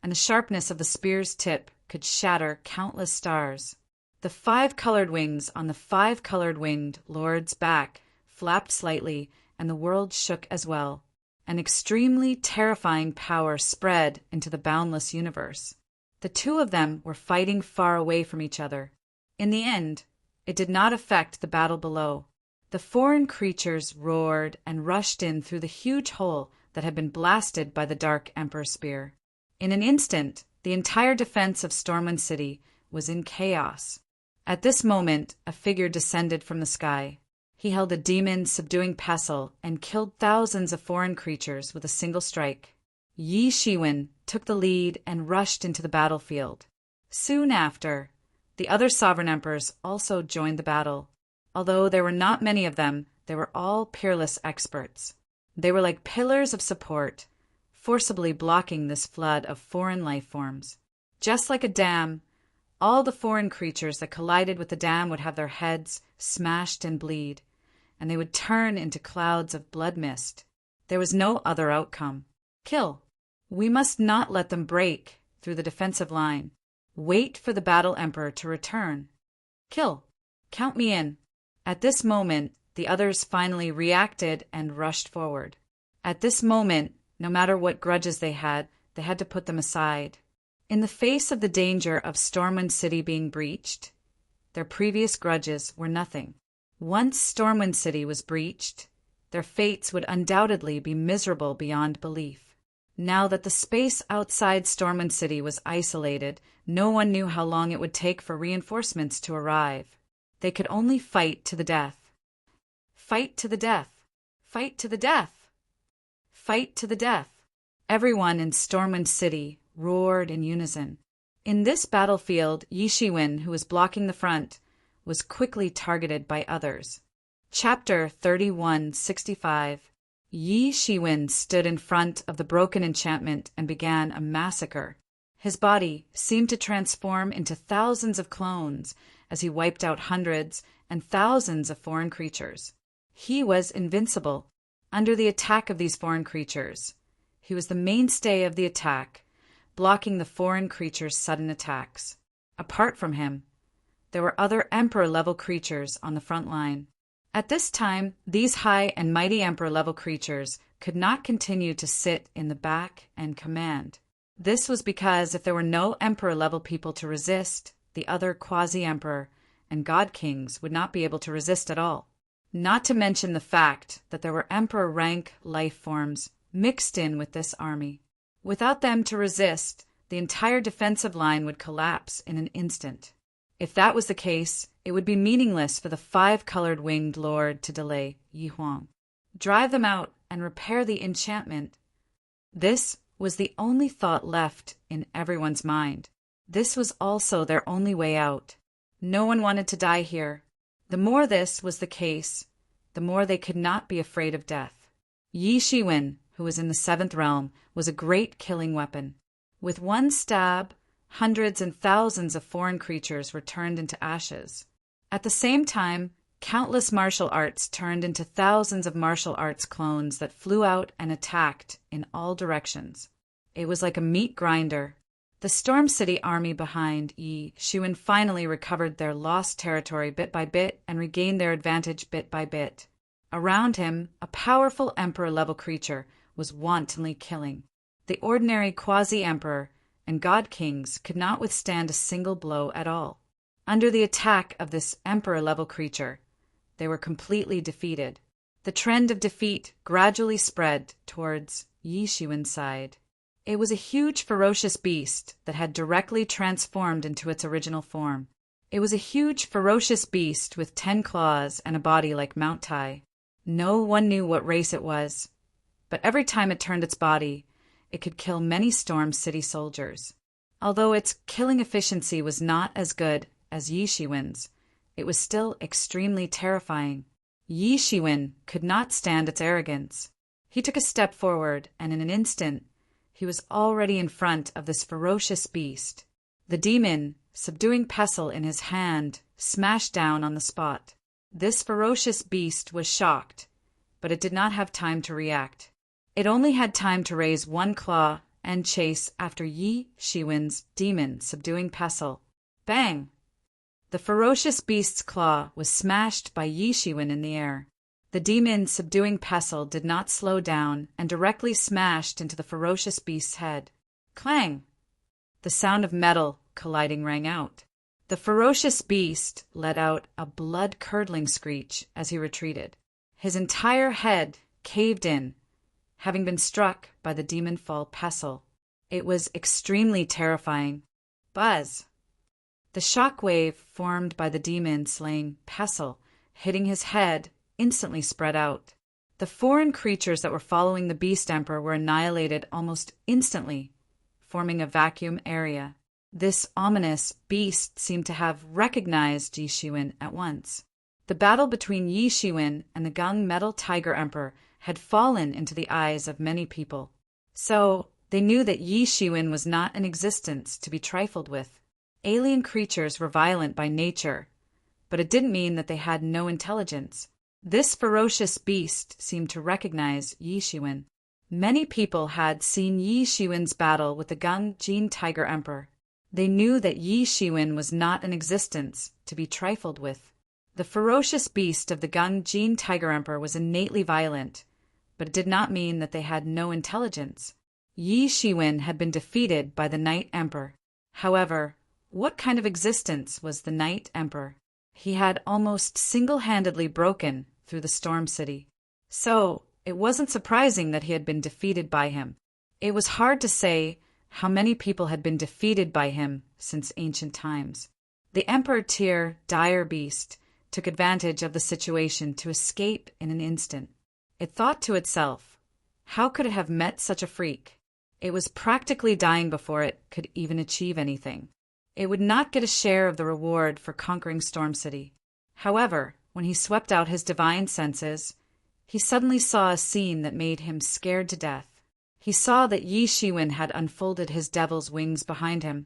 and the sharpness of the spear's tip could shatter countless stars. The five-colored wings on the five-colored winged lord's back flapped slightly, and the world shook as well. An extremely terrifying power spread into the boundless universe. The two of them were fighting far away from each other. In the end, it did not affect the battle below. The foreign creatures roared and rushed in through the huge hole that had been blasted by the Dark Emperor spear. In an instant, the entire defense of Stormwind City was in chaos. At this moment, a figure descended from the sky. He held a demon-subduing pestle and killed thousands of foreign creatures with a single strike. Yi Shiwen took the lead and rushed into the battlefield. Soon after, the other sovereign emperors also joined the battle. Although there were not many of them, they were all peerless experts. They were like pillars of support, forcibly blocking this flood of foreign life forms. Just like a dam, all the foreign creatures that collided with the dam would have their heads smashed and bleed, and they would turn into clouds of blood mist. There was no other outcome. Kill. We must not let them break through the defensive line. Wait for the Battle Emperor to return. Kill. Count me in. At this moment, the others finally reacted and rushed forward. At this moment, no matter what grudges they had to put them aside. In the face of the danger of Stormwind City being breached, their previous grudges were nothing. Once Stormwind City was breached, their fates would undoubtedly be miserable beyond belief. Now that the space outside Stormwind City was isolated, no one knew how long it would take for reinforcements to arrive. They could only fight to the death. Fight to the death. Fight to the death. Fight to the death. Everyone in Stormwind City roared in unison. In this battlefield, Yi Shiwen, who was blocking the front, was quickly targeted by others. Chapter 3165. Yi Shiwen stood in front of the broken enchantment and began a massacre. His body seemed to transform into thousands of clones as he wiped out hundreds and thousands of foreign creatures. He was invincible under the attack of these foreign creatures. He was the mainstay of the attack, blocking the foreign creatures' sudden attacks. Apart from him, there were other Emperor-level creatures on the front line. At this time, these high and mighty Emperor-level creatures could not continue to sit in the back and command. This was because if there were no Emperor-level people to resist, the other quasi-Emperor and God Kings would not be able to resist at all. Not to mention the fact that there were Emperor-rank life forms mixed in with this army. Without them to resist, the entire defensive line would collapse in an instant. If that was the case, it would be meaningless for the 5-colored winged lord to delay Yi Huang. Drive them out and repair the enchantment. This was the only thought left in everyone's mind. This was also their only way out. No one wanted to die here. The more this was the case, the more they could not be afraid of death. Yi Shiwen, who was in the 7th realm, was a great killing weapon. With one stab, hundreds and thousands of foreign creatures were turned into ashes. At the same time, countless martial arts turned into thousands of martial arts clones that flew out and attacked in all directions. It was like a meat grinder. The Storm City army behind Yi Shiwen finally recovered their lost territory bit by bit and regained their advantage bit by bit. Around him, a powerful Emperor-level creature was wantonly killing. The ordinary quasi-Emperor and God Kings could not withstand a single blow at all. Under the attack of this Emperor-level creature, they were completely defeated. The trend of defeat gradually spread towards Yi Shiwen's side. It was a huge ferocious beast that had directly transformed into its original form. It was a huge ferocious beast with 10 claws and a body like Mount Tai. No one knew what race it was, but every time it turned its body, it could kill many Storm City soldiers. Although its killing efficiency was not as good as Yi Shiwen's, it was still extremely terrifying. Yi Shiwen could not stand its arrogance. He took a step forward, and in an instant, he was already in front of this ferocious beast. The demon, subduing pestle in his hand, smashed down on the spot. This ferocious beast was shocked, but it did not have time to react. It only had time to raise one claw and chase after Yi Shiwen's demon, subduing pestle. Bang! The ferocious beast's claw was smashed by Yi Shiwen in the air. The demon, subduing pestle, did not slow down and directly smashed into the ferocious beast's head. Clang! The sound of metal colliding rang out. The ferocious beast let out a blood-curdling screech as he retreated. His entire head caved in, having been struck by the demon fall pestle. It was extremely terrifying. Buzz! The shock wave formed by the demon slaying pestle, hitting his head, instantly spread out. The foreign creatures that were following the Beast Emperor were annihilated almost instantly, forming a vacuum area. This ominous beast seemed to have recognized Yi Shiwen at once. The battle between Yi Shiwen and the Gung Metal Tiger Emperor had fallen into the eyes of many people. So they knew that Yi Shiwen was not an existence to be trifled with. Alien creatures were violent by nature, but it didn't mean that they had no intelligence. This ferocious beast seemed to recognize Yi Shiwen. Many people had seen Yi Shiwen's battle with the Gung Jin Tiger Emperor. They knew that Yi Shiwen was not an existence to be trifled with. The ferocious beast of the Gung Jin Tiger Emperor was innately violent, but it did not mean that they had no intelligence. Yi Shiwen had been defeated by the Night Emperor. However, what kind of existence was the Night Emperor? He had almost single-handedly broken through the Storm City. So, it wasn't surprising that he had been defeated by him. It was hard to say how many people had been defeated by him since ancient times. The Emperor Tyr, dire beast, took advantage of the situation to escape in an instant. It thought to itself, how could it have met such a freak? It was practically dying before it could even achieve anything. It would not get a share of the reward for conquering Storm City. However, when he swept out his divine senses, he suddenly saw a scene that made him scared to death. He saw that Yi Shiwen had unfolded his devil's wings behind him,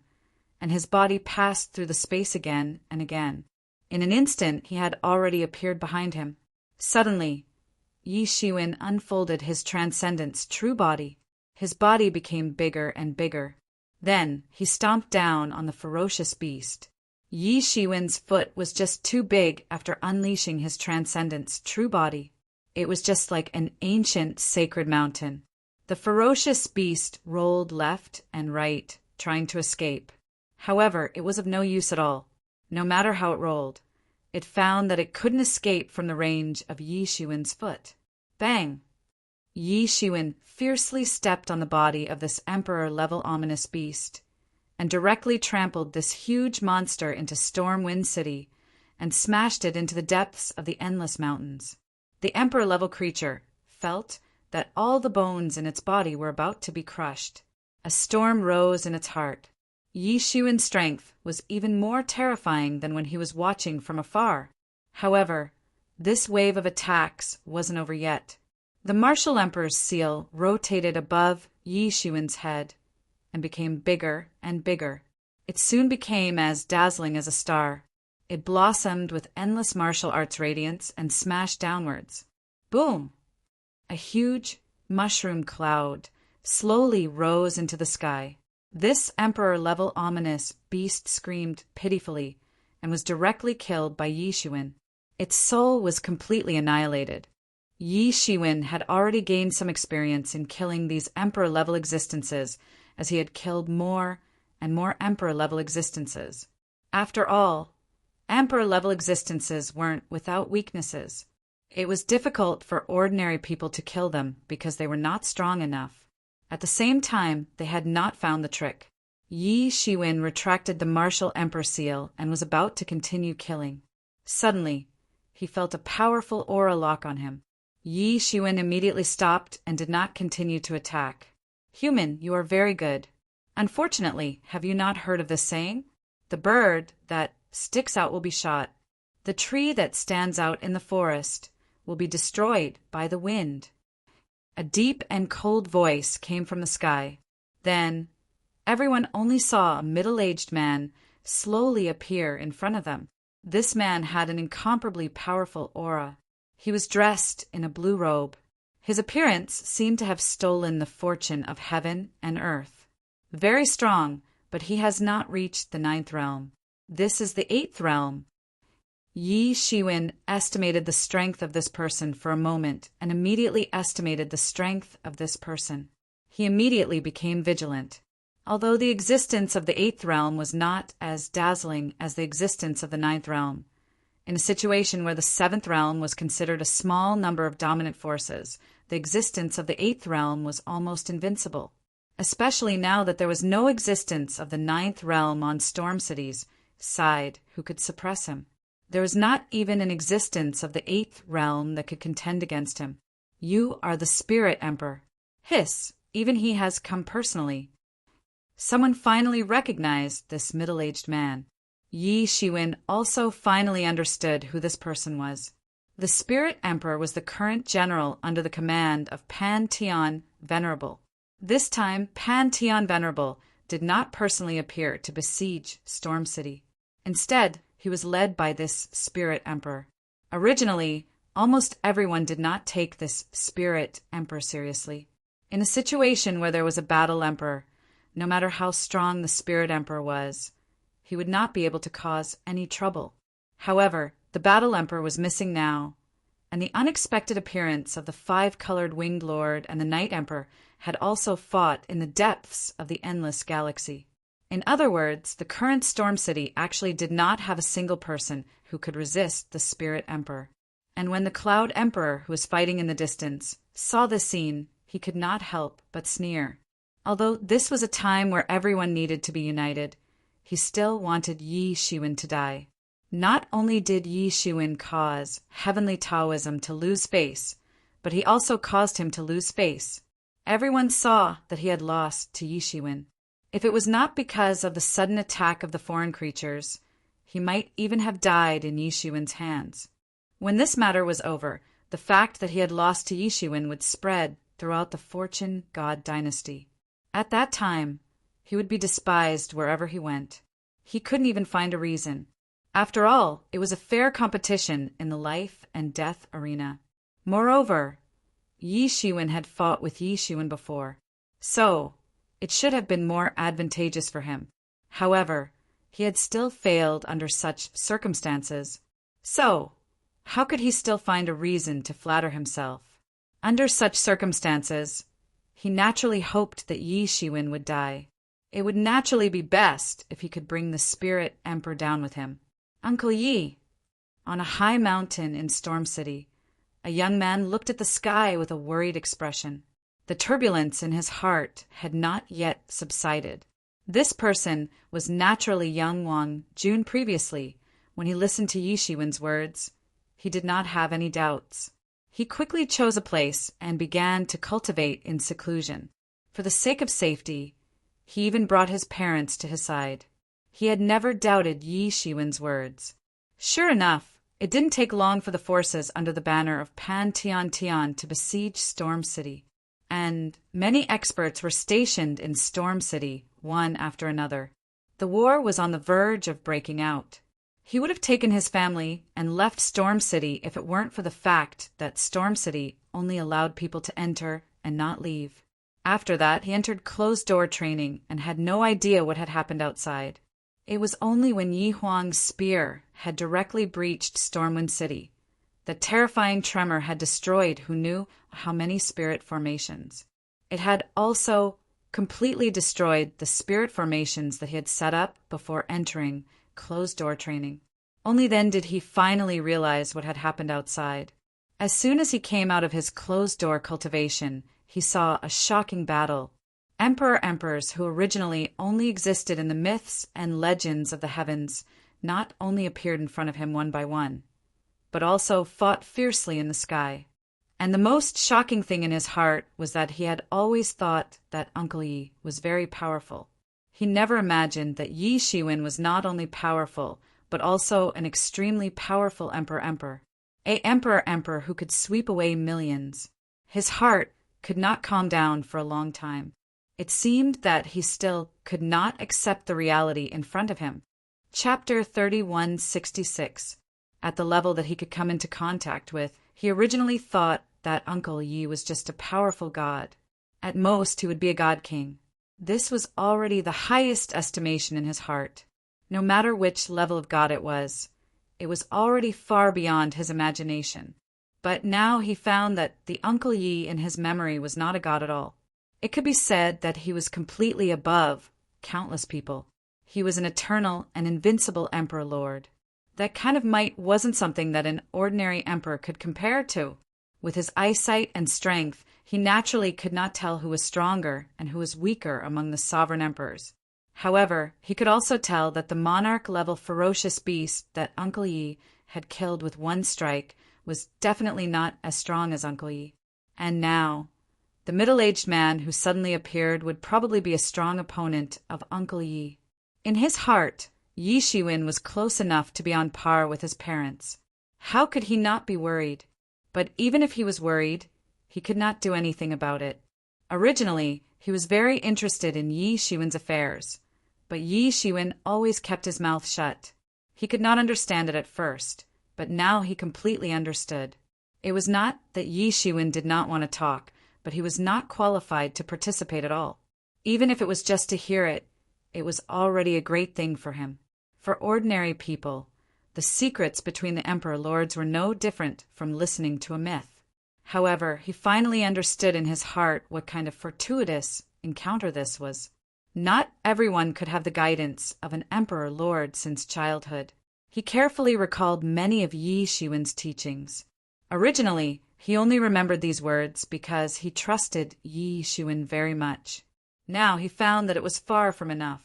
and his body passed through the space again and again. In an instant he had already appeared behind him. Suddenly, Yi Shiwen unfolded his transcendent's true body. His body became bigger and bigger. Then he stomped down on the ferocious beast. Yi Shiwen's foot was just too big after unleashing his transcendent's true body. It was just like an ancient sacred mountain. The ferocious beast rolled left and right, trying to escape. However, it was of no use at all. No matter how it rolled, it found that it couldn't escape from the range of Yi Shiwen's foot. Bang! Yi Shiwen fiercely stepped on the body of this emperor-level ominous beast, and directly trampled this huge monster into Stormwind City and smashed it into the depths of the endless mountains. The emperor-level creature felt that all the bones in its body were about to be crushed. A storm rose in its heart. Yi Shiwen's strength was even more terrifying than when he was watching from afar. However, this wave of attacks wasn't over yet. The Martial Emperor's seal rotated above Yi Shiwen's head and became bigger and bigger. It soon became as dazzling as a star. It blossomed with endless martial arts radiance and smashed downwards. Boom! A huge mushroom cloud slowly rose into the sky. This emperor-level ominous beast screamed pitifully and was directly killed by Yi Shiwen. Its soul was completely annihilated. Yi Shiwen had already gained some experience in killing these emperor-level existences, as he had killed more and more emperor-level existences. After all, emperor-level existences weren't without weaknesses. It was difficult for ordinary people to kill them because they were not strong enough. At the same time, they had not found the trick. Yi Shiwen retracted the martial emperor seal and was about to continue killing. Suddenly, he felt a powerful aura lock on him. Yi Shiwen immediately stopped and did not continue to attack. Human, you are very good. Unfortunately, have you not heard of this saying? The bird that sticks out will be shot. The tree that stands out in the forest will be destroyed by the wind. A deep and cold voice came from the sky. Then, everyone only saw a middle-aged man slowly appear in front of them. This man had an incomparably powerful aura. He was dressed in a blue robe. His appearance seemed to have stolen the fortune of heaven and earth. Very strong, but he has not reached the 9th realm. This is the 8th realm. Yi Shiwen estimated the strength of this person for a moment and immediately estimated the strength of this person. He immediately became vigilant. Although the existence of the 8th realm was not as dazzling as the existence of the 9th realm, in a situation where the 7th realm was considered a small number of dominant forces, the existence of the 8th realm was almost invincible, especially now that there was no existence of the 9th realm on Storm City's side who could suppress him. There was not even an existence of the 8th realm that could contend against him. You are the Spirit Emperor. Hiss, even he has come personally. Someone finally recognized this middle-aged man. Yi Shiwen also finally understood who this person was. The Spirit Emperor was the current general under the command of Pantheon Venerable. This time, Pantheon Venerable did not personally appear to besiege Storm City. Instead, he was led by this Spirit Emperor. Originally, almost everyone did not take this Spirit Emperor seriously. In a situation where there was a battle emperor, no matter how strong the Spirit Emperor was, he would not be able to cause any trouble. However, the Battle Emperor was missing now, and the unexpected appearance of the 5-colored Winged Lord and the Night Emperor had also fought in the depths of the endless galaxy. In other words, the current Storm City actually did not have a single person who could resist the Spirit Emperor. And when the Cloud Emperor, who was fighting in the distance, saw this scene, he could not help but sneer. Although this was a time where everyone needed to be united, he still wanted Yi Shiwen to die. Not only did Yi Shiwen cause heavenly Taoism to lose face, but he also caused him to lose face. Everyone saw that he had lost to Yi Shiwen. If it was not because of the sudden attack of the foreign creatures, he might even have died in Yi Shiwen's hands. When this matter was over, the fact that he had lost to Yi Shiwen would spread throughout the Fortune God dynasty. At that time, he would be despised wherever he went. He couldn't even find a reason. After all, it was a fair competition in the life and death arena. Moreover, Yi Shiwen had fought with Yi Shiwen before, so it should have been more advantageous for him. However, he had still failed under such circumstances. So, how could he still find a reason to flatter himself? Under such circumstances, he naturally hoped that Yi Shiwen would die. It would naturally be best if he could bring the spirit emperor down with him. Uncle Yi. On a high mountain in Storm City, a young man looked at the sky with a worried expression. The turbulence in his heart had not yet subsided. This person was naturally young Wang Jun. Previously, when he listened to Yi Shiwen's words, he did not have any doubts. He quickly chose a place and began to cultivate in seclusion. For the sake of safety, he even brought his parents to his side. He had never doubted Yi Shiwen's words. Sure enough, it didn't take long for the forces under the banner of Pan Tian Tian to besiege Storm City, and many experts were stationed in Storm City, one after another. The war was on the verge of breaking out. He would have taken his family and left Storm City if it weren't for the fact that Storm City only allowed people to enter and not leave. After that, he entered closed-door training and had no idea what had happened outside. It was only when Yi Huang's spear had directly breached Stormwind City that terrifying tremor had destroyed who knew how many spirit formations. It had also completely destroyed the spirit formations that he had set up before entering closed-door training. Only then did he finally realize what had happened outside. As soon as he came out of his closed-door cultivation, he saw a shocking battle. Emperors who originally only existed in the myths and legends of the heavens not only appeared in front of him one by one, but also fought fiercely in the sky. And the most shocking thing in his heart was that he had always thought that Uncle Yi was very powerful. He never imagined that Yi Shiwen was not only powerful, but also an extremely powerful emperor. A emperor who could sweep away millions. His heart could not calm down for a long time. It seemed that he still could not accept the reality in front of him. Chapter 3166. At the level that he could come into contact with, he originally thought that Uncle Yi was just a powerful god. At most, he would be a god king. This was already the highest estimation in his heart. No matter which level of god it was already far beyond his imagination. But now he found that the Uncle Yi in his memory was not a god at all. It could be said that he was completely above countless people. He was an eternal and invincible emperor lord. That kind of might wasn't something that an ordinary emperor could compare to. With his eyesight and strength, he naturally could not tell who was stronger and who was weaker among the sovereign emperors. However, he could also tell that the monarch-level ferocious beast that Uncle Yi had killed with one strike was definitely not as strong as Uncle Yi. And now, the middle-aged man who suddenly appeared would probably be a strong opponent of Uncle Yi. In his heart, Yi Shiwen was close enough to be on par with his parents. How could he not be worried? But even if he was worried, he could not do anything about it. Originally, he was very interested in Yi Shiwen's affairs, but Yi Shiwen always kept his mouth shut. He could not understand it at first, but now he completely understood. It was not that Yi Shiwen did not want to talk, but he was not qualified to participate at all. Even if it was just to hear it, it was already a great thing for him. For ordinary people, the secrets between the emperor lords were no different from listening to a myth. However, he finally understood in his heart what kind of fortuitous encounter this was. Not everyone could have the guidance of an emperor lord since childhood. He carefully recalled many of Yi Shiwen's teachings. Originally, he only remembered these words because he trusted Yi Shiwen very much. Now he found that it was far from enough.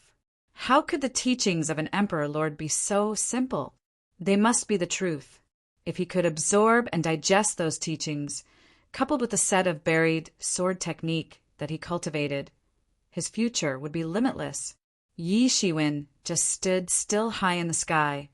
How could the teachings of an emperor lord be so simple? They must be the truth. If he could absorb and digest those teachings, coupled with the set of buried sword technique that he cultivated, his future would be limitless. Yi Shiwen just stood still high in the sky,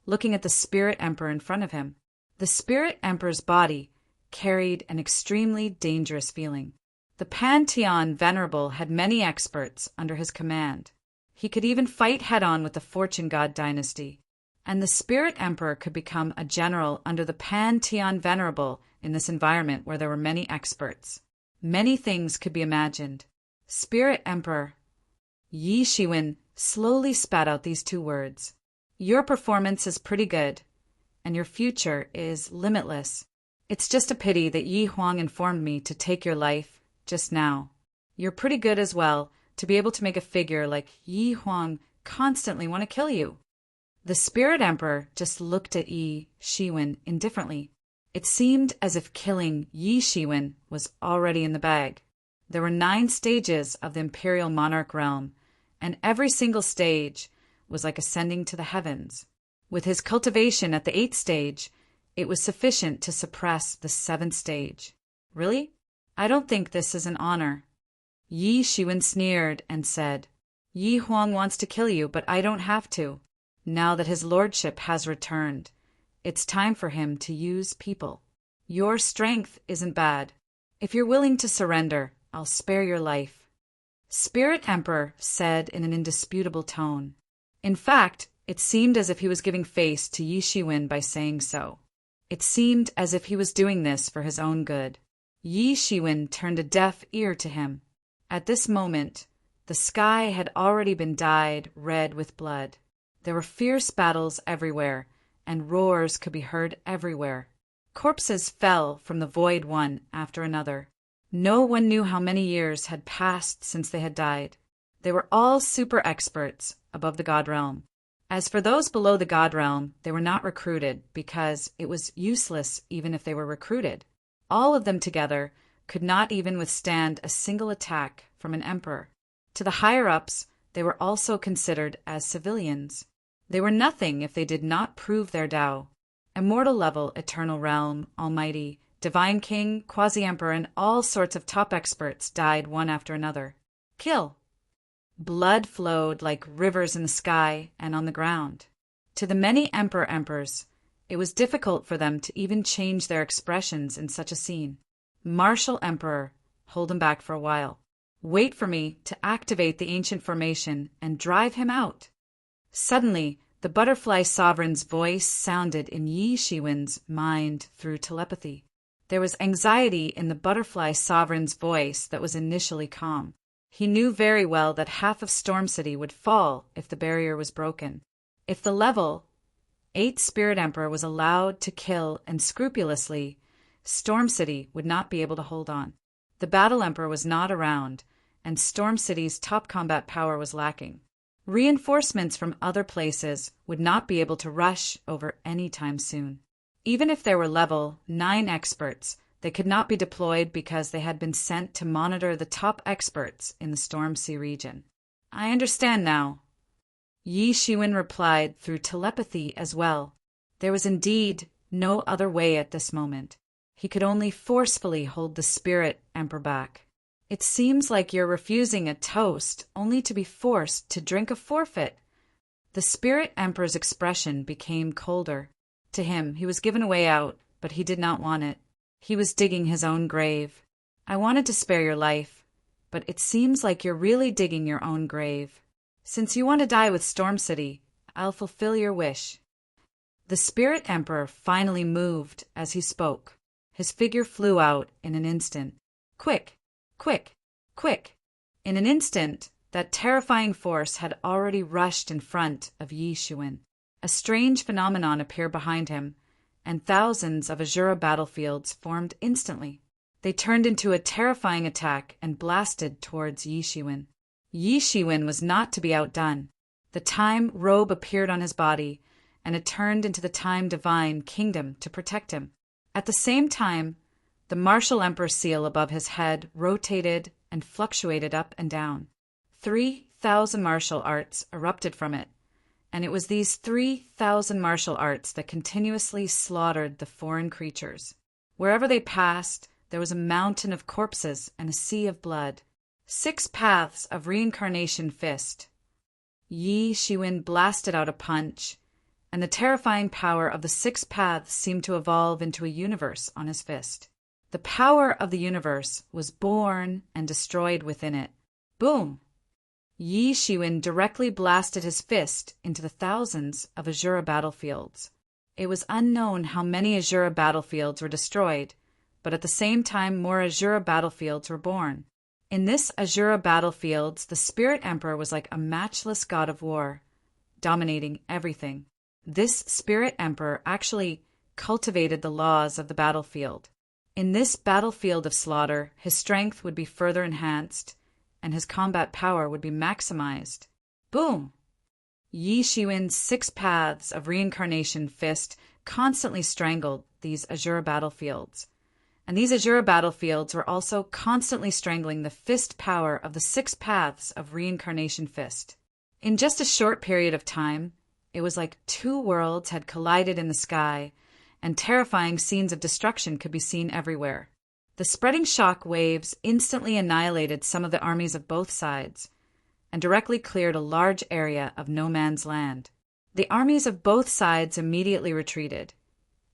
looking at the spirit emperor in front of him. The spirit emperor's body carried an extremely dangerous feeling. The Pantheon Venerable had many experts under his command. He could even fight head-on with the Fortune God dynasty. And the Spirit Emperor could become a general under the Pantheon Venerable in this environment where there were many experts. Many things could be imagined. Spirit Emperor. Yi Shiwen slowly spat out these two words. Your performance is pretty good, and your future is limitless. It's just a pity that Yi Huang informed me to take your life just now. You're pretty good as well to be able to make a figure like Yi Huang constantly want to kill you. The Spirit Emperor just looked at Yi Shiwen indifferently. It seemed as if killing Yi Shiwen was already in the bag. There were 9 stages of the Imperial Monarch realm, and every single stage was like ascending to the heavens. With his cultivation at the 8th stage, it was sufficient to suppress the 7th stage. Really? I don't think this is an honor. Yi Shiwen sneered and said, Yi Huang wants to kill you, but I don't have to. Now that his lordship has returned, it's time for him to use people. Your strength isn't bad. If you're willing to surrender, I'll spare your life. Spirit Emperor said in an indisputable tone. In fact, it seemed as if he was giving face to Yi Shiwen by saying so. It seemed as if he was doing this for his own good. Yi Shiwen turned a deaf ear to him. At this moment, the sky had already been dyed red with blood. There were fierce battles everywhere, and roars could be heard everywhere. Corpses fell from the void one after another. No one knew how many years had passed since they had died. They were all super experts above the God realm. As for those below the God realm, they were not recruited because it was useless even if they were recruited. All of them together could not even withstand a single attack from an emperor. To the higher-ups, they were also considered as civilians. They were nothing if they did not prove their Tao. Immortal level, eternal realm, almighty, divine king, quasi-emperor, and all sorts of top experts died one after another. Kill. Blood flowed like rivers in the sky and on the ground. To the many emperors, it was difficult for them to even change their expressions in such a scene. Martial Emperor, hold him back for a while. Wait for me to activate the ancient formation and drive him out. Suddenly, the butterfly sovereign's voice sounded in Yi Shiwen's mind through telepathy. There was anxiety in the butterfly sovereign's voice that was initially calm. He knew very well that half of Storm City would fall if the barrier was broken. If the level 8 Spirit Emperor was allowed to kill and scrupulously, Storm City would not be able to hold on. The Battle Emperor was not around, and Storm City's top combat power was lacking. Reinforcements from other places would not be able to rush over any time soon. Even if there were level 9 experts, they could not be deployed because they had been sent to monitor the top experts in the Storm Sea region. I understand now. Yi Shiwen replied through telepathy as well. There was indeed no other way at this moment. He could only forcefully hold the Spirit Emperor back. It seems like you're refusing a toast only to be forced to drink a forfeit. The Spirit Emperor's expression became colder. To him, he was given a way out, but he did not want it. He was digging his own grave. I wanted to spare your life, but it seems like you're really digging your own grave. Since you want to die with Storm City, I'll fulfill your wish. The Spirit Emperor finally moved as he spoke. His figure flew out in an instant. Quick! Quick! Quick! In an instant, that terrifying force had already rushed in front of Yi Shiwen. A strange phenomenon appeared behind him, and thousands of Azura battlefields formed instantly. They turned into a terrifying attack and blasted towards Yi Shiwen. Yi Shiwen was not to be outdone. The time robe appeared on his body, and it turned into the time divine kingdom to protect him. At the same time, the martial emperor seal above his head rotated and fluctuated up and down. 3,000 martial arts erupted from it, and it was these 3,000 martial arts that continuously slaughtered the foreign creatures. Wherever they passed, there was a mountain of corpses and a sea of blood. 6 paths of reincarnation fist. Yi Shiwen blasted out a punch, and the terrifying power of the 6 paths seemed to evolve into a universe on his fist. The power of the universe was born and destroyed within it. Boom! Yi Shiwen directly blasted his fist into the thousands of Azura battlefields. It was unknown how many Azura battlefields were destroyed, but at the same time more Azura battlefields were born. In this Azura battlefields, the Spirit Emperor was like a matchless god of war, dominating everything. This Spirit Emperor actually cultivated the laws of the battlefield. In this battlefield of slaughter, his strength would be further enhanced, and his combat power would be maximized. Boom! Yi Shiwen's 6 paths of reincarnation fist constantly strangled these Azura battlefields. And these Azura battlefields were also constantly strangling the fist power of the 6 paths of reincarnation fist. In just a short period of time, it was like 2 worlds had collided in the sky, and terrifying scenes of destruction could be seen everywhere. The spreading shock waves instantly annihilated some of the armies of both sides, and directly cleared a large area of no man's land. The armies of both sides immediately retreated,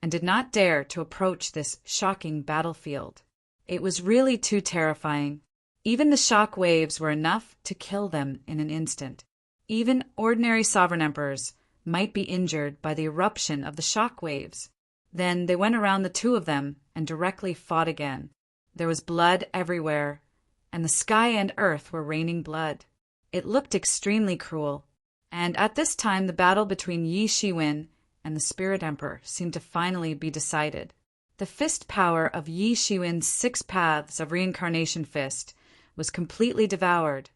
and did not dare to approach this shocking battlefield. It was really too terrifying. Even the shock waves were enough to kill them in an instant. Even ordinary sovereign emperors might be injured by the eruption of the shock waves. Then they went around the 2 of them and directly fought again. There was blood everywhere, and the sky and earth were raining blood. It looked extremely cruel, and at this time the battle between Yi Shiwen and the Spirit Emperor seemed to finally be decided. The fist power of Yi Shiwen's 6 paths of reincarnation fist was completely devoured,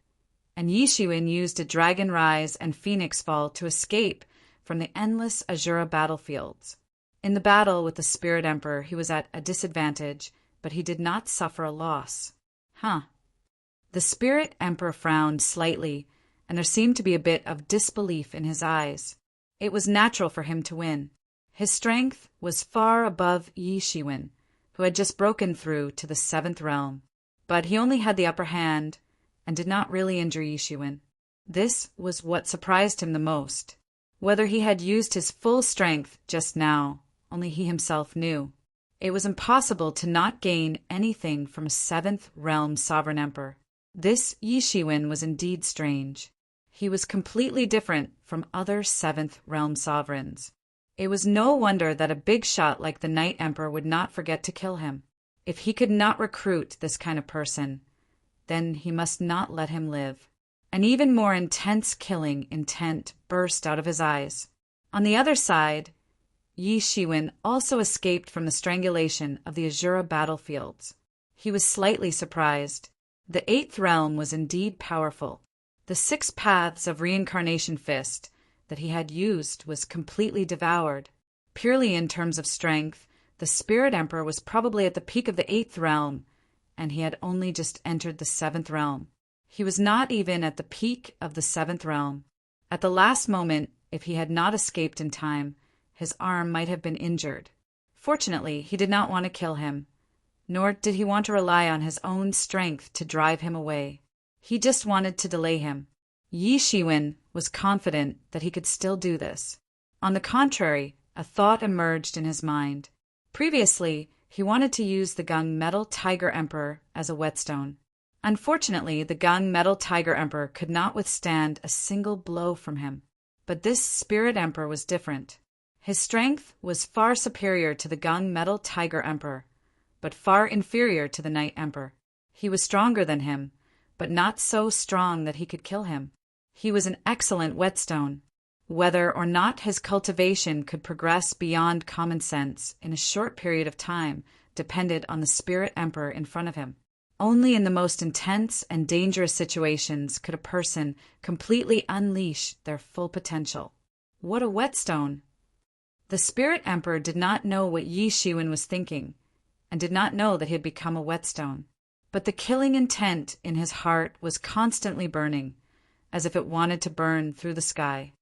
and Yi Shiwen used a Dragon Rise and Phoenix Fall to escape from the endless Azura battlefields. In the battle with the Spirit Emperor, he was at a disadvantage, but he did not suffer a loss. The Spirit Emperor frowned slightly, and there seemed to be a bit of disbelief in his eyes. It was natural for him to win. His strength was far above Yi Shiwen, who had just broken through to the 7th realm. But he only had the upper hand, and did not really injure Yi Shiwen. This was what surprised him the most. Whether he had used his full strength just now, only he himself knew. It was impossible to not gain anything from a 7th realm sovereign emperor. This Yi Shiwen was indeed strange. He was completely different from other 7th realm sovereigns. It was no wonder that a big shot like the Night Emperor would not forget to kill him. If he could not recruit this kind of person, then he must not let him live. An even more intense killing intent burst out of his eyes. On the other side, Yi Shiwen also escaped from the strangulation of the Azura battlefields. He was slightly surprised. The 8th realm was indeed powerful. The 6 paths of reincarnation fist that he had used was completely devoured. Purely in terms of strength, the Spirit Emperor was probably at the peak of the 8th realm, and he had only just entered the 7th realm. He was not even at the peak of the 7th realm. At the last moment, if he had not escaped in time, his arm might have been injured. Fortunately, he did not want to kill him, nor did he want to rely on his own strength to drive him away. He just wanted to delay him. Yi Shiwen was confident that he could still do this. On the contrary, a thought emerged in his mind. Previously, he wanted to use the Gung Metal Tiger Emperor as a whetstone. Unfortunately, the Gung Metal Tiger Emperor could not withstand a single blow from him. But this Spirit Emperor was different. His strength was far superior to the Gung Metal Tiger Emperor, but far inferior to the Night Emperor. He was stronger than him, but not so strong that he could kill him. He was an excellent whetstone. Whether or not his cultivation could progress beyond common sense in a short period of time depended on the Spirit Emperor in front of him. Only in the most intense and dangerous situations could a person completely unleash their full potential. What a whetstone! The Spirit Emperor did not know what Yi Shiwen was thinking, and did not know that he had become a whetstone. But the killing intent in his heart was constantly burning, as if it wanted to burn through the sky.